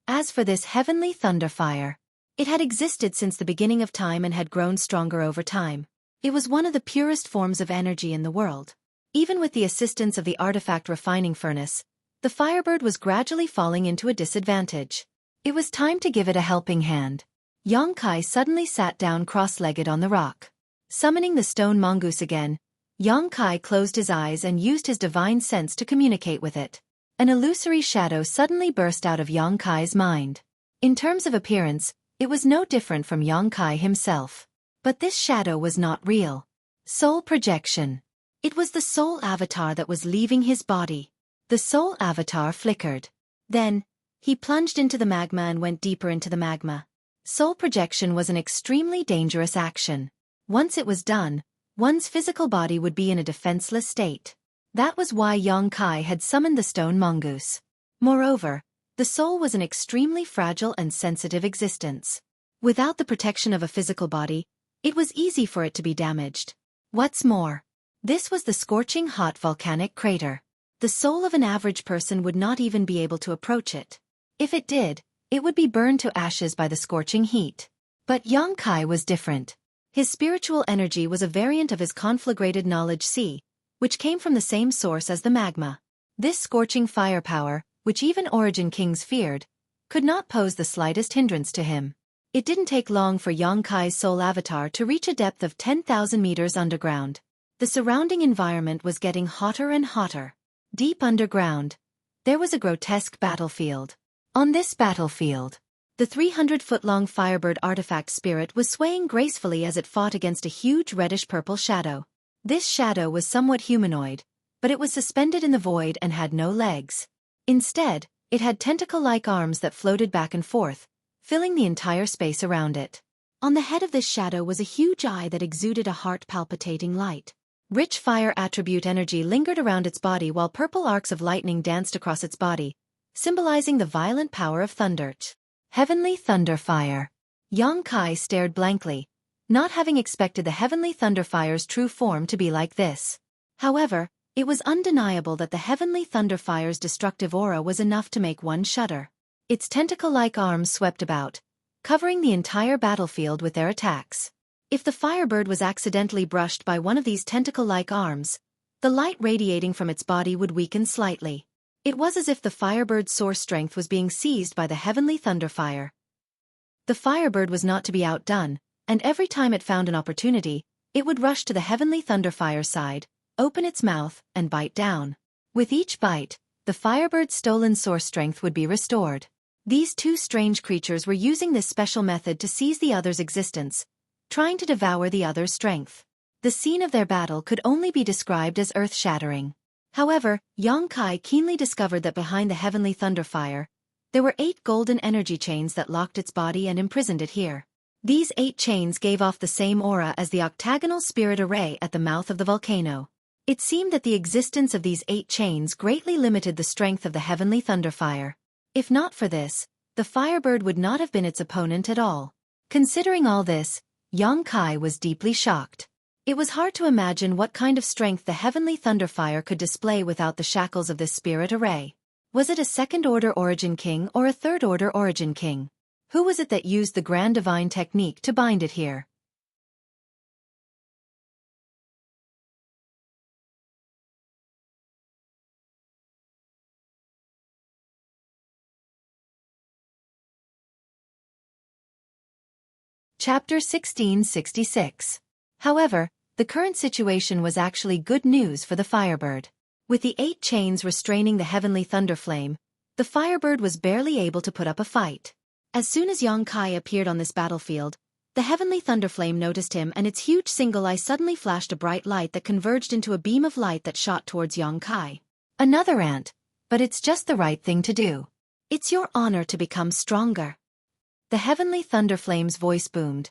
[SPEAKER 1] As for this heavenly thunderfire, it had existed since the beginning of time and had grown stronger over time. It was one of the purest forms of energy in the world. Even with the assistance of the artifact refining furnace, the firebird was gradually falling into a disadvantage. It was time to give it a helping hand. Yang Kai suddenly sat down cross-legged on the rock. Summoning the stone mongoose again, Yang Kai closed his eyes and used his divine sense to communicate with it. An illusory shadow suddenly burst out of Yang Kai's mind. In terms of appearance, it was no different from Yang Kai himself. But this shadow was not real. Soul projection. It was the soul avatar that was leaving his body. The soul avatar flickered. Then, he plunged into the magma and went deeper into the magma. Soul projection was an extremely dangerous action. Once it was done, one's physical body would be in a defenseless state. That was why Yang Kai had summoned the stone mongoose. Moreover, the soul was an extremely fragile and sensitive existence. Without the protection of a physical body, it was easy for it to be damaged. What's more, this was the scorching hot volcanic crater. The soul of an average person would not even be able to approach it. If it did, it would be burned to ashes by the scorching heat. But Yang Kai was different. His spiritual energy was a variant of his conflagrated knowledge sea, which came from the same source as the magma. This scorching firepower, which even origin kings feared, could not pose the slightest hindrance to him. It didn't take long for Yang Kai's soul avatar to reach a depth of 10,000 meters underground. The surrounding environment was getting hotter and hotter. Deep underground, there was a grotesque battlefield. On this battlefield, the 300-foot-long Firebird artifact spirit was swaying gracefully as it fought against a huge reddish-purple shadow. This shadow was somewhat humanoid, but it was suspended in the void and had no legs. Instead, it had tentacle-like arms that floated back and forth, filling the entire space around it. On the head of this shadow was a huge eye that exuded a heart-palpitating light. Rich fire attribute energy lingered around its body while purple arcs of lightning danced across its body, symbolizing the violent power of thunder. Heavenly Thunderfire. Yang Kai stared blankly, not having expected the Heavenly Thunderfire's true form to be like this. However, it was undeniable that the Heavenly Thunderfire's destructive aura was enough to make one shudder. Its tentacle-like arms swept about, covering the entire battlefield with their attacks. If the Firebird was accidentally brushed by one of these tentacle-like arms, the light radiating from its body would weaken slightly. It was as if the Firebird's source strength was being seized by the Heavenly Thunderfire. The Firebird was not to be outdone, and every time it found an opportunity, it would rush to the Heavenly Thunderfire's side, open its mouth, and bite down. With each bite, the Firebird's stolen source strength would be restored. These two strange creatures were using this special method to seize the other's existence, trying to devour the other's strength. The scene of their battle could only be described as earth-shattering. However, Yang Kai keenly discovered that behind the Heavenly Thunderfire, there were 8 golden energy chains that locked its body and imprisoned it here. These 8 chains gave off the same aura as the octagonal spirit array at the mouth of the volcano. It seemed that the existence of these 8 chains greatly limited the strength of the Heavenly Thunderfire. If not for this, the Firebird would not have been its opponent at all. Considering all this, Yang Kai was deeply shocked. It was hard to imagine what kind of strength the Heavenly Thunderfire could display without the shackles of this spirit array. Was it a second-order origin king or a third-order origin king? Who was it that used the Grand Divine technique to bind it here? Chapter 1666. However, the current situation was actually good news for the Firebird. With the 8 chains restraining the Heavenly Thunderflame, the Firebird was barely able to put up a fight. As soon as Yang Kai appeared on this battlefield, the Heavenly Thunderflame noticed him and its huge single eye suddenly flashed a bright light that converged into a beam of light that shot towards Yang Kai. Another ant, but it's just the right thing to do. It's your honor to become stronger. The Heavenly Thunderflame's voice boomed,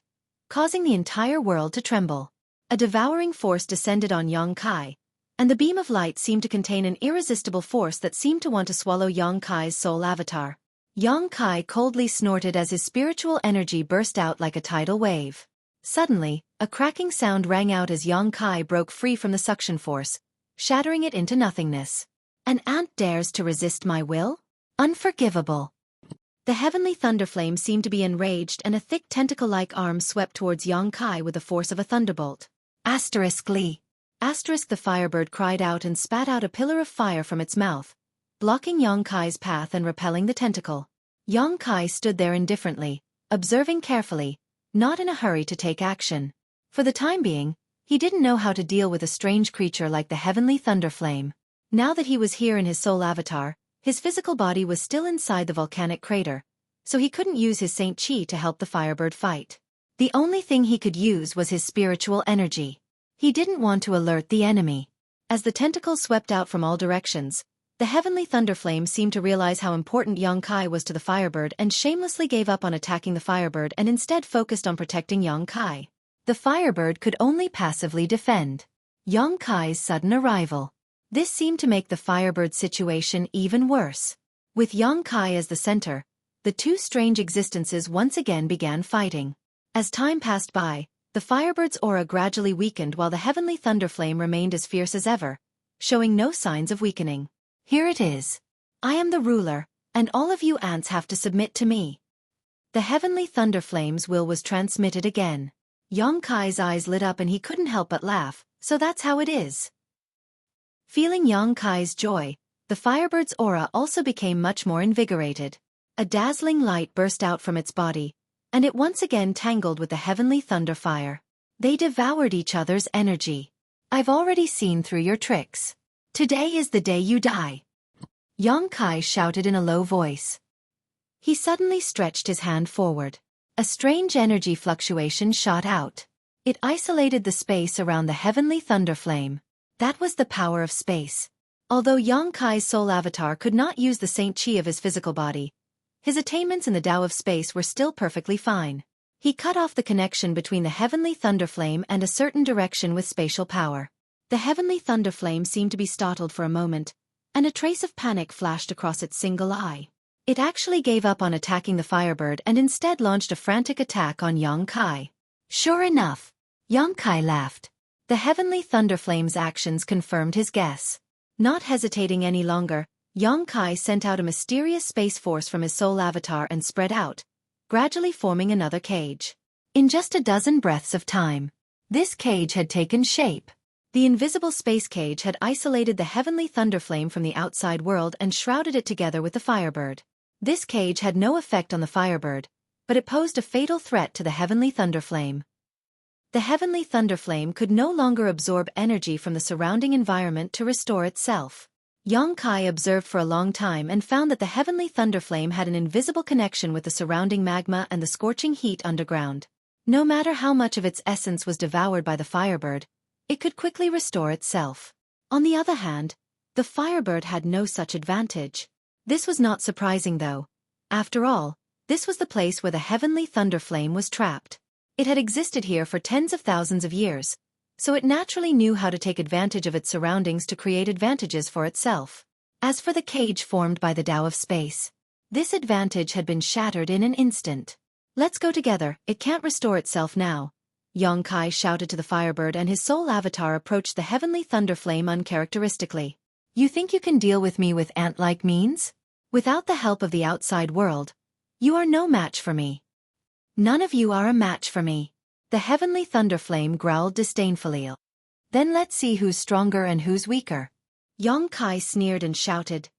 [SPEAKER 1] causing the entire world to tremble. A devouring force descended on Yang Kai, and the beam of light seemed to contain an irresistible force that seemed to want to swallow Yang Kai's soul avatar. Yang Kai coldly snorted as his spiritual energy burst out like a tidal wave. Suddenly, a cracking sound rang out as Yang Kai broke free from the suction force, shattering it into nothingness. An ant dares to resist my will? Unforgivable. The Heavenly Thunderflame seemed to be enraged and a thick tentacle-like arm swept towards Yang Kai with the force of a thunderbolt. Lee. The Firebird cried out and spat out a pillar of fire from its mouth, blocking Yang Kai's path and repelling the tentacle. Yang Kai stood there indifferently, observing carefully, not in a hurry to take action. For the time being, he didn't know how to deal with a strange creature like the Heavenly Thunderflame. Now that he was here in his soul avatar, His physical body was still inside the volcanic crater, so he couldn't use his Saint Chi to help the Firebird fight. The only thing he could use was his spiritual energy. He didn't want to alert the enemy. As the tentacles swept out from all directions, the heavenly thunderflame seemed to realize how important Yongkai was to the Firebird and shamelessly gave up on attacking the Firebird and instead focused on protecting Yongkai. The Firebird could only passively defend. Yongkai's sudden arrival. This seemed to make the Firebird's situation even worse. With Yongkai as the center, the two strange existences once again began fighting. As time passed by, the Firebird's aura gradually weakened while the heavenly thunderflame remained as fierce as ever, showing no signs of weakening. Here it is. I am the ruler, and all of you ants have to submit to me. The heavenly thunderflame's will was transmitted again. Yongkai's eyes lit up and he couldn't help but laugh, so that's how it is. Feeling Yongkai's joy, the Firebird's aura also became much more invigorated. A dazzling light burst out from its body, and it once again tangled with the heavenly thunderfire. They devoured each other's energy. I've already seen through your tricks. Today is the day you die. Yongkai shouted in a low voice. He suddenly stretched his hand forward. A strange energy fluctuation shot out. It isolated the space around the heavenly thunderflame. That was the power of space. Although Yongkai's soul avatar could not use the Saint Chi of his physical body, his attainments in the Tao of space were still perfectly fine. He cut off the connection between the heavenly thunderflame and a certain direction with spatial power. The heavenly thunderflame seemed to be startled for a moment, and a trace of panic flashed across its single eye. It actually gave up on attacking the Firebird and instead launched a frantic attack on Yongkai. Sure enough, Yongkai laughed. The heavenly thunderflame's actions confirmed his guess. Not hesitating any longer, Yongkai sent out a mysterious space force from his soul avatar and spread out, gradually forming another cage. In just a dozen breaths of time, this cage had taken shape. The invisible space cage had isolated the heavenly thunderflame from the outside world and shrouded it together with the Firebird. This cage had no effect on the Firebird, but it posed a fatal threat to the heavenly thunderflame. The heavenly thunderflame could no longer absorb energy from the surrounding environment to restore itself. Yongkai observed for a long time and found that the heavenly thunderflame had an invisible connection with the surrounding magma and the scorching heat underground. No matter how much of its essence was devoured by the Firebird, it could quickly restore itself. On the other hand, the Firebird had no such advantage. This was not surprising though. After all, this was the place where the heavenly thunderflame was trapped. It had existed here for tens of thousands of years, so it naturally knew how to take advantage of its surroundings to create advantages for itself. As for the cage formed by the Tao of space, this advantage had been shattered in an instant. Let's go together, it can't restore itself now. Yongkai shouted to the Firebird and his soul avatar approached the heavenly thunderflame uncharacteristically. You think you can deal with me with ant-like means? Without the help of the outside world, you are no match for me. None of you are a match for me. The heavenly thunderflame growled disdainfully. Then let's see who's stronger and who's weaker. Yongkai sneered and shouted.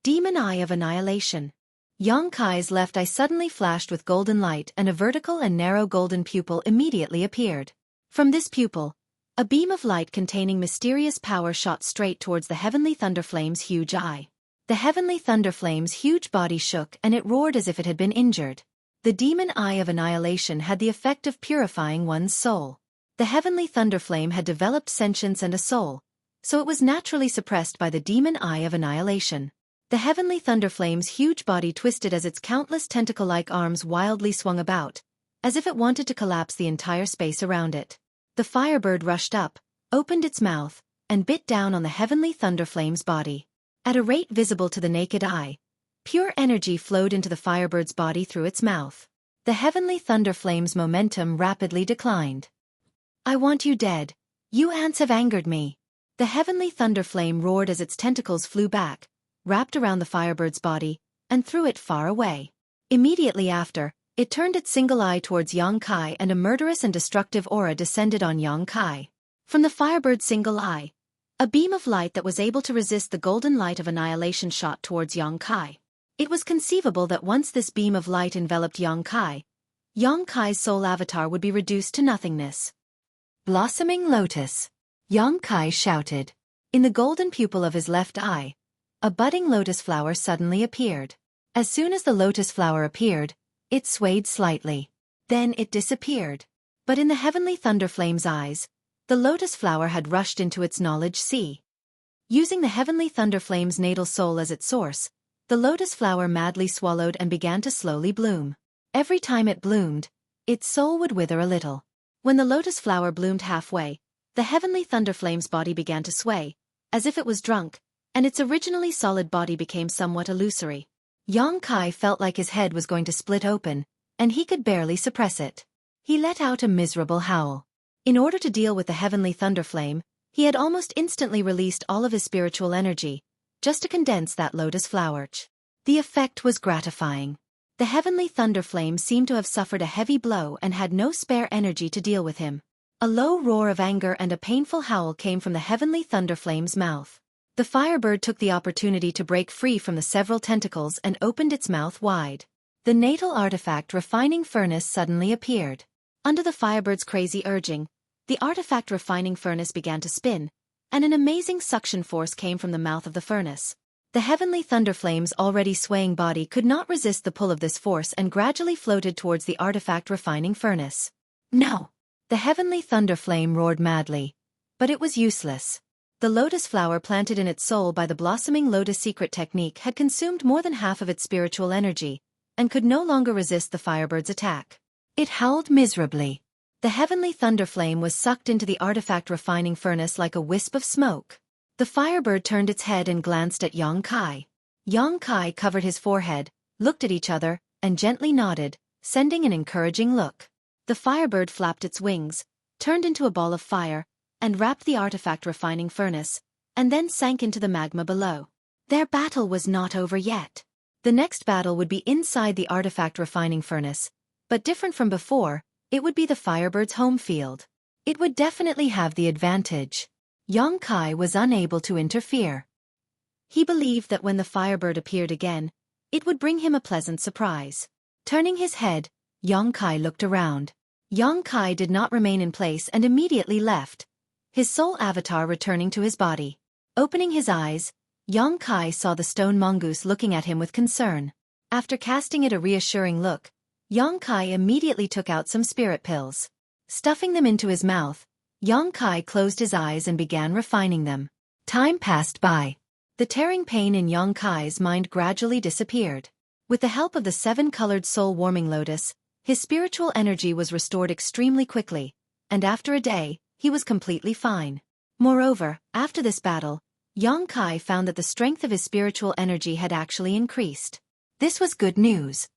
[SPEAKER 1] Demon Eye of Annihilation. Yongkai's left eye suddenly flashed with golden light and a vertical and narrow golden pupil immediately appeared. From this pupil, a beam of light containing mysterious power shot straight towards the heavenly thunderflame's huge eye. The heavenly thunderflame's huge body shook and it roared as if it had been injured. The demon eye of annihilation had the effect of purifying one's soul. The heavenly thunderflame had developed sentience and a soul, so it was naturally suppressed by the demon eye of annihilation. The heavenly thunderflame's huge body twisted as its countless tentacle-like arms wildly swung about, as if it wanted to collapse the entire space around it. The Firebird rushed up, opened its mouth, and bit down on the heavenly thunderflame's body. At a rate visible to the naked eye, pure energy flowed into the Firebird's body through its mouth. The heavenly thunderflame's momentum rapidly declined. I want you dead. You ants have angered me. The heavenly thunderflame roared as its tentacles flew back, wrapped around the Firebird's body, and threw it far away. Immediately after, it turned its single eye towards Yongkai and a murderous and destructive aura descended on Yongkai. From the Firebird's single eye, a beam of light that was able to resist the golden light of annihilation shot towards Yongkai. It was conceivable that once this beam of light enveloped Yongkai, Yongkai's soul avatar would be reduced to nothingness. Blossoming Lotus. Yongkai shouted. In the golden pupil of his left eye, a budding lotus flower suddenly appeared. As soon as the lotus flower appeared, it swayed slightly. Then it disappeared. But in the heavenly thunderflame's eyes, the lotus flower had rushed into its knowledge sea. Using the heavenly thunderflame's natal soul as its source, the lotus flower madly swallowed and began to slowly bloom. Every time it bloomed, its soul would wither a little. When the lotus flower bloomed halfway, the heavenly thunderflame's body began to sway, as if it was drunk, and its originally solid body became somewhat illusory. Xueqi felt like his head was going to split open, and he could barely suppress it. He let out a miserable howl. In order to deal with the heavenly thunderflame, he had almost instantly released all of his spiritual energy, just to condense that lotus flower. The effect was gratifying. The heavenly thunderflame seemed to have suffered a heavy blow and had no spare energy to deal with him. A low roar of anger and a painful howl came from the heavenly thunderflame's mouth. The firebird took the opportunity to break free from the several tentacles and opened its mouth wide. The natal artifact refining furnace suddenly appeared. Under the firebird's crazy urging, the artifact refining furnace began to spin, and an amazing suction force came from the mouth of the furnace. The heavenly thunderflame's already swaying body could not resist the pull of this force and gradually floated towards the artifact refining furnace. No! The heavenly thunderflame roared madly. But it was useless. The lotus flower planted in its soul by the blossoming lotus secret technique had consumed more than half of its spiritual energy, and could no longer resist the firebird's attack. It howled miserably. The heavenly thunderflame was sucked into the artifact refining furnace like a wisp of smoke. The firebird turned its head and glanced at Xueqi. Xueqi covered his forehead, looked at each other, and gently nodded, sending an encouraging look. The firebird flapped its wings, turned into a ball of fire, and wrapped the artifact refining furnace, and then sank into the magma below. Their battle was not over yet. The next battle would be inside the artifact refining furnace, but different from before, it would be the firebird's home field. It would definitely have the advantage. Xueqi was unable to interfere. He believed that when the firebird appeared again, it would bring him a pleasant surprise. Turning his head, Xueqi looked around. Xueqi did not remain in place and immediately left, his soul avatar returning to his body. Opening his eyes, Xueqi saw the stone mongoose looking at him with concern. After casting it a reassuring look, Xueqi immediately took out some spirit pills. Stuffing them into his mouth, Xueqi closed his eyes and began refining them. Time passed by. The tearing pain in Xueqi's mind gradually disappeared. With the help of the 7-colored soul-warming lotus, his spiritual energy was restored extremely quickly, and after a day, he was completely fine. Moreover, after this battle, Xueqi found that the strength of his spiritual energy had actually increased. This was good news.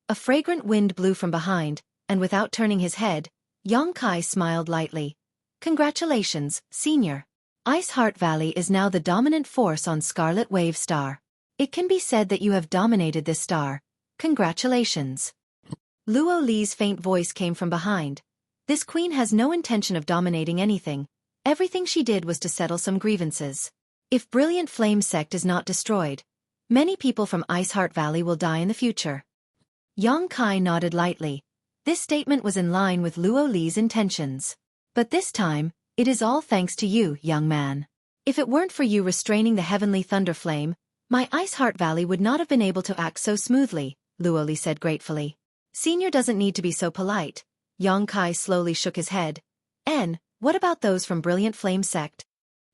[SPEAKER 1] A fragrant wind blew from behind, and without turning his head, Xueqi smiled lightly. Congratulations, Senior. Ice Heart Valley is now the dominant force on Scarlet Wave Star. It can be said that you have dominated this star. Congratulations. Luo Li's faint voice came from behind. This queen has no intention of dominating anything. Everything she did was to settle some grievances. If Brilliant Flame Sect is not destroyed, many people from Ice Heart Valley will die in the future. Xueqi nodded lightly. This statement was in line with Luo Li's intentions. But this time, it is all thanks to you, young man. If it weren't for you restraining the heavenly thunderflame, my Ice Heart Valley would not have been able to act so smoothly, Luo Li said gratefully. Senior doesn't need to be so polite. Xueqi slowly shook his head. What about those from Brilliant Flame Sect?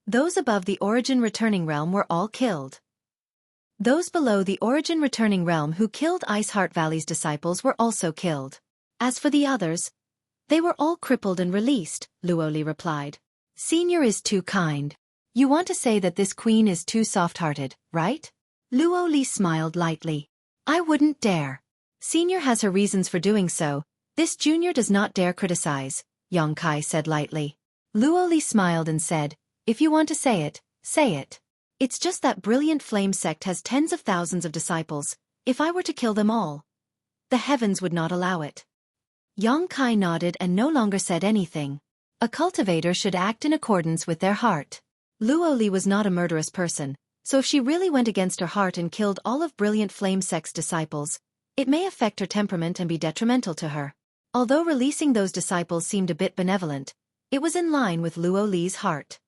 [SPEAKER 1] Those above the Origin Returning Realm were all killed. Those below the Origin Returning Realm who killed Ice Heart Valley's disciples were also killed. As for the others, they were all crippled and released, Luo Li replied. Senior is too kind. You want to say that this queen is too soft-hearted, right? Luo Li smiled lightly. I wouldn't dare. Senior has her reasons for doing so. This junior does not dare criticize, Xueqi said lightly. Luo Li smiled and said, if you want to say it, say it. It's just that Brilliant Flame Sect has tens of thousands of disciples. If I were to kill them all, the heavens would not allow it. Xueqi nodded and no longer said anything. A cultivator should act in accordance with their heart. Luo Li was not a murderous person, so if she really went against her heart and killed all of Brilliant Flame Sect's disciples, it may affect her temperament and be detrimental to her. Although releasing those disciples seemed a bit benevolent, it was in line with Luo Li's heart.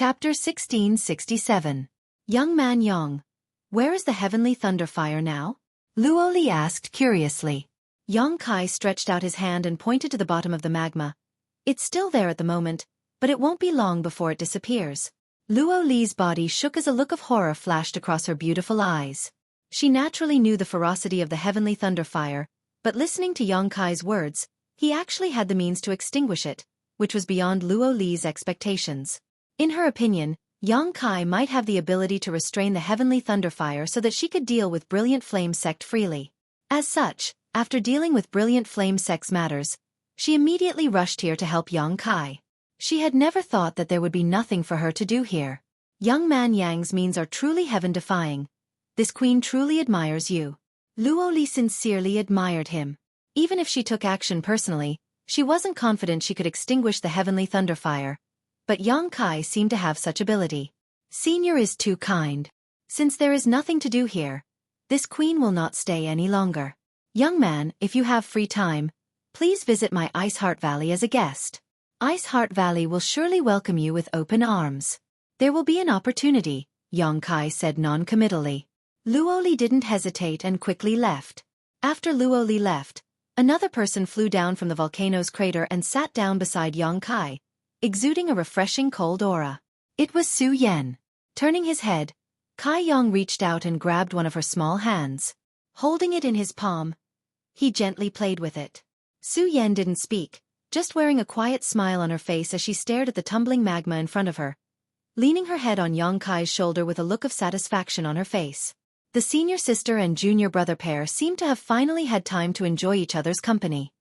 [SPEAKER 1] Chapter 1667. Young man Yang. Where is the heavenly thunderfire now? Luo Li asked curiously. Yang Kai stretched out his hand and pointed to the bottom of the magma. It's still there at the moment, but it won't be long before it disappears. Luo Li's body shook as a look of horror flashed across her beautiful eyes. She naturally knew the ferocity of the heavenly thunderfire, but listening to Yang Kai's words, he actually had the means to extinguish it, which was beyond Luo Li's expectations. In her opinion, Yang Kai might have the ability to restrain the heavenly thunderfire so that she could deal with Brilliant Flame sect freely. As such, after dealing with Brilliant Flame sect's matters, she immediately rushed here to help Yang Kai. She had never thought that there would be nothing for her to do here. Young man Yang's means are truly heaven-defying. This queen truly admires you. Luo Li sincerely admired him. Even if she took action personally, she wasn't confident she could extinguish the heavenly thunderfire. But Yang Kai seemed to have such ability. Senior is too kind. Since there is nothing to do here, this queen will not stay any longer. Young man, if you have free time, please visit my Ice Heart Valley as a guest. Ice Heart Valley will surely welcome you with open arms. There will be an opportunity, Yang Kai said non-committally. Luo Li didn't hesitate and quickly left. After Luo Li left, another person flew down from the volcano's crater and sat down beside Yang Kai, exuding a refreshing cold aura. It was Su Yan. Turning his head, Kai Yang reached out and grabbed one of her small hands. Holding it in his palm, he gently played with it. Su Yan didn't speak, just wearing a quiet smile on her face as she stared at the tumbling magma in front of her, leaning her head on Yang Kai's shoulder with a look of satisfaction on her face. The senior sister and junior brother pair seemed to have finally had time to enjoy each other's company.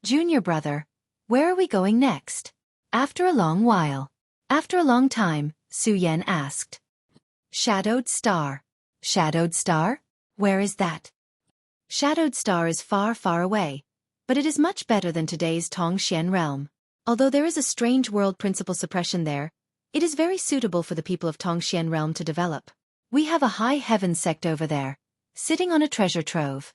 [SPEAKER 1] Junior brother, where are we going next? After a long while. After a long time, Su Yan asked. Shadowed Star. Shadowed Star? Where is that? Shadowed Star is far, far away, but it is much better than today's Tongxian realm. Although there is a strange world principle suppression there, it is very suitable for the people of Tongxian realm to develop. We have a high heaven sect over there, sitting on a treasure trove.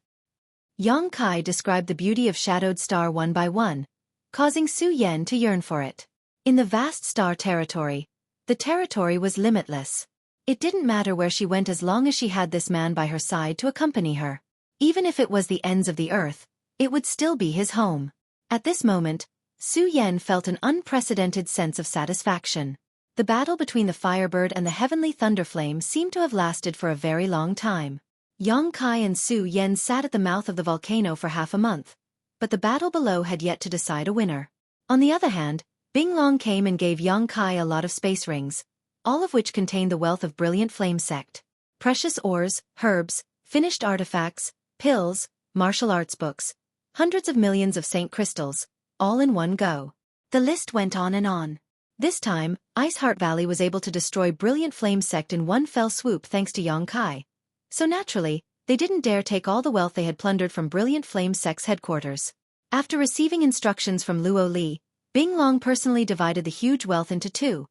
[SPEAKER 1] Yang Kai described the beauty of Shadowed Star one by one, causing Su Yan to yearn for it. In the vast star territory, the territory was limitless. It didn't matter where she went as long as she had this man by her side to accompany her. Even if it was the ends of the earth, it would still be his home. At this moment, Su Yan felt an unprecedented sense of satisfaction. The battle between the Firebird and the Heavenly Thunderflame seemed to have lasted for a very long time. Yang Kai and Su Yan sat at the mouth of the volcano for half a month, but the battle below had yet to decide a winner. On the other hand, Bing Long came and gave Yang Kai a lot of space rings, all of which contained the wealth of Brilliant Flame sect. Precious ores, herbs, finished artifacts, pills, martial arts books, hundreds of millions of saint crystals, all in one go. The list went on and on. This time, Ice Heart Valley was able to destroy Brilliant Flame sect in one fell swoop thanks to Yang Kai. So naturally, they didn't dare take all the wealth they had plundered from Brilliant Flame sect's headquarters. After receiving instructions from Luo Li, Bing Long personally divided the huge wealth into two,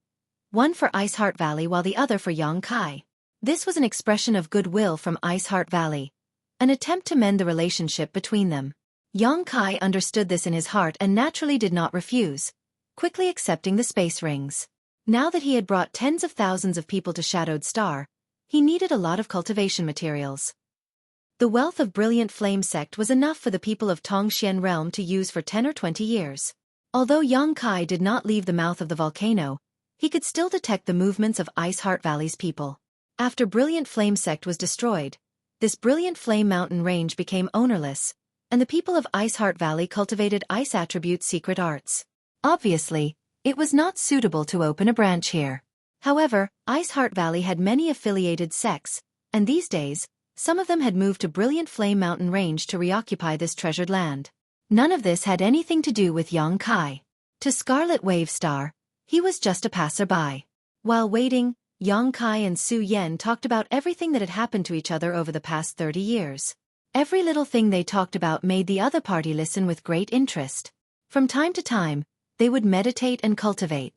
[SPEAKER 1] one for Ice Heart Valley while the other for Yang Kai. This was an expression of goodwill from Ice Heart Valley, an attempt to mend the relationship between them. Yang Kai understood this in his heart and naturally did not refuse, quickly accepting the space rings. Now that he had brought tens of thousands of people to Shadowed Star, he needed a lot of cultivation materials. The wealth of Brilliant Flame sect was enough for the people of Tongxian realm to use for 10 or 20 years. Although Yang Kai did not leave the mouth of the volcano, he could still detect the movements of Ice Heart Valley's people. After Brilliant Flame sect was destroyed, this Brilliant Flame mountain range became ownerless, and the people of Ice Heart Valley cultivated ice attribute secret arts. Obviously, it was not suitable to open a branch here. However, Ice Heart Valley had many affiliated sects, and these days, some of them had moved to Brilliant Flame mountain range to reoccupy this treasured land. None of this had anything to do with Yang Kai. To Scarlet Wave Star, he was just a passerby. While waiting, Yang Kai and Su Yan talked about everything that had happened to each other over the past 30 years. Every little thing they talked about made the other party listen with great interest. From time to time, they would meditate and cultivate.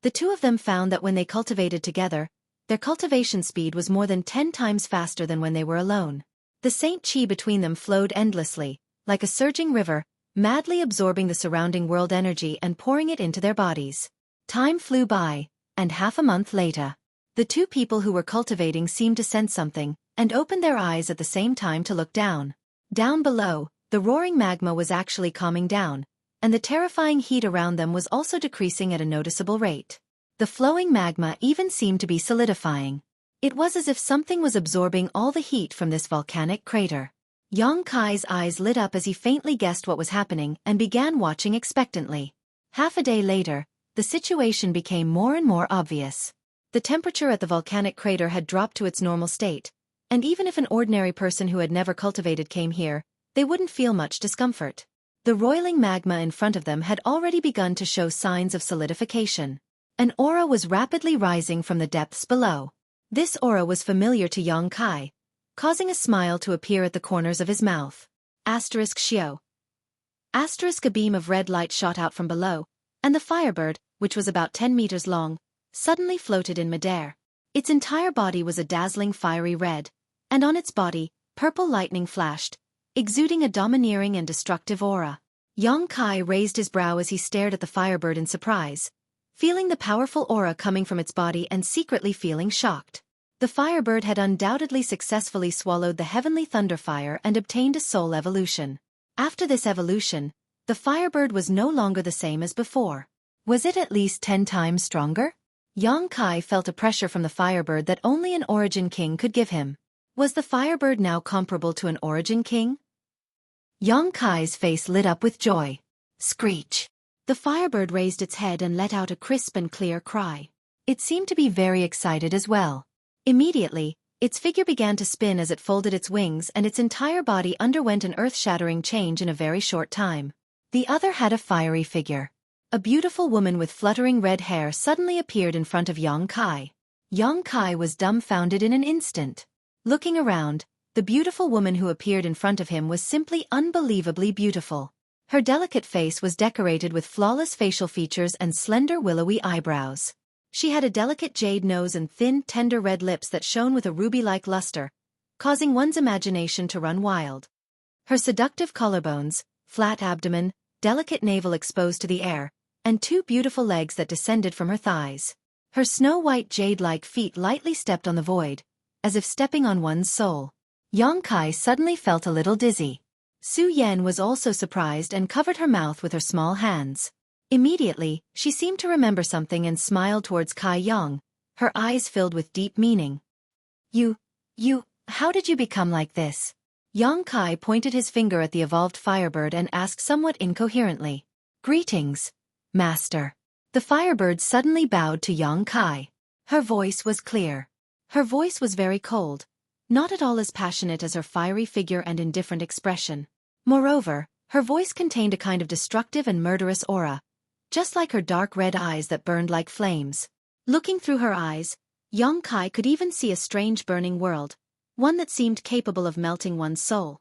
[SPEAKER 1] The two of them found that when they cultivated together, their cultivation speed was more than 10 times faster than when they were alone. The Saint Chi between them flowed endlessly, like a surging river, madly absorbing the surrounding world energy and pouring it into their bodies. Time flew by, and half a month later. The two people who were cultivating seemed to sense something, and opened their eyes at the same time to look down. Down below, the roaring magma was actually calming down, and the terrifying heat around them was also decreasing at a noticeable rate. The flowing magma even seemed to be solidifying. It was as if something was absorbing all the heat from this volcanic crater. Xueqi's eyes lit up as he faintly guessed what was happening and began watching expectantly. Half a day later, the situation became more and more obvious. The temperature at the volcanic crater had dropped to its normal state, and even if an ordinary person who had never cultivated came here, they wouldn't feel much discomfort. The roiling magma in front of them had already begun to show signs of solidification. An aura was rapidly rising from the depths below. This aura was familiar to Xueqi, causing a smile to appear at the corners of his mouth. Xueqi. A beam of red light shot out from below, and the firebird, which was about 10 meters long, suddenly floated in midair. Its entire body was a dazzling fiery red, and on its body, purple lightning flashed, exuding a domineering and destructive aura. Xueqi raised his brow as he stared at the firebird in surprise, feeling the powerful aura coming from its body and secretly feeling shocked. The firebird had undoubtedly successfully swallowed the heavenly thunderfire and obtained a soul evolution. After this evolution, the firebird was no longer the same as before. Was it at least 10 times stronger? Xueqi felt a pressure from the firebird that only an origin king could give him. Was the firebird now comparable to an origin king? Xueqi's face lit up with joy. Screech! The firebird raised its head and let out a crisp and clear cry. It seemed to be very excited as well. Immediately, its figure began to spin as it folded its wings, and its entire body underwent an earth-shattering change in a very short time. The other had a fiery figure. A beautiful woman with fluttering red hair suddenly appeared in front of Xueqi. Xueqi was dumbfounded in an instant. Looking around, the beautiful woman who appeared in front of him was simply unbelievably beautiful. Her delicate face was decorated with flawless facial features and slender willowy eyebrows. She had a delicate jade nose and thin, tender red lips that shone with a ruby-like luster, causing one's imagination to run wild. Her seductive collarbones, flat abdomen, delicate navel exposed to the air, and 2 beautiful legs that descended from her thighs. Her snow-white jade-like feet lightly stepped on the void, as if stepping on one's soul. Xueqi suddenly felt a little dizzy. Xueyan was also surprised and covered her mouth with her small hands. Immediately, she seemed to remember something and smiled towards Kai Yang, her eyes filled with deep meaning. How did you become like this? Xueqi pointed his finger at the evolved firebird and asked somewhat incoherently. Greetings, Master. The firebird suddenly bowed to Xueqi. Her voice was clear. Her voice was very cold, not at all as passionate as her fiery figure and indifferent expression. Moreover, her voice contained a kind of destructive and murderous aura, just like her dark red eyes that burned like flames. Looking through her eyes, Xueqi could even see a strange burning world, one that seemed capable of melting one's soul.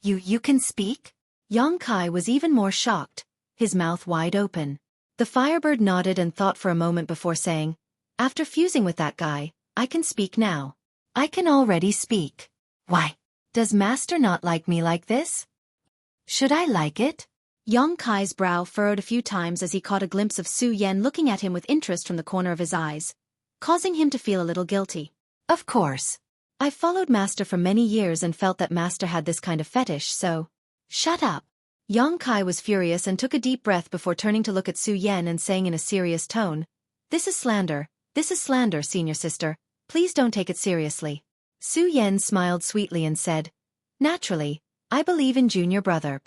[SPEAKER 1] You can speak? Xueqi was even more shocked, his mouth wide open. The firebird nodded and thought for a moment before saying, After fusing with that guy, I can speak now. I can already speak. Why? Does Master not like me like this? Should I like it? Xueqi's brow furrowed a few times as he caught a glimpse of Xueyan looking at him with interest from the corner of his eyes, causing him to feel a little guilty. Of course. I've followed Master for many years and felt that Master had this kind of fetish, so... Shut up. Xueqi was furious and took a deep breath before turning to look at Xueyan and saying in a serious tone, This is slander, senior sister. Please don't take it seriously. Xueyan smiled sweetly and said, Naturally, I believe in junior brother.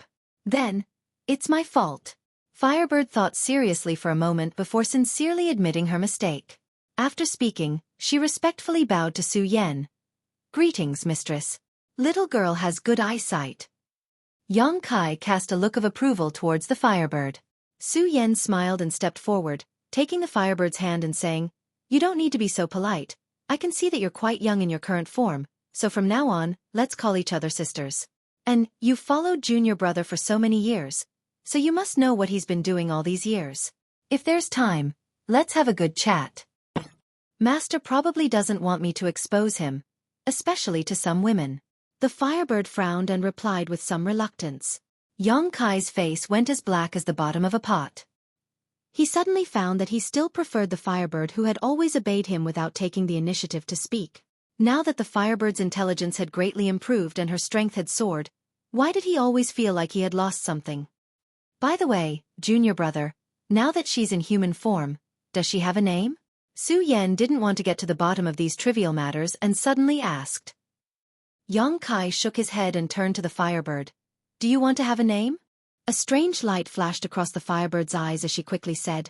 [SPEAKER 1] Then, it's my fault. Firebird thought seriously for a moment before sincerely admitting her mistake. After speaking, she respectfully bowed to Xueyan. Greetings, mistress. Little girl has good eyesight. Xueqi cast a look of approval towards the firebird. Xueyan smiled and stepped forward, taking the firebird's hand and saying, You don't need to be so polite. I can see that you're quite young in your current form, so from now on, let's call each other sisters. And you've followed junior brother for so many years, so you must know what he's been doing all these years. If there's time, let's have a good chat. Master probably doesn't want me to expose him, especially to some women. The firebird frowned and replied with some reluctance. Xueqi's face went as black as the bottom of a pot. He suddenly found that he still preferred the Firebird who had always obeyed him without taking the initiative to speak. Now that the Firebird's intelligence had greatly improved and her strength had soared, why did he always feel like he had lost something? By the way, junior brother, now that she's in human form, does she have a name? Su Yan didn't want to get to the bottom of these trivial matters and suddenly asked. Yang Kai shook his head and turned to the Firebird. Do you want to have a name? A strange light flashed across the Firebird's eyes as she quickly said,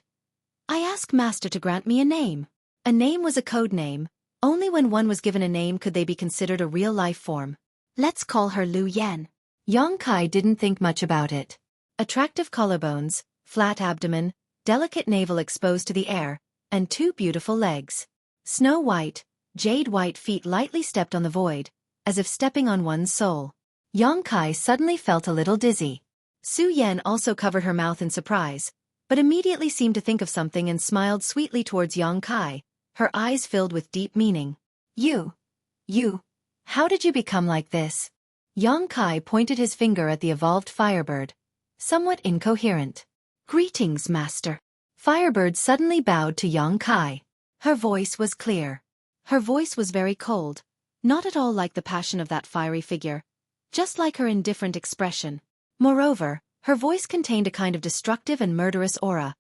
[SPEAKER 1] I ask Master to grant me a name. A name was a code name. Only when one was given a name could they be considered a real life form. Let's call her Lu Yan. Yang Kai didn't think much about it. Attractive collarbones, flat abdomen, delicate navel exposed to the air, and 2 beautiful legs. Snow white, jade white feet lightly stepped on the void, as if stepping on one's soul. Yang Kai suddenly felt a little dizzy. Su Yan also covered her mouth in surprise, but immediately seemed to think of something and smiled sweetly towards Yang Kai, her eyes filled with deep meaning. You, how did you become like this? Yang Kai pointed his finger at the evolved Firebird, somewhat incoherent. Greetings, Master. Firebird suddenly bowed to Yang Kai. Her voice was clear. Her voice was very cold, not at all like the passion of that fiery figure, just like her indifferent expression. Moreover, her voice contained a kind of destructive and murderous aura,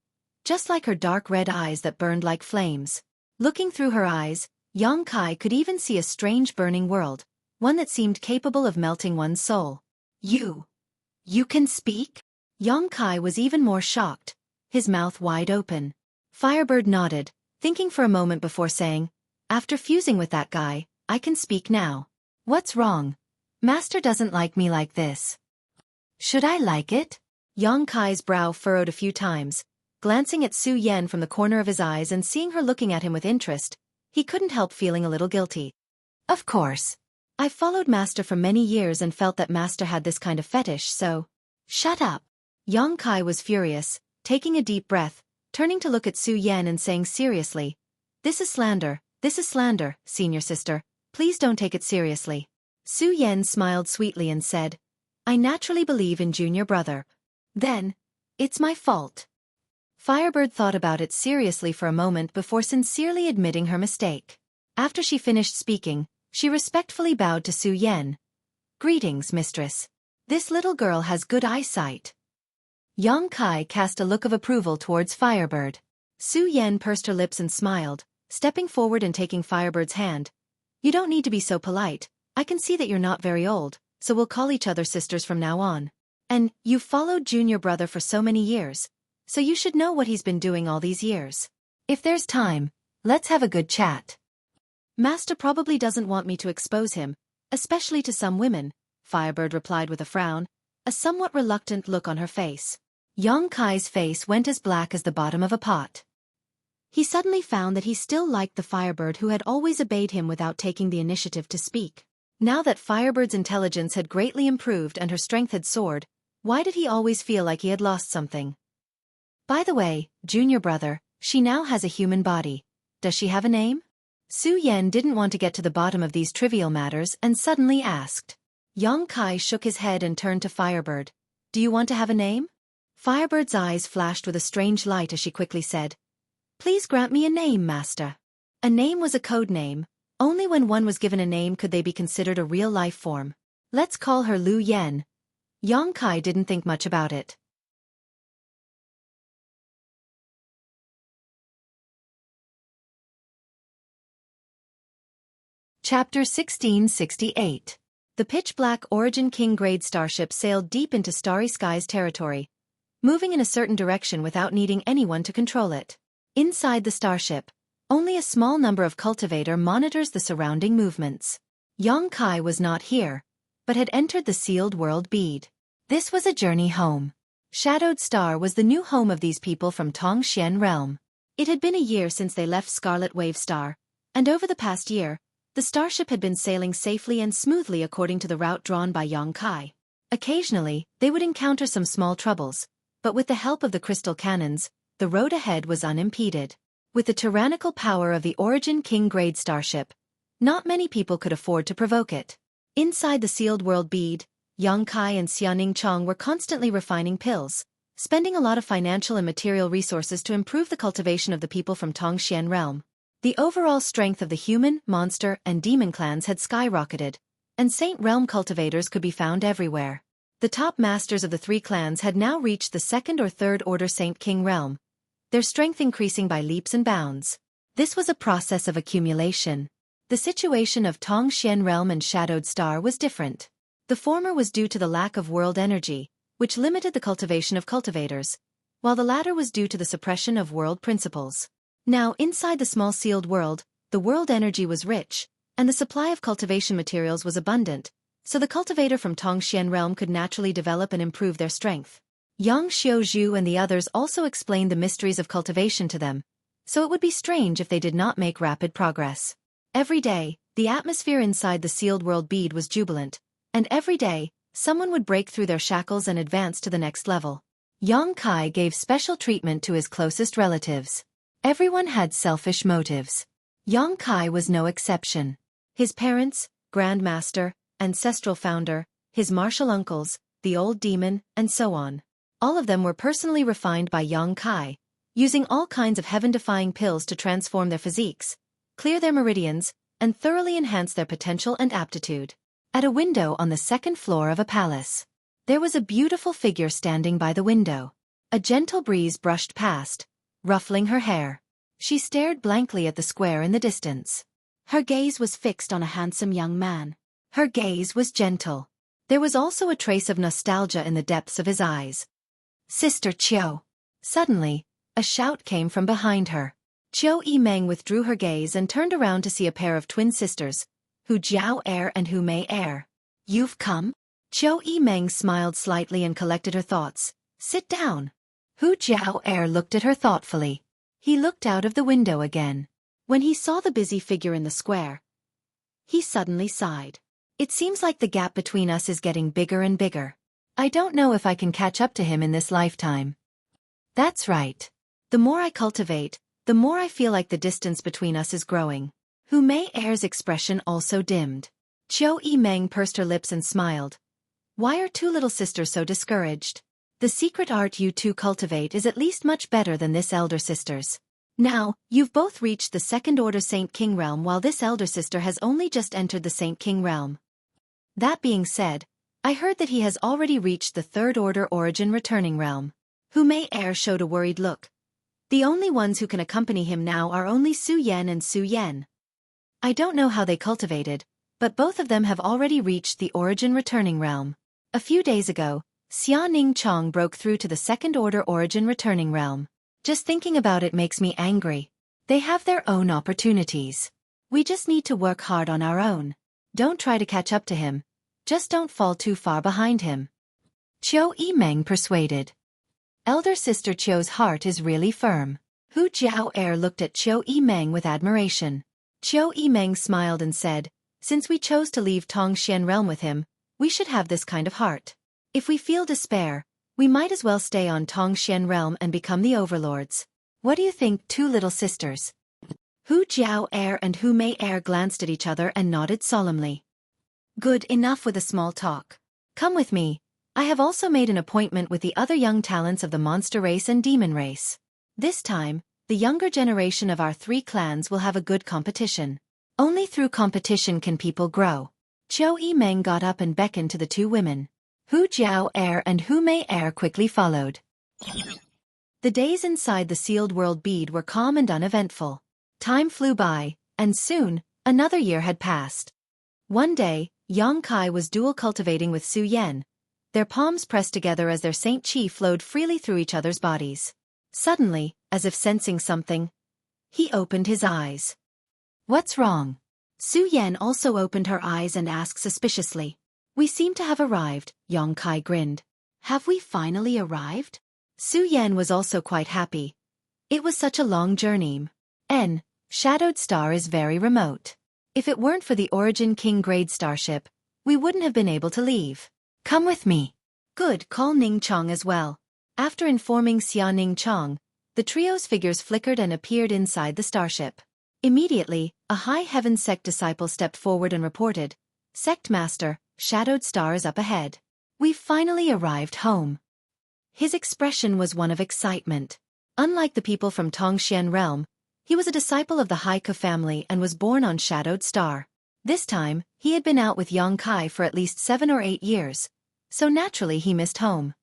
[SPEAKER 1] just like her dark red eyes that burned like flames. Looking through her eyes, Yang Kai could even see a strange burning world, one that seemed capable of melting one's soul. You can speak? Yang Kai was even more shocked, his mouth wide open. Firebird nodded, thinking for a moment before saying, after fusing with that guy, I can speak now. What's wrong? Master doesn't like me like this. Should I like it? Yang Kai's brow furrowed a few times. Glancing at Su Yan from the corner of his eyes and seeing her looking at him with interest, he couldn't help feeling a little guilty. Of course. I've followed Master for many years and felt that Master had this kind of fetish, so... Shut up. Yang Kai was furious, taking a deep breath, turning to look at Su Yan and saying seriously, This is slander, senior sister. Please don't take it seriously. Su Yan smiled sweetly and said, I naturally believe in junior brother. Then, it's my fault. Firebird thought about it seriously for a moment before sincerely admitting her mistake. After she finished speaking, she respectfully bowed to Su Yan. Greetings, mistress. This little girl has good eyesight. Yang Kai cast a look of approval towards Firebird. Su Yan pursed her lips and smiled, stepping forward and taking Firebird's hand. You don't need to be so polite. I can see that you're not very old, so we'll call each other sisters from now on. And you've followed junior brother for so many years, so you should know what he's been doing all these years. If there's time, let's have a good chat. Master probably doesn't want me to expose him, especially to some women, Firebird replied with a frown, a somewhat reluctant look on her face. Yang Kai's face went as black as the bottom of a pot. He suddenly found that he still liked the Firebird who had always obeyed him without taking the initiative to speak. Now that Firebird's intelligence had greatly improved and her strength had soared, why did he always feel like he had lost something? By the way, junior brother, she now has a human body. Does she have a name? Su Yan didn't want to get to the bottom of these trivial matters and suddenly asked. Yang Kai shook his head and turned to Firebird. Do you want to have a name? Firebird's eyes flashed with a strange light as she quickly said, Please grant me a name, Master. A name was a code name. Only when one was given a name could they be considered a real life form. Let's call her Lu Yan. Yang Kai didn't think much about it. Chapter 1668. The pitch-black Origin King grade starship sailed deep into Starry Sky's territory, moving in a certain direction without needing anyone to control it. Inside the starship, only a small number of cultivator monitors the surrounding movements. Yang Kai was not here, but had entered the sealed world bead. This was a journey home. Shadowed Star was the new home of these people from Tongxian realm. It had been a year since they left Scarlet Wave Star, and over the past year, the starship had been sailing safely and smoothly according to the route drawn by Yang Kai. Occasionally, they would encounter some small troubles, but with the help of the crystal cannons, the road ahead was unimpeded. With the tyrannical power of the Origin King grade starship, not many people could afford to provoke it. Inside the sealed world bead, Yang Kai and Xianing Chong were constantly refining pills, spending a lot of financial and material resources to improve the cultivation of the people from Tongxian realm. The overall strength of the human, monster, and demon clans had skyrocketed, and Saint Realm cultivators could be found everywhere. The top masters of the three clans had now reached the second or third order Saint King realm, their strength increasing by leaps and bounds. This was a process of accumulation. The situation of Tongxian realm and Shadowed Star was different. The former was due to the lack of world energy, which limited the cultivation of cultivators, while the latter was due to the suppression of world principles. Now, inside the small sealed world, the world energy was rich, and the supply of cultivation materials was abundant, so the cultivator from Tongxian realm could naturally develop and improve their strength. Yang Xiaozhu and the others also explained the mysteries of cultivation to them, so it would be strange if they did not make rapid progress. Every day, the atmosphere inside the sealed world bead was jubilant, and every day, someone would break through their shackles and advance to the next level. Yang Kai gave special treatment to his closest relatives. Everyone had selfish motives. Yang Kai was no exception. His parents, Grandmaster, ancestral founder, his martial uncles, the old demon, and so on. All of them were personally refined by Yang Kai, using all kinds of heaven-defying pills to transform their physiques, clear their meridians, and thoroughly enhance their potential and aptitude. At a window on the second floor of a palace, there was a beautiful figure standing by the window. A gentle breeze brushed past, ruffling her hair. She stared blankly at the square in the distance. Her gaze was fixed on a handsome young man. Her gaze was gentle. There was also a trace of nostalgia in the depths of his eyes. "Sister Qiu." Suddenly, a shout came from behind her. Qiu Yimeng withdrew her gaze and turned around to see a pair of twin sisters, Hu Jiao Er and Hu Mei Er. "You've come?" Qiu Yimeng smiled slightly and collected her thoughts. "Sit down." Hu Jiao Er looked at her thoughtfully. He looked out of the window again. When he saw the busy figure in the square, he suddenly sighed. "It seems like the gap between us is getting bigger and bigger. I don't know if I can catch up to him in this lifetime." "That's right. The more I cultivate, the more I feel like the distance between us is growing." Hu Mei Er's expression also dimmed. Qiu Yimeng pursed her lips and smiled. "Why are two little sisters so discouraged? The secret art you two cultivate is at least much better than this elder sister's. Now, you've both reached the second order Saint King realm while this elder sister has only just entered the Saint King realm. That being said, I heard that he has already reached the third order origin returning realm." Hu Mei Er showed a worried look. "The only ones who can accompany him now are only Su Yan and Su Yen. I don't know how they cultivated, but both of them have already reached the origin returning realm. A few days ago, Xia Ning Chong broke through to the second order origin returning realm. Just thinking about it makes me angry. They have their own opportunities. We just need to work hard on our own. Don't try to catch up to him. Just don't fall too far behind him." Qiu Yimeng persuaded. Elder sister Qiu's heart is really firm. Hu Jiao Er looked at Qiu Yimeng with admiration. Qiu Yimeng smiled and said, "Since we chose to leave Tongxian realm with him, we should have this kind of heart. If we feel despair, we might as well stay on Tongxian realm and become the overlords. What do you think, two little sisters?" Hu Jiao Er and Hu Mei Er glanced at each other and nodded solemnly. "Good, enough with the small talk. Come with me. I have also made an appointment with the other young talents of the monster race and demon race. This time, the younger generation of our three clans will have a good competition. Only through competition can people grow." Qiu Yimeng got up and beckoned to the two women. Hu Jiao Er and Hu Mei Er quickly followed. The days inside the sealed world bead were calm and uneventful. Time flew by, and soon, another year had passed. One day, Yang Kai was dual cultivating with Su Yan, their palms pressed together as their saint qi flowed freely through each other's bodies. Suddenly, as if sensing something, he opened his eyes. "What's wrong?" Su Yan also opened her eyes and asked suspiciously. "We seem to have arrived," Yang Kai grinned. "Have we finally arrived?" Su Yan was also quite happy. It was such a long journey. Shadowed Star is very remote. If it weren't for the Origin King grade starship, we wouldn't have been able to leave. Come with me. Good, call Ning Chong as well. After informing Xia Ning Chong, the trio's figures flickered and appeared inside the starship. Immediately, a High Heaven Sect disciple stepped forward and reported, "Sect Master, Shadowed Star is up ahead. We've finally arrived home." His expression was one of excitement. Unlike the people from Tongxian realm, he was a disciple of the Haiku family and was born on Shadowed Star. This time, he had been out with Yang Kai for at least 7 or 8 years, so naturally he missed home.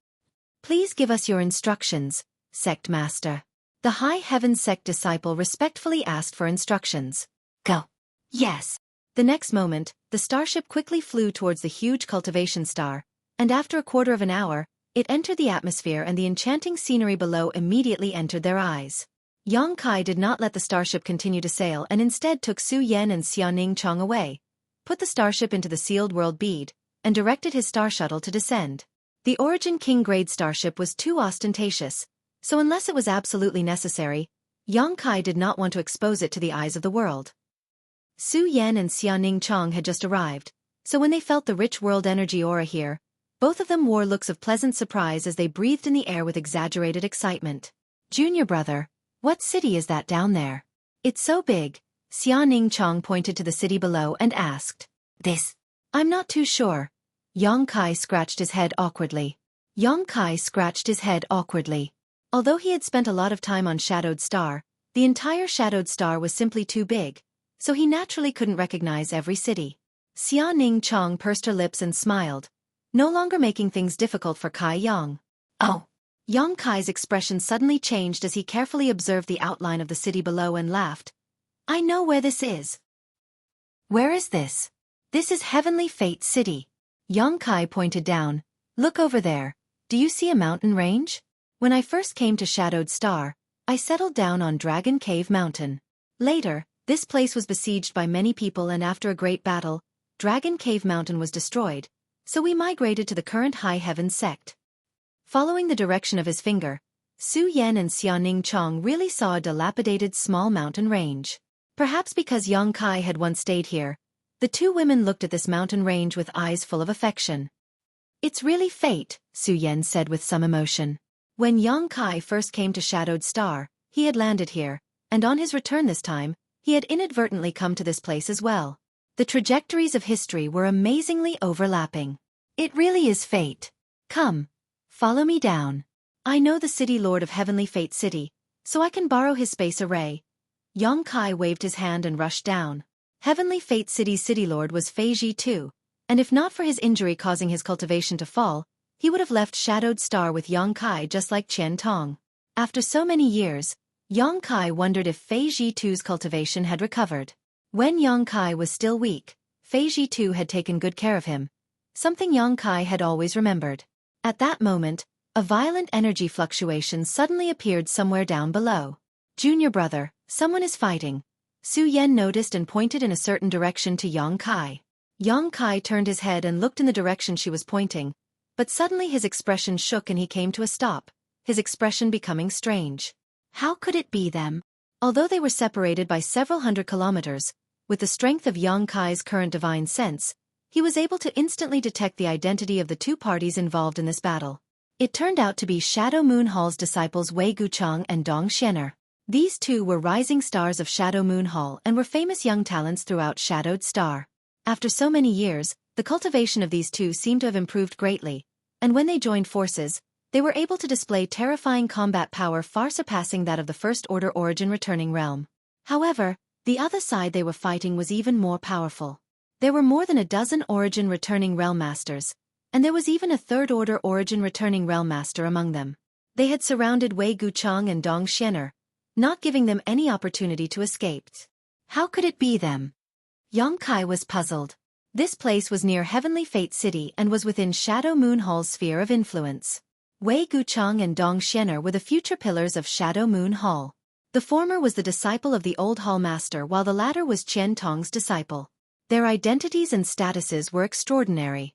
[SPEAKER 1] Please give us your instructions, sect master. The High Heaven sect disciple respectfully asked for instructions. Go. Yes. The next moment, the starship quickly flew towards the huge cultivation star, and after a quarter of an hour, it entered the atmosphere and the enchanting scenery below immediately entered their eyes. Yang Kai did not let the starship continue to sail and instead took Su Yan and Xiaoning Chong away, put the starship into the sealed world bead, and directed his star shuttle to descend. The Origin King grade starship was too ostentatious, so unless it was absolutely necessary, Yang Kai did not want to expose it to the eyes of the world. Su Yan and Xiaoning Chong had just arrived, so when they felt the rich world energy aura here, both of them wore looks of pleasant surprise as they breathed in the air with exaggerated excitement. Junior brother, what city is that down there? It's so big. Xiaoning Chong pointed to the city below and asked. This? I'm not too sure. Yang Kai scratched his head awkwardly. Although he had spent a lot of time on Shadowed Star, the entire Shadowed Star was simply too big, so he naturally couldn't recognize every city. Xiaoning Chong pursed her lips and smiled, no longer making things difficult for Kai Yang. Oh. Yang Kai's expression suddenly changed as he carefully observed the outline of the city below and laughed. I know where this is. Where is this? This is Heavenly Fate City. Yang Kai pointed down. Look over there. Do you see a mountain range? When I first came to Shadowed Star, I settled down on Dragon Cave Mountain. Later, this place was besieged by many people and after a great battle, Dragon Cave Mountain was destroyed, so we migrated to the current High Heaven sect. Following the direction of his finger, Su Yan and Xiaoning Chong really saw a dilapidated small mountain range. Perhaps because Yang Kai had once stayed here, the two women looked at this mountain range with eyes full of affection. It's really fate, Su Yan said with some emotion. When Yang Kai first came to Shadowed Star, he had landed here, and on his return this time, he had inadvertently come to this place as well. The trajectories of history were amazingly overlapping. It really is fate. Come. Follow me down. I know the City Lord of Heavenly Fate City, so I can borrow his space array. Yang Kai waved his hand and rushed down. Heavenly Fate City's City Lord was Fei Ji too, and if not for his injury causing his cultivation to fall, he would have left Shadowed Star with Yang Kai just like Qian Tong. After so many years, Yang Kai wondered if Fei Ji too's cultivation had recovered. When Yang Kai was still weak, Fei Ji too had taken good care of him, something Yang Kai had always remembered. At that moment, a violent energy fluctuation suddenly appeared somewhere down below. Junior brother, someone is fighting. Su Yan noticed and pointed in a certain direction to Yang Kai. Yang Kai turned his head and looked in the direction she was pointing, but suddenly his expression shook and he came to a stop, his expression becoming strange. How could it be them? Although they were separated by several hundred kilometers, with the strength of Yang Kai's current divine sense, he was able to instantly detect the identity of the two parties involved in this battle. It turned out to be Shadow Moon Hall's disciples Wei Guchang and Dong Xianer. These two were rising stars of Shadow Moon Hall and were famous young talents throughout Shadowed Star. After so many years, the cultivation of these two seemed to have improved greatly, and when they joined forces, they were able to display terrifying combat power far surpassing that of the First Order Origin returning realm. However, the other side they were fighting was even more powerful. There were more than a dozen Origin returning realm masters, and there was even a Third Order Origin returning realm master among them. They had surrounded Wei Guchang and Dong Xianer, not giving them any opportunity to escape. How could it be them? Yang Kai was puzzled. This place was near Heavenly Fate City and was within Shadow Moon Hall's sphere of influence. Wei Guchang and Dong Xianer were the future pillars of Shadow Moon Hall. The former was the disciple of the old Hall Master while the latter was Qian Tong's disciple. Their identities and statuses were extraordinary.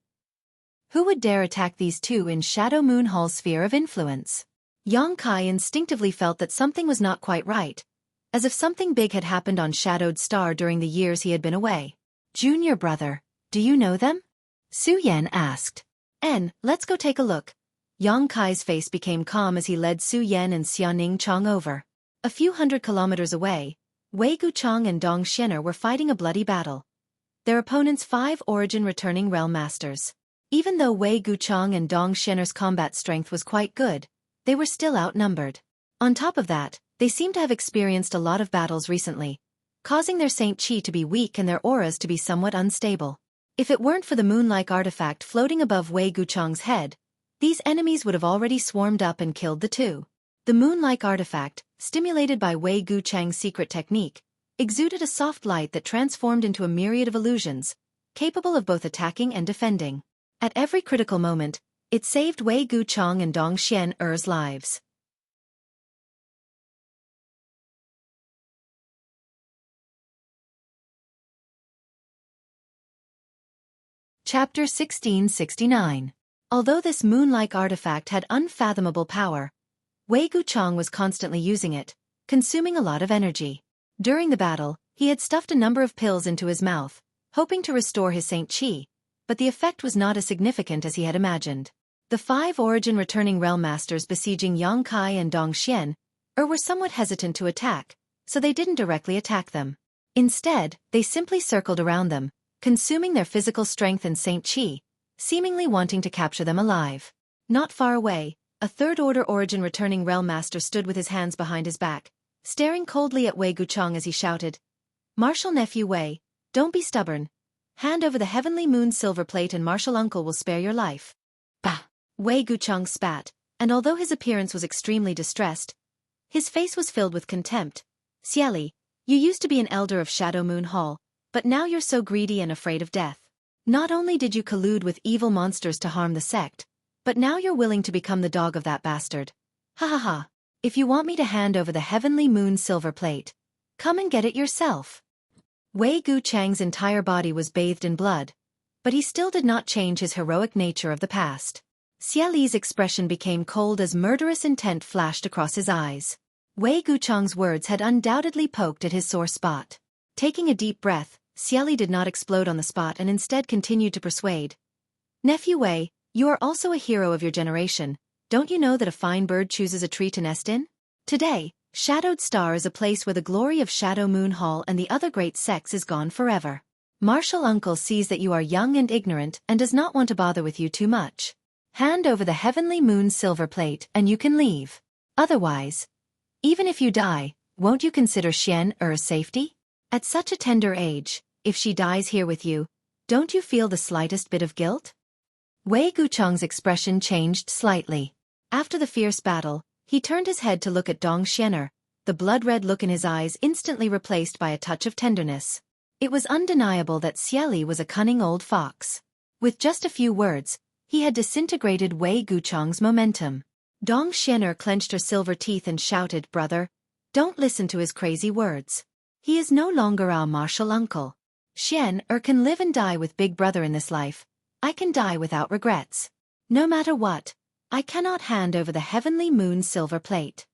[SPEAKER 1] Who would dare attack these two in Shadow Moon Hall's sphere of influence? Yang Kai instinctively felt that something was not quite right, as if something big had happened on Shadowed Star during the years he had been away. Junior brother, do you know them? Su Yan asked. Let's go take a look. Yang Kai's face became calm as he led Su Yan and Xiaoning Chong over. A few hundred kilometers away, Wei Guchang and Dong Xianer were fighting a bloody battle. Their opponents 5 Origin returning realm masters. Even though Wei Guchang and Dong Xianer's combat strength was quite good, they were still outnumbered. On top of that, they seemed to have experienced a lot of battles recently, causing their Saint Qi to be weak and their auras to be somewhat unstable. If it weren't for the moon-like artifact floating above Wei Guchang's head, these enemies would have already swarmed up and killed the two. The moon-like artifact, stimulated by Wei Guchang's secret technique, exuded a soft light that transformed into a myriad of illusions, capable of both attacking and defending. At every critical moment, it saved Wei Guchang and Dong Xianer's lives. Chapter 1669. Although this moon-like artifact had unfathomable power, Wei Guchang was constantly using it, consuming a lot of energy. During the battle, he had stuffed a number of pills into his mouth, hoping to restore his Saint Qi, but the effect was not as significant as he had imagined. The 5 origin returning realm masters besieging Yang Kai and Dong Xian were somewhat hesitant to attack, so they didn't directly attack them. Instead, they simply circled around them, consuming their physical strength and Saint Qi, seemingly wanting to capture them alive. Not far away, a third-order origin returning realm master stood with his hands behind his back, staring coldly at Wei Guchang as he shouted, "Martial nephew Wei, don't be stubborn. Hand over the heavenly moon silver plate and martial uncle will spare your life." Bah! Wei Guchang spat, and although his appearance was extremely distressed, his face was filled with contempt. "Xueqi, you used to be an elder of Shadow Moon Hall, but now you're so greedy and afraid of death. Not only did you collude with evil monsters to harm the sect, but now you're willing to become the dog of that bastard. Ha ha ha. If you want me to hand over the heavenly moon silver plate, come and get it yourself." Wei Guchang's entire body was bathed in blood, but he still did not change his heroic nature of the past. Xueqi's expression became cold as murderous intent flashed across his eyes. Wei Guchang's words had undoubtedly poked at his sore spot. Taking a deep breath, Xueqi did not explode on the spot and instead continued to persuade. "Nephew Wei, you are also a hero of your generation. Don't you know that a fine bird chooses a tree to nest in? Today, Shadowed Star is a place where the glory of Shadow Moon Hall and the other great sects is gone forever. Martial uncle sees that you are young and ignorant and does not want to bother with you too much. Hand over the heavenly moon silver plate and you can leave. Otherwise, even if you die, won't you consider Xian'er's safety? At such a tender age, if she dies here with you, don't you feel the slightest bit of guilt?" Wei Guchang's expression changed slightly. After the fierce battle, he turned his head to look at Dong Xianer, the blood-red look in his eyes instantly replaced by a touch of tenderness. It was undeniable that Xueqi was a cunning old fox. With just a few words, he had disintegrated Wei Guchang's momentum. Dong Xianer clenched her silver teeth and shouted, "Brother, don't listen to his crazy words. He is no longer our martial uncle. Xian'er can live and die with Big Brother in this life. I can die without regrets. No matter what, I cannot hand over the heavenly moon silver plate."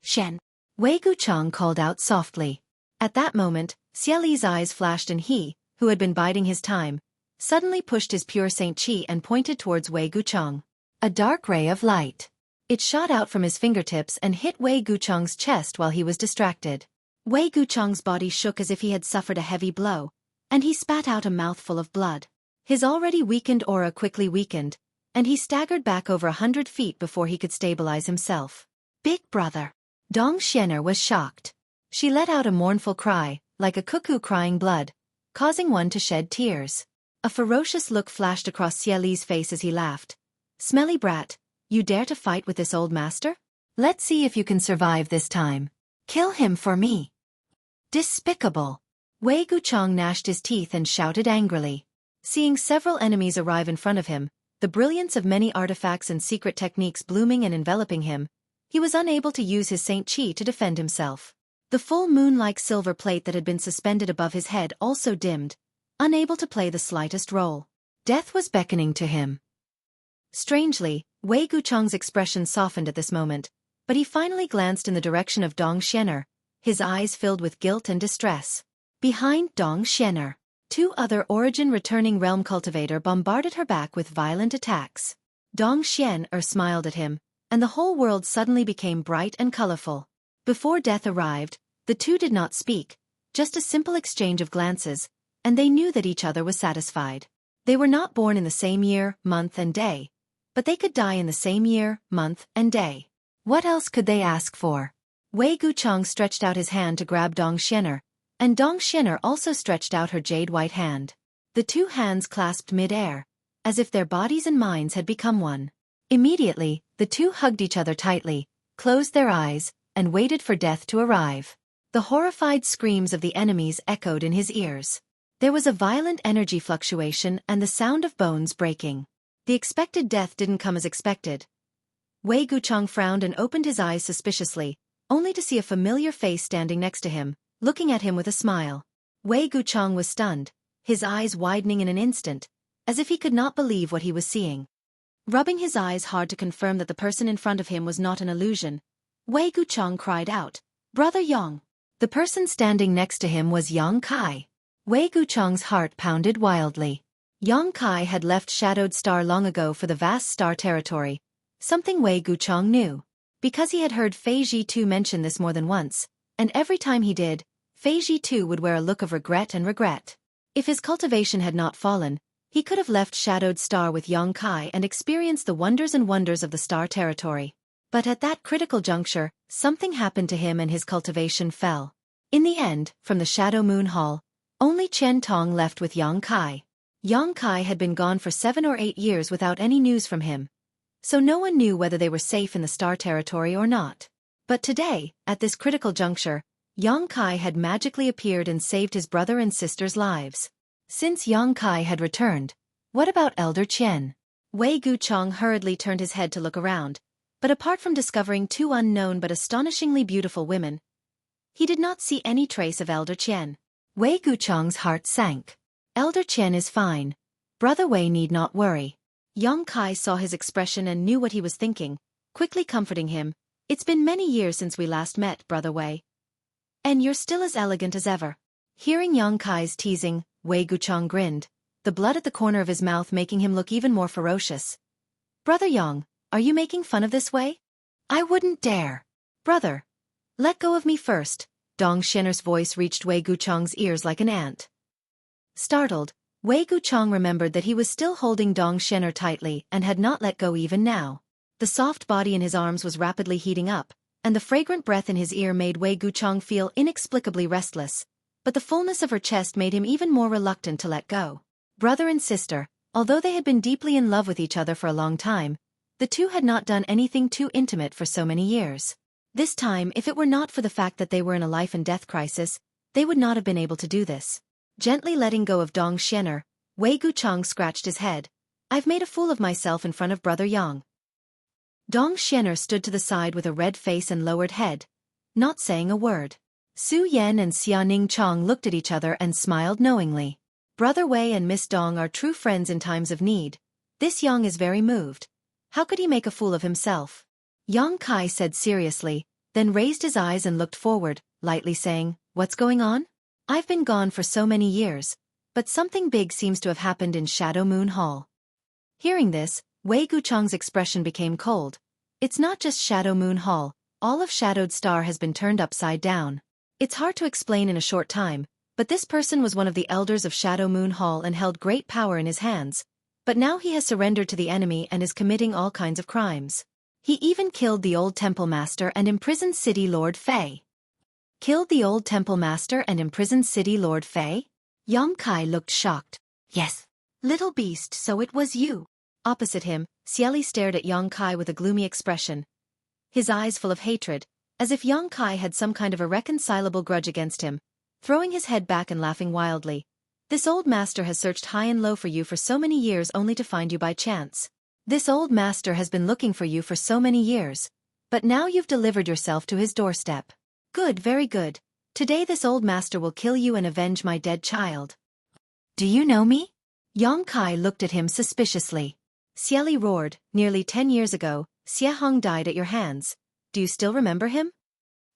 [SPEAKER 1] "Xian," Wei Guchang called out softly. At that moment, Xueqi's eyes flashed and he, who had been biding his time, suddenly pushed his pure Saint Qi and pointed towards Wei Guchang. A dark ray of light. It shot out from his fingertips and hit Wei Guchang's chest while he was distracted. Wei Guchang's body shook as if he had suffered a heavy blow, and he spat out a mouthful of blood. His already weakened aura quickly weakened, and he staggered back over 100 feet before he could stabilize himself. "Big Brother!" Dong Xianer was shocked. She let out a mournful cry, like a cuckoo crying blood, causing one to shed tears. A ferocious look flashed across Xueqi's face as he laughed. "Smelly brat, you dare to fight with this old master? Let's see if you can survive this time. Kill him for me." "Despicable!" Wei Guchang gnashed his teeth and shouted angrily. Seeing several enemies arrive in front of him, the brilliance of many artifacts and secret techniques blooming and enveloping him, he was unable to use his Saint Qi to defend himself. The full moon-like silver plate that had been suspended above his head also dimmed, unable to play the slightest role. Death was beckoning to him. Strangely, Wei Guchang's expression softened at this moment, but he finally glanced in the direction of Dong Xianer, his eyes filled with guilt and distress. Behind Dong Xianer, 2 other origin returning realm cultivator bombarded her back with violent attacks. Dong Xianer smiled at him, and the whole world suddenly became bright and colorful. Before death arrived, the two did not speak, just a simple exchange of glances, and they knew that each other was satisfied. They were not born in the same year, month and day, but they could die in the same year, month and day. What else could they ask for? Wei Guchang stretched out his hand to grab Dong Xian'er, and Dong Xian'er also stretched out her jade-white hand. The two hands clasped mid-air, as if their bodies and minds had become one. Immediately, the two hugged each other tightly, closed their eyes, and waited for death to arrive. The horrified screams of the enemies echoed in his ears. There was a violent energy fluctuation and the sound of bones breaking. The expected death didn't come as expected. Wei Guchang frowned and opened his eyes suspiciously, only to see a familiar face standing next to him, looking at him with a smile. Wei Guchang was stunned, his eyes widening in an instant, as if he could not believe what he was seeing. Rubbing his eyes hard to confirm that the person in front of him was not an illusion, Wei Guchang cried out, "Brother Yang!" The person standing next to him was Yang Kai. Wei Guchang's heart pounded wildly. Yang Kai had left Shadowed Star long ago for the vast star territory, something Wei Guchang knew. Because he had heard Fei Ji too mention this more than once, and every time he did, Fei Ji too would wear a look of regret and regret. If his cultivation had not fallen, he could have left Shadowed Star with Yang Kai and experienced the wonders and wonders of the star territory. But at that critical juncture, something happened to him and his cultivation fell. In the end, from the Shadow Moon Hall, only Chen Tong left with Yang Kai. Yang Kai had been gone for 7 or 8 years without any news from him, so no one knew whether they were safe in the star territory or not. But today, at this critical juncture, Yang Kai had magically appeared and saved his brother and sister's lives. Since Yang Kai had returned, what about Elder Chen? Wei Guchang hurriedly turned his head to look around, but apart from discovering 2 unknown but astonishingly beautiful women, he did not see any trace of Elder Chen. Wei Guchang's heart sank. Elder Chen is fine. Brother Wei need not worry. Yang Kai saw his expression and knew what he was thinking, quickly comforting him. "It's been many years since we last met, Brother Wei. And you're still as elegant as ever." Hearing Yang Kai's teasing, Wei Guchang grinned, the blood at the corner of his mouth making him look even more ferocious. "Brother Yang, are you making fun of this Wei? I wouldn't dare." "Brother, let go of me first." Dong Xian'er's voice reached Wei Guchang's ears like an ant. Startled, Wei Guchang remembered that he was still holding Dong Xian'er tightly and had not let go even now. The soft body in his arms was rapidly heating up, and the fragrant breath in his ear made Wei Guchang feel inexplicably restless, but the fullness of her chest made him even more reluctant to let go. Brother and sister, although they had been deeply in love with each other for a long time, the two had not done anything too intimate for so many years. This time, if it were not for the fact that they were in a life-and-death crisis, they would not have been able to do this. Gently letting go of Dong Xian'er, Wei Guchang scratched his head. "I've made a fool of myself in front of Brother Yang." Dong Xian'er stood to the side with a red face and lowered head, not saying a word. Su Yan and Xia Ning Chong looked at each other and smiled knowingly. Brother Wei and Miss Dong are true friends in times of need. This Yang is very moved. How could he make a fool of himself? Yang Kai said seriously, then raised his eyes and looked forward, lightly saying, "What's going on? I've been gone for so many years, but something big seems to have happened in Shadow Moon Hall." Hearing this, Wei Guchang's expression became cold. It's not just Shadow Moon Hall, all of Shadowed Star has been turned upside down. It's hard to explain in a short time, but this person was one of the elders of Shadow Moon Hall and held great power in his hands, but now he has surrendered to the enemy and is committing all kinds of crimes. He even killed the old temple master and imprisoned City Lord Fei. Killed the old temple master and imprisoned City Lord Fei? Yang Kai looked shocked. "Yes. Little beast, so it was you." Opposite him, Xueqi stared at Yang Kai with a gloomy expression, his eyes full of hatred, as if Yang Kai had some kind of irreconcilable grudge against him. Throwing his head back and laughing wildly. "This old master has searched high and low for you for so many years only to find you by chance. This old master has been looking for you for so many years, but now you've delivered yourself to his doorstep. Good, very good. Today this old master will kill you and avenge my dead child." "Do you know me?" Yang Kai looked at him suspiciously. Xueqi roared, "Nearly 10 years ago, Xie Hong died at your hands. Do you still remember him?"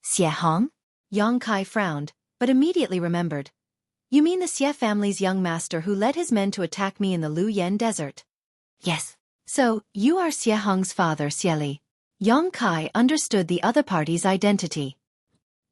[SPEAKER 1] "Xie Hong?" Yang Kai frowned, but immediately remembered. "You mean the Xie family's young master who led his men to attack me in the Lu Yen desert?" "Yes. So, you are Xie Hong's father, Xueqi." Yang Kai understood the other party's identity.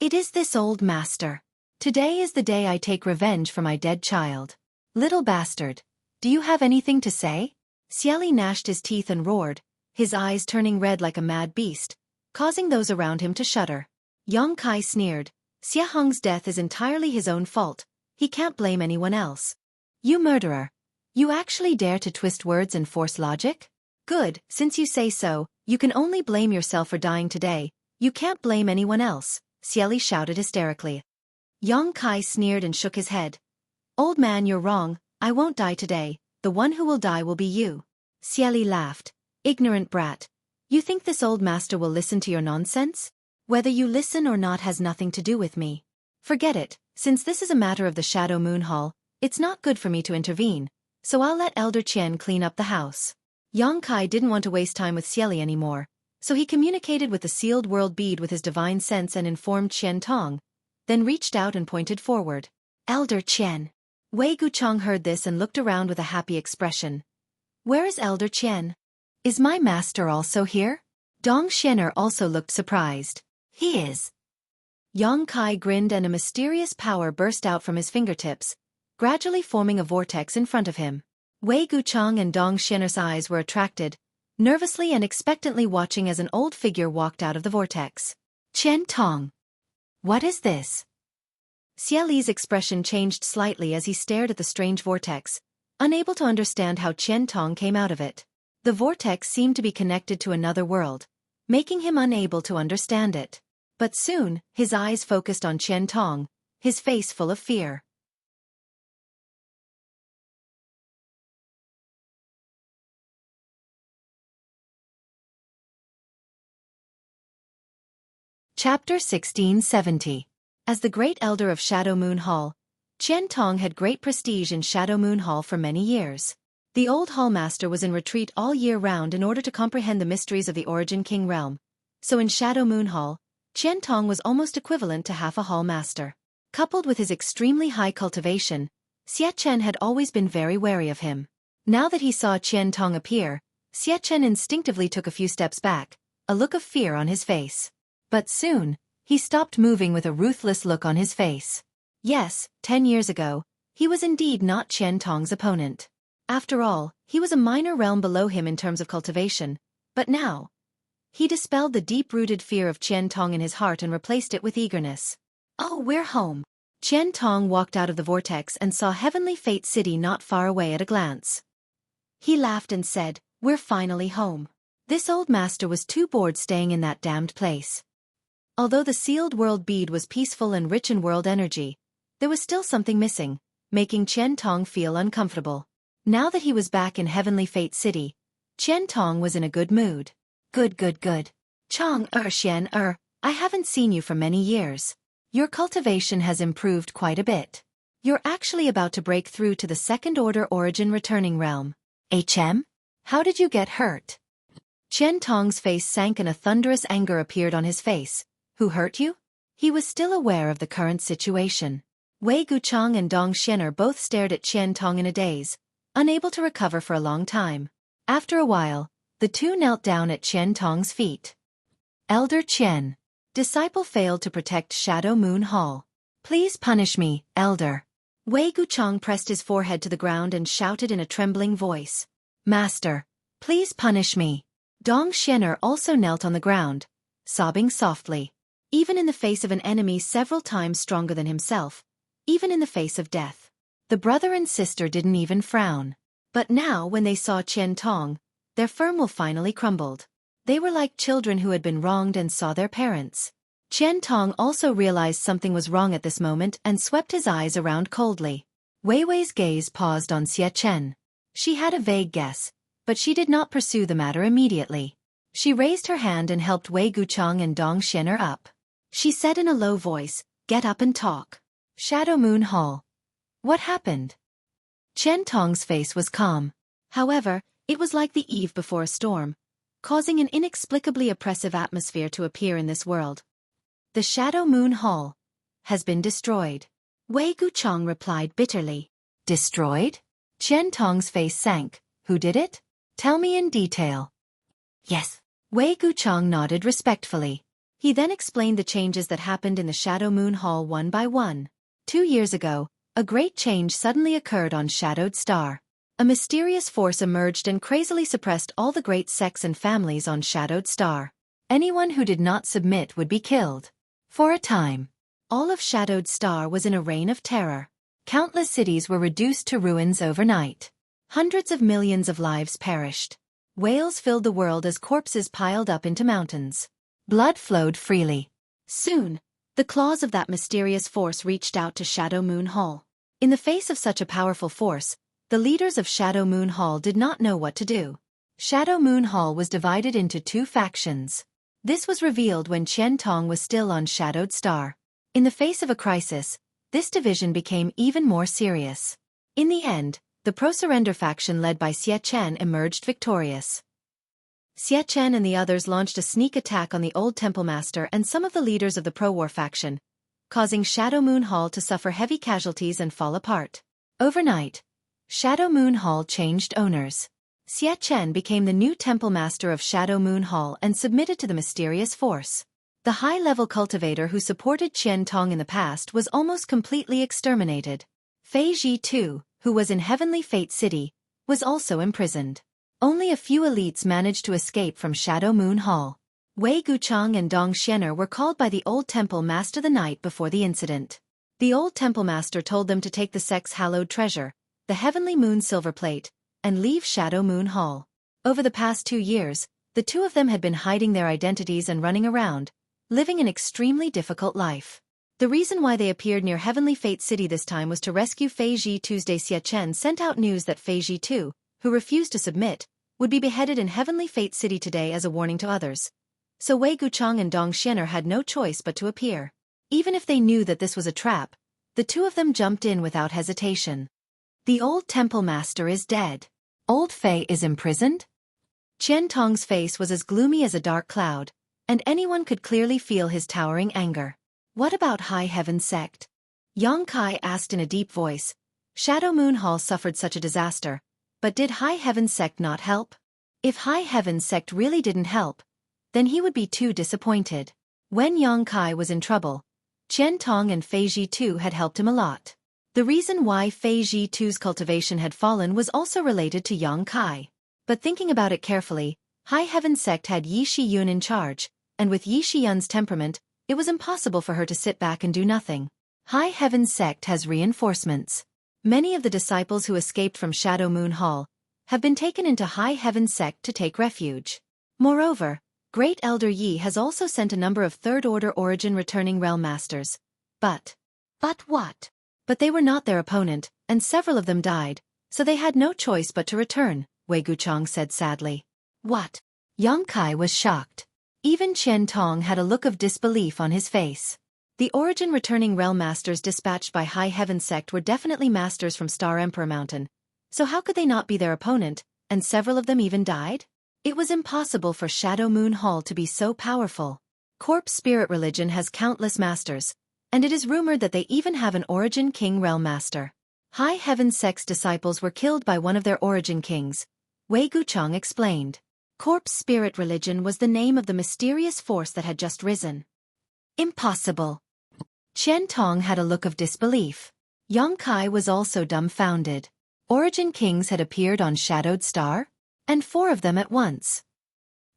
[SPEAKER 1] "It is this old master. Today is the day I take revenge for my dead child. Little bastard. Do you have anything to say? Xueqi gnashed his teeth and roared, his eyes turning red like a mad beast, causing those around him to shudder. Yang Kai sneered, Xie Hong's death is entirely his own fault, he can't blame anyone else. You murderer! You actually dare to twist words and force logic? Good, since you say so, you can only blame yourself for dying today, you can't blame anyone else, Xueqi shouted hysterically. Yang Kai sneered and shook his head. Old man, you're wrong, I won't die today, the one who will die will be you. Xueqi laughed. Ignorant brat. You think this old master will listen to your nonsense? Whether you listen or not has nothing to do with me. Forget it, since this is a matter of the Shadow Moon Hall, it's not good for me to intervene, so I'll let Elder Qian clean up the house. Yang Kai didn't want to waste time with Xueqi anymore, so he communicated with the sealed world bead with his divine sense and informed Qian Tong, then reached out and pointed forward. Elder Qian. Wei Guchang heard this and looked around with a happy expression. Where is Elder Qian? Is my master also here? Dong Xianer also looked surprised. He is. Yang Kai grinned and a mysterious power burst out from his fingertips, gradually forming a vortex in front of him. Wei Guchang and Dong Xianer's eyes were attracted, nervously and expectantly watching as an old figure walked out of the vortex. Qian Tong. What is this? Xueqi's expression changed slightly as he stared at the strange vortex, unable to understand how Qian Tong came out of it. The vortex seemed to be connected to another world, making him unable to understand it. But soon, his eyes focused on Qian Tong, his face full of fear. Chapter 1670. As the Great Elder of Shadow Moon Hall, Qian Tong had great prestige in Shadow Moon Hall for many years. The old Hallmaster was in retreat all year round in order to comprehend the mysteries of the Origin King realm, so in Shadow Moon Hall, Qian Tong was almost equivalent to half a Hallmaster. Coupled with his extremely high cultivation, Xie Chen had always been very wary of him. Now that he saw Qian Tong appear, Xie Chen instinctively took a few steps back, a look of fear on his face. But soon, he stopped moving with a ruthless look on his face. Yes, 10 years ago, he was indeed not Qian Tong's opponent. After all, he was a minor realm below him in terms of cultivation, but now, he dispelled the deep-rooted fear of Qian Tong in his heart and replaced it with eagerness. Oh, we're home. Qian Tong walked out of the vortex and saw Heavenly Fate City not far away at a glance. He laughed and said, we're finally home. This old master was too bored staying in that damned place. Although the sealed world bead was peaceful and rich in world energy, there was still something missing, making Qian Tong feel uncomfortable. Now that he was back in Heavenly Fate City, Qian Tong was in a good mood. Good. Xian I haven't seen you for many years. Your cultivation has improved quite a bit. You're actually about to break through to the second order origin returning realm. How did you get hurt? Qian Tong's face sank and a thunderous anger appeared on his face. Who hurt you? He was still aware of the current situation. Wei Guchang and Dong Xianer both stared at Qian Tong in a daze, unable to recover for a long time. After a while, the two knelt down at Qian Tong's feet. Elder Qian. Disciple failed to protect Shadow Moon Hall. Please punish me, Elder. Wei Guchang pressed his forehead to the ground and shouted in a trembling voice. Master, please punish me. Dong Xianer also knelt on the ground, sobbing softly. Even in the face of an enemy several times stronger than himself, even in the face of death, the brother and sister didn't even frown. But now when they saw Qian Tong, their firm will finally crumbled. They were like children who had been wronged and saw their parents. Qian Tong also realized something was wrong at this moment and swept his eyes around coldly. Wei Wei's gaze paused on Xie Chen. She had a vague guess, but she did not pursue the matter immediately. She raised her hand and helped Wei Guchang and Dong Xianer up. She said in a low voice, "Get up and talk." Shadow Moon Hall. What happened? Qian Tong's face was calm. However, it was like the eve before a storm, causing an inexplicably oppressive atmosphere to appear in this world. The Shadow Moon Hall has been destroyed. Wei Guchang replied bitterly. Destroyed? Qian Tong's face sank. Who did it? Tell me in detail. Yes. Wei Guchang nodded respectfully. He then explained the changes that happened in the Shadow Moon Hall one by one. 2 years ago, a great change suddenly occurred on Shadowed Star. a mysterious force emerged and crazily suppressed all the great sects and families on Shadowed Star. Anyone who did not submit would be killed. For a time, all of Shadowed Star was in a reign of terror. Countless cities were reduced to ruins overnight. Hundreds of millions of lives perished. Whales filled the world as corpses piled up into mountains. Blood flowed freely. Soon, the claws of that mysterious force reached out to Shadow Moon Hall. In the face of such a powerful force, the leaders of Shadow Moon Hall did not know what to do. Shadow Moon Hall was divided into two factions. This was revealed when Qian Tong was still on Shadowed Star. In the face of a crisis, this division became even more serious. In the end, the pro-surrender faction led by Xie Chen emerged victorious. Xie Chen and the others launched a sneak attack on the old Temple Master and some of the leaders of the pro-war faction, causing Shadow Moon Hall to suffer heavy casualties and fall apart. Overnight, Shadow Moon Hall changed owners. Xie Chen became the new Temple Master of Shadow Moon Hall and submitted to the mysterious force. The high-level cultivator who supported Qian Tong in the past was almost completely exterminated. Fei Ji too, who was in Heavenly Fate City, was also imprisoned. Only a few elites managed to escape from Shadow Moon Hall. Wei Guchang and Dong Xianer were called by the old Temple Master the night before the incident. The old Temple Master told them to take the sect's hallowed treasure, the Heavenly Moon silver plate, and leave Shadow Moon Hall. Over the past 2 years, the two of them had been hiding their identities and running around, living an extremely difficult life. The reason why they appeared near Heavenly Fate City this time was to rescue Fei Ji. Tuesday, Xie Chen sent out news that Fei Ji too, who refused to submit, would be beheaded in Heavenly Fate City today as a warning to others. So Wei Guchang and Dong Xianer had no choice but to appear. Even if they knew that this was a trap, the two of them jumped in without hesitation. The old Temple Master is dead. Old Fei is imprisoned? Qian Tong's face was as gloomy as a dark cloud, and anyone could clearly feel his towering anger. What about High Heaven Sect? Yang Kai asked in a deep voice. Shadow Moon Hall suffered such a disaster, but did High Heaven Sect not help? If High Heaven Sect really didn't help, then he would be too disappointed. When Yang Kai was in trouble, Qian Tong and Fei Ji too had helped him a lot. The reason why Fei Ji too's cultivation had fallen was also related to Yang Kai. But thinking about it carefully, High Heaven Sect had Yi Shiyun in charge, and with Yi Shiyun's temperament, it was impossible for her to sit back and do nothing. High Heaven Sect has reinforcements. Many of the disciples who escaped from Shadow Moon Hall have been taken into High Heaven Sect to take refuge. Moreover, Great Elder Yi has also sent a number of Third-Order Origin returning Realm Masters. But what? But they were not their opponent, and several of them died, so they had no choice but to return, Wei Guchang said sadly. What? Yang Kai was shocked. Even Qian Tong had a look of disbelief on his face. The Origin returning Realm Masters dispatched by High Heaven Sect were definitely masters from Star Emperor Mountain, so how could they not be their opponent, and several of them even died? It was impossible for Shadow Moon Hall to be so powerful. Corpse Spirit Religion has countless masters, and it is rumored that they even have an Origin King Realm Master. High Heaven Sect's disciples were killed by one of their Origin Kings, Wei Guchang explained. Corpse Spirit Religion was the name of the mysterious force that had just risen. Impossible. Qian Tong had a look of disbelief. Yang Kai was also dumbfounded. Origin Kings had appeared on Shadowed Star? And 4 of them at once.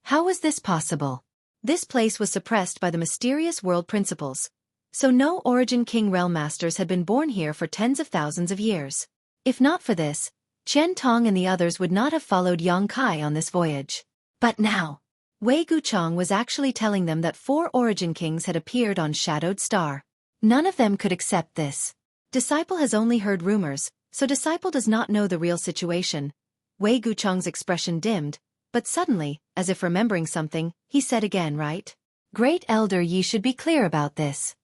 [SPEAKER 1] How was this possible? This place was suppressed by the mysterious world principles, so no Origin King Realm Masters had been born here for tens of thousands of years. If not for this, Qian Tong and the others would not have followed Yang Kai on this voyage. But now, Wei Guchang was actually telling them that 4 Origin Kings had appeared on Shadowed Star. None of them could accept this. Disciple has only heard rumors, so Disciple does not know the real situation. Wei Guchang's expression dimmed, but suddenly, as if remembering something, he said again, right? Great Elder Yi should be clear about this.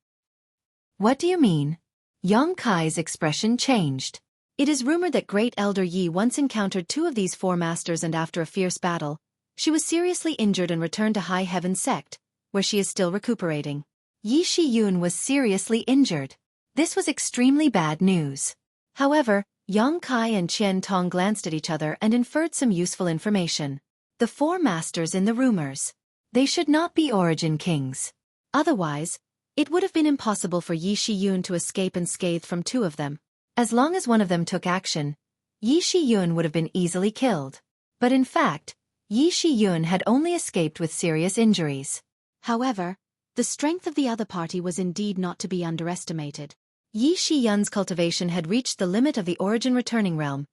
[SPEAKER 1] What do you mean? Yang Kai's expression changed. It is rumored that Great Elder Yi once encountered 2 of these 4 masters, and after a fierce battle, she was seriously injured and returned to High Heaven Sect, where she is still recuperating. Yi Shiyun was seriously injured. This was extremely bad news. However, Yang Kai and Qian Tong glanced at each other and inferred some useful information. The 4 masters in the rumors. They should not be Origin Kings. Otherwise, it would have been impossible for Yi Shiyun to escape unscathed from 2 of them. As long as one of them took action, Yi Shiyun would have been easily killed. But in fact, Yi Shiyun had only escaped with serious injuries. However, the strength of the other party was indeed not to be underestimated. Yi Shiyun's cultivation had reached the limit of the origin returning realm,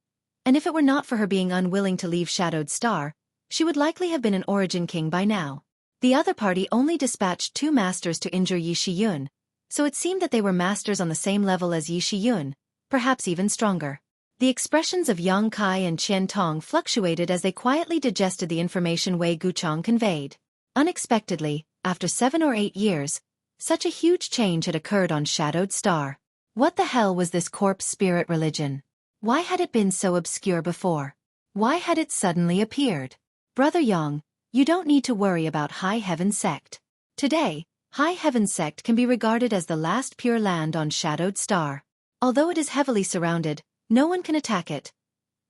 [SPEAKER 1] and if it were not for her being unwilling to leave Shadowed Star, she would likely have been an origin king by now. The other party only dispatched 2 masters to injure Yi Shiyun, so it seemed that they were masters on the same level as Yi Shiyun, perhaps even stronger. The expressions of Yang Kai and Qian Tong fluctuated as they quietly digested the information Wei Guchang conveyed. Unexpectedly, after 7 or 8 years, such a huge change had occurred on Shadowed Star. What the hell was this corpse spirit religion? Why had it been so obscure before? Why had it suddenly appeared? Brother Yang, you don't need to worry about High Heaven Sect. Today, High Heaven Sect can be regarded as the last pure land on Shadowed Star. Although it is heavily surrounded, no one can attack it.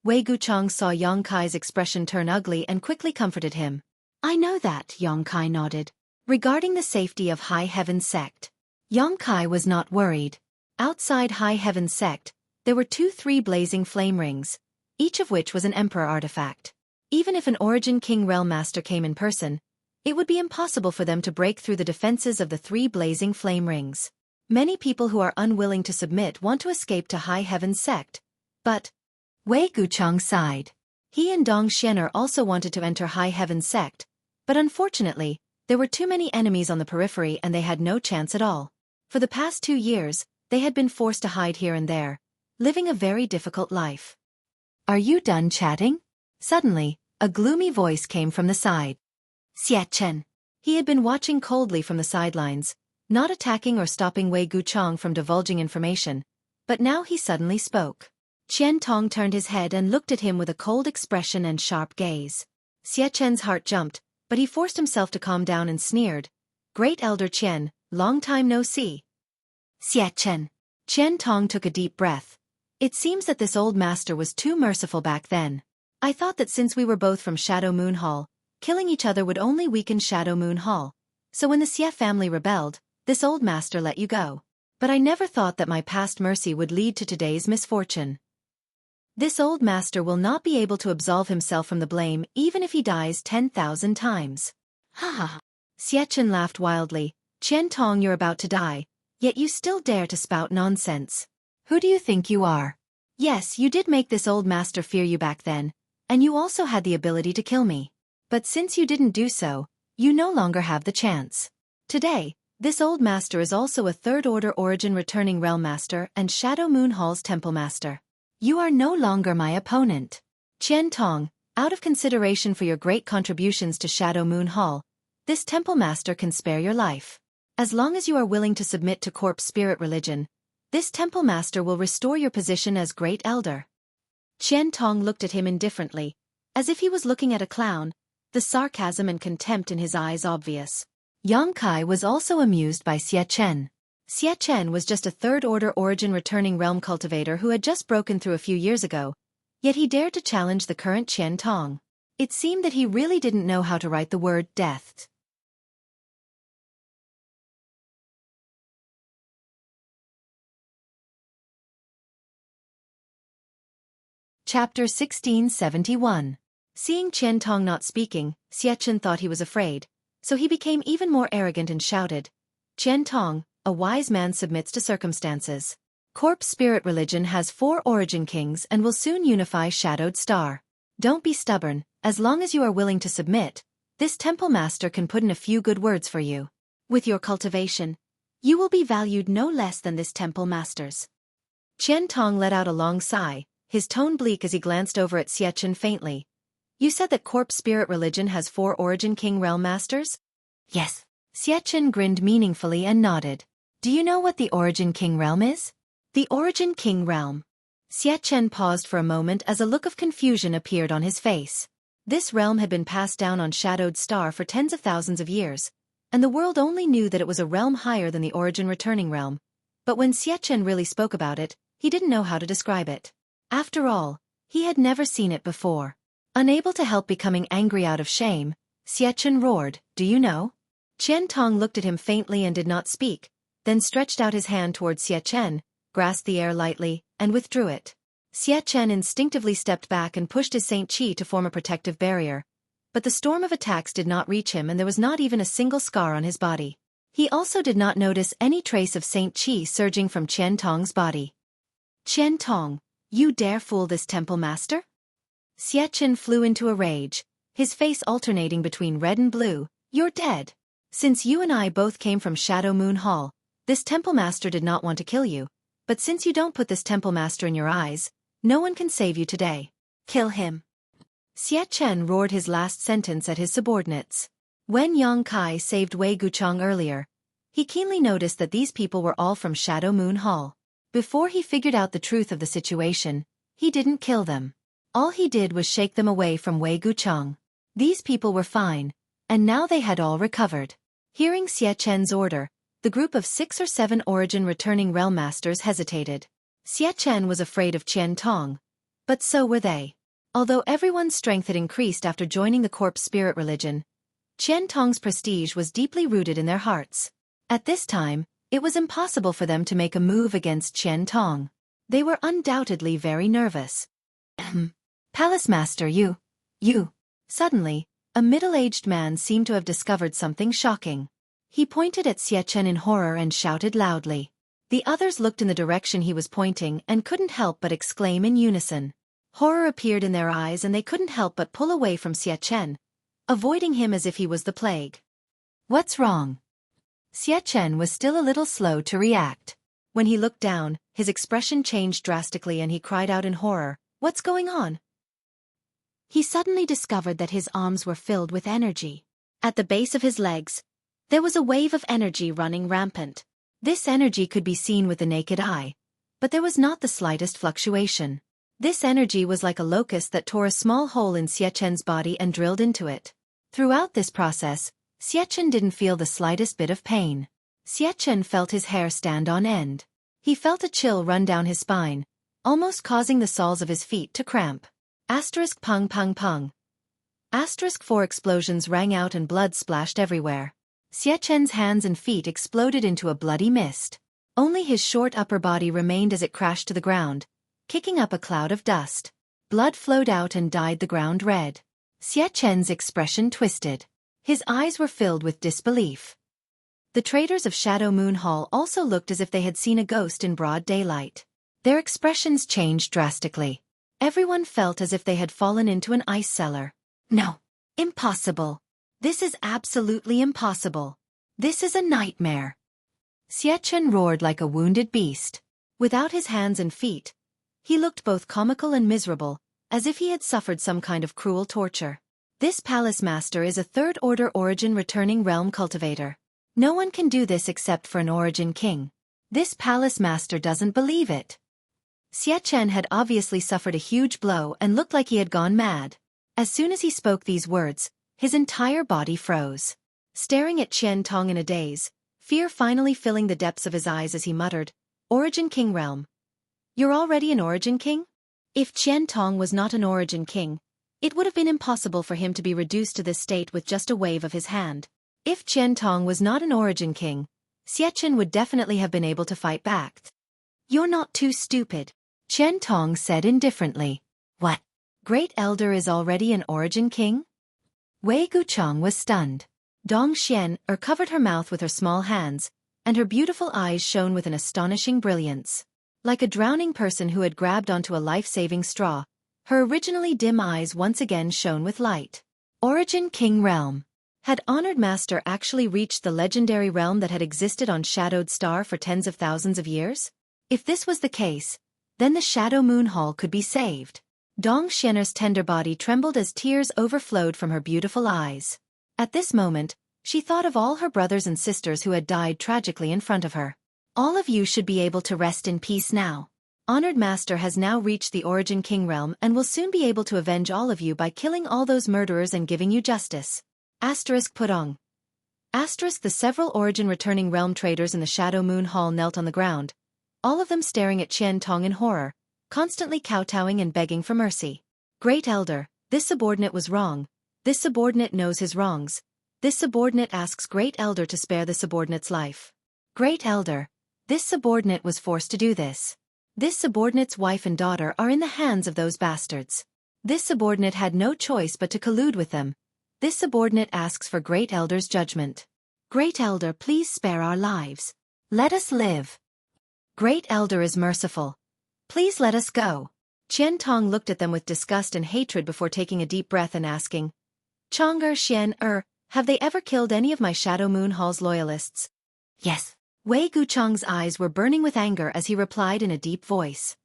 [SPEAKER 1] Wei Guchang saw Yang Kai's expression turn ugly and quickly comforted him. I know that, Yang Kai nodded. Regarding the safety of High Heaven Sect, Yang Kai was not worried. Outside High Heaven Sect, there were 3 blazing flame rings, each of which was an emperor artifact. Even if an Origin King Realm Master came in person, it would be impossible for them to break through the defenses of the 3 blazing flame rings. Many people who are unwilling to submit want to escape to High Heaven Sect, but Wei Guchang sighed. He and Dong Xianer also wanted to enter High Heaven Sect, but unfortunately, there were too many enemies on the periphery and they had no chance at all. For the past 2 years, they had been forced to hide here and there, living a very difficult life. Are you done chatting? Suddenly, a gloomy voice came from the side. Xie Chen. He had been watching coldly from the sidelines, not attacking or stopping Wei Guchang from divulging information, but now he suddenly spoke. Qian Tong turned his head and looked at him with a cold expression and sharp gaze. Xie Chen's heart jumped, but he forced himself to calm down and sneered. Great Elder Qian, long time no see. Xie Chen. Qian Tong took a deep breath. It seems that this old master was too merciful back then. I thought that since we were both from Shadow Moon Hall, killing each other would only weaken Shadow Moon Hall. So when the Xie family rebelled, this old master let you go. But I never thought that my past mercy would lead to today's misfortune. This old master will not be able to absolve himself from the blame even if he dies 10,000 times. Ha ha. Xie Chen laughed wildly. Qian Tong, you're about to die, yet you still dare to spout nonsense. Who do you think you are? Yes, you did make this old master fear you back then, and you also had the ability to kill me. But since you didn't do so, you no longer have the chance. Today, this old master is also a 3rd Order Origin Returning Realm Master and Shadow Moon Hall's Temple Master. You are no longer my opponent. Qian Tong, out of consideration for your great contributions to Shadow Moon Hall, this Temple Master can spare your life. As long as you are willing to submit to corpse spirit religion, this Temple Master will restore your position as Great Elder. Qian Tong looked at him indifferently, as if he was looking at a clown, the sarcasm and contempt in his eyes obvious. Yang Kai was also amused by Xie Chen. Xie Chen was just a 3rd Order Origin Returning Realm cultivator who had just broken through a few years ago, yet he dared to challenge the current Qian Tong. It seemed that he really didn't know how to write the word death. Chapter 1671. Seeing Qian Tong not speaking, Xie Chen thought he was afraid, so he became even more arrogant and shouted, Qian Tong, a wise man submits to circumstances. Corpse spirit religion has 4 origin kings and will soon unify Shadowed Star. Don't be stubborn, as long as you are willing to submit, this temple master can put in a few good words for you. With your cultivation, you will be valued no less than this temple master's. Qian Tong let out a long sigh, his tone bleak as he glanced over at Xie Chen faintly. You said that corpse spirit religion has 4 origin king realm masters? Yes. Xie Chen grinned meaningfully and nodded. Do you know what the Origin King Realm is? The Origin King Realm. Xie Chen paused for a moment as a look of confusion appeared on his face. This realm had been passed down on Shadowed Star for tens of thousands of years, and the world only knew that it was a realm higher than the Origin Returning Realm. But when Xie Chen really spoke about it, he didn't know how to describe it. After all, he had never seen it before. Unable to help becoming angry out of shame, Xie Chen roared, Do you know? Qian Tong looked at him faintly and did not speak, then stretched out his hand towards Xie Chen, grasped the air lightly, and withdrew it. Xie Chen instinctively stepped back and pushed his Saint Qi to form a protective barrier. But the storm of attacks did not reach him and there was not even a single scar on his body. He also did not notice any trace of Saint Qi surging from Qian Tong's body. Qian Tong, you dare fool this temple master? Xie Chen flew into a rage, his face alternating between red and blue. You're dead. Since you and I both came from Shadow Moon Hall, this temple master did not want to kill you, but since you don't put this temple master in your eyes, no one can save you today. Kill him. Xie Chen roared his last sentence at his subordinates. When Yang Kai saved Wei Guchang earlier, he keenly noticed that these people were all from Shadow Moon Hall. Before he figured out the truth of the situation, he didn't kill them. All he did was shake them away from Wei Guchang. These people were fine, and now they had all recovered. Hearing Xie Chen's order, the group of 6 or 7 origin returning realm masters hesitated. Xie Chen was afraid of Qian Tong, but so were they. Although everyone's strength had increased after joining the corpse spirit religion, Qian Tong's prestige was deeply rooted in their hearts. At this time, it was impossible for them to make a move against Qian Tong. They were undoubtedly very nervous. Palace Master, you. Suddenly, a middle-aged man seemed to have discovered something shocking. He pointed at Xie Chen in horror and shouted loudly. The others looked in the direction he was pointing and couldn't help but exclaim in unison. Horror appeared in their eyes and they couldn't help but pull away from Xie Chen, avoiding him as if he was the plague. What's wrong? Xie Chen was still a little slow to react. When he looked down, his expression changed drastically and he cried out in horror, "What's going on?" He suddenly discovered that his arms were filled with energy. At the base of his legs, there was a wave of energy running rampant. This energy could be seen with the naked eye, but there was not the slightest fluctuation. This energy was like a locust that tore a small hole in Xie Chen's body and drilled into it. Throughout this process, Xie Chen didn't feel the slightest bit of pain. Xie Chen felt his hair stand on end. He felt a chill run down his spine, almost causing the soles of his feet to cramp. Asterisk pung pung pung. Asterisk 4 explosions rang out and blood splashed everywhere. Xie Chen's hands and feet exploded into a bloody mist. Only his short upper body remained as it crashed to the ground, kicking up a cloud of dust. Blood flowed out and dyed the ground red. Xie Chen's expression twisted. His eyes were filled with disbelief. The traders of Shadow Moon Hall also looked as if they had seen a ghost in broad daylight. Their expressions changed drastically. Everyone felt as if they had fallen into an ice cellar. No. Impossible. This is absolutely impossible. This is a nightmare. Xie Chen roared like a wounded beast. Without his hands and feet, he looked both comical and miserable, as if he had suffered some kind of cruel torture. This palace master is a third-order origin returning realm cultivator. No one can do this except for an origin king. This palace master doesn't believe it. Xie Chen had obviously suffered a huge blow and looked like he had gone mad. As soon as he spoke these words, his entire body froze. Staring at Qian Tong in a daze, fear finally filling the depths of his eyes as he muttered, "Origin King realm. You're already an origin king?" If Qian Tong was not an origin king, it would have been impossible for him to be reduced to this state with just a wave of his hand. If Qian Tong was not an origin king, Xie Chen would definitely have been able to fight back. "You're not too stupid," Qian Tong said indifferently. "What? Great Elder is already an origin king?" Wei Guchang was stunned. Dong Xian covered her mouth with her small hands, and her beautiful eyes shone with an astonishing brilliance. Like a drowning person who had grabbed onto a life-saving straw, her originally dim eyes once again shone with light. Origin King Realm. Had Honored Master actually reached the legendary realm that had existed on Shadowed Star for tens of thousands of years? If this was the case, then the Shadow Moon Hall could be saved. Dong Xian'er's tender body trembled as tears overflowed from her beautiful eyes. At this moment, she thought of all her brothers and sisters who had died tragically in front of her. All of you should be able to rest in peace now. Honored Master has now reached the Origin King realm and will soon be able to avenge all of you by killing all those murderers and giving you justice. Asterisk Pudong. Asterisk the several Origin returning realm traders in the Shadow Moon Hall knelt on the ground, all of them staring at Qian Tong in horror, constantly kowtowing and begging for mercy. Great Elder, this subordinate was wrong. This subordinate knows his wrongs. This subordinate asks Great Elder to spare the subordinate's life. Great Elder, this subordinate was forced to do this. This subordinate's wife and daughter are in the hands of those bastards. This subordinate had no choice but to collude with them. This subordinate asks for Great Elder's judgment. Great Elder, please spare our lives. Let us live. Great Elder is merciful. Please let us go. Qian Tong looked at them with disgust and hatred before taking a deep breath and asking, Chong'er Xian, have they ever killed any of my Shadow Moon Hall's loyalists? Yes. Wei Guchang's eyes were burning with anger as he replied in a deep voice.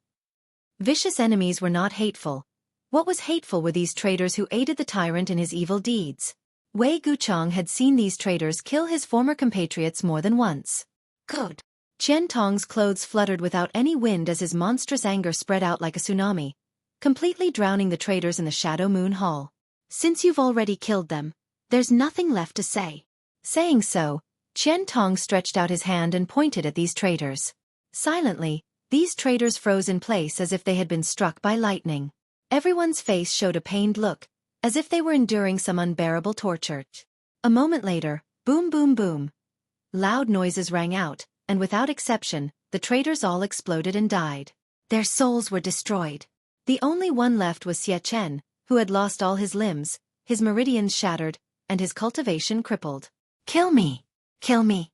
[SPEAKER 1] Vicious enemies were not hateful. What was hateful were these traitors who aided the tyrant in his evil deeds. Wei Guchang had seen these traitors kill his former compatriots more than once. Good. Qian Tong's clothes fluttered without any wind as his monstrous anger spread out like a tsunami, completely drowning the traitors in the Shadow Moon Hall. Since you've already killed them, there's nothing left to say. Saying so, Qian Tong stretched out his hand and pointed at these traitors. Silently, these traitors froze in place as if they had been struck by lightning. Everyone's face showed a pained look, as if they were enduring some unbearable torture. A moment later, boom boom boom. Loud noises rang out, and without exception, the traitors all exploded and died. Their souls were destroyed. The only one left was Xie Chen, who had lost all his limbs, his meridians shattered, and his cultivation crippled. Kill me! Kill me!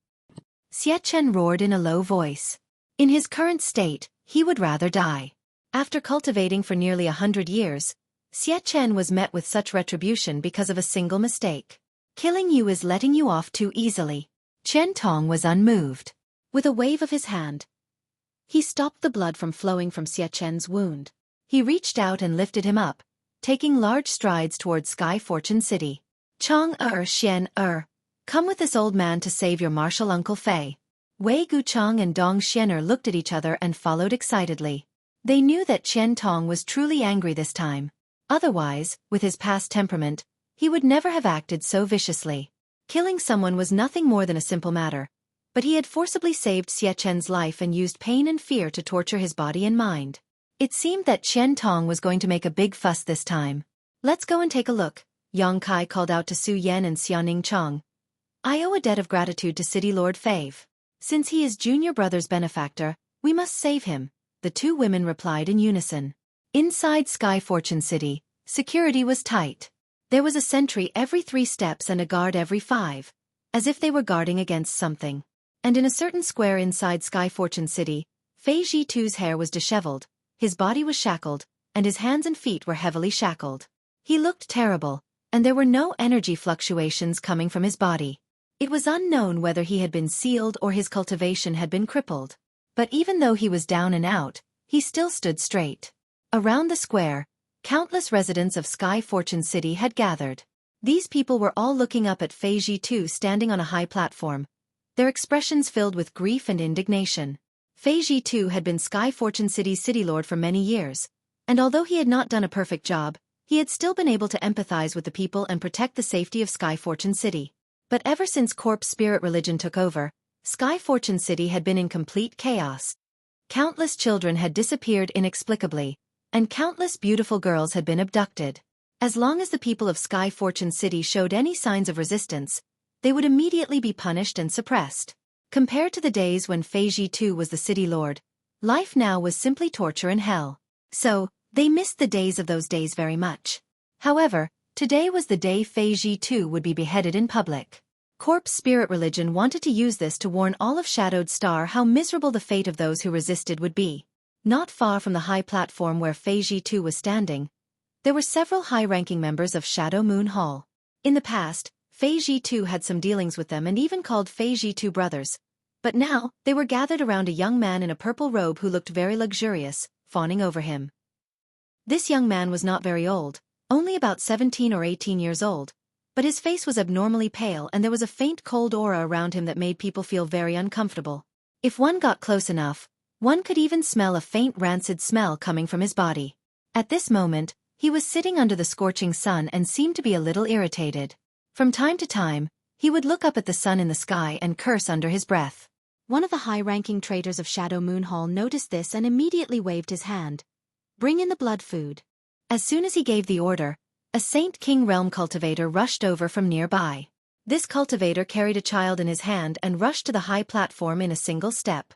[SPEAKER 1] Xie Chen roared in a low voice. In his current state, he would rather die. After cultivating for nearly 100 years, Xie Chen was met with such retribution because of a single mistake. Killing you is letting you off too easily. Qian Tong was unmoved. With a wave of his hand, he stopped the blood from flowing from Xie Chen's wound. He reached out and lifted him up, taking large strides towards Sky Fortune City. Chong'er Xian, come with this old man to save your martial uncle Fei. Wei Guchang and Dong Xianer looked at each other and followed excitedly. They knew that Qian Tong was truly angry this time. Otherwise, with his past temperament, he would never have acted so viciously. Killing someone was nothing more than a simple matter, but he had forcibly saved Xie Chen's life and used pain and fear to torture his body and mind. It seemed that Qian Tong was going to make a big fuss this time. Let's go and take a look, Yang Kai called out to Su Yan and Xiaoning Chong. I owe a debt of gratitude to City Lord Fave. Since he is junior brother's benefactor, we must save him, the two women replied in unison. Inside Sky Fortune City, security was tight. There was a sentry every 3 steps and a guard every 5, as if they were guarding against something. And in a certain square inside Sky Fortune City, Fei Zhitu's hair was disheveled, his body was shackled, and his hands and feet were heavily shackled. He looked terrible, and there were no energy fluctuations coming from his body. It was unknown whether he had been sealed or his cultivation had been crippled. But even though he was down and out, he still stood straight. Around the square, countless residents of Sky Fortune City had gathered. These people were all looking up at Fei Zhitu standing on a high platform, their expressions filled with grief and indignation. Fei Zhitu had been Sky Fortune City's city lord for many years, and although he had not done a perfect job, he had still been able to empathize with the people and protect the safety of Sky Fortune City. But ever since Corpse Spirit religion took over, Sky Fortune City had been in complete chaos. Countless children had disappeared inexplicably, and countless beautiful girls had been abducted. As long as the people of Sky Fortune City showed any signs of resistance, they would immediately be punished and suppressed. Compared to the days when Fei Zhitu was the city lord, life now was simply torture and hell. So, they missed the days of those days very much. However, today was the day Fei Zhitu would be beheaded in public. Corpse Spirit religion wanted to use this to warn all of Shadowed Star how miserable the fate of those who resisted would be. Not far from the high platform where Fei Zhitu was standing, there were several high-ranking members of Shadow Moon Hall. In the past, Fei Zhitu had some dealings with them and even called Fei Zhitu brothers. But now, they were gathered around a young man in a purple robe who looked very luxurious, fawning over him. This young man was not very old, only about 17 or 18 years old, but his face was abnormally pale and there was a faint cold aura around him that made people feel very uncomfortable. If one got close enough, one could even smell a faint rancid smell coming from his body. At this moment, he was sitting under the scorching sun and seemed to be a little irritated. From time to time, he would look up at the sun in the sky and curse under his breath. One of the high-ranking traders of Shadow Moon Hall noticed this and immediately waved his hand. Bring in the blood food. As soon as he gave the order, a Saint King Realm cultivator rushed over from nearby. This cultivator carried a child in his hand and rushed to the high platform in a single step.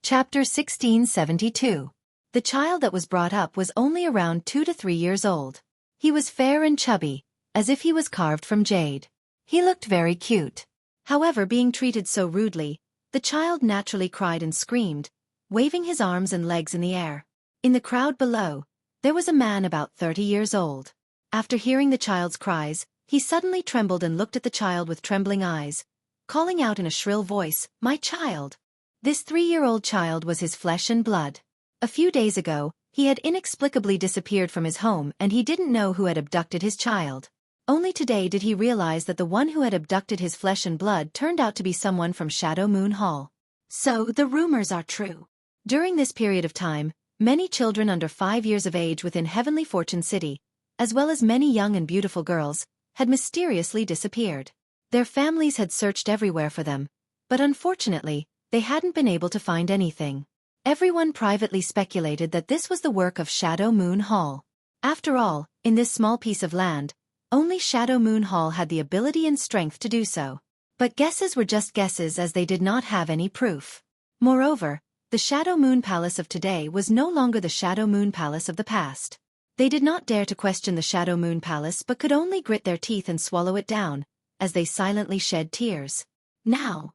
[SPEAKER 1] Chapter 1672. The child that was brought up was only around 2 to 3 years old. He was fair and chubby, as if he was carved from jade. He looked very cute. However, being treated so rudely, the child naturally cried and screamed, waving his arms and legs in the air. In the crowd below, there was a man about 30 years old. After hearing the child's cries, he suddenly trembled and looked at the child with trembling eyes, calling out in a shrill voice, "My child!" This 3-year-old child was his flesh and blood. A few days ago, he had inexplicably disappeared from his home and he didn't know who had abducted his child. Only today did he realize that the one who had abducted his flesh and blood turned out to be someone from Shadow Moon Hall. So, the rumors are true. During this period of time, many children under 5 years of age within Heavenly Fortune City, as well as many young and beautiful girls, had mysteriously disappeared. Their families had searched everywhere for them, but unfortunately, they hadn't been able to find anything. Everyone privately speculated that this was the work of Shadow Moon Hall. After all, in this small piece of land, only Shadow Moon Hall had the ability and strength to do so. But guesses were just guesses as they did not have any proof. Moreover, the Shadow Moon Palace of today was no longer the Shadow Moon Palace of the past. They did not dare to question the Shadow Moon Palace but could only grit their teeth and swallow it down, as they silently shed tears. Now,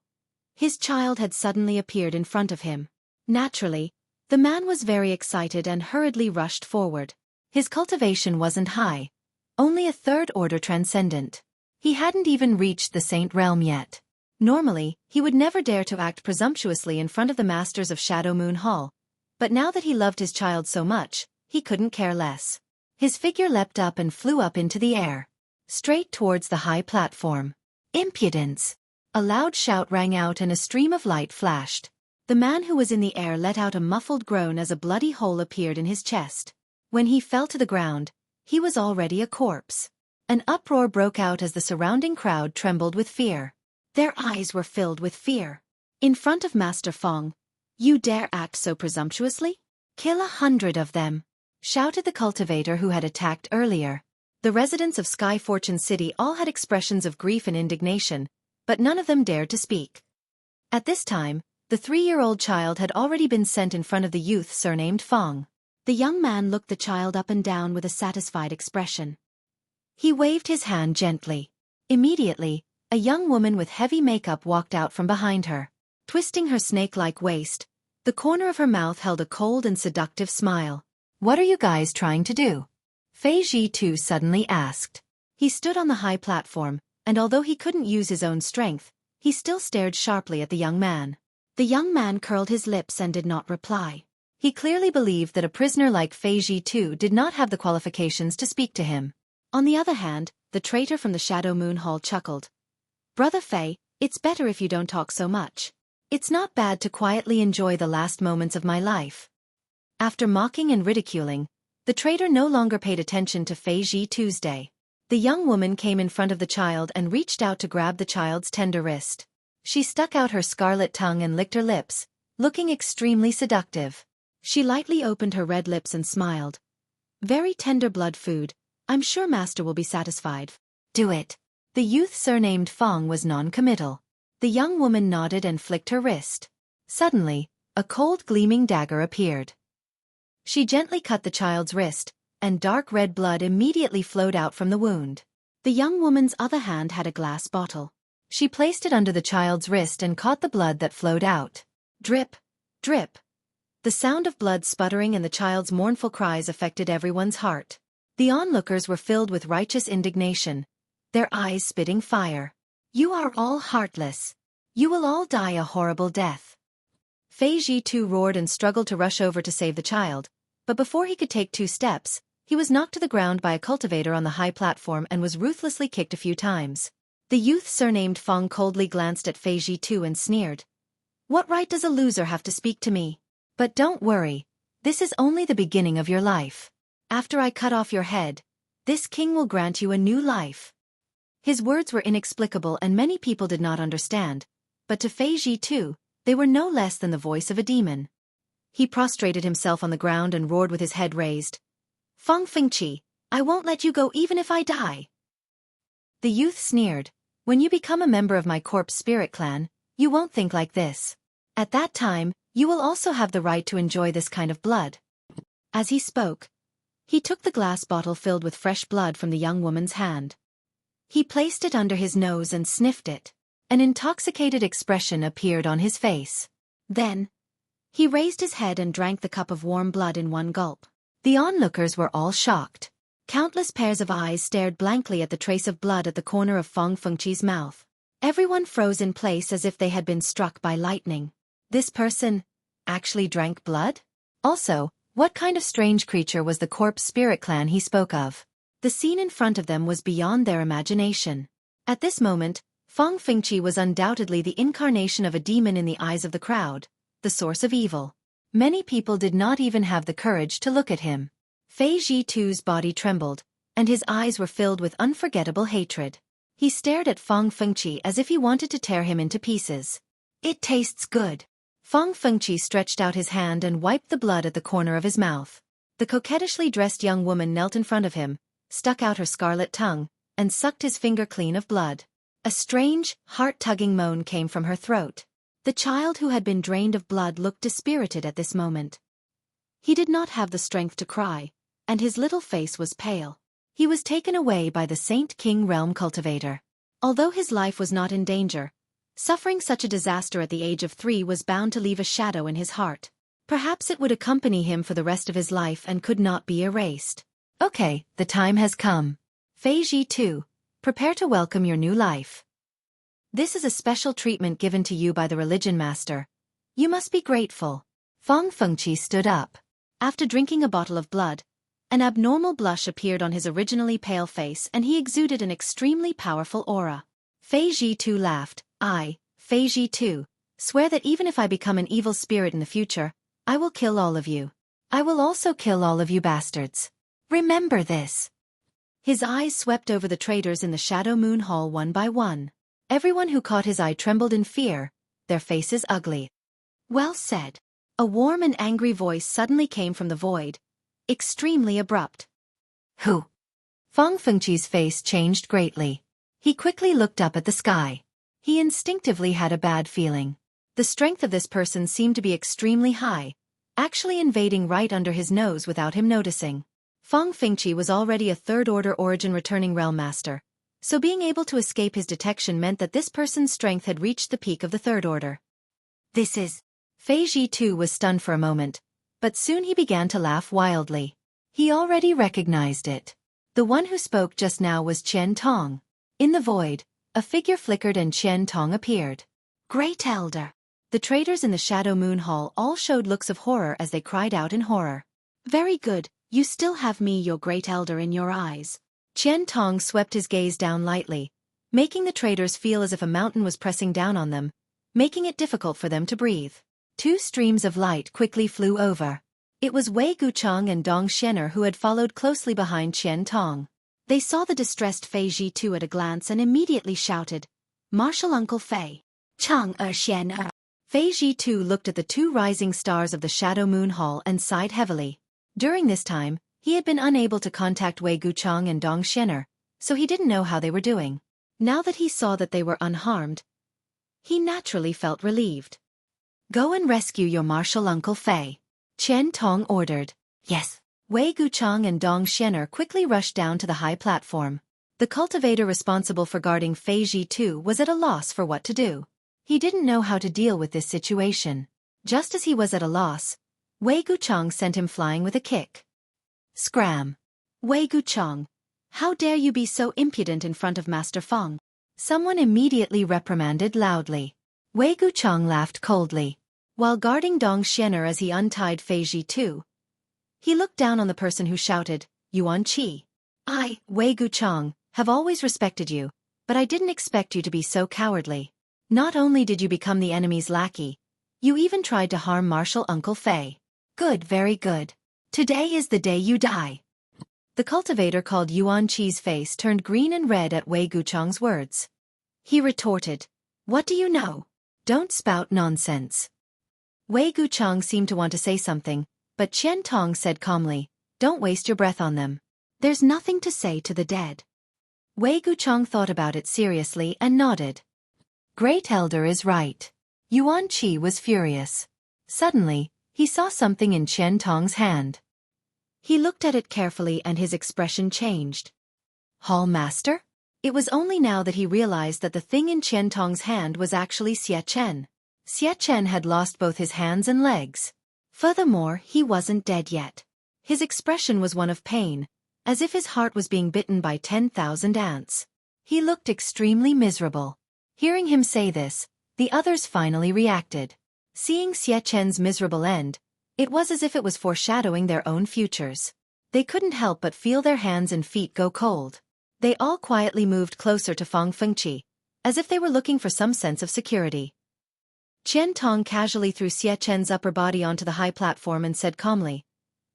[SPEAKER 1] his child had suddenly appeared in front of him. Naturally, the man was very excited and hurriedly rushed forward. His cultivation wasn't high, only a third-order transcendent. He hadn't even reached the Saint Realm yet. Normally, he would never dare to act presumptuously in front of the masters of Shadow Moon Hall, but now that he loved his child so much, he couldn't care less. His figure leapt up and flew up into the air, straight towards the high platform. Impudence! A loud shout rang out and a stream of light flashed. The man who was in the air let out a muffled groan as a bloody hole appeared in his chest. When he fell to the ground, he was already a corpse. An uproar broke out as the surrounding crowd trembled with fear. Their eyes were filled with fear. In front of Master Fong, "You dare act so presumptuously? Kill 100 of them!" shouted the cultivator who had attacked earlier. The residents of Sky Fortune City all had expressions of grief and indignation, but none of them dared to speak. At this time, the 3-year-old child had already been sent in front of the youth surnamed Fong. The young man looked the child up and down with a satisfied expression. He waved his hand gently. Immediately, a young woman with heavy makeup walked out from behind her. Twisting her snake-like waist, the corner of her mouth held a cold and seductive smile. "What are you guys trying to do?" Fei Ji too suddenly asked. He stood on the high platform, and although he couldn't use his own strength, he still stared sharply at the young man. The young man curled his lips and did not reply. He clearly believed that a prisoner like Fei Ji too did not have the qualifications to speak to him. On the other hand, the traitor from the Shadow Moon Hall chuckled. "Brother Fei, it's better if you don't talk so much. It's not bad to quietly enjoy the last moments of my life." After mocking and ridiculing, the traitor no longer paid attention to Fei Ji Tuesday. The young woman came in front of the child and reached out to grab the child's tender wrist. She stuck out her scarlet tongue and licked her lips, looking extremely seductive. She lightly opened her red lips and smiled. "Very tender blood food. I'm sure Master will be satisfied." "Do it." The youth surnamed Fong was non-committal. The young woman nodded and flicked her wrist. Suddenly, a cold gleaming dagger appeared. She gently cut the child's wrist, and dark red blood immediately flowed out from the wound. The young woman's other hand had a glass bottle. She placed it under the child's wrist and caught the blood that flowed out. Drip, drip. The sound of blood sputtering and the child's mournful cries affected everyone's heart. The onlookers were filled with righteous indignation, their eyes spitting fire. "You are all heartless. You will all die a horrible death." Fei Ji too roared and struggled to rush over to save the child, but before he could take 2 steps, he was knocked to the ground by a cultivator on the high platform and was ruthlessly kicked a few times. The youth surnamed Fong coldly glanced at Fei Ji too and sneered. "What right does a loser have to speak to me? But don't worry, this is only the beginning of your life. After I cut off your head, this king will grant you a new life." His words were inexplicable and many people did not understand, but to Fei Ji too, they were no less than the voice of a demon. He prostrated himself on the ground and roared with his head raised. "Feng Fengqi, I won't let you go even if I die." The youth sneered. "When you become a member of my corpse spirit clan, you won't think like this. At that time, You will also have the right to enjoy this kind of blood. As he spoke, he took the glass bottle filled with fresh blood from the young woman's hand. He placed it under his nose and sniffed it. An intoxicated expression appeared on his face. Then, he raised his head and drank the cup of warm blood in one gulp. The onlookers were all shocked. Countless pairs of eyes stared blankly at the trace of blood at the corner of Feng Fengqi's mouth. Everyone froze in place as if they had been struck by lightning. This person actually drank blood? Also, what kind of strange creature was the corpse spirit clan he spoke of? The scene in front of them was beyond their imagination. At this moment, Feng Fengqi was undoubtedly the incarnation of a demon in the eyes of the crowd, the source of evil. Many people did not even have the courage to look at him. Fei Zhitu's body trembled, and his eyes were filled with unforgettable hatred. He stared at Feng Fengqi as if he wanted to tear him into pieces. It tastes good. Feng Fengqi stretched out his hand and wiped the blood at the corner of his mouth. The coquettishly dressed young woman knelt in front of him, stuck out her scarlet tongue, and sucked his finger clean of blood. A strange, heart-tugging moan came from her throat. The child who had been drained of blood looked dispirited at this moment. He did not have the strength to cry, and his little face was pale. He was taken away by the Saint King Realm cultivator. Although his life was not in danger, suffering such a disaster at the age of 3 was bound to leave a shadow in his heart. Perhaps it would accompany him for the rest of his life and could not be erased. Okay, the time has come. Fei Zhitu, prepare to welcome your new life. This is a special treatment given to you by the religion master. You must be grateful. Feng Fengqi stood up. After drinking a bottle of blood, an abnormal blush appeared on his originally pale face and he exuded an extremely powerful aura. Fei Zhitu laughed. I, Fei Zhitu, swear that even if I become an evil spirit in the future, I will kill all of you. I will also kill all of you bastards. Remember this. His eyes swept over the traders in the Shadow Moon Hall one by one. Everyone who caught his eye trembled in fear, their faces ugly. Well said. A warm and angry voice suddenly came from the void, extremely abrupt. Who? Feng Fengqi's face changed greatly. He quickly looked up at the sky. He instinctively had a bad feeling. The strength of this person seemed to be extremely high, actually invading right under his nose without him noticing. Feng Fengqi was already a third-order origin returning realm master, so being able to escape his detection meant that this person's strength had reached the peak of the third order. This is... Fei Zhitu was stunned for a moment, but soon he began to laugh wildly. He already recognized it. The one who spoke just now was Qian Tong. In the void, a figure flickered and Qian Tong appeared. Great Elder! The traders in the Shadow Moon Hall all showed looks of horror as they cried out in horror. Very good, you still have me, your Great Elder, in your eyes. Qian Tong swept his gaze down lightly, making the traders feel as if a mountain was pressing down on them, making it difficult for them to breathe. 2 streams of light quickly flew over. It was Wei Guchang and Dong Xianer who had followed closely behind Qian Tong. They saw the distressed Fei Zhitu at a glance and immediately shouted, Martial Uncle Fei. Chang-er Xian-er. Fei Zhitu looked at the 2 rising stars of the Shadow Moon Hall and sighed heavily. During this time, he had been unable to contact Wei Guchang and Dong Xianer, so he didn't know how they were doing. Now that he saw that they were unharmed, he naturally felt relieved. Go and rescue your martial Uncle Fei. Qian Tong ordered. Yes. Wei Guchang and Dong Xianer quickly rushed down to the high platform. The cultivator responsible for guarding Fei Zhitu was at a loss for what to do. He didn't know how to deal with this situation. Just as he was at a loss, Wei Guchang sent him flying with a kick. Scram! Wei Guchang, how dare you be so impudent in front of Master Feng? Someone immediately reprimanded loudly. Wei Guchang laughed coldly. While guarding Dong Xianer as he untied Fei Zhitu, he looked down on the person who shouted, Yuan Qi. I, Wei Guchang, have always respected you, but I didn't expect you to be so cowardly. Not only did you become the enemy's lackey, you even tried to harm Martial Uncle Fei. Good, very good. Today is the day you die. The cultivator called Yuan Qi's face turned green and red at Wei Guchang's words. He retorted, What do you know? Don't spout nonsense. Wei Guchang seemed to want to say something, but Qian Tong said calmly, Don't waste your breath on them. There's nothing to say to the dead. Wei Guchang thought about it seriously and nodded. Great Elder is right. Yuan Qi was furious. Suddenly, he saw something in Qian Tong's hand. He looked at it carefully and his expression changed. Hall Master? It was only now that he realized that the thing in Qian Tong's hand was actually Xie Chen. Xie Chen had lost both his hands and legs. Furthermore, he wasn't dead yet. His expression was one of pain, as if his heart was being bitten by 10,000 ants. He looked extremely miserable. Hearing him say this, the others finally reacted. Seeing Xie Chen's miserable end, it was as if it was foreshadowing their own futures. They couldn't help but feel their hands and feet go cold. They all quietly moved closer to Fang Fengqi, as if they were looking for some sense of security. Qian Tong casually threw Xie Chen's upper body onto the high platform and said calmly,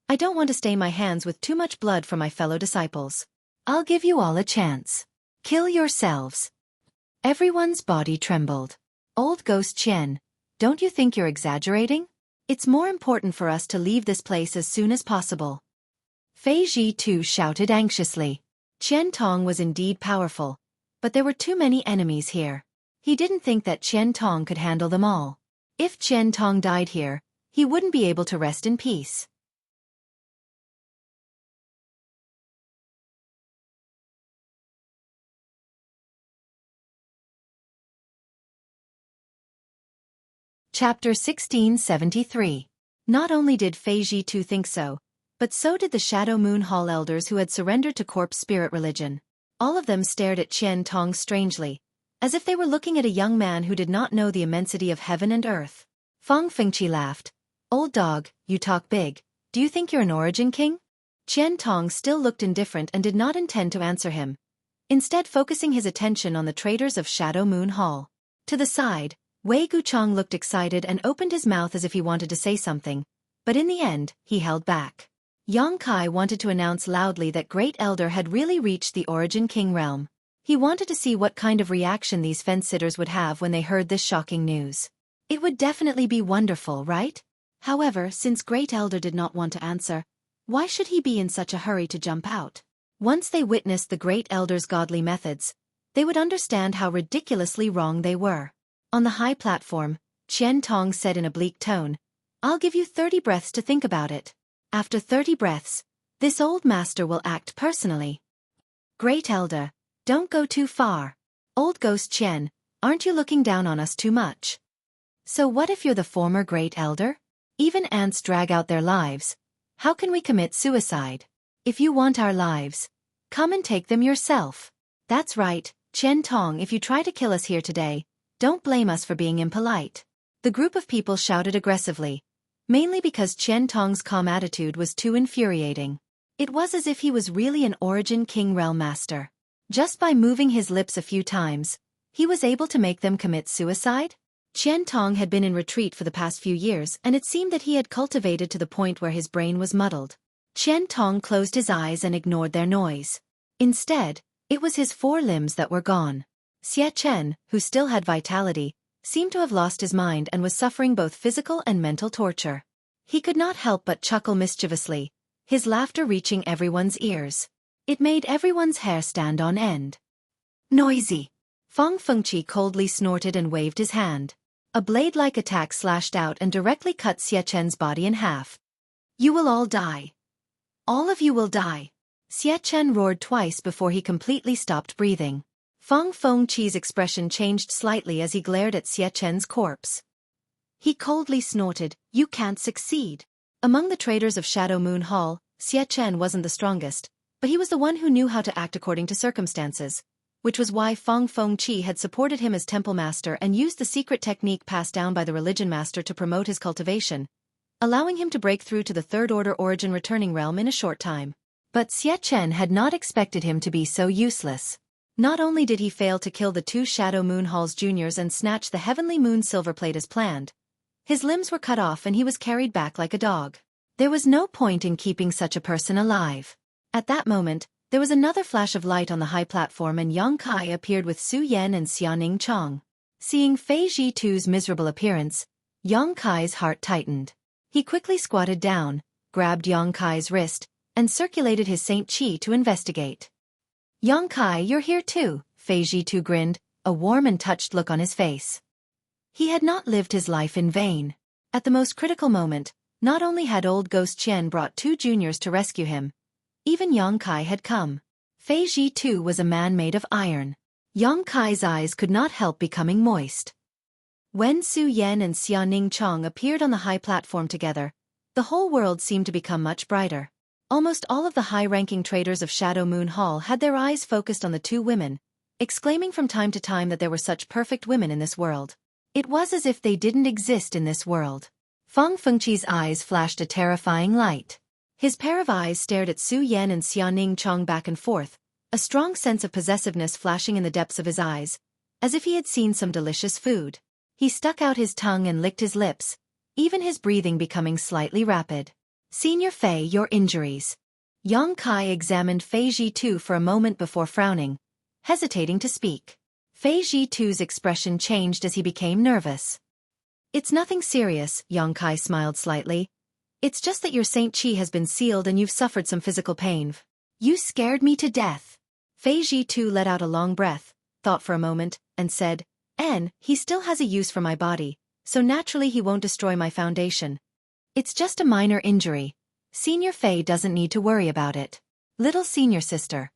[SPEAKER 1] "I don't want to stain my hands with too much blood from my fellow disciples. I'll give you all a chance. Kill yourselves." Everyone's body trembled. "Old Ghost Qian, don't you think you're exaggerating? It's more important for us to leave this place as soon as possible." Fei Ji too shouted anxiously. Qian Tong was indeed powerful, but there were too many enemies here. He didn't think that Qian Tong could handle them all. If Qian Tong died here, he wouldn't be able to rest in peace. Chapter 1673. Not only did Fei Ji too think so, but so did the Shadow Moon Hall elders who had surrendered to corpse spirit religion. All of them stared at Qian Tong strangely, as if they were looking at a young man who did not know the immensity of heaven and earth. Fang Fengqi laughed. "Old dog, you talk big. Do you think you're an origin king?" Qian Tong still looked indifferent and did not intend to answer him, instead focusing his attention on the traders of Shadow Moon Hall. To the side, Wei Guchang looked excited and opened his mouth as if he wanted to say something, but in the end, he held back. Yang Kai wanted to announce loudly that Great Elder had really reached the Origin King realm. He wanted to see what kind of reaction these fence-sitters would have when they heard this shocking news. It would definitely be wonderful, right? However, since Great Elder did not want to answer, why should he be in such a hurry to jump out? Once they witnessed the Great Elder's godly methods, they would understand how ridiculously wrong they were. On the high platform, Qian Tong said in a bleak tone, "I'll give you 30 breaths to think about it. After 30 breaths, this old master will act personally." "Great Elder, don't go too far. Old Ghost Qian, aren't you looking down on us too much? So what if you're the former Great Elder? Even ants drag out their lives. How can we commit suicide? If you want our lives, come and take them yourself." "That's right, Qian Tong, if you try to kill us here today, don't blame us for being impolite." The group of people shouted aggressively, mainly because Qian Tong's calm attitude was too infuriating. It was as if he was really an Origin King realm master. Just by moving his lips a few times, he was able to make them commit suicide? Qian Tong had been in retreat for the past few years, and it seemed that he had cultivated to the point where his brain was muddled. Qian Tong closed his eyes and ignored their noise. Instead, it was his 4 limbs that were gone. Xie Chen, who still had vitality, seemed to have lost his mind and was suffering both physical and mental torture. He could not help but chuckle mischievously, his laughter reaching everyone's ears. It made everyone's hair stand on end. "Noisy!" Fang Fengqi coldly snorted and waved his hand. A blade-like attack slashed out and directly cut Xie Chen's body in half. "You will all die. All of you will die." Xie Chen roared twice before he completely stopped breathing. Fang Fengqi's expression changed slightly as he glared at Xie Chen's corpse. He coldly snorted, "You can't succeed." Among the traders of Shadow Moon Hall, Xie Chen wasn't the strongest, but he was the one who knew how to act according to circumstances, which was why Fang Fengqi had supported him as temple master and used the secret technique passed down by the religion master to promote his cultivation, allowing him to break through to the third-order origin returning realm in a short time. But Xie Chen had not expected him to be so useless. Not only did he fail to kill the 2 Shadow Moon Hall's juniors and snatch the Heavenly Moon silver plate as planned, his limbs were cut off and he was carried back like a dog. There was no point in keeping such a person alive. At that moment, there was another flash of light on the high platform and Yang Kai appeared with Su Yan and Xiaoning Chong. Seeing Fei Ji Tu's miserable appearance, Yang Kai's heart tightened. He quickly squatted down, grabbed Yang Kai's wrist, and circulated his Saint Qi to investigate. "Yang Kai, you're here too," Fei Ji Tu grinned, a warm and touched look on his face. He had not lived his life in vain. At the most critical moment, not only had old ghost Qian brought 2 juniors to rescue him, even Yang Kai had come. Fei Ji too was a man made of iron. Yang Kai's eyes could not help becoming moist. When Su Yan and Xia Ning Chong appeared on the high platform together, the whole world seemed to become much brighter. Almost all of the high-ranking traders of Shadow Moon Hall had their eyes focused on the 2 women, exclaiming from time to time that there were such perfect women in this world. It was as if they didn't exist in this world. Fang Fengqi's eyes flashed a terrifying light. His pair of eyes stared at Su Yan and Xia Ning Chong back and forth, a strong sense of possessiveness flashing in the depths of his eyes, as if he had seen some delicious food. He stuck out his tongue and licked his lips, even his breathing becoming slightly rapid. Senior Fei, your injuries. Yang Kai examined Fei Ji Tu for a moment before frowning, hesitating to speak. Fei Ji Tu's expression changed as he became nervous. It's nothing serious, Yang Kai smiled slightly. It's just that your Saint Qi has been sealed and you've suffered some physical pain. You scared me to death. Fei Ji Tu let out a long breath, thought for a moment, and said, he still has a use for my body, so naturally he won't destroy my foundation. It's just a minor injury. Senior Fei doesn't need to worry about it. Little senior sister,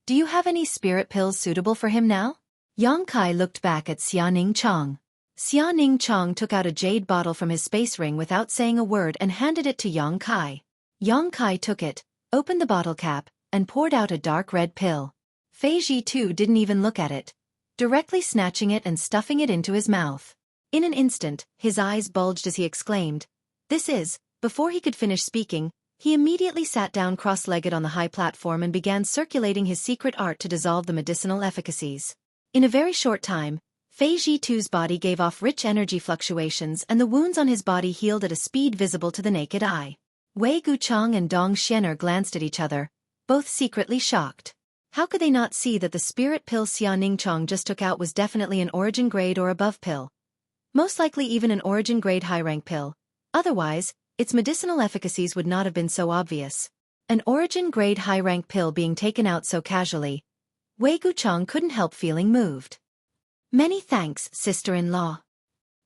[SPEAKER 1] do you have any spirit pills suitable for him now? Yang Kai looked back at Xia Ning Chong. Xia Ning Chong took out a jade bottle from his space ring without saying a word and handed it to Yang Kai. Yang Kai took it, opened the bottle cap, and poured out a dark red pill. Fei Ji Tu didn't even look at it, directly snatching it and stuffing it into his mouth. In an instant, his eyes bulged as he exclaimed, "This is..." Before he could finish speaking, he immediately sat down cross-legged on the high platform and began circulating his secret art to dissolve the medicinal efficacies. In a very short time, Fei Ji Tu's body gave off rich energy fluctuations and the wounds on his body healed at a speed visible to the naked eye. Wei Guchang and Dong Xianer glanced at each other, both secretly shocked. How could they not see that the spirit pill Xia Ningchong just took out was definitely an origin grade or above pill? Most likely even an origin grade high-rank pill. Otherwise, its medicinal efficacies would not have been so obvious. An origin grade high-rank pill being taken out so casually. Wei Guchang couldn't help feeling moved. Many thanks, sister-in-law.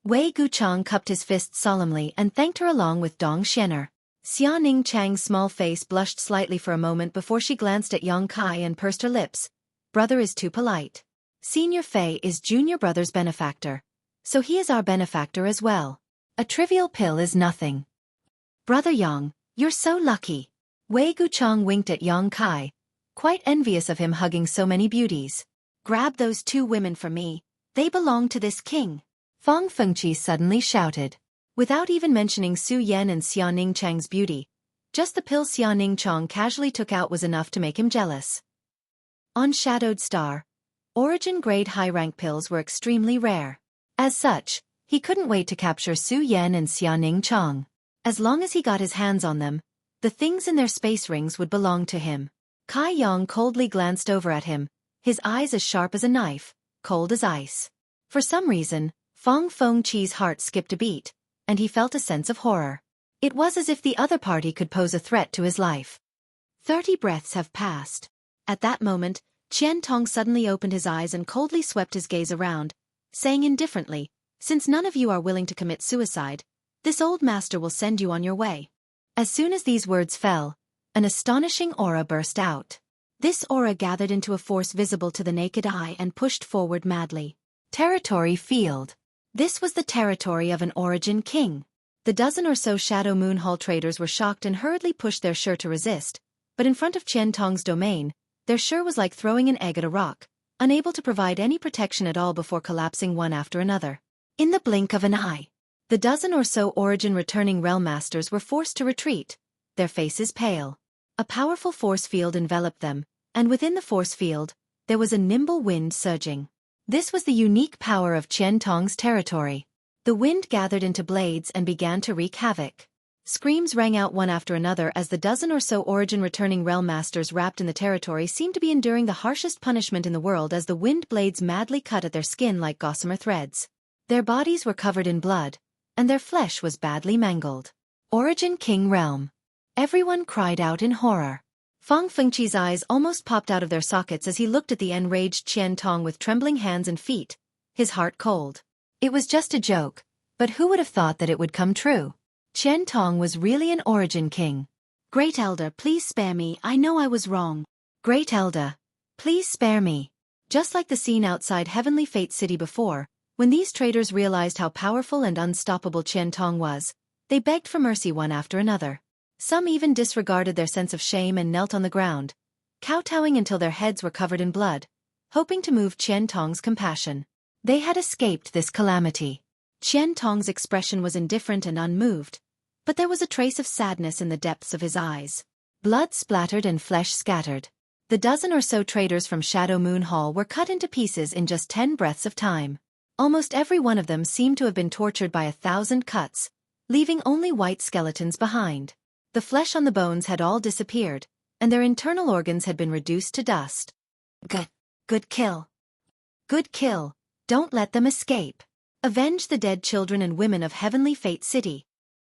[SPEAKER 1] Wei Guchang cupped his fist solemnly and thanked her along with Dong Xianer. Xia Ning Chang's small face blushed slightly for a moment before she glanced at Yang Kai and pursed her lips. Brother is too polite. Senior Fei is junior brother's benefactor, so he is our benefactor as well. A trivial pill is nothing. Brother Yang, you're so lucky. Wei Guchang winked at Yang Kai, quite envious of him hugging so many beauties. Grab those 2 women for me, they belong to this king. Fang Fengqi suddenly shouted. Without even mentioning Su Yan and Xia Ning Chang's beauty, just the pill Xia Ning Chong casually took out was enough to make him jealous. On Shadowed Star, origin-grade high-rank pills were extremely rare. As such, he couldn't wait to capture Su Yan and Xia Ning Chong. As long as he got his hands on them, the things in their space rings would belong to him. Kai Yang coldly glanced over at him, his eyes as sharp as a knife, cold as ice. For some reason, Fang Fengqi's heart skipped a beat, and he felt a sense of horror. It was as if the other party could pose a threat to his life. 30 breaths have passed. At that moment, Qian Tong suddenly opened his eyes and coldly swept his gaze around, saying indifferently, "Since none of you are willing to commit suicide, this old master will send you on your way." As soon as these words fell, an astonishing aura burst out. This aura gathered into a force visible to the naked eye and pushed forward madly. Territory field. This was the territory of an origin king. The dozen or so Shadow Moon Hall traders were shocked and hurriedly pushed their Shi to resist, but in front of Qian Tong's domain, their Shi was like throwing an egg at a rock, unable to provide any protection at all before collapsing one after another. In the blink of an eye, the dozen or so origin returning realm masters were forced to retreat, their faces pale. A powerful force field enveloped them, and within the force field, there was a nimble wind surging. This was the unique power of Qian Tong's territory. The wind gathered into blades and began to wreak havoc. Screams rang out one after another as the dozen or so origin-returning realm masters wrapped in the territory seemed to be enduring the harshest punishment in the world as the wind blades madly cut at their skin like gossamer threads. Their bodies were covered in blood, and their flesh was badly mangled. Origin King Realm. Everyone cried out in horror. Fang Fengqi's eyes almost popped out of their sockets as he looked at the enraged Qian Tong with trembling hands and feet, his heart cold. It was just a joke. But who would have thought that it would come true? Qian Tong was really an origin king.
[SPEAKER 2] Great Elder, please spare me, I know I was wrong.
[SPEAKER 1] Great Elder, please spare me. Just like the scene outside Heavenly Fate City before, when these traitors realized how powerful and unstoppable Qian Tong was, they begged for mercy one after another. Some even disregarded their sense of shame and knelt on the ground, kowtowing until their heads were covered in blood, hoping to move Qian Tong's compassion. They had escaped this calamity. Qian Tong's expression was indifferent and unmoved, but there was a trace of sadness in the depths of his eyes. Blood splattered and flesh scattered. The dozen or so traitors from Shadow Moon Hall were cut into pieces in just 10 breaths of time. Almost every one of them seemed to have been tortured by 1,000 cuts, leaving only white skeletons behind. The flesh on the bones had all disappeared, and their internal organs had been reduced to dust. Good kill. Good kill. Don't let them escape. Avenge the dead children and women of Heavenly Fate City.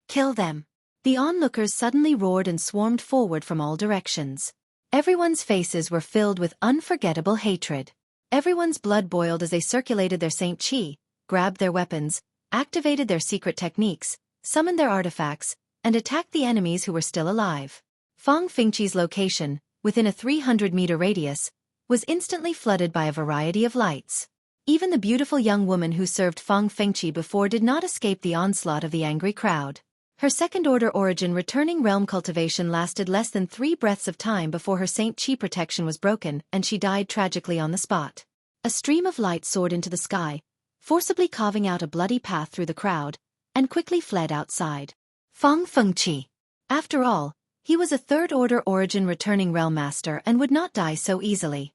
[SPEAKER 1] Kill them. The onlookers suddenly roared and swarmed forward from all directions. Everyone's faces were filled with unforgettable hatred. Everyone's blood boiled as they circulated their Saint Qi, grabbed their weapons, activated their secret techniques, summoned their artifacts, and attacked the enemies who were still alive. Fang Fengqi's location, within a 300-meter radius, was instantly flooded by a variety of lights. Even the beautiful young woman who served Fang Fengqi before did not escape the onslaught of the angry crowd. Her second-order origin returning realm cultivation lasted less than 3 breaths of time before her Saint Qi protection was broken and she died tragically on the spot. A stream of light soared into the sky, forcibly carving out a bloody path through the crowd, and quickly fled outside. Fang Fengqi. After all, he was a third-order origin returning realm master and would not die so easily.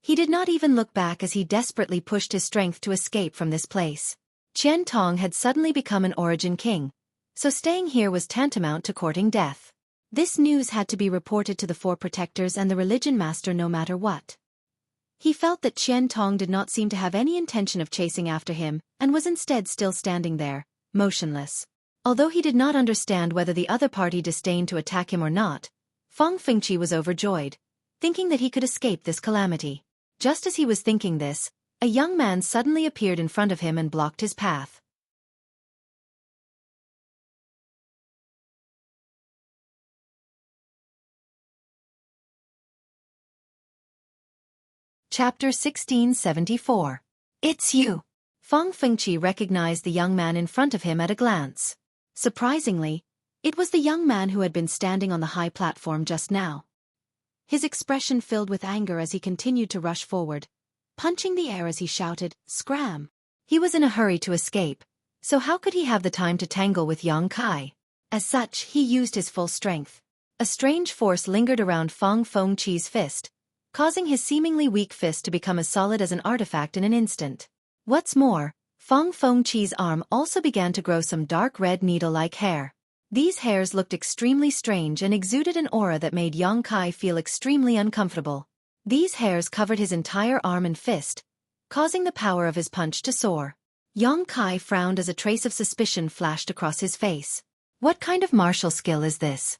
[SPEAKER 1] He did not even look back as he desperately pushed his strength to escape from this place. Qian Tong had suddenly become an origin king, so staying here was tantamount to courting death. This news had to be reported to the 4 protectors and the religion master no matter what. He felt that Qian Tong did not seem to have any intention of chasing after him and was instead still standing there, motionless. Although he did not understand whether the other party disdained to attack him or not, Fang Fengqi was overjoyed, thinking that he could escape this calamity. Just as he was thinking this, a young man suddenly appeared in front of him and blocked his path. Chapter 1674. It's you. Fang Fengqi recognized the young man in front of him at a glance. Surprisingly, it was the young man who had been standing on the high platform just now. His expression filled with anger as he continued to rush forward, punching the air as he shouted, "Scram!" He was in a hurry to escape, so how could he have the time to tangle with Yang Kai? As such, he used his full strength. A strange force lingered around Fang Fengqi's fist, causing his seemingly weak fist to become as solid as an artifact in an instant. What's more, Fang Fengqi's arm also began to grow some dark red needle-like hair. These hairs looked extremely strange and exuded an aura that made Yang Kai feel extremely uncomfortable. These hairs covered his entire arm and fist, causing the power of his punch to soar. Yang Kai frowned as a trace of suspicion flashed across his face. What kind of martial skill is this?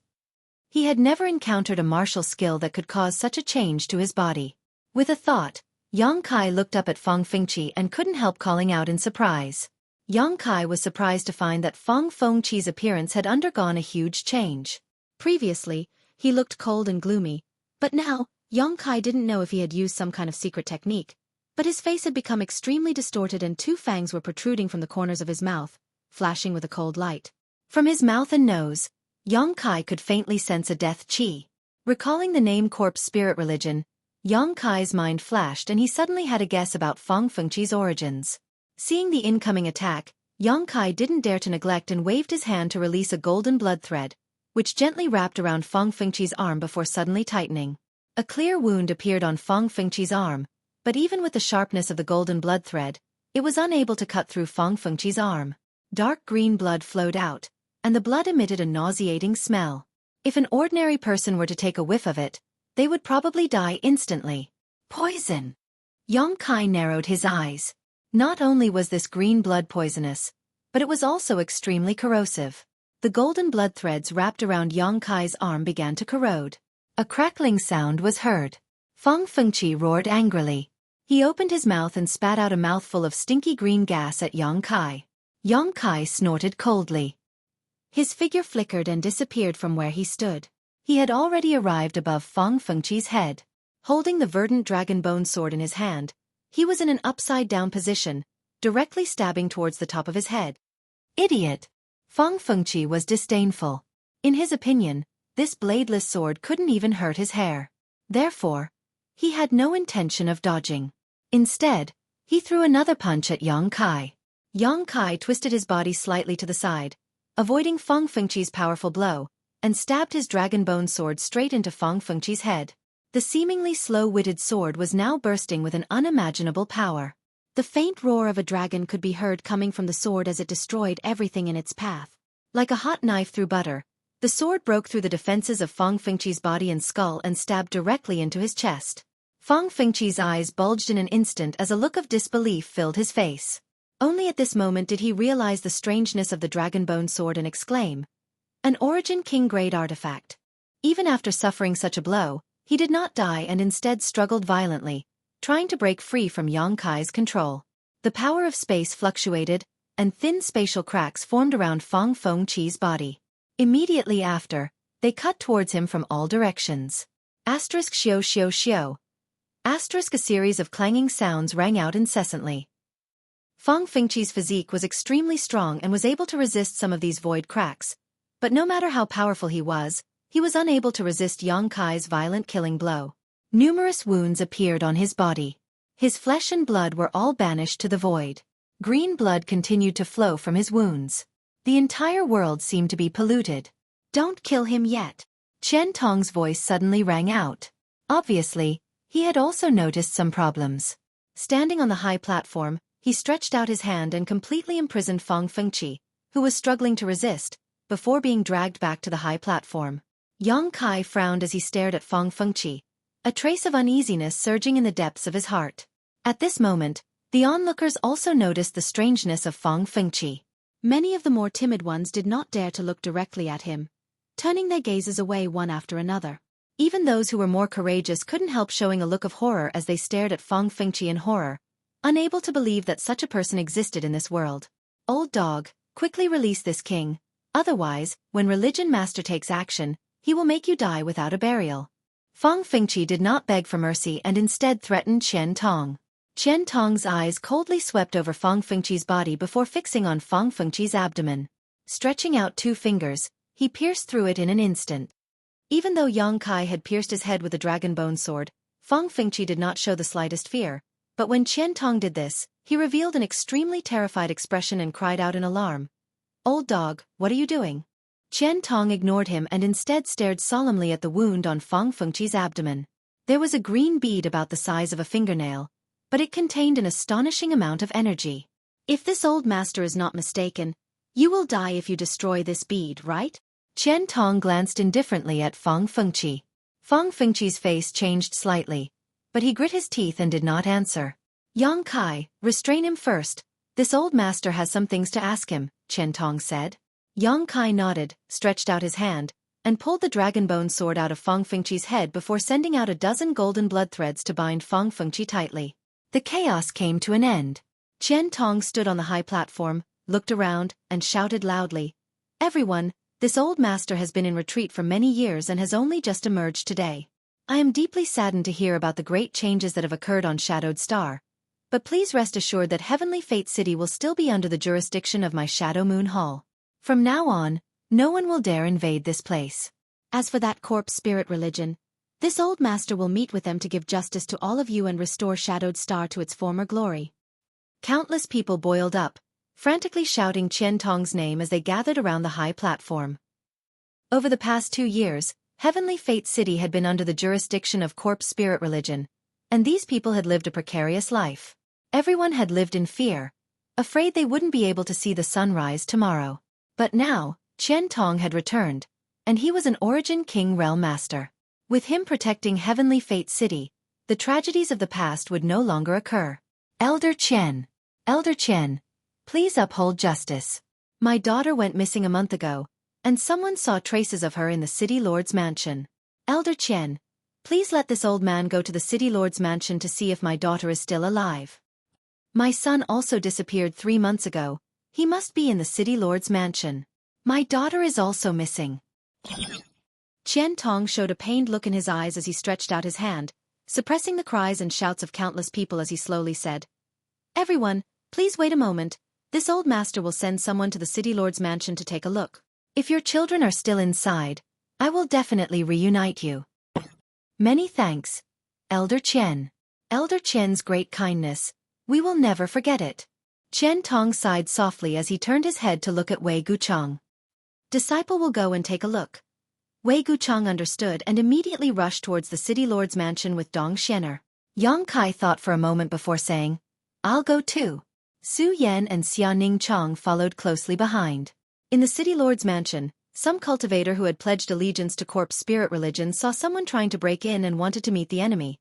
[SPEAKER 1] He had never encountered a martial skill that could cause such a change to his body. With a thought, Yang Kai looked up at Fang Fengqi and couldn't help calling out in surprise. Yang Kai was surprised to find that Fang Fengqi's appearance had undergone a huge change. Previously, he looked cold and gloomy, but now, Yang Kai didn't know if he had used some kind of secret technique, but his face had become extremely distorted and 2 fangs were protruding from the corners of his mouth, flashing with a cold light. From his mouth and nose, Yang Kai could faintly sense a death qi. Recalling the name Corpse Spirit Religion, Yang Kai's mind flashed and he suddenly had a guess about Fang Fengqi's origins. Seeing the incoming attack, Yang Kai didn't dare to neglect and waved his hand to release a golden blood thread, which gently wrapped around Fang Fengqi's arm before suddenly tightening. A clear wound appeared on Fang Fengqi's arm, but even with the sharpness of the golden blood thread, it was unable to cut through Fang Fengqi's arm. Dark green blood flowed out, and the blood emitted a nauseating smell. If an ordinary person were to take a whiff of it, they would probably die instantly. Poison! Yang Kai narrowed his eyes. Not only was this green blood poisonous, but it was also extremely corrosive. The golden blood threads wrapped around Yang Kai's arm began to corrode. A crackling sound was heard. Fang Fengqi roared angrily. He opened his mouth and spat out a mouthful of stinky green gas at Yang Kai. Yongkai snorted coldly.
[SPEAKER 2] His figure flickered and disappeared from where he stood.
[SPEAKER 1] He had already arrived above Fang Fengqi's head. Holding the verdant dragon bone sword in his hand, he was in an upside-down position, directly stabbing towards the top of his head. Idiot! Fang Fengqi was disdainful. In his opinion, this bladeless sword couldn't even hurt his hair. Therefore, he had no intention of dodging. Instead, he threw another punch at Yongkai. Yongkai twisted his body slightly to the side, avoiding Fang Fengqi's powerful blow, and stabbed his dragon bone sword straight into Fang Fengqi's head. The seemingly slow-witted sword was now bursting with an unimaginable power.
[SPEAKER 2] The faint roar of a dragon could be heard coming from the sword as it destroyed everything in its path.
[SPEAKER 1] Like a hot knife through butter, the sword broke through the defenses of Fang Fengqi's body and skull and stabbed directly into his chest. Fang Fengqi's eyes bulged in an instant as a look of disbelief filled his face. Only at this moment did he realize the strangeness of the dragon bone sword and exclaim, "An Origin King-grade artifact." Even after suffering such a blow, he did not die and instead struggled violently, trying to break free from Yongkai's control. The power of space fluctuated, and thin spatial cracks formed around Fang Fengqi's body. Immediately after, they cut towards him from all directions. Asterisk xiao xiao xiao. Asterisk a series of clanging sounds rang out incessantly. Fang Fengqi's physique was extremely strong and was able to resist some of these void cracks, but no matter how powerful he was unable to resist Yongkai's violent killing blow. Numerous wounds appeared on his body. His flesh and blood were all banished to the void. Green blood continued to flow from his wounds. The entire world seemed to be polluted.
[SPEAKER 2] "Don't kill him yet."
[SPEAKER 1] Chen Tong's voice suddenly rang out. Obviously, he had also noticed some problems. Standing on the high platform, he stretched out his hand and completely imprisoned Fang Fengqi, who was struggling to resist, before being dragged back to the high platform. Yongkai frowned as he stared at Fang Fengqi, a trace of uneasiness surging in the depths of his heart. At this moment, the onlookers also noticed the strangeness of Fang Fengqi.
[SPEAKER 2] Many of the more timid ones did not dare to look directly at him, turning their gazes away one after another.
[SPEAKER 1] Even those who were more courageous couldn't help showing a look of horror as they stared at Fang Fengqi in horror, unable to believe that such a person existed in this world. "Old dog, quickly release this king, otherwise, when Religion Master takes action, he will make you die without a burial." Fang Fengqi did not beg for mercy and instead threatened Chen Tong. Chen Tong's eyes coldly swept over Fang Fengqi's body before fixing on Fang Fengqi's abdomen. Stretching out 2 fingers, he pierced through it in an instant. Even though Yongkai had pierced his head with a dragon bone sword, Fang Fengqi did not show the slightest fear, but when Chen Tong did this, he revealed an extremely terrified expression and cried out in alarm. "Old dog, what are you doing?" Chen Tong ignored him and instead stared solemnly at the wound on Fang Fengqi's abdomen. There was a green bead about the size of a fingernail, but it contained an astonishing amount of energy.
[SPEAKER 2] "If this old master is not mistaken, you will die if you destroy this bead, right?"
[SPEAKER 1] Chen Tong glanced indifferently at Fang Fengqi. Fang Fengqi's face changed slightly, but he grit his teeth and did not answer. "Yongkai, restrain him first. This old master has some things to ask him," Chen Tong said. Yongkai nodded, stretched out his hand, and pulled the dragon bone sword out of Fang Fengqi's head before sending out a dozen golden blood threads to bind Fang Fengqi tightly. The chaos came to an end. Chen Tong stood on the high platform, looked around, and shouted loudly, "Everyone, this old master has been in retreat for many years and has only just emerged today. I am deeply saddened to hear about the great changes that have occurred on Shadowed Star, but please rest assured that Heavenly Fate City will still be under the jurisdiction of my Shadow Moon Hall. From now on, no one will dare invade this place.
[SPEAKER 2] As for that corpse spirit religion, this old master will meet with them to give justice to all of you and restore Shadowed Star to its former glory."
[SPEAKER 1] Countless people boiled up, frantically shouting Chen Tong's name as they gathered around the high platform. Over the past 2 years, Heavenly Fate City had been under the jurisdiction of corpse spirit religion, and these people had lived a precarious life. Everyone had lived in fear, afraid they wouldn't be able to see the sunrise tomorrow. But now, Chen Tong had returned, and he was an Origin King Realm Master. With him protecting Heavenly Fate City, the tragedies of the past would no longer occur. Elder Chen, please uphold justice. My daughter went missing a month ago, and someone saw traces of her in the City Lord's mansion. Elder Chen, please let this old man go to the City Lord's mansion to see if my daughter is still alive. My son also disappeared 3 months ago, He must be in the city lord's mansion. My daughter is also missing.
[SPEAKER 2] Qian Tong showed a pained look in his eyes as he stretched out his hand, suppressing the cries and shouts of countless people as he slowly said, "Everyone, please wait a moment. This old master will send someone to the city lord's mansion to take a look.
[SPEAKER 1] If your children are still inside, I will definitely reunite you." Many thanks, Elder Qian. Elder Qian's great kindness. We will never forget it. Qian Tong sighed softly as he turned his head to look at Wei Guchang.
[SPEAKER 2] Disciple will go and take a look. Wei Guchang understood and immediately rushed towards the city lord's mansion with Dong Xianer.
[SPEAKER 1] Yang Kai thought for a moment before saying, "I'll go too." Su Yan and Xia Ning Chong followed closely behind.
[SPEAKER 2] In the city lord's mansion, some cultivator who had pledged allegiance to corpse spirit religion saw someone trying to break in and wanted to meet the enemy.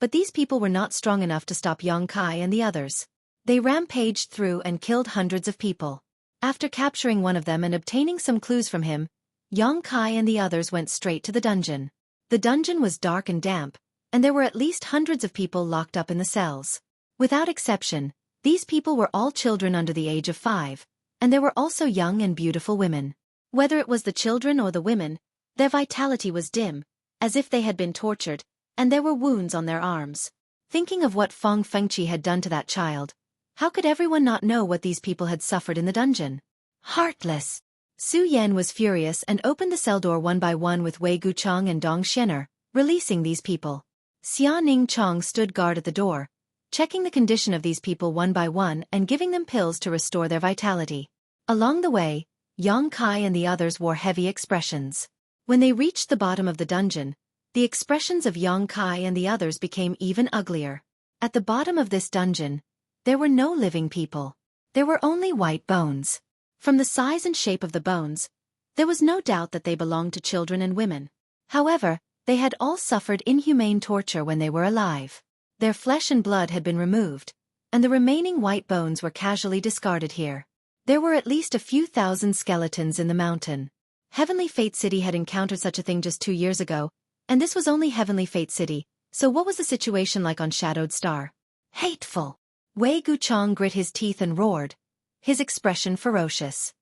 [SPEAKER 2] But these people were not strong enough to stop Yang Kai and the others.
[SPEAKER 1] They rampaged through and killed hundreds of people. After capturing one of them and obtaining some clues from him, Yang Kai and the others went straight to the dungeon. The dungeon was dark and damp, and there were at least hundreds of people locked up in the cells. Without exception, these people were all children under the age of 5, and there were also young and beautiful women.
[SPEAKER 2] Whether it was the children or the women, their vitality was dim, as if they had been tortured, and there were wounds on their arms.
[SPEAKER 1] Thinking of what Feng Fengqi had done to that child, how could everyone not know what these people had suffered in the dungeon? Heartless! Su Yan was furious and opened the cell door one by one with Wei Guchang and Dong Xianer, releasing these people. Xia Ning Chong stood guard at the door, checking the condition of these people one by one and giving them pills to restore their vitality. Along the way, Yang Kai and the others wore heavy expressions. When they reached the bottom of the dungeon, the expressions of Yang Kai and the others became even uglier. At the bottom of this dungeon, there were no living people. There were only white bones.
[SPEAKER 2] From the size and shape of the bones, there was no doubt that they belonged to children and women.
[SPEAKER 1] However, they had all suffered inhumane torture when they were alive. Their flesh and blood had been removed, and the remaining white bones were casually discarded here. There were at least a few thousand skeletons in the mountain.
[SPEAKER 2] Heavenly Fate City had encountered such a thing just 2 years ago, and this was only Heavenly Fate City, so what was the situation like on Shadowed Star?
[SPEAKER 1] Hateful! Wei Guchang grit his teeth and roared, his expression ferocious.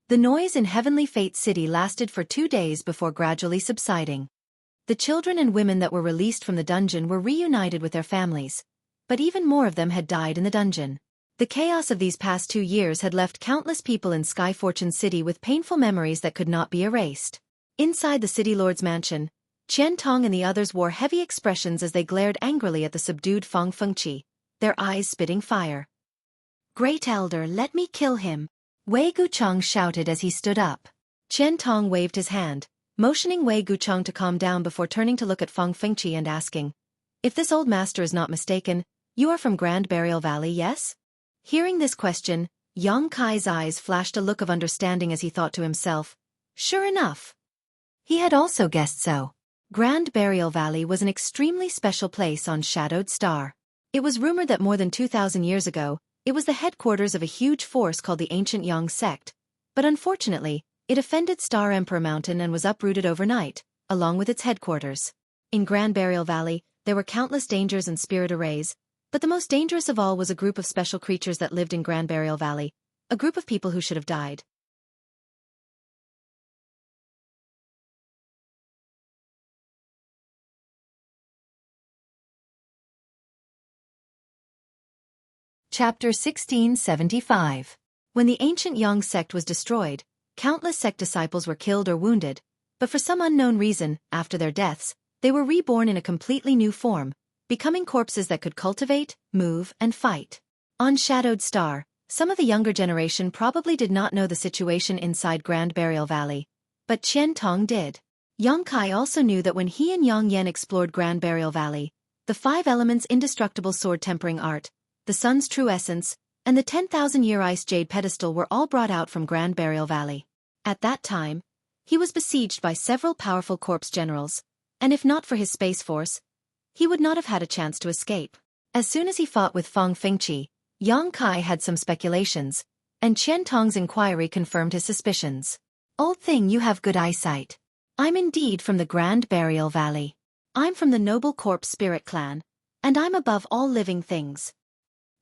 [SPEAKER 1] The noise in Heavenly Fate City lasted for 2 days before gradually subsiding. The children and women that were released from the dungeon were reunited with their families, but even more of them had died in the dungeon. The chaos of these past 2 years had left countless people in Sky Fortune City with painful memories that could not be erased. Inside the city lord's mansion, Qian Tong and the others wore heavy expressions as they glared angrily at the subdued Feng Fengqi, their eyes spitting fire. "Great Elder, let me kill him," Wei Guchang shouted as he stood up.
[SPEAKER 2] Qian Tong waved his hand, motioning Wei Guchang to calm down before turning to look at Feng Fengqi and asking, "If this old master is not mistaken, you are from Grand Burial Valley, yes?" Hearing this question, Yang Kai's eyes flashed a look of understanding as he thought to himself, "Sure enough."
[SPEAKER 1] He had also guessed so.
[SPEAKER 2] Grand Burial Valley was an extremely special place on Shadowed Star. It was rumored that more than 2,000 years ago, it was the headquarters of a huge force called the Ancient Yang Sect, but unfortunately, it offended Star Emperor Mountain and was uprooted overnight, along with its headquarters. In Grand Burial Valley, there were countless dangers and spirit arrays, but the most dangerous of all was a group of special creatures that lived in Grand Burial Valley, a group of people who should have died.
[SPEAKER 1] Chapter 1675.
[SPEAKER 2] When the ancient Yang sect was destroyed, countless sect disciples were killed or wounded, but for some unknown reason, after their deaths, they were reborn in a completely new form, becoming corpses that could cultivate, move, and fight. On Shadowed Star, some of the younger generation probably did not know the situation inside Grand Burial Valley, but Qian Tong did. Yang Kai also knew that when he and Yang Yan explored Grand Burial Valley, the 5 elements indestructible sword tempering art, the sun's true essence, and the 10,000-year ice jade pedestal were all brought out from Grand Burial Valley. At that time, he was besieged by several powerful corpse generals, and if not for his space force, he would not have had a chance to escape. As soon as he fought with Feng Fengqi, Yang Kai had some speculations, and Qian Tong's inquiry confirmed his suspicions.
[SPEAKER 1] "Old thing, you have good eyesight. I'm indeed from the Grand Burial Valley.
[SPEAKER 2] I'm from the noble corpse spirit clan, and I'm above all living things."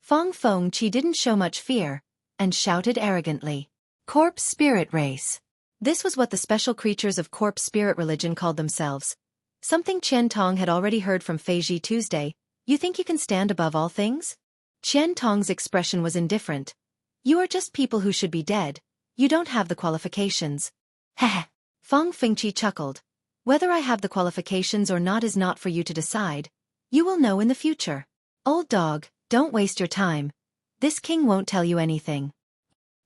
[SPEAKER 2] Feng Fengqi didn't show much fear, and shouted arrogantly. Corpse spirit race. This was what the special creatures of corpse spirit religion called themselves. Something Qian Tong had already heard from Feiji Tuesday. You think you can stand above all things? Qian Tong's expression was indifferent. You are just people who should be dead. You don't have the qualifications. Heh. Feng Fengqi chuckled. Whether I have the qualifications or not is not for you to decide. You will know in the future. Old dog, don't waste your time. This king won't tell you anything.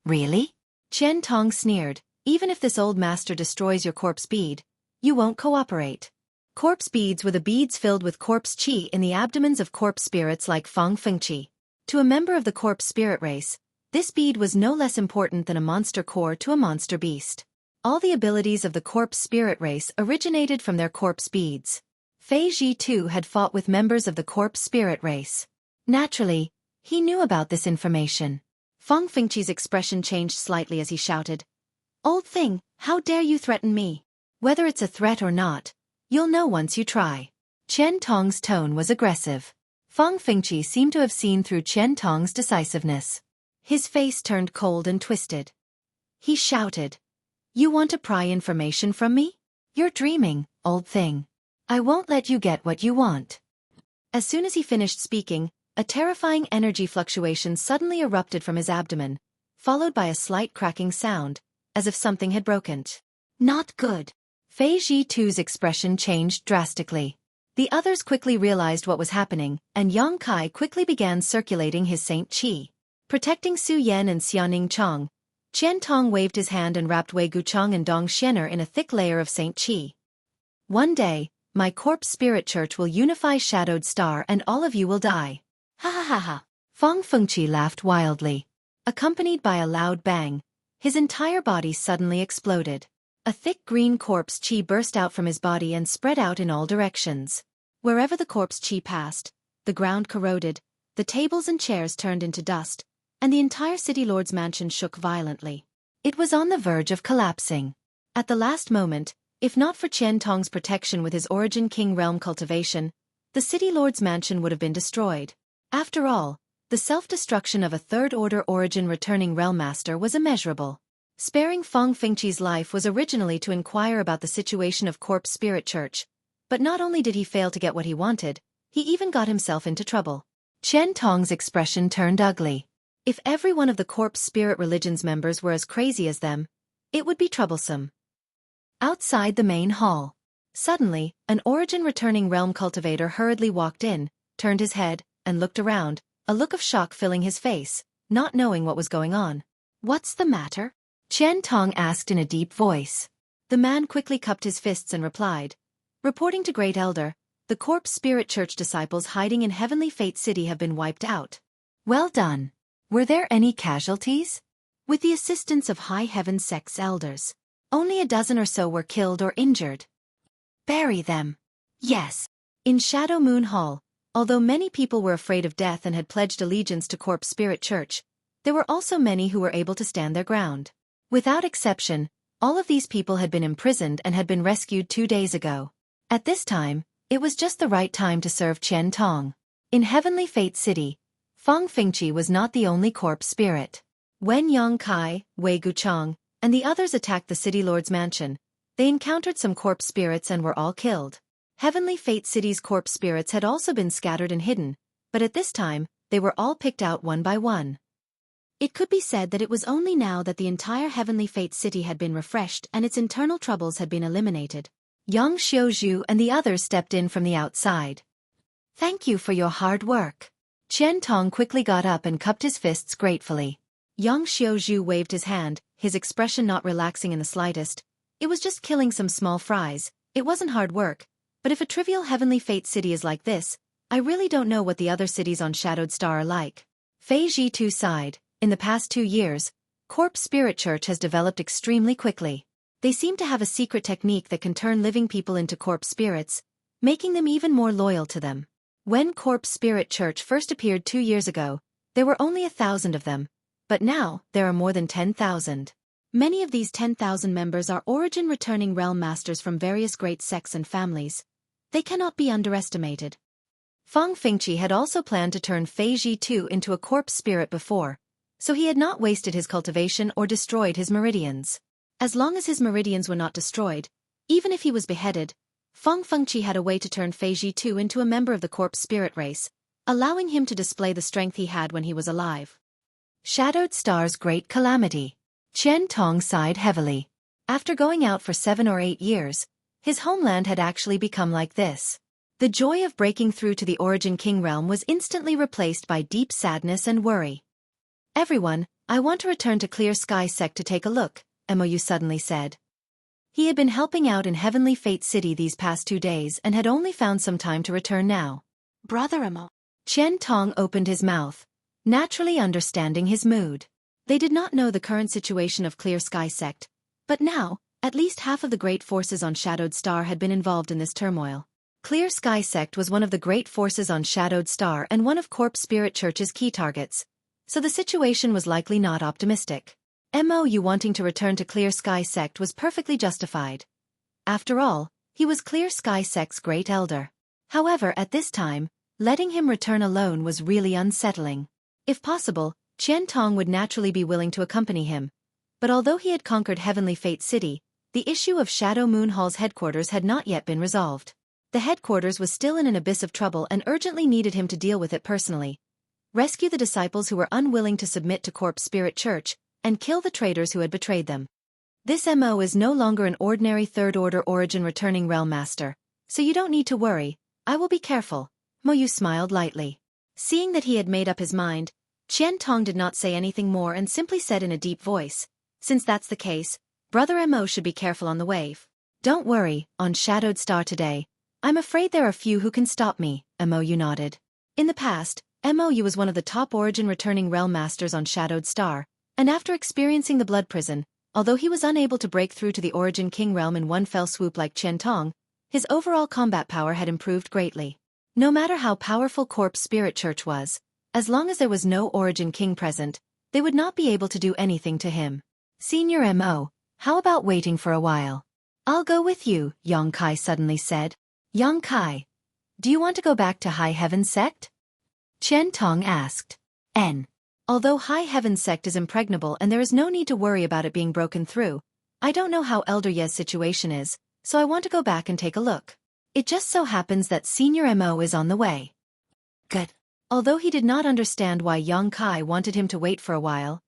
[SPEAKER 2] Really? Qian Tong sneered. Even if this old master destroys your corpse bead, you won't cooperate. Corpse beads were the beads filled with corpse qi in the abdomens of corpse spirits like Feng Fengqi. To a member of the corpse spirit race, this bead was no less important than a monster core to a monster beast. All the abilities of the corpse spirit race originated from their corpse beads. Fei Ji too had fought with members of the corpse spirit race. Naturally, he knew about this information. Feng Fengqi's expression changed slightly as he shouted, "Old thing, how dare you threaten me? Whether it's a threat or not, you'll know once you try." Qian Tong's tone was aggressive. Feng Fengqi seemed to have seen through Qian Tong's decisiveness. His face turned cold and twisted. He shouted, "You want to pry information from me? You're dreaming, old thing. I won't let you get what you want." As soon as he finished speaking, a terrifying energy fluctuation suddenly erupted from his abdomen, followed by a slight cracking sound, as if something had broken. Not good. Fei Ji Tu's expression changed drastically. The others quickly realized what was happening, and Yang Kai quickly began circulating his Saint Qi. Protecting Su Yan and Xiaoning Chong, Qian Tong waved his hand and wrapped Wei Guchang and Dong Xianer in a thick layer of Saint Qi. "One day, my corpse spirit church will unify Shadowed Star and all of you will die." Ha ha ha ha. Feng Fengqi laughed wildly. Accompanied by a loud bang, his entire body suddenly exploded. A thick green corpse qi burst out from his body and spread out in all directions. Wherever the corpse qi passed, the ground corroded, the tables and chairs turned into dust, and the entire city lord's mansion shook violently. It was on the verge of collapsing. At the last moment, if not for Qian Tong's protection with his Origin King realm cultivation, the city lord's mansion would have been destroyed. After all, the self-destruction of a third-order Origin returning realm master was immeasurable. Sparing Feng Fengqi's life was originally to inquire about the situation of Corpse Spirit Church, but not only did he fail to get what he wanted, he even got himself into trouble. Qian Tong's expression turned ugly. If every one of the Corpse Spirit Religion's members were as crazy as them, it would be troublesome. Outside the main hall. Suddenly, an Origin returning realm cultivator hurriedly walked in, turned his head, and looked around, a look of shock filling his face, not knowing what was going on. "What's the matter?" Qian Tong asked in a deep voice. The man quickly cupped his fists and replied, "Reporting to Great Elder, the Corpse Spirit Church disciples hiding in Heavenly Fate City have been wiped out." "Well done. Were there any casualties?" "With the assistance of High Heaven Sect's elders. Only a dozen or so were killed or injured." "Bury them." "Yes." In Shadow Moon Hall, although many people were afraid of death and had pledged allegiance to Corpse Spirit Church, there were also many who were able to stand their ground. Without exception, all of these people had been imprisoned and had been rescued 2 days ago. At this time, it was just the right time to serve Qian Tong. In Heavenly Fate City, Feng Fengqi was not the only corpse spirit. When Yang Kai, Wei Guchang, and the others attacked the city lord's mansion, they encountered some corpse spirits and were all killed. Heavenly Fate City's corpse spirits had also been scattered and hidden, but at this time, they were all picked out one by one. It could be said that it was only now that the entire Heavenly Fate City had been refreshed and its internal troubles had been eliminated. Yang Xiuzhu and the others stepped in from the outside. "Thank you for your hard work." Qian Tong quickly got up and cupped his fists gratefully. Yang Xiuzhu waved his hand, his expression not relaxing in the slightest. "It was just killing some small fries, it wasn't hard work, but if a trivial Heavenly Fate City is like this, I really don't know what the other cities on Shadowed Star are like." Fei Ji too sighed. In the past 2 years, Corpse Spirit Church has developed extremely quickly. They seem to have a secret technique that can turn living people into corpse spirits, making them even more loyal to them. When Corpse Spirit Church first appeared 2 years ago, there were only 1,000 of them, but now there are more than 10,000. Many of these 10,000 members are Origin returning realm masters from various great sects and families. They cannot be underestimated. Feng Fengqi had also planned to turn Fei Ji Tu into a corpse spirit before, so he had not wasted his cultivation or destroyed his meridians. As long as his meridians were not destroyed, even if he was beheaded, Feng Fengqi had a way to turn Feiji Tu into a member of the corpse spirit race, allowing him to display the strength he had when he was alive. Shadowed Star's great calamity. Qian Tong sighed heavily. After going out for 7 or 8 years, his homeland had actually become like this. The joy of breaking through to the Origin King realm was instantly replaced by deep sadness and worry. Everyone, I want to return to Clear Sky Sect to take a look, Mou suddenly said. He had been helping out in Heavenly Fate City these past 2 days and had only found some time to return now.
[SPEAKER 1] Brother Mo.
[SPEAKER 2] Qian Tong opened his mouth, naturally understanding his mood. They did not know the current situation of Clear Sky Sect, but now, at least half of the great forces on Shadowed Star had been involved in this turmoil. Clear Sky Sect was one of the great forces on Shadowed Star and one of Corpse Spirit Church's key targets, so the situation was likely not optimistic. Mou wanting to return to Clear Sky Sect was perfectly justified. After all, he was Clear Sky Sect's great elder. However, at this time, letting him return alone was really unsettling. If possible, Qian Tong would naturally be willing to accompany him, but although he had conquered Heavenly Fate City, the issue of Shadow Moon Hall's headquarters had not yet been resolved. The headquarters was still in an abyss of trouble and urgently needed him to deal with it personally. Rescue the disciples who were unwilling to submit to Corpse Spirit Church, and kill the traitors who had betrayed them. This MO is no longer an ordinary third-order origin returning realm master, so you don't need to worry, I will be careful, Mou smiled lightly. Seeing that he had made up his mind, Qian Tong did not say anything more and simply said in a deep voice, since that's the case, Brother Mo should be careful on the wave. Don't worry, on Shadowed Star today, I'm afraid there are few who can stop me, Mou nodded. In the past, Mou was one of the top origin returning realm masters on Shadowed Star, and after experiencing the Blood Prison, although he was unable to break through to the Origin King realm in one fell swoop like Qian Tong, his overall combat power had improved greatly. No matter how powerful Corpse Spirit Church was, as long as there was no Origin King present, they would not be able to do anything to him. Senior Mo, how about waiting for a while? I'll go with you, Yang Kai suddenly said. Yang Kai, do you want to go back to High Heaven Sect? Qian Tong asked. Although High Heaven Sect is impregnable and there is no need to worry about it being broken through, I don't know how Elder Ye's situation is, so I want to go back and take a look. It just so happens that Senior Mo is on the way. Good. Although he did not understand why Yang Kai wanted him to wait for a while,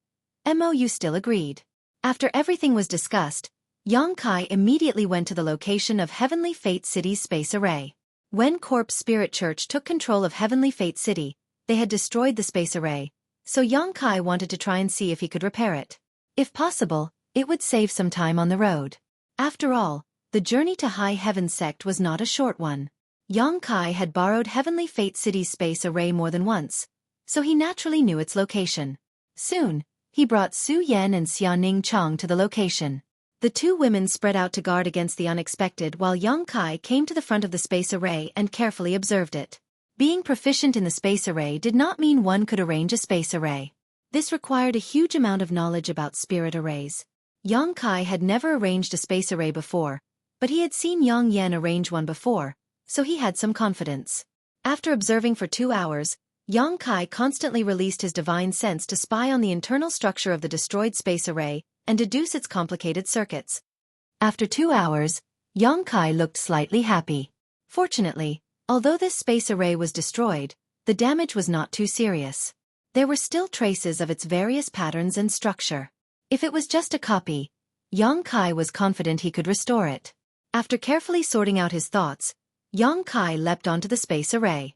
[SPEAKER 2] Mou still agreed. After everything was discussed, Yang Kai immediately went to the location of Heavenly Fate City's space array. When Corpse Spirit Church took control of Heavenly Fate City, they had destroyed the space array, so Yang Kai wanted to try and see if he could repair it. If possible, it would save some time on the road. After all, the journey to High Heaven Sect was not a short one. Yang Kai had borrowed Heavenly Fate City's space array more than once, so he naturally knew its location. Soon, he brought Su Yan and Xiaoning Chang to the location. The two women spread out to guard against the unexpected while Yang Kai came to the front of the space array and carefully observed it. Being proficient in the space array did not mean one could arrange a space array. This required a huge amount of knowledge about spirit arrays. Yang Kai had never arranged a space array before, but he had seen Yang Yan arrange one before, so he had some confidence. After observing for 2 hours, Yang Kai constantly released his divine sense to spy on the internal structure of the destroyed space array and deduce its complicated circuits. After 2 hours, Yang Kai looked slightly happy. Fortunately, although this space array was destroyed, the damage was not too serious. There were still traces of its various patterns and structure. If it was just a copy, Yang Kai was confident he could restore it. After carefully sorting out his thoughts, Yang Kai leapt onto the space array.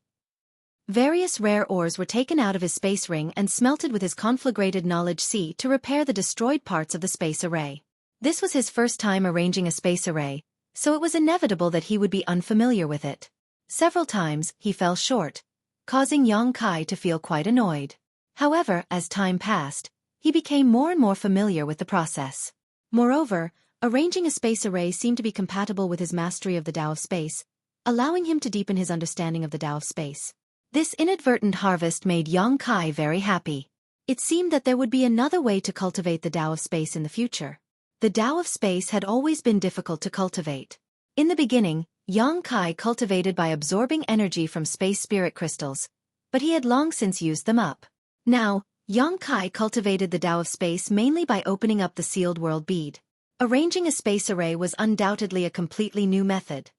[SPEAKER 2] Various rare ores were taken out of his space ring and smelted with his conflagrated knowledge C to repair the destroyed parts of the space array. This was his first time arranging a space array, so it was inevitable that he would be unfamiliar with it. Several times, he fell short, causing Yang Kai to feel quite annoyed. However, as time passed, he became more and more familiar with the process. Moreover, arranging a space array seemed to be compatible with his mastery of the Tao of Space, allowing him to deepen his understanding of the Tao of Space. This inadvertent harvest made Yang Kai very happy. It seemed that there would be another way to cultivate the Tao of Space in the future. The Tao of Space had always been difficult to cultivate. In the beginning, Yang Kai cultivated by absorbing energy from space spirit crystals, but he had long since used them up. Now, Yongkai cultivated the Tao of Space mainly by opening up the sealed world bead. Arranging a space array was undoubtedly a completely new method.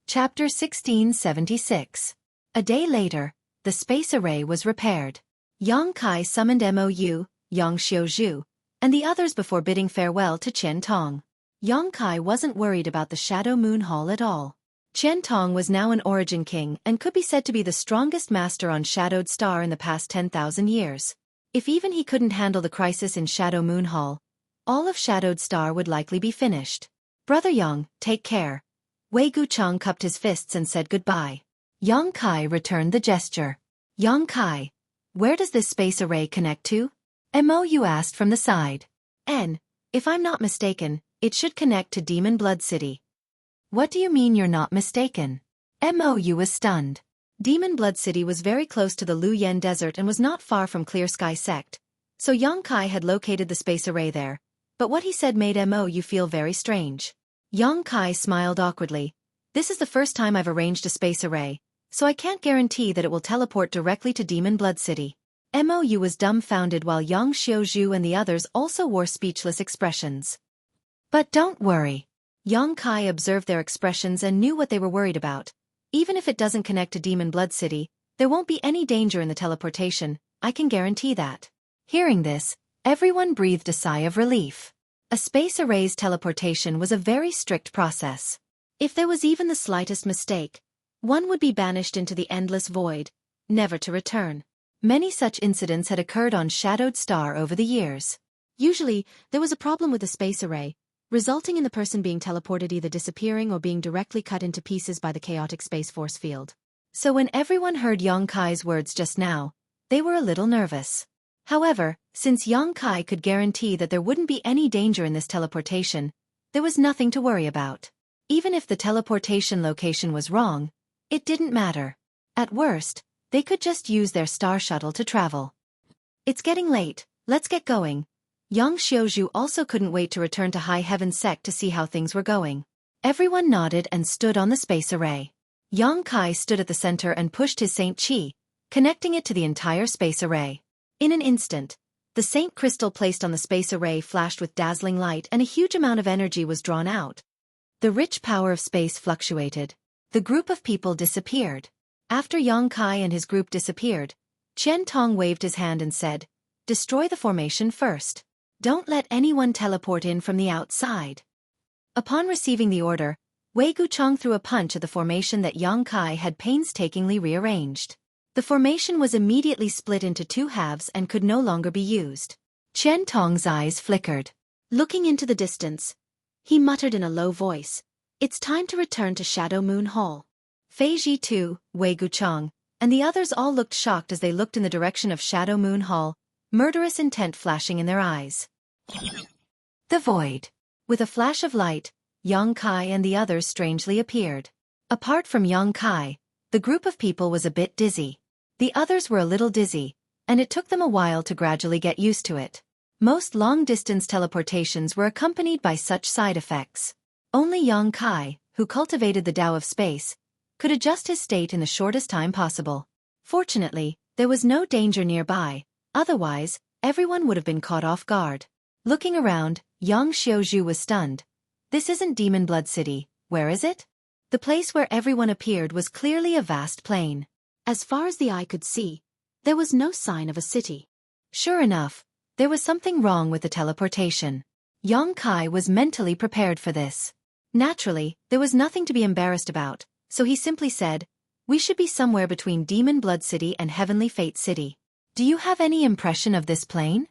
[SPEAKER 2] Chapter 1676. A day later, the space array was repaired. Yongkai summoned Mou, Yang Xiuzhu, and the others before bidding farewell to Qian Tong. Yongkai wasn't worried about the Shadow Moon Hall at all. Qian Tong was now an Origin King and could be said to be the strongest master on Shadowed Star in the past 10,000 years. If even he couldn't handle the crisis in Shadow Moon Hall, all of Shadowed Star would likely be finished. Brother Yang, take care. Wei Gucheng cupped his fists and said goodbye. Yongkai returned the gesture. Yongkai, where does this space array connect to? Mou asked from the side. If I'm not mistaken, it should connect to Demon Blood City. What do you mean you're not mistaken? Mou was stunned. Demon Blood City was very close to the Luyan Desert and was not far from Clear Sky Sect, so Yongkai had located the space array there, but what he said made Mou feel very strange. Yongkai smiled awkwardly. This is the first time I've arranged a space array, so I can't guarantee that it will teleport directly to Demon Blood City. Mou was dumbfounded while Yang Xiuzhu and the others also wore speechless expressions. But don't worry. Yongkai observed their expressions and knew what they were worried about. Even if it doesn't connect to Demon Blood City, there won't be any danger in the teleportation, I can guarantee that. Hearing this, everyone breathed a sigh of relief. A space array's teleportation was a very strict process. If there was even the slightest mistake, one would be banished into the endless void, never to return. Many such incidents had occurred on Shadowed Star over the years. Usually, there was a problem with the space array, resulting in the person being teleported either disappearing or being directly cut into pieces by the chaotic space force field. So when everyone heard Yongkai's words just now, they were a little nervous. However, since Yongkai could guarantee that there wouldn't be any danger in this teleportation, there was nothing to worry about. Even if the teleportation location was wrong, it didn't matter. At worst, they could just use their star shuttle to travel. It's getting late, let's get going. Yang Xiuzhu also couldn't wait to return to High Heaven Sect to see how things were going. Everyone nodded and stood on the space array. Yongkai stood at the center and pushed his Saint Qi, connecting it to the entire space array. In an instant, the Saint Crystal placed on the space array flashed with dazzling light and a huge amount of energy was drawn out. The rich power of space fluctuated. The group of people disappeared. After Yongkai and his group disappeared, Qian Tong waved his hand and said, "Destroy the formation first. Don't let anyone teleport in from the outside." Upon receiving the order, Wei Gucheng threw a punch at the formation that Yongkai had painstakingly rearranged. The formation was immediately split into two halves and could no longer be used. Qian Tong's eyes flickered. Looking into the distance, he muttered in a low voice, "It's time to return to Shadow Moon Hall." Fei Ji too, Wei Gucheng, and the others all looked shocked as they looked in the direction of Shadow Moon Hall, murderous intent flashing in their eyes. The void. With a flash of light, Yongkai and the others strangely appeared. Apart from Yongkai, the group of people was a bit dizzy. The others were a little dizzy, and it took them a while to gradually get used to it. Most long-distance teleportations were accompanied by such side effects. Only Yongkai, who cultivated the Tao of Space, could adjust his state in the shortest time possible. Fortunately, there was no danger nearby, otherwise, everyone would have been caught off guard. Looking around, Yang Xiuzhu was stunned. This isn't Demon Blood City, where is it? The place where everyone appeared was clearly a vast plain. As far as the eye could see, there was no sign of a city. Sure enough, there was something wrong with the teleportation. Yongkai was mentally prepared for this. Naturally, there was nothing to be embarrassed about, so he simply said, "We should be somewhere between Demon Blood City and Heavenly Fate City. Do you have any impression of this plane?"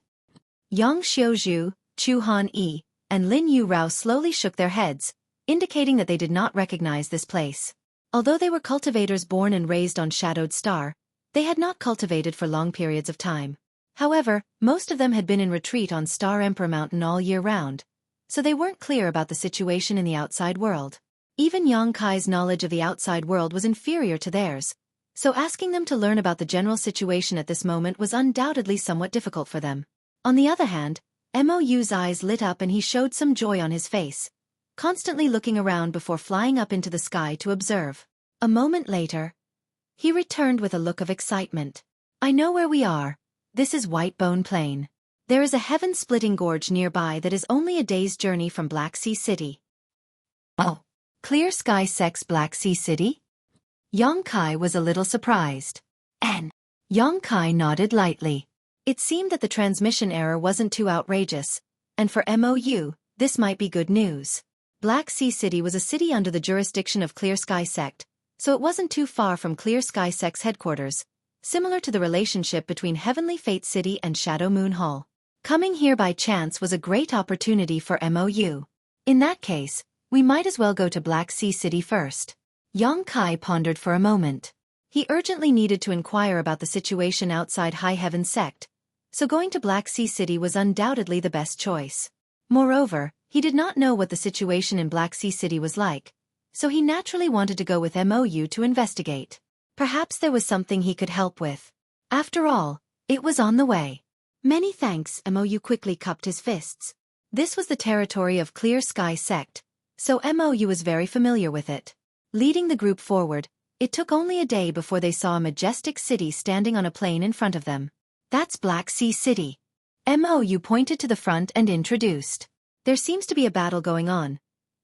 [SPEAKER 2] Yang Xiuzhu, Chu Han Yi, and Lin Yu Rao slowly shook their heads, indicating that they did not recognize this place. Although they were cultivators born and raised on Shadowed Star, they had not cultivated for long periods of time. However, most of them had been in retreat on Star Emperor Mountain all year round, so they weren't clear about the situation in the outside world. Even Yongkai's knowledge of the outside world was inferior to theirs, so asking them to learn about the general situation at this moment was undoubtedly somewhat difficult for them. On the other hand, Mou's eyes lit up and he showed some joy on his face, constantly looking around before flying up into the sky to observe. A moment later, he returned with a look of excitement. I know where we are. This is Whitebone Plain. There is a heaven-splitting gorge nearby that is only a day's journey from Black Sea City.
[SPEAKER 1] Oh, Clear Sky Sec's Black Sea City? Xueqi was a little surprised. And Xueqi nodded lightly.
[SPEAKER 2] It seemed that the transmission error wasn't too outrageous, and for Mou, this might be good news. Black Sea City was a city under the jurisdiction of Clear Sky Sect, so it wasn't too far from Clear Sky Sect's headquarters, similar to the relationship between Heavenly Fate City and Shadow Moon Hall. Coming here by chance was a great opportunity for Mou. In that case, we might as well go to Black Sea City first.
[SPEAKER 1] Xueqi pondered for a moment.
[SPEAKER 2] He urgently needed to inquire about the situation outside High Heaven Sect, so going to Black Sea City was undoubtedly the best choice. Moreover, he did not know what the situation in Black Sea City was like, so he naturally wanted to go with Mou to investigate. Perhaps there was something he could help with. After all, it was on the way.
[SPEAKER 1] Many thanks, Mou quickly cupped his fists.
[SPEAKER 2] This was the territory of Clear Sky Sect, so Mou was very familiar with it. Leading the group forward, it took only a day before they saw a majestic city standing on a plain in front of them.
[SPEAKER 1] That's Black Sea City.
[SPEAKER 2] Mou pointed to the front and introduced. There seems to be a battle going on.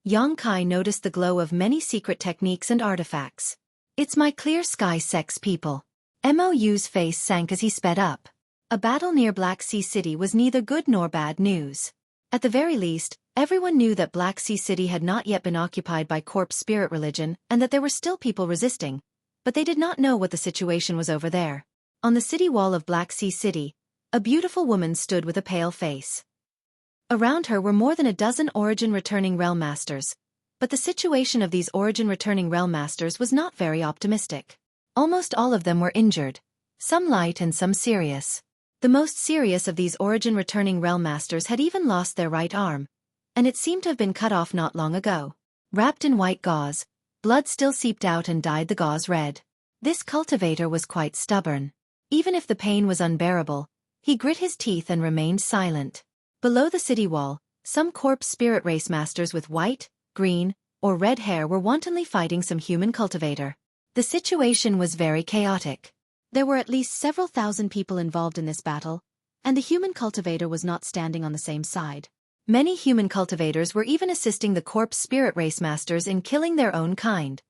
[SPEAKER 2] Xueqi noticed the glow of many secret techniques and artifacts.
[SPEAKER 1] It's my Clear Sky Sec's people. Mou's face sank as he sped up.
[SPEAKER 2] A battle near Black Sea City was neither good nor bad news. At the very least, everyone knew that Black Sea City had not yet been occupied by corpse spirit religion and that there were still people resisting, but they did not know what the situation was over there. On the city wall of Black Sea City, a beautiful woman stood with a pale face. Around her were more than a dozen origin-returning realm masters, but the situation of these origin-returning realm masters was not very optimistic. Almost all of them were injured, some light and some serious. The most serious of these origin-returning realm masters had even lost their right arm, and it seemed to have been cut off not long ago. Wrapped in white gauze, blood still seeped out and dyed the gauze red. This cultivator was quite stubborn. Even if the pain was unbearable, he grit his teeth and remained silent. Below the city wall, some corpse spirit race masters with white, green, or red hair were wantonly fighting some human cultivator. The situation was very chaotic. There were at least several thousand people involved in this battle, and the human cultivator was not standing on the same side. Many human cultivators were even assisting the corpse spirit race masters in killing their own kind.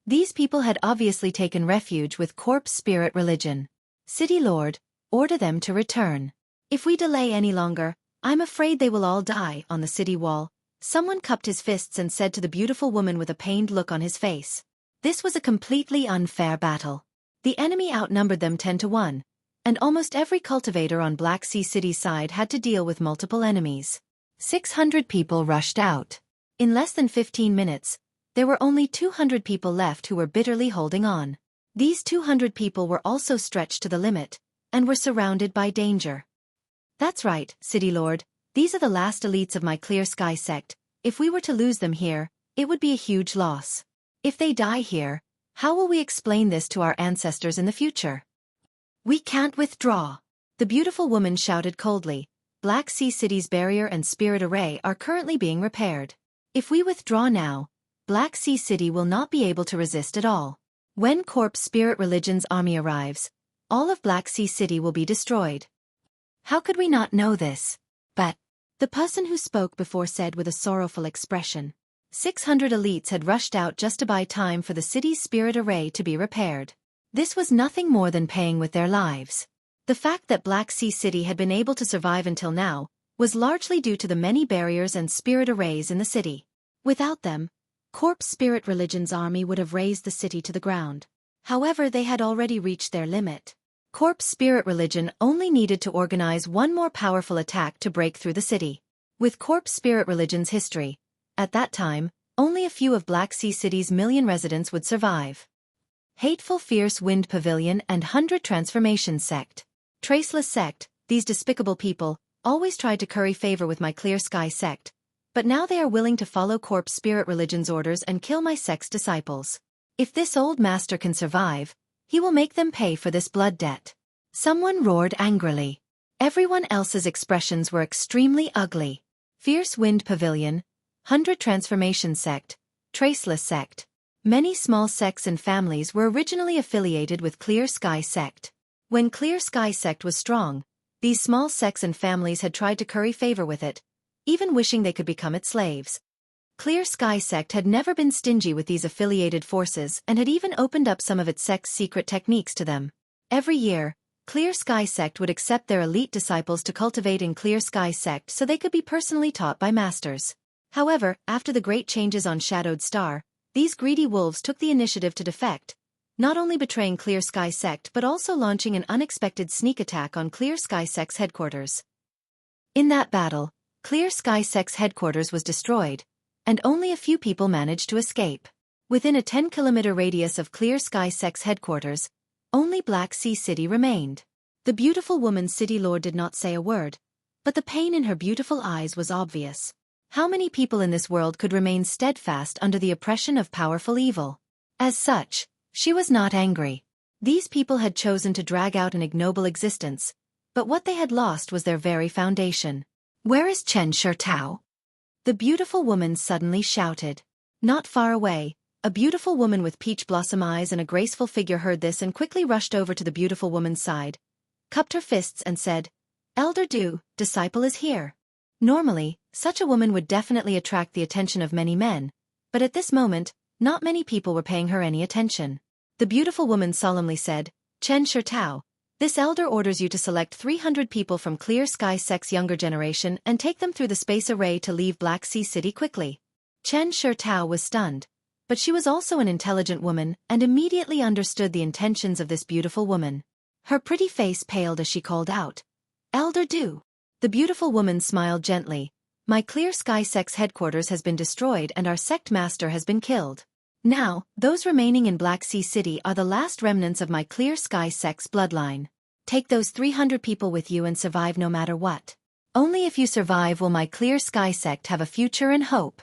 [SPEAKER 2] These people had obviously taken refuge with corpse spirit religion. City Lord, order them to return. If we delay any longer, I'm afraid they will all die. On the city wall, someone cupped his fists and said to the beautiful woman with a pained look on his face. This was a completely unfair battle. The enemy outnumbered them 10-1, and almost every cultivator on Black Sea City's side had to deal with multiple enemies. 600 people rushed out. In less than 15 minutes, there were only 200 people left who were bitterly holding on. These 200 people were also stretched to the limit, and were surrounded by danger. That's right, City Lord, these are the last elites of my Clear Sky Sect. If we were to lose them here, it would be a huge loss. If they die here, how will we explain this to our ancestors in the future? We can't withdraw. The beautiful woman shouted coldly. Black Sea City's barrier and spirit array are currently being repaired. If we withdraw now, Black Sea City will not be able to resist at all. When Corpse Spirit Religion's army arrives, all of Black Sea City will be destroyed. How could we not know this? But the person who spoke before said with a sorrowful expression. 600 elites had rushed out just to buy time for the city's spirit array to be repaired. This was nothing more than paying with their lives. The fact that Black Sea City had been able to survive until now was largely due to the many barriers and spirit arrays in the city. Without them, Corpse Spirit Religion's army would have razed the city to the ground. However, they had already reached their limit. Corpse Spirit Religion only needed to organize one more powerful attack to break through the city. With Corpse Spirit Religion's history, at that time, only a few of Black Sea City's million residents would survive. Hateful Fierce Wind Pavilion and 100 Transformation Sect. Traceless Sect, these despicable people, always tried to curry favor with my Clear Sky Sect, but now they are willing to follow Corpse Spirit Religion's orders and kill my sect's disciples. If this old master can survive, he will make them pay for this blood debt. Someone roared angrily. Everyone else's expressions were extremely ugly. Fierce Wind Pavilion, 100 Transformation Sect, Traceless Sect. Many small sects and families were originally affiliated with Clear Sky Sect. When Clear Sky Sect was strong, these small sects and families had tried to curry favor with it, even wishing they could become its slaves. Clear Sky Sect had never been stingy with these affiliated forces and had even opened up some of its sect's secret techniques to them. Every year, Clear Sky Sect would accept their elite disciples to cultivate in Clear Sky Sect so they could be personally taught by masters. However, after the great changes on Shadowed Star, these greedy wolves took the initiative to defect, not only betraying Clear Sky Sect but also launching an unexpected sneak attack on Clear Sky Sect's headquarters. In that battle, Clear Sky Sect's headquarters was destroyed, and only a few people managed to escape. Within a 10-kilometer radius of Clear Sky Sect's headquarters, only Black Sea City remained. The beautiful woman's city lord did not say a word, but the pain in her beautiful eyes was obvious. How many people in this world could remain steadfast under the oppression of powerful evil? As such, she was not angry. These people had chosen to drag out an ignoble existence, but what they had lost was their very foundation. Where is Chen Shurtao? The beautiful woman suddenly shouted. Not far away, a beautiful woman with peach blossom eyes and a graceful figure heard this and quickly rushed over to the beautiful woman's side, cupped her fists and said, "Elder Du, disciple is here." Normally, such a woman would definitely attract the attention of many men, but at this moment, not many people were paying her any attention. The beautiful woman solemnly said, "Chen Shurtao, this elder orders you to select 300 people from Clear Sky Sect's younger generation and take them through the space array to leave Black Sea City quickly." Chen Shurtao was stunned, but she was also an intelligent woman and immediately understood the intentions of this beautiful woman. Her pretty face paled as she called out, "Elder Du." The beautiful woman smiled gently. "My Clear Sky Sect's headquarters has been destroyed and our sect master has been killed. Now, those remaining in Black Sea City are the last remnants of my Clear Sky Sect's bloodline. Take those 300 people with you and survive no matter what. Only if you survive will my Clear Sky Sect have a future and hope."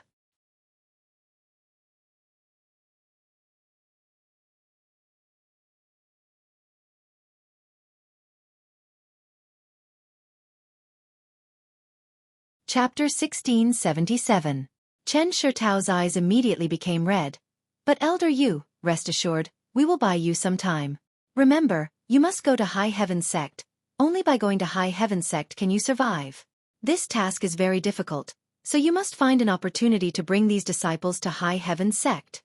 [SPEAKER 2] Chapter 1677. Chen Shurtao's eyes immediately became red. "But Elder Yu, rest assured, we will buy you some time. Remember, you must go to High Heaven Sect. Only by going to High Heaven Sect can you survive. This task is very difficult, so you must find an opportunity to bring these disciples to High Heaven Sect."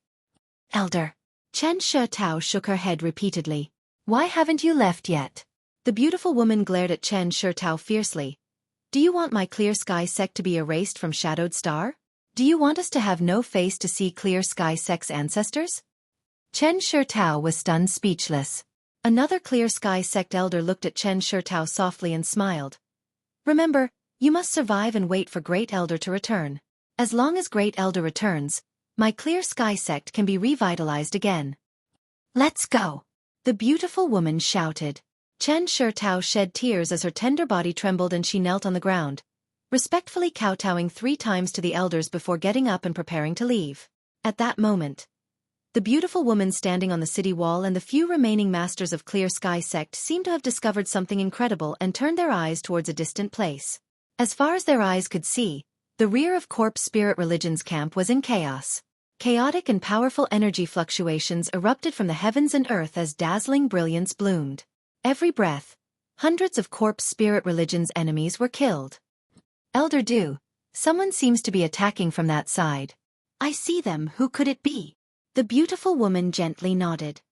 [SPEAKER 2] "Elder." Chen Shurtao shook her head repeatedly. "Why haven't you left yet?" The beautiful woman glared at Chen Shurtao fiercely. "Do you want my Clear Sky Sect to be erased from Shadowed Star? Do you want us to have no face to see Clear Sky Sect's ancestors?" Chen Shurtao was stunned speechless. Another Clear Sky Sect elder looked at Chen Shurtao softly and smiled. "Remember, you must survive and wait for Great Elder to return. As long as Great Elder returns, my Clear Sky Sect can be revitalized again." "Let's go!" the beautiful woman shouted. Chen Shurtao shed tears as her tender body trembled and she knelt on the ground, respectfully kowtowing 3 times to the elders before getting up and preparing to leave. At that moment, the beautiful woman standing on the city wall and the few remaining masters of Clear Sky Sect seemed to have discovered something incredible and turned their eyes towards a distant place. As far as their eyes could see, the rear of Corpse Spirit Religion's camp was in chaos. Chaotic and powerful energy fluctuations erupted from the heavens and earth as dazzling brilliance bloomed. Every breath, hundreds of Corpse Spirit Religion's enemies were killed. "Elder Du, someone seems to be attacking from that side." "I see them, who could it be?" The beautiful woman gently nodded.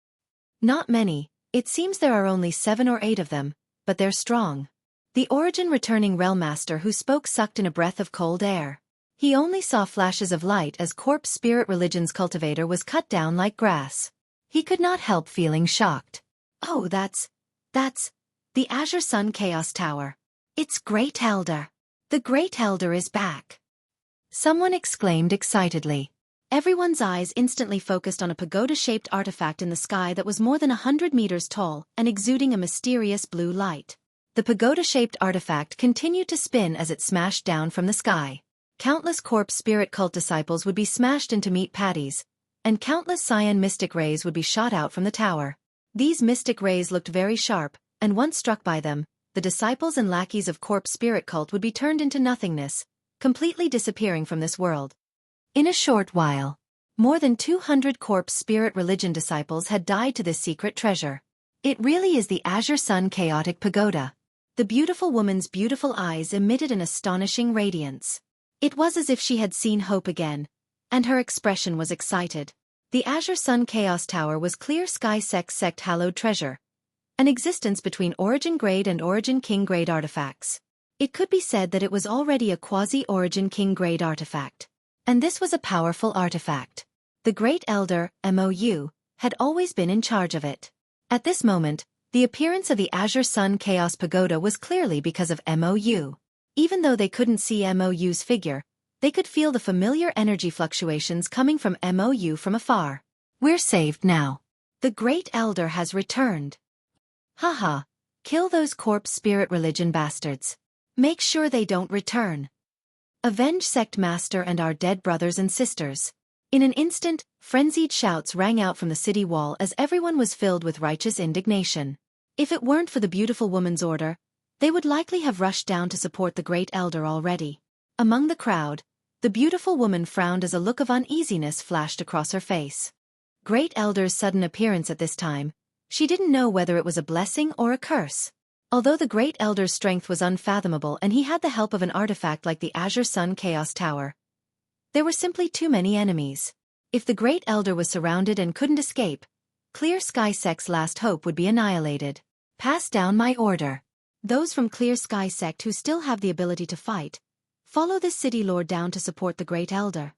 [SPEAKER 2] "Not many, it seems there are only 7 or 8 of them, but they're strong." The Origin returning Realm Master who spoke sucked in a breath of cold air. He only saw flashes of light as Corpse Spirit Religion's cultivator was cut down like grass. He could not help feeling shocked. "Oh, that's the Azure Sun Chaos Tower. It's Great Elder. The Great Elder is back." Someone exclaimed excitedly. Everyone's eyes instantly focused on a pagoda-shaped artifact in the sky that was more than 100 meters tall and exuding a mysterious blue light. The pagoda-shaped artifact continued to spin as it smashed down from the sky. Countless Corpse Spirit Cult disciples would be smashed into meat patties, and countless cyan mystic rays would be shot out from the tower. These mystic rays looked very sharp, and once struck by them, the disciples and lackeys of corpse spirit cult would be turned into nothingness, completely disappearing from this world. In a short while, more than 200 corpse spirit religion disciples had died to this secret treasure. It really is the Azure Sun chaotic pagoda. The beautiful woman's beautiful eyes emitted an astonishing radiance. It was as if she had seen hope again, and her expression was excited. The Azure Sun Chaos Tower was Clear Sky sect hallowed treasure, an existence between Origin Grade and Origin King Grade artifacts. It could be said that it was already a quasi-Origin King Grade artifact. And this was a powerful artifact. The Great Elder, MOU, had always been in charge of it. At this moment, the appearance of the Azure Sun Chaos Pagoda was clearly because of MOU. Even though they couldn't see MOU's figure, they could feel the familiar energy fluctuations coming from MOU from afar. We're saved now. The Great Elder has returned. Haha, kill those corpse spirit religion bastards. Make sure they don't return. Avenge sect master and our dead brothers and sisters. In an instant, frenzied shouts rang out from the city wall as everyone was filled with righteous indignation. If it weren't for the beautiful woman's order, they would likely have rushed down to support the Great Elder already. Among the crowd, the beautiful woman frowned as a look of uneasiness flashed across her face. Great Elder's sudden appearance at this time, she didn't know whether it was a blessing or a curse. Although the Great Elder's strength was unfathomable and he had the help of an artifact like the Azure Sun Chaos Tower, there were simply too many enemies. If the Great Elder was surrounded and couldn't escape, Clear Sky Sect's last hope would be annihilated. Pass down my order. Those from Clear Sky Sect who still have the ability to fight, follow this city lord down to support the Great Elder.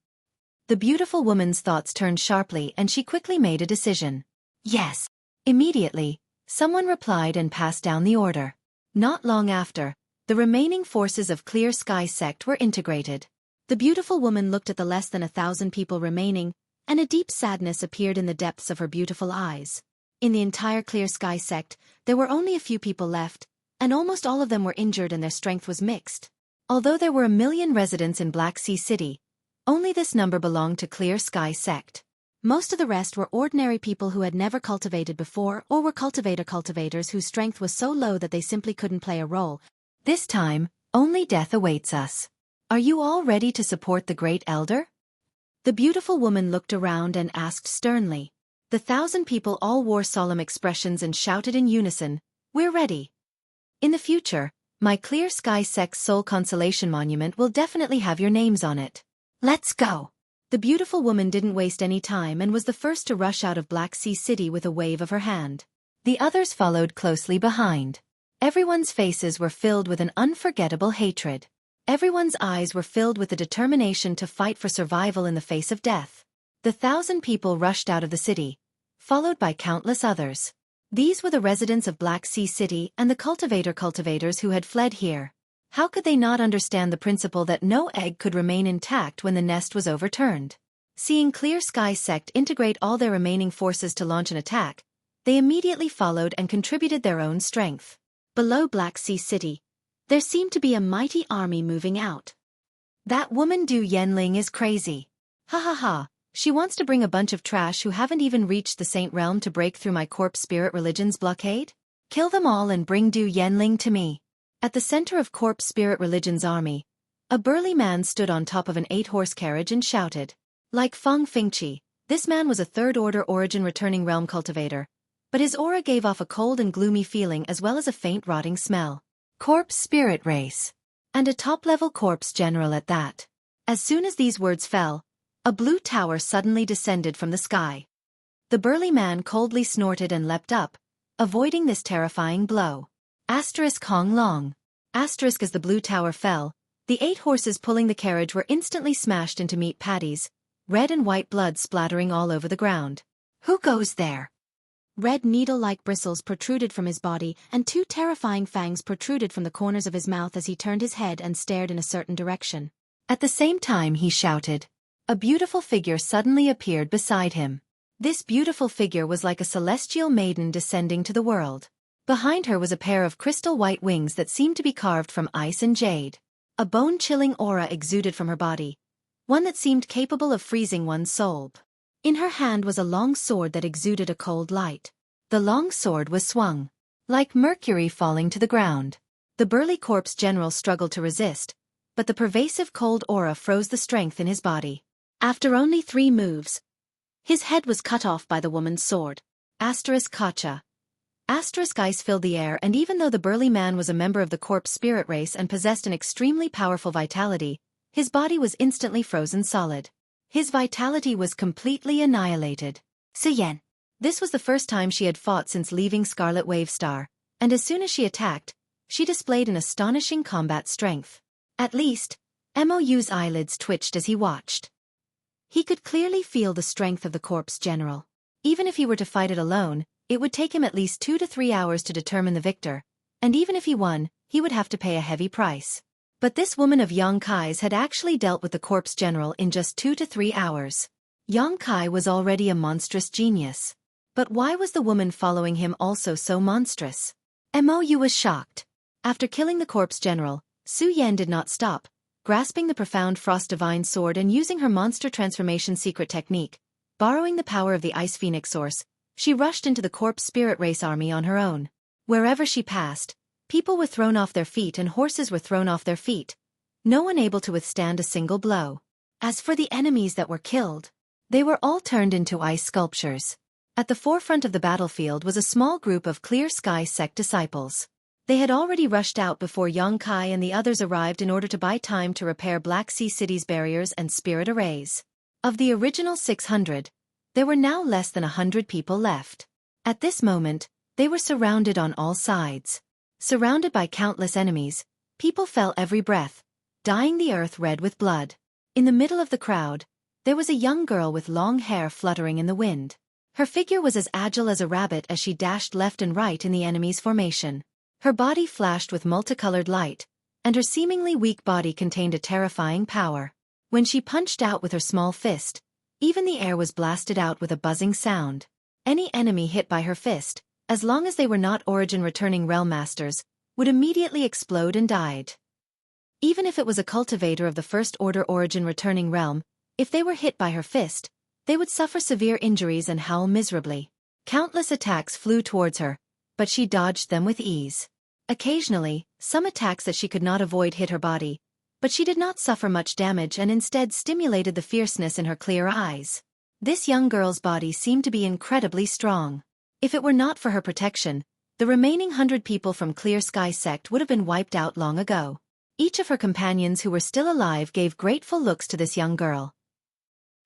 [SPEAKER 2] The beautiful woman's thoughts turned sharply and she quickly made a decision. Yes. Immediately, someone replied and passed down the order. Not long after, the remaining forces of Clear Sky Sect were integrated. The beautiful woman looked at the less than 1,000 people remaining, and a deep sadness appeared in the depths of her beautiful eyes. In the entire Clear Sky Sect, there were only a few people left, and almost all of them were injured and their strength was mixed. Although there were 1 million residents in Black Sea City, only this number belonged to Clear Sky Sect. Most of the rest were ordinary people who had never cultivated before or were cultivators whose strength was so low that they simply couldn't play a role. This time, only death awaits us. Are you all ready to support the Great Elder? The beautiful woman looked around and asked sternly. The 1,000 people all wore solemn expressions and shouted in unison, "We're ready." In the future, my Clear Sky Sect's Soul Consolation Monument will definitely have your names on it. Let's go. The beautiful woman didn't waste any time and was the first to rush out of Black Sea City with a wave of her hand. The others followed closely behind. Everyone's faces were filled with an unforgettable hatred. Everyone's eyes were filled with the determination to fight for survival in the face of death. The 1,000 people rushed out of the city, followed by countless others. These were the residents of Black Sea City and the cultivators who had fled here. How could they not understand the principle that no egg could remain intact when the nest was overturned? Seeing Clear Sky Sect integrate all their remaining forces to launch an attack, they immediately followed and contributed their own strength. Below Black Sea City, there seemed to be a mighty army moving out. That woman Du Yenling is crazy. Ha ha ha, she wants to bring a bunch of trash who haven't even reached the Saint Realm to break through my corpse spirit religion's blockade? Kill them all and bring Du Yenling to me. At the center of corpse spirit religion's army, a burly man stood on top of an 8-horse carriage and shouted. Like Feng Fingqi, this man was a third-order origin returning realm cultivator, but his aura gave off a cold and gloomy feeling as well as a faint rotting smell. Corpse spirit race. And a top-level corpse general at that. As soon as these words fell, a blue tower suddenly descended from the sky. The burly man coldly snorted and leapt up, avoiding this terrifying blow. Hong Long. As the blue tower fell, the 8 horses pulling the carriage were instantly smashed into meat patties, red and white blood splattering all over the ground. Who goes there? Red needle-like bristles protruded from his body and 2 terrifying fangs protruded from the corners of his mouth as he turned his head and stared in a certain direction. At the same time he shouted. A beautiful figure suddenly appeared beside him. This beautiful figure was like a celestial maiden descending to the world. Behind her was a pair of crystal-white wings that seemed to be carved from ice and jade. A bone-chilling aura exuded from her body, one that seemed capable of freezing one's soul. In her hand was a long sword that exuded a cold light. The long sword was swung like Mercury falling to the ground. The burly corpse general struggled to resist, but the pervasive cold aura froze the strength in his body. After only 3 moves, his head was cut off by the woman's sword. Kacha. Ice filled the air, and even though the burly man was a member of the corpse spirit race and possessed an extremely powerful vitality, his body was instantly frozen solid. His vitality was completely annihilated. Xueqi. This was the first time she had fought since leaving Scarlet Wave Star, and as soon as she attacked, she displayed an astonishing combat strength. At least, Mou's eyelids twitched as he watched. He could clearly feel the strength of the corpse general. Even if he were to fight it alone, it would take him at least 2 to 3 hours to determine the victor, and even if he won, he would have to pay a heavy price. But this woman of Xueqi's had actually dealt with the corpse general in just 2 to 3 hours. Xueqi was already a monstrous genius. But why was the woman following him also so monstrous? Mou was shocked. After killing the corpse general, Xueqi did not stop, grasping the profound Frost Divine sword and using her monster transformation secret technique. Borrowing the power of the Ice Phoenix source, she rushed into the corpse spirit race army on her own. Wherever she passed, people were thrown off their feet and horses were thrown off their feet, no one able to withstand a single blow. As for the enemies that were killed, they were all turned into ice sculptures. At the forefront of the battlefield was a small group of Clear Sky sect disciples. They had already rushed out before Xueqi and the others arrived in order to buy time to repair Black Sea City's barriers and spirit arrays. Of the original 600, there were now less than 100 people left. At this moment, they were surrounded on all sides. Surrounded by countless enemies, people fell every breath, dyeing the earth red with blood. In the middle of the crowd, there was a young girl with long hair fluttering in the wind. Her figure was as agile as a rabbit as she dashed left and right in the enemy's formation. Her body flashed with multicolored light, and her seemingly weak body contained a terrifying power. When she punched out with her small fist, even the air was blasted out with a buzzing sound. Any enemy hit by her fist, as long as they were not origin-returning realm masters, would immediately explode and died. Even if it was a cultivator of the First Order origin-returning realm, if they were hit by her fist, they would suffer severe injuries and howl miserably. Countless attacks flew towards her, but she dodged them with ease. Occasionally, some attacks that she could not avoid hit her body, but she did not suffer much damage and instead stimulated the fierceness in her clear eyes. This young girl's body seemed to be incredibly strong. If it were not for her protection, the remaining 100 people from Clear Sky sect would have been wiped out long ago. Each of her companions who were still alive gave grateful looks to this young girl.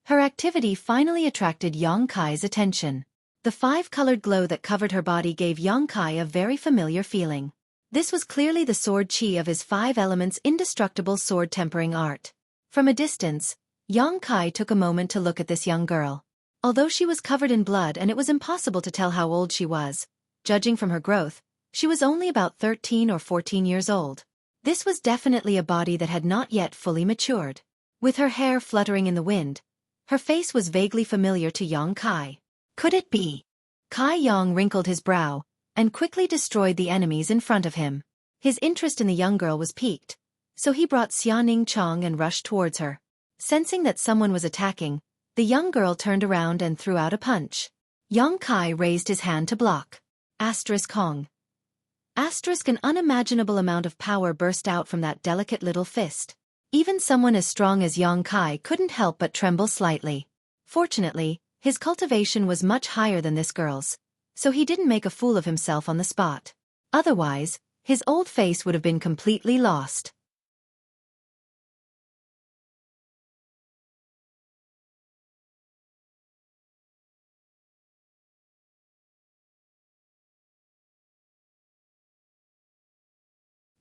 [SPEAKER 2] Her activity finally attracted Xueqi's attention. The 5-colored glow that covered her body gave Xueqi a very familiar feeling. This was clearly the sword chi of his 5 elements indestructible sword tempering art. From a distance, Xueqi took a moment to look at this young girl. Although she was covered in blood and it was impossible to tell how old she was, judging from her growth, she was only about 13 or 14 years old. This was definitely a body that had not yet fully matured. With her hair fluttering in the wind, her face was vaguely familiar to Xueqi. Could it be? Kai Yang wrinkled his brow, and quickly destroyed the enemies in front of him. His interest in the young girl was piqued, so he brought Xiaoning Chong and rushed towards her. Sensing that someone was attacking, the young girl turned around and threw out a punch. Xueqi raised his hand to block. Kong. An unimaginable amount of power burst out from that delicate little fist. Even someone as strong as Xueqi couldn't help but tremble slightly. Fortunately, his cultivation was much higher than this girl's, so he didn't make a fool of himself on the spot. Otherwise, his old face would have been completely lost.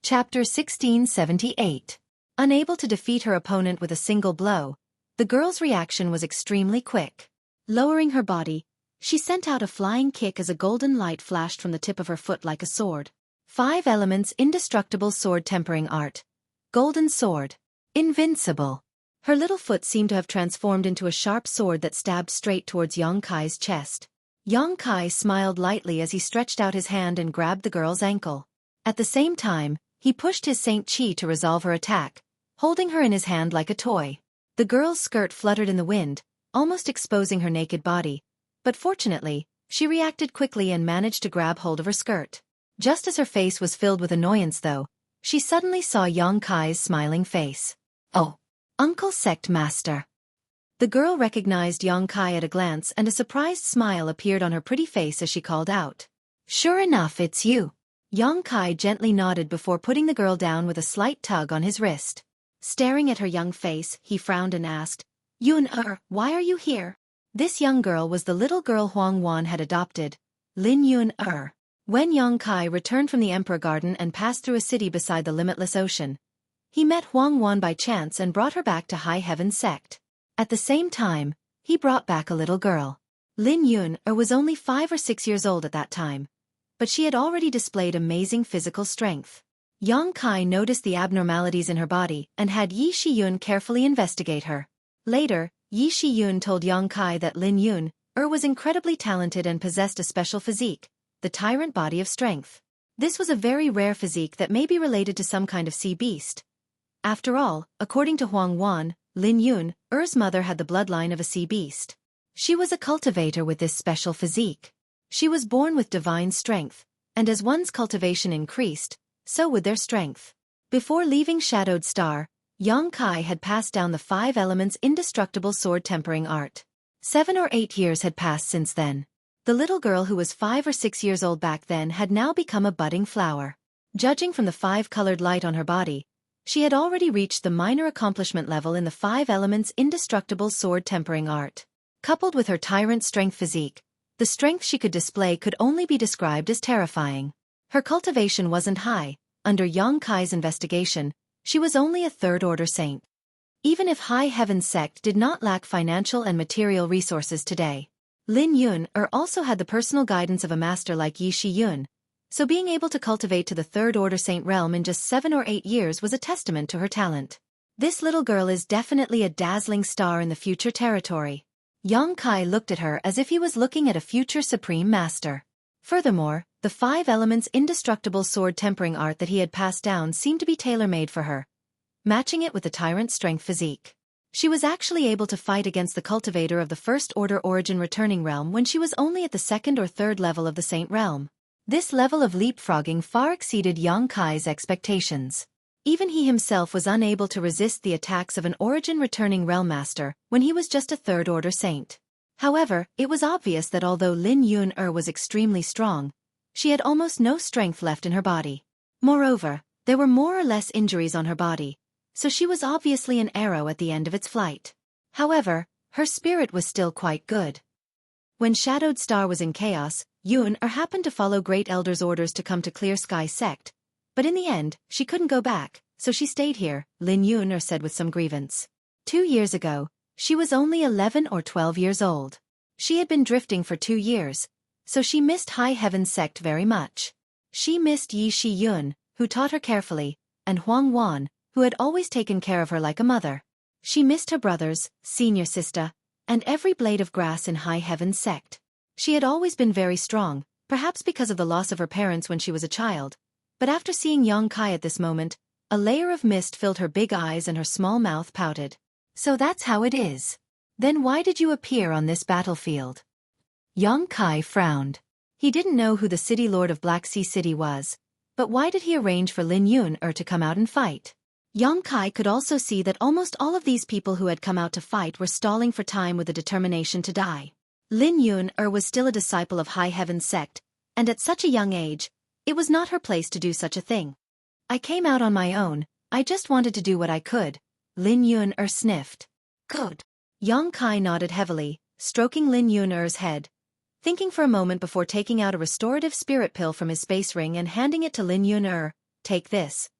[SPEAKER 2] Chapter 1678. Unable to defeat her opponent with a single blow, the girl's reaction was extremely quick. Lowering her body, she sent out a flying kick as a golden light flashed from the tip of her foot like a sword. 5 elements indestructible sword tempering art. Golden sword. Invincible. Her little foot seemed to have transformed into a sharp sword that stabbed straight towards Xueqi's chest. Xueqi smiled lightly as he stretched out his hand and grabbed the girl's ankle. At the same time, he pushed his Saint Chi to resolve her attack, holding her in his hand like a toy. The girl's skirt fluttered in the wind, almost exposing her naked body. But fortunately, she reacted quickly and managed to grab hold of her skirt. Just as her face was filled with annoyance though, she suddenly saw Yang Kai's smiling face. Oh, Uncle Sect Master. The girl recognized Yang Kai at a glance, and a surprised smile appeared on her pretty face as she called out. Sure enough, it's you. Yang Kai gently nodded before putting the girl down with a slight tug on his wrist. Staring at her young face, he frowned and asked, Yun, why are you here? This young girl was the little girl Huang Wan had adopted, Lin Yun. When Yang Kai returned from the Emperor Garden and passed through a city beside the limitless ocean, he met Huang Wan by chance and brought her back to High Heaven Sect. At the same time, he brought back a little girl. Lin Yun was only 5 or 6 years old at that time, but she had already displayed amazing physical strength. Yang Kai noticed the abnormalities in her body and had Yi Shiyun carefully investigate her. Later, Yi Shiyun told Yang Kai that Lin Yun was incredibly talented and possessed a special physique, the tyrant body of strength. This was a very rare physique that may be related to some kind of sea beast. After all, according to Huang Wan, Lin Yun's mother had the bloodline of a sea beast. She was a cultivator with this special physique. She was born with divine strength, and as one's cultivation increased, so would their strength. Before leaving Shadowed Star, Yang Kai had passed down the 5 elements indestructible sword tempering art. 7 or 8 years had passed since then. The little girl who was 5 or 6 years old back then had now become a budding flower. Judging from the 5-colored light on her body, she had already reached the minor accomplishment level in the 5 elements indestructible sword tempering art. Coupled with her tyrant strength physique, the strength she could display could only be described as terrifying. Her cultivation wasn't high. Under Yang Kai's investigation, she was only a 3rd-order saint. Even if High Heaven Sect did not lack financial and material resources today, Lin Yun also had the personal guidance of a master like Yi Shiyun, so being able to cultivate to the 3rd-order saint realm in just 7 or 8 years was a testament to her talent. This little girl is definitely a dazzling star in the future territory. Yang Kai looked at her as if he was looking at a future supreme master. Furthermore, the 5 elements indestructible sword tempering art that he had passed down seemed to be tailor-made for her, matching it with the tyrant strength physique. She was actually able to fight against the cultivator of the 1st-order origin returning realm when she was only at the 2nd or 3rd level of the saint realm. This level of leapfrogging far exceeded Yang Kai's expectations. Even he himself was unable to resist the attacks of an origin returning realm master when he was just a 3rd-order saint. However, it was obvious that although Lin Yun was extremely strong, she had almost no strength left in her body. Moreover, there were more or less injuries on her body, so she was obviously an arrow at the end of its flight. However, her spirit was still quite good. When Shadowed Star was in chaos, Yun happened to follow Great Elder's orders to come to Clear Sky Sect, but in the end, she couldn't go back, so she stayed here, Lin Yun said with some grievance. 2 years ago, she was only 11 or 12 years old. She had been drifting for 2 years, so she missed High Heaven Sect very much. She missed Yi Shiyun, who taught her carefully, and Huang Wan, who had always taken care of her like a mother. She missed her brothers, senior sister, and every blade of grass in High Heaven Sect. She had always been very strong, perhaps because of the loss of her parents when she was a child, but after seeing Yang Kai at this moment, a layer of mist filled her big eyes and her small mouth pouted. So that's how it is. Then why did you appear on this battlefield? Yang Kai frowned. He didn't know who the city lord of Black Sea City was, but why did he arrange for Lin Yun to come out and fight? Yang Kai could also see that almost all of these people who had come out to fight were stalling for time with a determination to die. Lin Yun was still a disciple of High Heaven Sect, and at such a young age, it was not her place to do such a thing. I came out on my own, I just wanted to do what I could, Lin Yun sniffed. Good. Yang Kai nodded heavily, stroking Lin Yun's head, thinking for a moment before taking out a restorative spirit pill from his space ring and handing it to Lin Yun. Take this.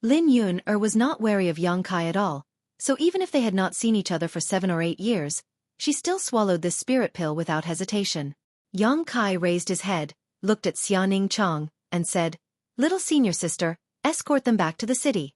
[SPEAKER 2] Lin Yun was not wary of Yang Kai at all, so even if they had not seen each other for 7 or 8 years, she still swallowed this spirit pill without hesitation. Yang Kai raised his head, looked at Xiaoning Chong, and said, Little senior sister, escort them back to the city.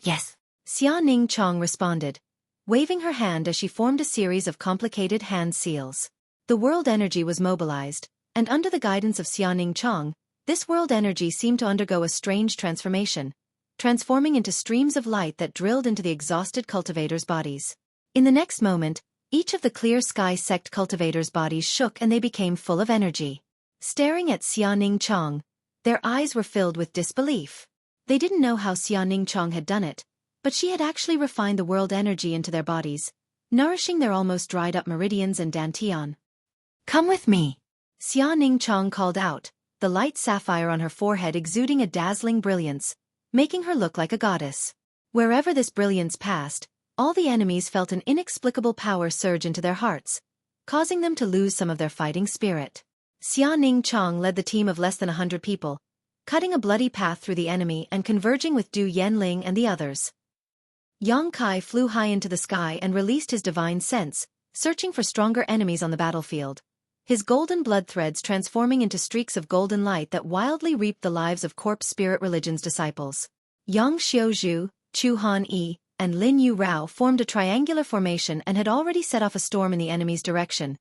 [SPEAKER 2] Yes. Xiaoning Chong responded, waving her hand as she formed a series of complicated hand seals. The world energy was mobilized, and under the guidance of Xiaoning Chong, this world energy seemed to undergo a strange transformation, transforming into streams of light that drilled into the exhausted cultivators' bodies. In the next moment, each of the Clear Sky Sect cultivators' bodies shook and they became full of energy. Staring at Xiaoning Chong, their eyes were filled with disbelief. They didn't know how Xia Ningchong had done it, but she had actually refined the world energy into their bodies, nourishing their almost dried-up meridians and dantian.
[SPEAKER 1] Come with me.
[SPEAKER 2] Xia Ningchong called out, the light sapphire on her forehead exuding a dazzling brilliance, making her look like a goddess. Wherever this brilliance passed, all the enemies felt an inexplicable power surge into their hearts, causing them to lose some of their fighting spirit. Xia Ningchong led the team of less than 100 people, cutting a bloody path through the enemy and converging with Du Yanling and the others. Yang Kai flew high into the sky and released his divine sense, searching for stronger enemies on the battlefield, his golden blood threads transforming into streaks of golden light that wildly reaped the lives of corpse spirit religion's disciples. Yang Xiaozhu, Chu Han Yi, and Lin Yu Rao formed a triangular formation and had already set off a storm in the enemy's direction,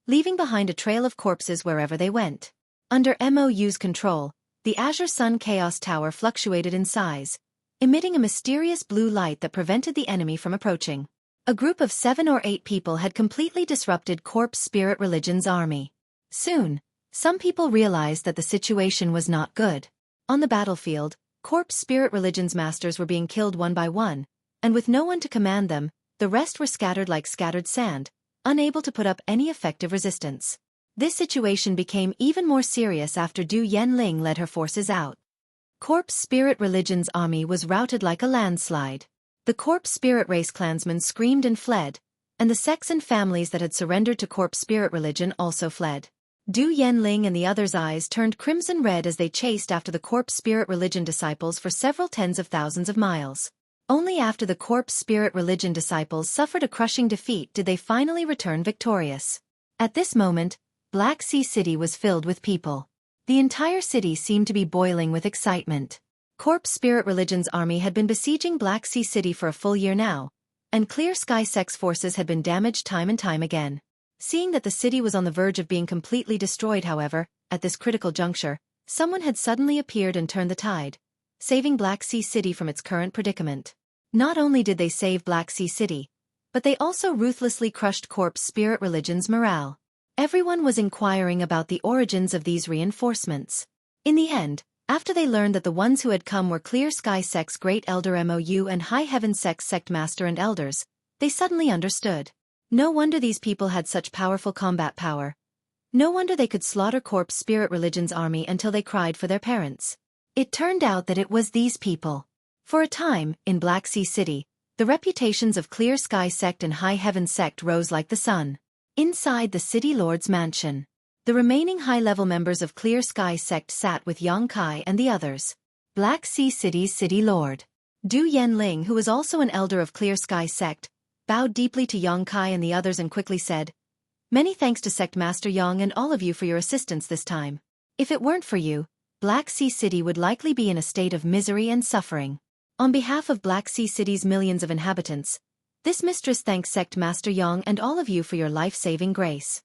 [SPEAKER 2] leaving behind a trail of corpses wherever they went. Under MOU's control, the Azure Sun Chaos Tower fluctuated in size, emitting a mysterious blue light that prevented the enemy from approaching. A group of 7 or 8 people had completely disrupted Corpse Spirit Religion's army. Soon, some people realized that the situation was not good. On the battlefield, Corpse Spirit Religion's masters were being killed one by one, and with no one to command them, the rest were scattered like scattered sand, unable to put up any effective resistance. This situation became even more serious after Du Yanling led her forces out. Corpse Spirit Religion's army was routed like a landslide. The Corpse Spirit race clansmen screamed and fled, and the sects and families that had surrendered to Corpse Spirit Religion also fled. Du Yanling and the others' eyes turned crimson red as they chased after the Corpse Spirit Religion disciples for several tens of thousands of miles. Only after the Corpse Spirit Religion disciples suffered a crushing defeat did they finally return victorious. At this moment, Black Sea City was filled with people. The entire city seemed to be boiling with excitement. Corpse Spirit Religion's army had been besieging Black Sea City for a full year now, and Clear Sky Sect's forces had been damaged time and time again. Seeing that the city was on the verge of being completely destroyed, however, at this critical juncture, someone had suddenly appeared and turned the tide, saving Black Sea City from its current predicament. Not only did they save Black Sea City, but they also ruthlessly crushed Corpse Spirit Religion's morale. Everyone was inquiring about the origins of these reinforcements. In the end, after they learned that the ones who had come were Clear Sky Sect's Great Elder MOU and High Heaven Sect's Sect Master and Elders, they suddenly understood. No wonder these people had such powerful combat power. No wonder they could slaughter Corpse Spirit Religion's army until they cried for their parents. It turned out that it was these people. For a time, in Black Sea City, the reputations of Clear Sky Sect and High Heaven Sect rose like the sun. Inside the City Lord's mansion, the remaining high-level members of Clear Sky Sect sat with Yang Kai and the others. Black Sea City's City Lord, Du Yanling, who was also an elder of Clear Sky Sect, bowed deeply to Yang Kai and the others and quickly said, "Many thanks to Sect Master Yang and all of you for your assistance this time. If it weren't for you, Black Sea City would likely be in a state of misery and suffering. On behalf of Black Sea City's millions of inhabitants, this mistress thanks Sect Master Yang and all of you for your life-saving grace."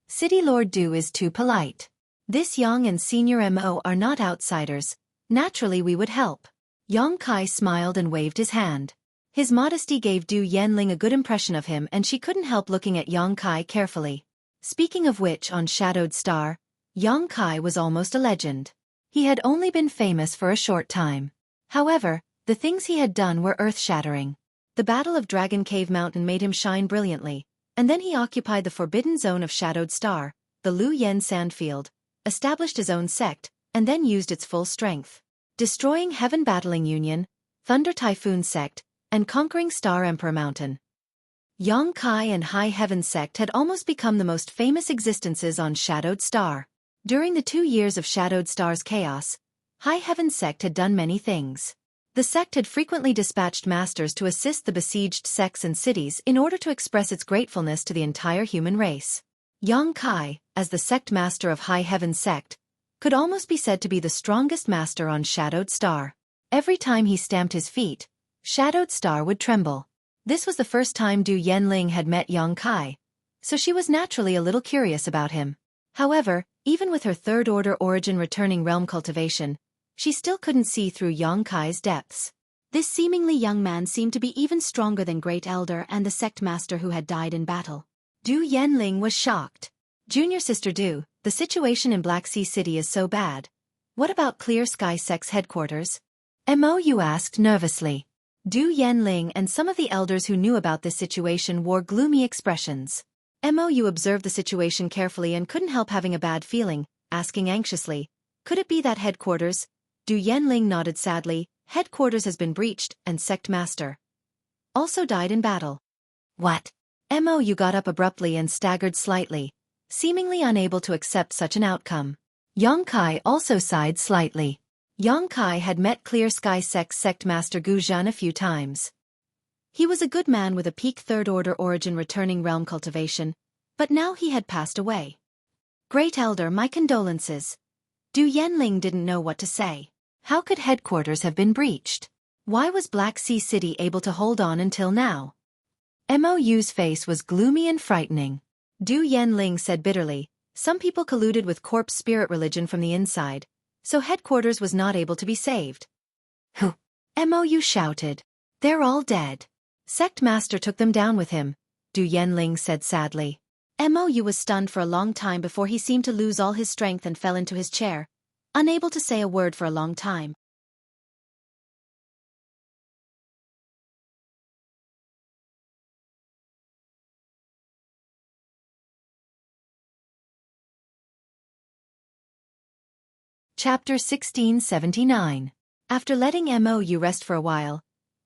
[SPEAKER 2] City Lord Du is too polite. This Yang and Senior MO are not outsiders. Naturally we would help. Yang Kai smiled and waved his hand. His modesty gave Du Yanling a good impression of him and she couldn't help looking at Yang Kai carefully. Speaking of which, on Shadowed Star, Yang Kai was almost a legend. He had only been famous for a short time. However, the things he had done were earth-shattering. The Battle of Dragon Cave Mountain made him shine brilliantly, and then he occupied the forbidden zone of Shadowed Star, the Lu Yen Sandfield, established his own sect, and then used its full strength, destroying Heaven Battling Union, Thunder Typhoon Sect, and conquering Star Emperor Mountain. Yang Kai and High Heaven Sect had almost become the most famous existences on Shadowed Star. During the 2 years of Shadowed Star's chaos, High Heaven Sect had done many things. The sect had frequently dispatched masters to assist the besieged sects and cities in order to express its gratefulness to the entire human race. Yang Kai, as the sect master of High Heaven Sect, could almost be said to be the strongest master on Shadowed Star. Every time he stamped his feet, Shadowed Star would tremble. This was the first time Du Yanling had met Yang Kai, so she was naturally a little curious about him. However, even with her third-order origin returning realm cultivation, she still couldn't see through Yang Kai's depths. This seemingly young man seemed to be even stronger than Great Elder and the sect master who had died in battle. Du Yanling was shocked. "Junior Sister Du, the situation in Black Sea City is so bad. What about Clear Sky Sect's headquarters?" Mo asked nervously. Du Yanling and some of the elders who knew about this situation wore gloomy expressions. Mo observed the situation carefully and couldn't help having a bad feeling, asking anxiously, "Could it be that headquarters?" Du Yanling nodded sadly. "Headquarters has been breached, and sect master also died in battle." "What?" Mo got up abruptly and staggered slightly, seemingly unable to accept such an outcome. Yongkai also sighed slightly. Yongkai had met Clear Sky Sect's sect master Gu Zhan a few times. He was a good man with a peak third-order origin returning realm cultivation, but now he had passed away. "Great Elder, my condolences." Du Yanling didn't know what to say. How could headquarters have been breached? Why was Black Sea City able to hold on until now? Mou's face was gloomy and frightening. Du Yanling said bitterly, "Some people colluded with corpse spirit religion from the inside, so headquarters was not able to be saved." "Who?" Mou shouted. "They're all dead. Sect master took them down with him," Du Yanling said sadly. Mou was stunned for a long time before he seemed to lose all his strength and fell into his chair, unable to say a word for a long time. Chapter 1679. After letting Mou rest for a while,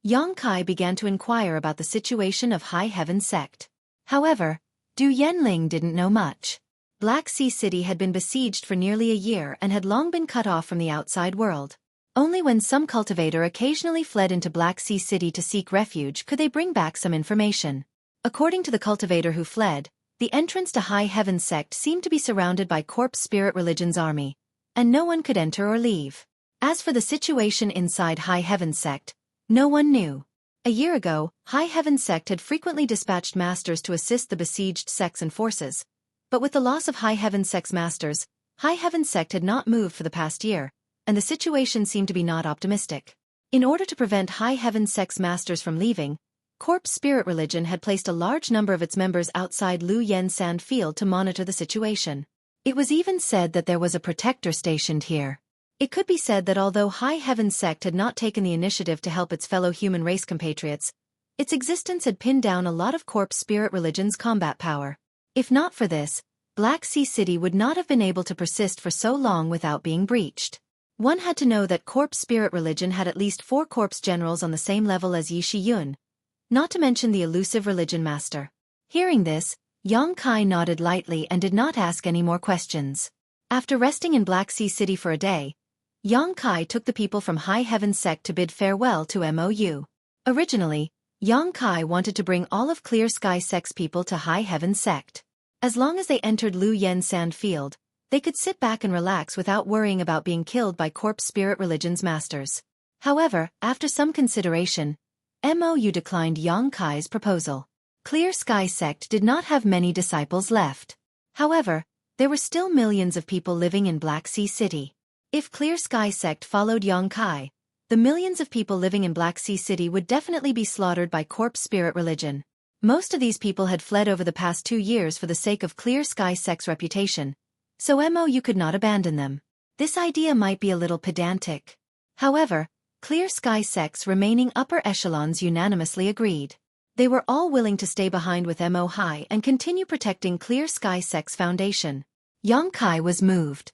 [SPEAKER 2] Yongkai began to inquire about the situation of High Heaven Sect. However, Du Yanling didn't know much. Black Sea City had been besieged for nearly a year and had long been cut off from the outside world. Only when some cultivator occasionally fled into Black Sea City to seek refuge could they bring back some information. According to the cultivator who fled, the entrance to High Heaven Sect seemed to be surrounded by corpse spirit religion's army, and no one could enter or leave. As for the situation inside High Heaven Sect, no one knew. A year ago, High Heaven Sect had frequently dispatched masters to assist the besieged sects and forces. But with the loss of High Heaven Sect's masters, High Heaven Sect had not moved for the past year, and the situation seemed to be not optimistic. In order to prevent High Heaven Sect's masters from leaving, Corpse Spirit Religion had placed a large number of its members outside Lu Yen Sand Field to monitor the situation. It was even said that there was a protector stationed here. It could be said that although High Heaven Sect had not taken the initiative to help its fellow human race compatriots, its existence had pinned down a lot of Corpse Spirit Religion's combat power. If not for this, Black Sea City would not have been able to persist for so long without being breached. One had to know that Corpse Spirit Religion had at least 4 corpse generals on the same level as Yi Shiyun, not to mention the elusive religion master. Hearing this, Yongkai nodded lightly and did not ask any more questions. After resting in Black Sea City for a day, Yongkai took the people from High Heaven Sect to bid farewell to Mou. Originally, Yongkai wanted to bring all of Clear Sky Sect's people to High Heaven Sect. As long as they entered Lu Yen Sand Field, they could sit back and relax without worrying about being killed by Corpse Spirit Religion's masters. However, after some consideration, Mou declined Yongkai's proposal. Clear Sky Sect did not have many disciples left. However, there were still millions of people living in Black Sea City. If Clear Sky Sect followed Yongkai, the millions of people living in Black Sea City would definitely be slaughtered by Corpse Spirit Religion. Most of these people had fled over the past 2 years for the sake of Clear Sky Sect's reputation, so Mou could not abandon them. This idea might be a little pedantic. However, Clear Sky Sect's remaining upper echelons unanimously agreed. They were all willing to stay behind with Mo High and continue protecting Clear Sky Sect's foundation. Yongkai was moved.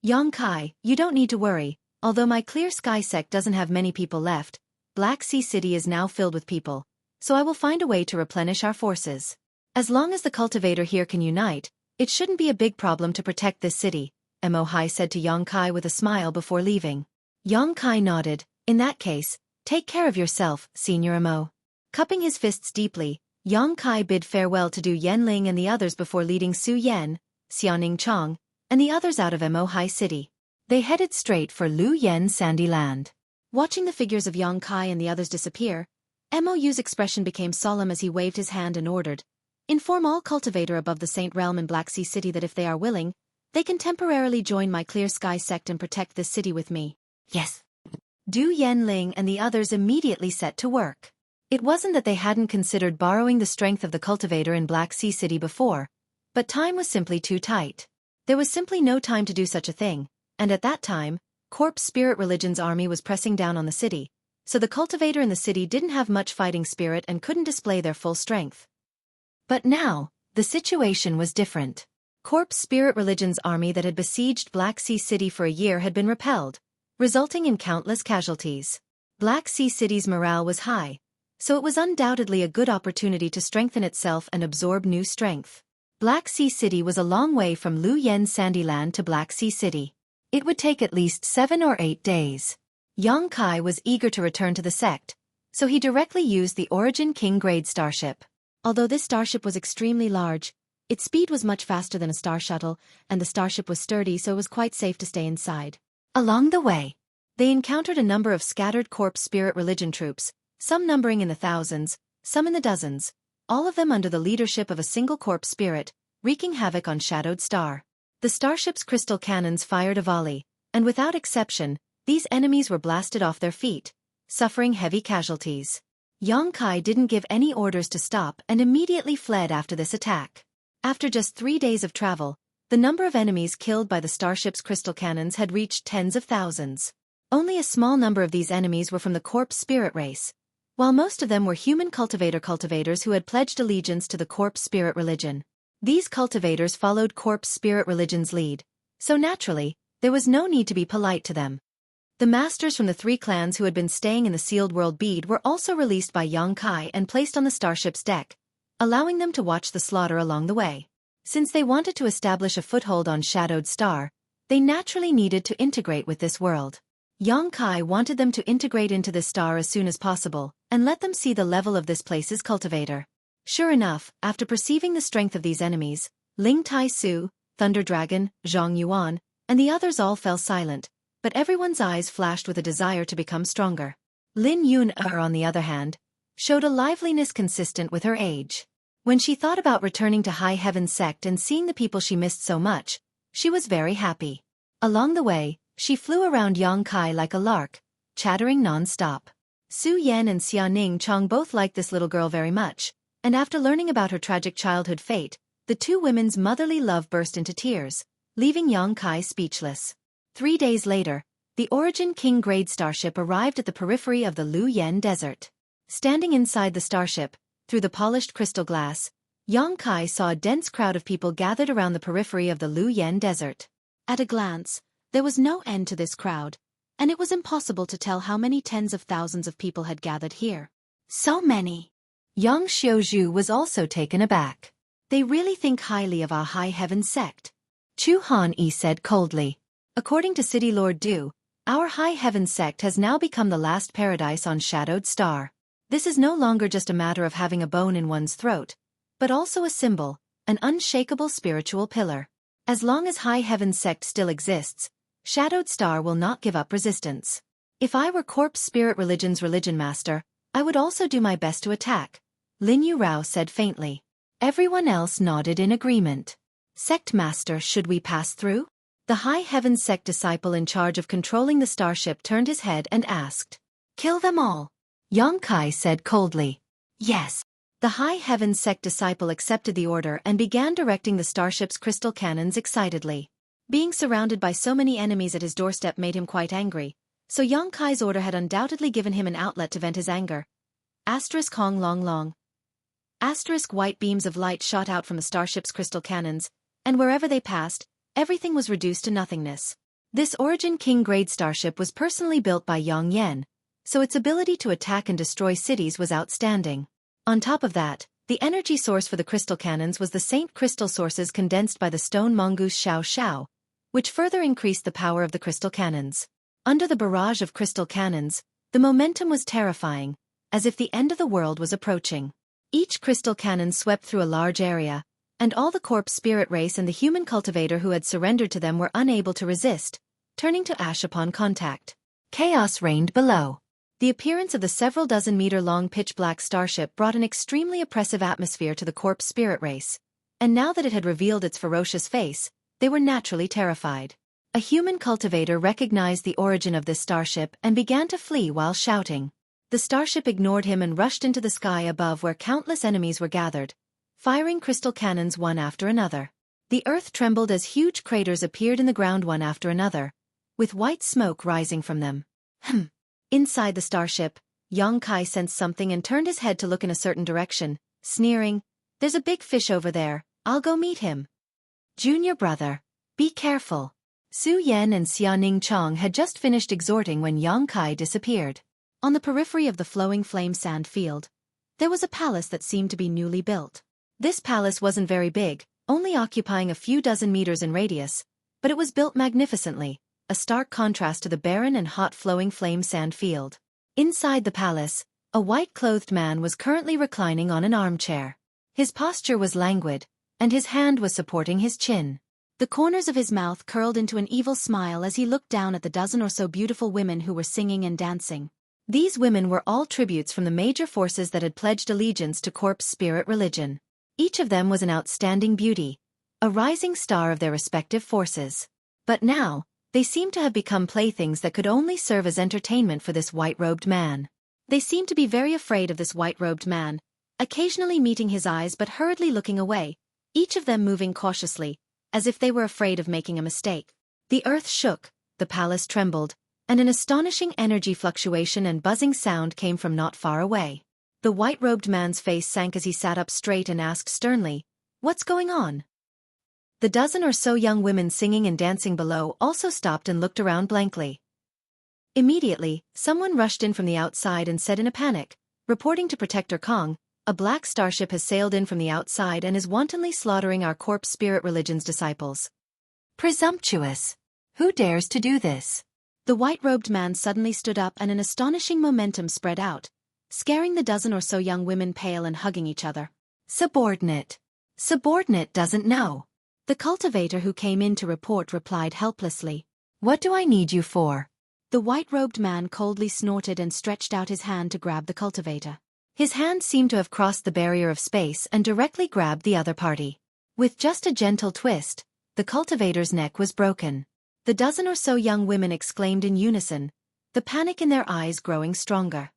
[SPEAKER 2] "Yongkai, you don't need to worry. Although my Clear Sky Sect doesn't have many people left, Black Sea City is now filled with people, so I will find a way to replenish our forces. As long as the cultivator here can unite, it shouldn't be a big problem to protect this city," Mo High said to Yongkai with a smile before leaving. Yongkai nodded. "In that case, take care of yourself, Senior Mo." Cupping his fists deeply, Yongkai bid farewell to Du Yanling and the others before leading Su Yan, Xiaoning Chong, and the others out of Mo High City. They headed straight for Lu Yen Sandy Land. Watching the figures of Yongkai and the others disappear, Mou's expression became solemn as he waved his hand and ordered, "Inform all cultivator above the Saint Realm in Black Sea City that if they are willing, they can temporarily join my Clear Sky Sect and protect this city with me." "Yes." Du Yanling and the others immediately set to work. It wasn't that they hadn't considered borrowing the strength of the cultivator in Black Sea City before, but time was simply too tight. There was simply no time to do such a thing, and at that time, Corpse Spirit Religion's army was pressing down on the city, so the cultivator in the city didn't have much fighting spirit and couldn't display their full strength. But now, the situation was different. Corpse Spirit Religion's army that had besieged Black Sea City for a year had been repelled, resulting in countless casualties. Black Sea City's morale was high, so it was undoubtedly a good opportunity to strengthen itself and absorb new strength. Black Sea City was a long way from Lu Yen's Sandy Land to Black Sea City. It would take at least 7 or 8 days. Yang Kai was eager to return to the sect, so he directly used the Origin King grade starship. Although this starship was extremely large, its speed was much faster than a star shuttle, and the starship was sturdy, so it was quite safe to stay inside. Along the way, they encountered a number of scattered Corpse Spirit Religion troops, some numbering in the thousands, some in the dozens, all of them under the leadership of a single corpse spirit, wreaking havoc on Shadowed Star. The starship's crystal cannons fired a volley, and without exception, these enemies were blasted off their feet, suffering heavy casualties. Yang Kai didn't give any orders to stop and immediately fled after this attack. After just 3 days of travel, the number of enemies killed by the starship's crystal cannons had reached tens of thousands. Only a small number of these enemies were from the corpse spirit race, while most of them were human cultivators who had pledged allegiance to the Corpse Spirit Religion. These cultivators followed Corpse Spirit Religion's lead, so naturally, there was no need to be polite to them. The masters from the 3 clans who had been staying in the Sealed World Bead were also released by Yang Kai and placed on the starship's deck, allowing them to watch the slaughter along the way. Since they wanted to establish a foothold on Shadowed Star, they naturally needed to integrate with this world. Yang Kai wanted them to integrate into this star as soon as possible, and let them see the level of this place's cultivator. Sure enough, after perceiving the strength of these enemies, Ling Tai Su, Thunder Dragon, Zhang Yuan, and the others all fell silent, but everyone's eyes flashed with a desire to become stronger. Lin Yun-er, on the other hand, showed a liveliness consistent with her age. When she thought about returning to High Heaven Sect and seeing the people she missed so much, she was very happy. Along the way, she flew around Yang Kai like a lark, chattering non-stop. Su Yan and Xia Ning Chong both liked this little girl very much, and after learning about her tragic childhood fate, the 2 women's motherly love burst into tears, leaving Yang Kai speechless. 3 days later, the Origin King grade starship arrived at the periphery of the Lu Yen Desert. Standing inside the starship, through the polished crystal glass, Yang Kai saw a dense crowd of people gathered around the periphery of the Lu Yen Desert. At a glance, there was no end to this crowd, and it was impossible to tell how many tens of thousands of people had gathered here. So many! Yang Xiaozhu was also taken aback. They really think highly of our High Heaven sect. Chu Han-yi said coldly. According to City Lord Du, our High Heaven sect has now become the last paradise on Shadowed Star. This is no longer just a matter of having a bone in one's throat, but also a symbol, an unshakable spiritual pillar. As long as High Heaven sect still exists, Shadowed Star will not give up resistance. If I were Corpse Spirit Religion's religion master, I would also do my best to attack, Lin Yu Rao said faintly. Everyone else nodded in agreement. Sect master, should we pass through? The High Heaven sect disciple in charge of controlling the starship turned his head and asked. Kill them all. Yang Kai said coldly. Yes. The High Heaven sect disciple accepted the order and began directing the starship's crystal cannons excitedly. Being surrounded by so many enemies at his doorstep made him quite angry, so Yang Kai's order had undoubtedly given him an outlet to vent his anger. Asterisk Hong Long Long. Asterisk white beams of light shot out from the starship's crystal cannons, and wherever they passed, everything was reduced to nothingness. This Origin King grade starship was personally built by Yang Yen, so its ability to attack and destroy cities was outstanding. On top of that, the energy source for the crystal cannons was the Saint crystal sources condensed by the stone mongoose Xiao Xiao, which further increased the power of the crystal cannons. Under the barrage of crystal cannons, the momentum was terrifying, as if the end of the world was approaching. Each crystal cannon swept through a large area, and all the corpse spirit race and the human cultivator who had surrendered to them were unable to resist, turning to ash upon contact. Chaos reigned below. The appearance of the several dozen-meter-long pitch-black starship brought an extremely oppressive atmosphere to the corpse spirit race, and now that it had revealed its ferocious face, they were naturally terrified. A human cultivator recognized the origin of this starship and began to flee while shouting. The starship ignored him and rushed into the sky above where countless enemies were gathered, firing crystal cannons one after another. The earth trembled as huge craters appeared in the ground one after another, with white smoke rising from them. Inside the starship, Yongkai sensed something and turned his head to look in a certain direction, sneering, "There's a big fish over there, I'll go meet him." "Junior brother, be careful." Su Yan and Xiaoning Chong had just finished exhorting when Yongkai disappeared. On the periphery of the flowing flame sand field, there was a palace that seemed to be newly built. This palace wasn't very big, only occupying a few dozen meters in radius, but it was built magnificently, a stark contrast to the barren and hot flowing flame sand field. Inside the palace, a white-clothed man was currently reclining on an armchair. His posture was languid, and his hand was supporting his chin. The corners of his mouth curled into an evil smile as he looked down at the dozen or so beautiful women who were singing and dancing. These women were all tributes from the major forces that had pledged allegiance to Corpse Spirit religion. Each of them was an outstanding beauty, a rising star of their respective forces. But now, they seemed to have become playthings that could only serve as entertainment for this white-robed man. They seemed to be very afraid of this white-robed man, occasionally meeting his eyes but hurriedly looking away, each of them moving cautiously, as if they were afraid of making a mistake. The earth shook, the palace trembled, and an astonishing energy fluctuation and buzzing sound came from not far away. The white-robed man's face sank as he sat up straight and asked sternly, "What's going on?" The dozen or so young women singing and dancing below also stopped and looked around blankly. Immediately, someone rushed in from the outside and said in a panic, "Reporting to Protector Kong, a black starship has sailed in from the outside and is wantonly slaughtering our Corpse Spirit religion's disciples."
[SPEAKER 1] Presumptuous! Who dares to do this?
[SPEAKER 2] The white-robed man suddenly stood up and an astonishing momentum spread out, scaring the dozen or so young women pale and hugging each other.
[SPEAKER 1] Subordinate. Subordinate doesn't know.
[SPEAKER 2] The cultivator who came in to report replied helplessly.
[SPEAKER 1] "What do I need you for?"
[SPEAKER 2] The white-robed man coldly snorted and stretched out his hand to grab the cultivator. His hand seemed to have crossed the barrier of space and directly grabbed the other party. With just a gentle twist, the cultivator's neck was broken. The dozen or so young women exclaimed in unison, the panic in their eyes growing stronger.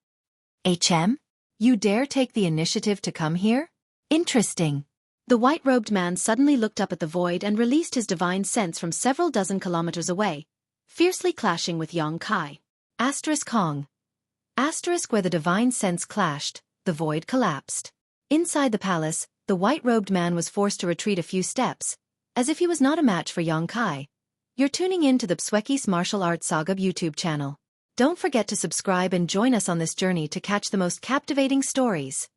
[SPEAKER 1] "HM? You dare take the initiative to come here? Interesting."
[SPEAKER 2] The white-robed man suddenly looked up at the void and released his divine sense from several dozen kilometers away, fiercely clashing with Yongkai.
[SPEAKER 1] Kong. Where the divine sense clashed, the void collapsed.
[SPEAKER 2] Inside the palace, the white-robed man was forced to retreat a few steps, as if he was not a match for Yongkai. You're tuning in to the Xueqi's Martial Arts Saga YouTube channel. Don't forget to subscribe and join us on this journey to catch the most captivating stories.